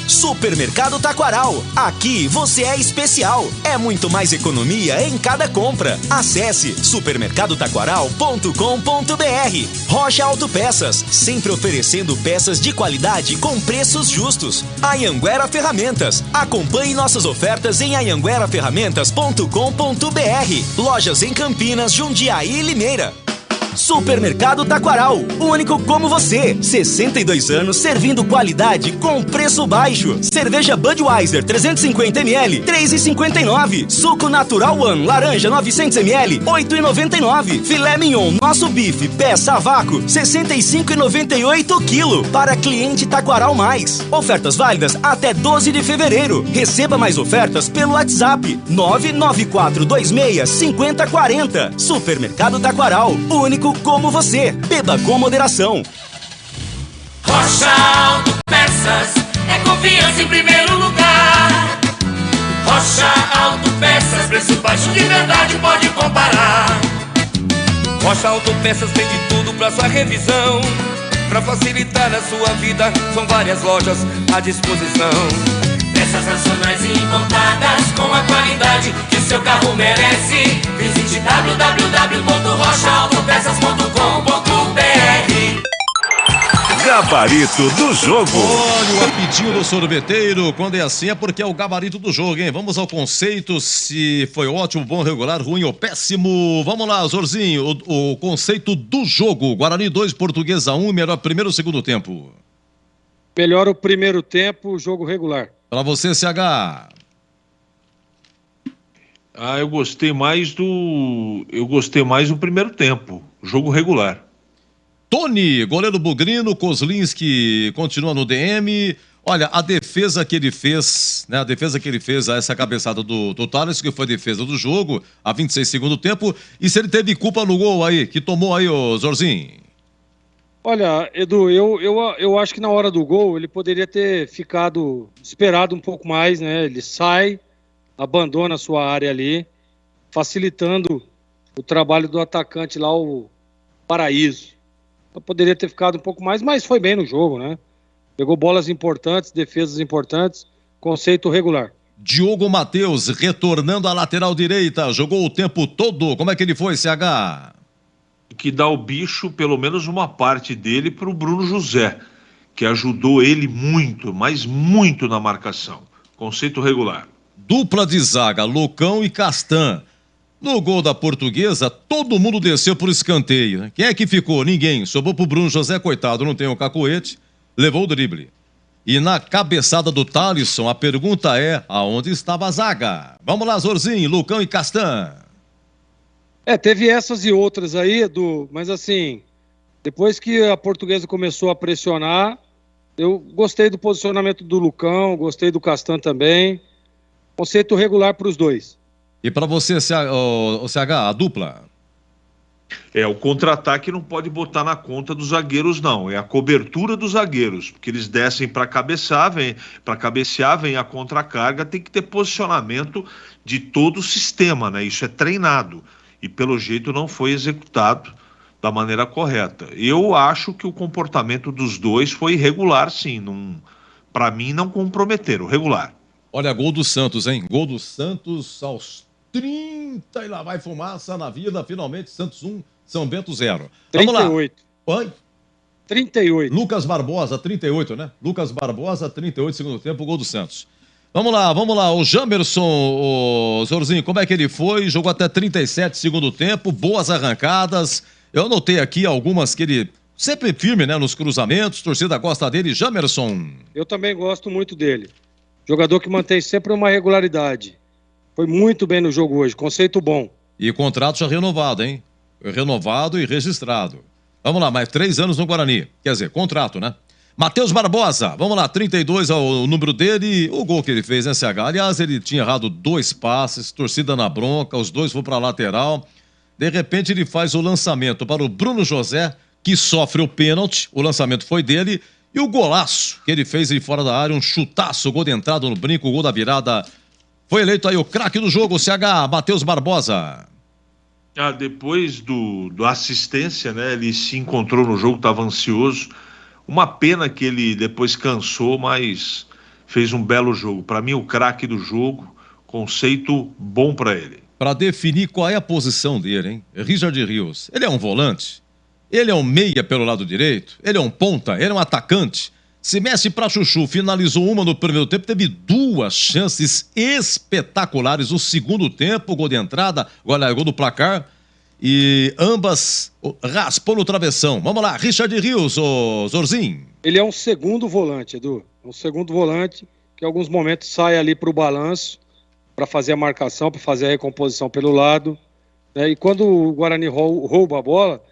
Supermercado Taquaral. Aqui você é especial. É muito mais economia em cada compra. Acesse supermercadotaquaral.com.br. Rocha Autopeças, sempre oferecendo peças de qualidade com preços justos. Anhanguera Ferramentas. Acompanhe nossas ofertas em anhangueraferramentas.com.br. Lojas em Campinas, Jundiaí e Limeira. Supermercado Taquaral, único como você. 62 anos servindo qualidade com preço baixo. Cerveja Budweiser 350ml, 3,59. Suco Natural One, laranja 900ml, 8,99. Filé mignon, nosso bife, peça a vácuo, 65,98 kg. Para cliente Taquaral Mais. Ofertas válidas até 12 de fevereiro. Receba mais ofertas pelo WhatsApp 994265040. Supermercado Taquaral, único como você. Beba com moderação. Rocha Autopeças é confiança em primeiro lugar. Rocha Autopeças, preço baixo de verdade, pode comparar. Rocha Autopeças tem de tudo pra sua revisão. Pra facilitar a sua vida, são várias lojas à disposição. Peças nacionais e importadas com a qualidade que o seu carro merece. Visite www.rochaautopeças.com.br. Gabarito do jogo. Olha o apidinho do sorveteiro. Quando é assim é porque é o gabarito do jogo, hein? Vamos ao conceito, se foi ótimo, bom, regular, ruim ou péssimo. Vamos lá, Zorzinho, o conceito do jogo. Guarani 2, Portuguesa 1, melhor primeiro ou segundo tempo? Melhor o primeiro tempo, jogo regular. Para você, CH. Eu gostei mais do primeiro tempo, jogo regular. Tony, goleiro Bugrino, Kozlinski continua no DM. Olha, a defesa que ele fez, né? A defesa que ele fez a essa cabeçada do Thales, que foi a defesa do jogo, a 26 segundo tempo. E se ele teve culpa no gol aí, que tomou aí, ô Zorzinho? Olha, Edu, eu acho que na hora do gol ele poderia ter esperado um pouco mais, né? Ele sai, abandona a sua área ali, facilitando o trabalho do atacante lá, o Paraíso. Eu poderia ter ficado um pouco mais, mas foi bem no jogo, né? Pegou bolas importantes, defesas importantes, conceito regular. Diogo Matheus, retornando à lateral direita, jogou o tempo todo. Como é que ele foi, CH? Que dá o bicho, pelo menos uma parte dele, para o Bruno José, que ajudou ele muito, mas muito na marcação. Conceito regular. Dupla de zaga, Lucão e Castan. No gol da Portuguesa, todo mundo desceu por escanteio, né? Quem é que ficou? Ninguém. Sobrou pro Bruno José, coitado, não tem o cacoete, levou o drible. E na cabeçada do Thalisson, a pergunta é, aonde estava a zaga? Vamos lá, Zorzinho, Lucão e Castan. Teve essas e outras aí, Edu, mas assim, depois que a Portuguesa começou a pressionar, eu gostei do posicionamento do Lucão, gostei do Castan também. Conceito regular para os dois. E para você, CH, a dupla? O contra-ataque não pode botar na conta dos zagueiros, não. É a cobertura dos zagueiros, porque eles descem para cabecear, vem a contracarga, tem que ter posicionamento de todo o sistema, né? Isso é treinado. E pelo jeito não foi executado da maneira correta. Eu acho que o comportamento dos dois foi irregular, sim. Para mim, não comprometeram, regular. Olha, gol do Santos, hein? Gol do Santos aos 30 e lá vai fumaça na Vila. Finalmente, Santos 1, São Bento 0. Vamos 38. Lá. Oi? 38. Lucas Barbosa, 38, né? Lucas Barbosa, 38, segundo tempo, gol do Santos. Vamos lá. O Jamerson, o Zorzinho, como é que ele foi? Jogou até 37, segundo tempo, boas arrancadas. Eu anotei aqui algumas que ele... Sempre firme, né? Nos cruzamentos, torcida gosta dele. Jamerson. Eu também gosto muito dele. Jogador que mantém sempre uma regularidade. Foi muito bem no jogo hoje, conceito bom. E contrato já renovado, hein? Renovado e registrado. Vamos lá, mais 3 anos no Guarani. Quer dizer, contrato, né? Matheus Barbosa, vamos lá, 32 é o número dele. O gol que ele fez, né, CH? Aliás, ele tinha errado 2 passes, torcida na bronca, os dois foram para a lateral. De repente, ele faz o lançamento para o Bruno José, que sofre o pênalti. O lançamento foi dele. E o golaço que ele fez aí fora da área, um chutaço, gol de entrada no brinco, gol da virada. Foi eleito aí o craque do jogo, CH, Matheus Barbosa. Depois do assistência, né? Ele se encontrou no jogo, estava ansioso. Uma pena que ele depois cansou, mas fez um belo jogo. Para mim, o craque do jogo, conceito bom para ele. Para definir qual é a posição dele, hein? Richard Rios, ele é um volante? Ele é um meia pelo lado direito? Ele é um ponta? Ele é um atacante? Se mexe para Chuchu, finalizou uma no primeiro tempo, teve 2 chances espetaculares. O segundo tempo, gol de entrada, gol do placar. E ambas raspou no travessão. Vamos lá, Richard Rios, o Zorzinho. Ele é um segundo volante, Edu. Um segundo volante que em alguns momentos sai ali para o balanço, para fazer a marcação, para fazer a recomposição pelo lado. Né? E quando o Guarani rouba a bola,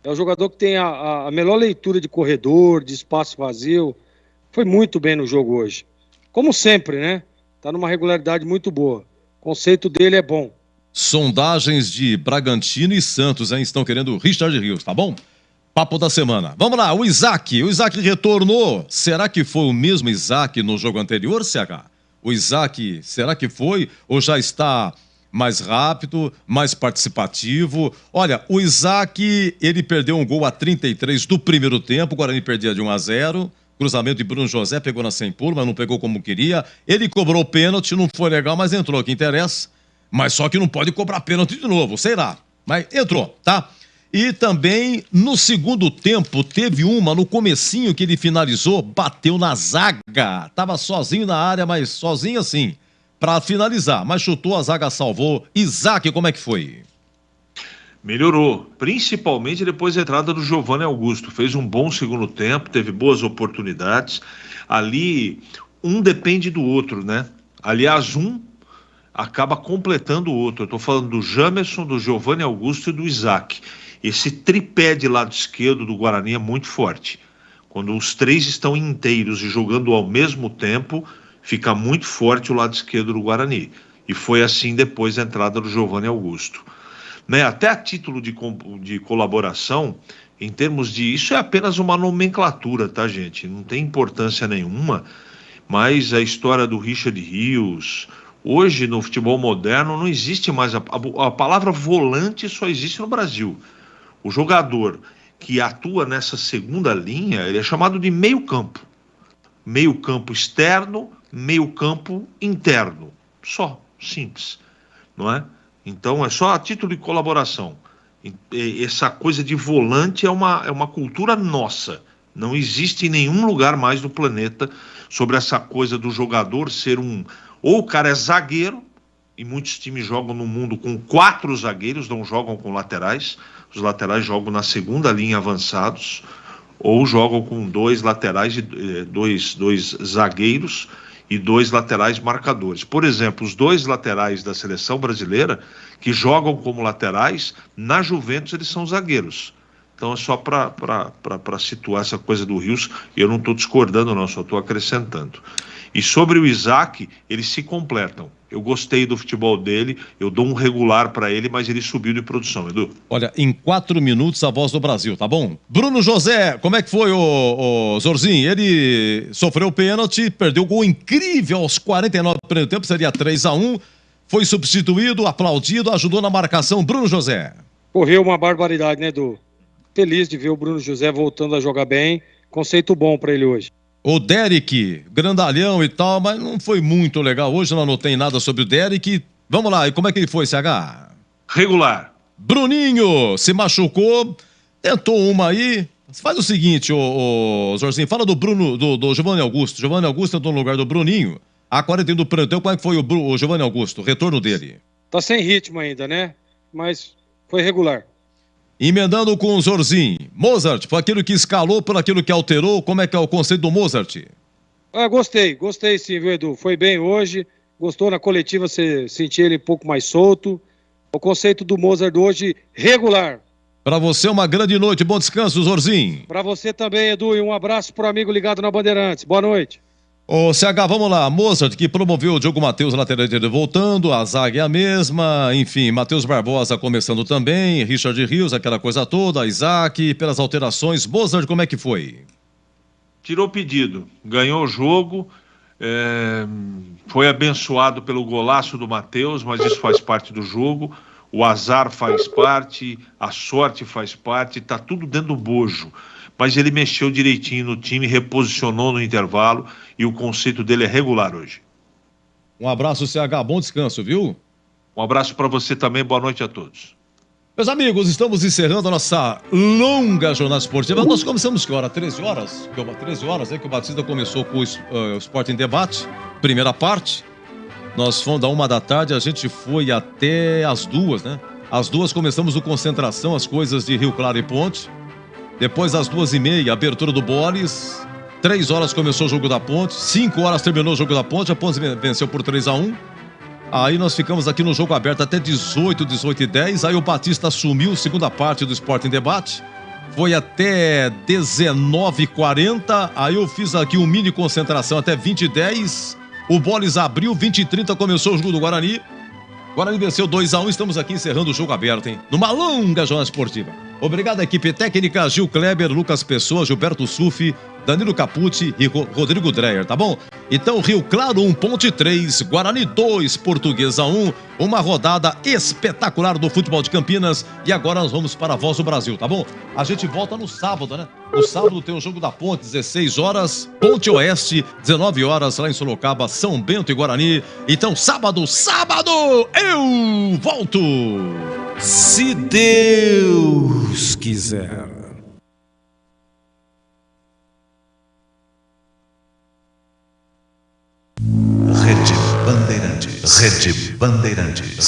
é o jogador que tem a melhor leitura de corredor, de espaço vazio. Foi muito bem no jogo hoje. Como sempre, né? Tá numa regularidade muito boa. O conceito dele é bom. Sondagens de Bragantino e Santos, hein? Estão querendo o Richard Rios, tá bom? Papo da semana. Vamos lá, o Isaac retornou. Será que foi o mesmo Isaac no jogo anterior, CH? O Isaac, será que foi? Ou já está mais rápido, mais participativo? Olha, o Isaac, ele perdeu um gol a 33 do primeiro tempo, o Guarani perdia de 1-0. Cruzamento de Bruno José, pegou na sem pulo, mas não pegou como queria. Ele cobrou pênalti, não foi legal, mas entrou, que interessa. Mas só que não pode cobrar pênalti de novo, sei lá. Mas entrou, tá? E também, no segundo tempo, teve uma no comecinho que ele finalizou, bateu na zaga. Tava sozinho na área, mas sozinho assim, pra finalizar. Mas chutou, a zaga salvou. Isaac, como é que foi? Melhorou, principalmente depois da entrada do Giovanni Augusto. Fez um bom segundo tempo, teve boas oportunidades. Ali, um depende do outro, né? Aliás, um acaba completando o outro. Eu estou falando do Jamerson, do Giovanni Augusto e do Isaac. Esse tripé de lado esquerdo do Guarani é muito forte. Quando os 3 estão inteiros e jogando ao mesmo tempo, fica muito forte o lado esquerdo do Guarani. E foi assim depois da entrada do Giovanni Augusto. Né? Até a título de colaboração, em termos de... Isso é apenas uma nomenclatura, tá, gente? Não tem importância nenhuma, mas a história do Richard Rios... Hoje, no futebol moderno, não existe mais... A palavra volante só existe no Brasil. O jogador que atua nessa segunda linha, ele é chamado de meio campo. Meio campo externo, meio-campo interno. Só, simples, não é? Então é só a título de colaboração. Essa coisa de volante é uma cultura nossa. Não existe em nenhum lugar mais do planeta sobre essa coisa do jogador ser ou o cara é zagueiro, e muitos times jogam no mundo com 4 zagueiros, não jogam com laterais. Os laterais jogam na segunda linha avançados, ou jogam com 2 laterais, dois zagueiros e 2 laterais marcadores. Por exemplo, os 2 laterais da seleção brasileira que jogam como laterais, na Juventus eles são zagueiros. Então é só para situar essa coisa do Rios, eu não estou discordando não, só estou acrescentando. E sobre o Isaac, eles se completam. Eu gostei do futebol dele, eu dou um regular para ele, mas ele subiu de produção, Edu. Olha, em 4 minutos a voz do Brasil, tá bom? Bruno José, como é que foi o Zorzinho? Ele sofreu o pênalti, perdeu o gol incrível aos 49 do primeiro tempo, seria 3-1, foi substituído, aplaudido, ajudou na marcação. Bruno José. Correu uma barbaridade, né, Edu? Feliz de ver o Bruno José voltando a jogar bem, conceito bom para ele hoje. O Derek, grandalhão e tal, mas não foi muito legal. Hoje eu não anotei nada sobre o Derek. Vamos lá, e como é que ele foi, CH? Regular. Bruninho se machucou, tentou uma aí. Faz o seguinte, ô Zorzinho, fala do Bruno, do Giovanni Augusto. Giovanni Augusto entrou no lugar do Bruninho. A 41 do Prantão, como é que foi o Giovanni Augusto, o retorno dele? Tá sem ritmo ainda, né? Mas foi regular. Emendando com o Zorzinho, Mozart, foi aquilo que escalou, por aquilo que alterou, como é que é o conceito do Mozart? Gostei sim, viu, Edu? Foi bem hoje, gostou na coletiva, você sentia ele um pouco mais solto. O conceito do Mozart hoje, regular. Para você, uma grande noite, bom descanso, Zorzinho. Para você também, Edu, e um abraço pro amigo ligado na Bandeirantes. Boa noite. Ô, CH, vamos lá. Mozart, que promoveu o Diogo Matheus, lateral direito, voltando. A zaga é a mesma. Enfim, Matheus Barbosa começando também. Richard Rios, aquela coisa toda. Isaac, pelas alterações. Mozart, como é que foi? Tirou pedido. Ganhou o jogo. Foi abençoado pelo golaço do Matheus, mas isso faz parte do jogo. O azar faz parte. A sorte faz parte. Tá tudo dentro do bojo. Mas ele mexeu direitinho no time, reposicionou no intervalo e o conceito dele é regular hoje. Um abraço, CH, bom descanso, viu? Um abraço para você também, boa noite a todos. Meus amigos, estamos encerrando a nossa longa jornada esportiva. Nós começamos que hora? 13 horas? 13 horas, que o Batista começou com o Esporte em Debate, primeira parte. Nós fomos da 1 da tarde, a gente foi até as 2, né? Às 2 começamos o Concentração, as coisas de Rio Claro e Ponte. Depois, às 2h30, abertura do Boles. 3 horas começou o jogo da Ponte. 5 horas terminou o jogo da Ponte. A Ponte venceu por 3-1. Aí nós ficamos aqui no jogo aberto até 18h10. Aí o Batista assumiu, segunda parte do Esporte em Debate. Foi até 19h40. Aí eu fiz aqui um mini concentração até 20h10. O Boles abriu, 20h30 começou o jogo do Guarani. Guarani venceu 2-1, estamos aqui encerrando o jogo aberto, hein? Numa longa jornada esportiva. Obrigado à equipe técnica, Gil Kleber, Lucas Pessoa, Gilberto Sufi, Danilo Capucci e Rodrigo Dreyer, tá bom? Então, Rio Claro 1, Ponte 3, Guarani 2, Portuguesa 1, uma rodada espetacular do futebol de Campinas. E agora nós vamos para a Voz do Brasil, tá bom? A gente volta no sábado, né? No sábado tem o jogo da Ponte, 16 horas, Ponte Oeste, 19 horas, lá em Sorocaba, São Bento e Guarani. Então, sábado, eu volto! Se Deus quiser. Rede Bandeirantes.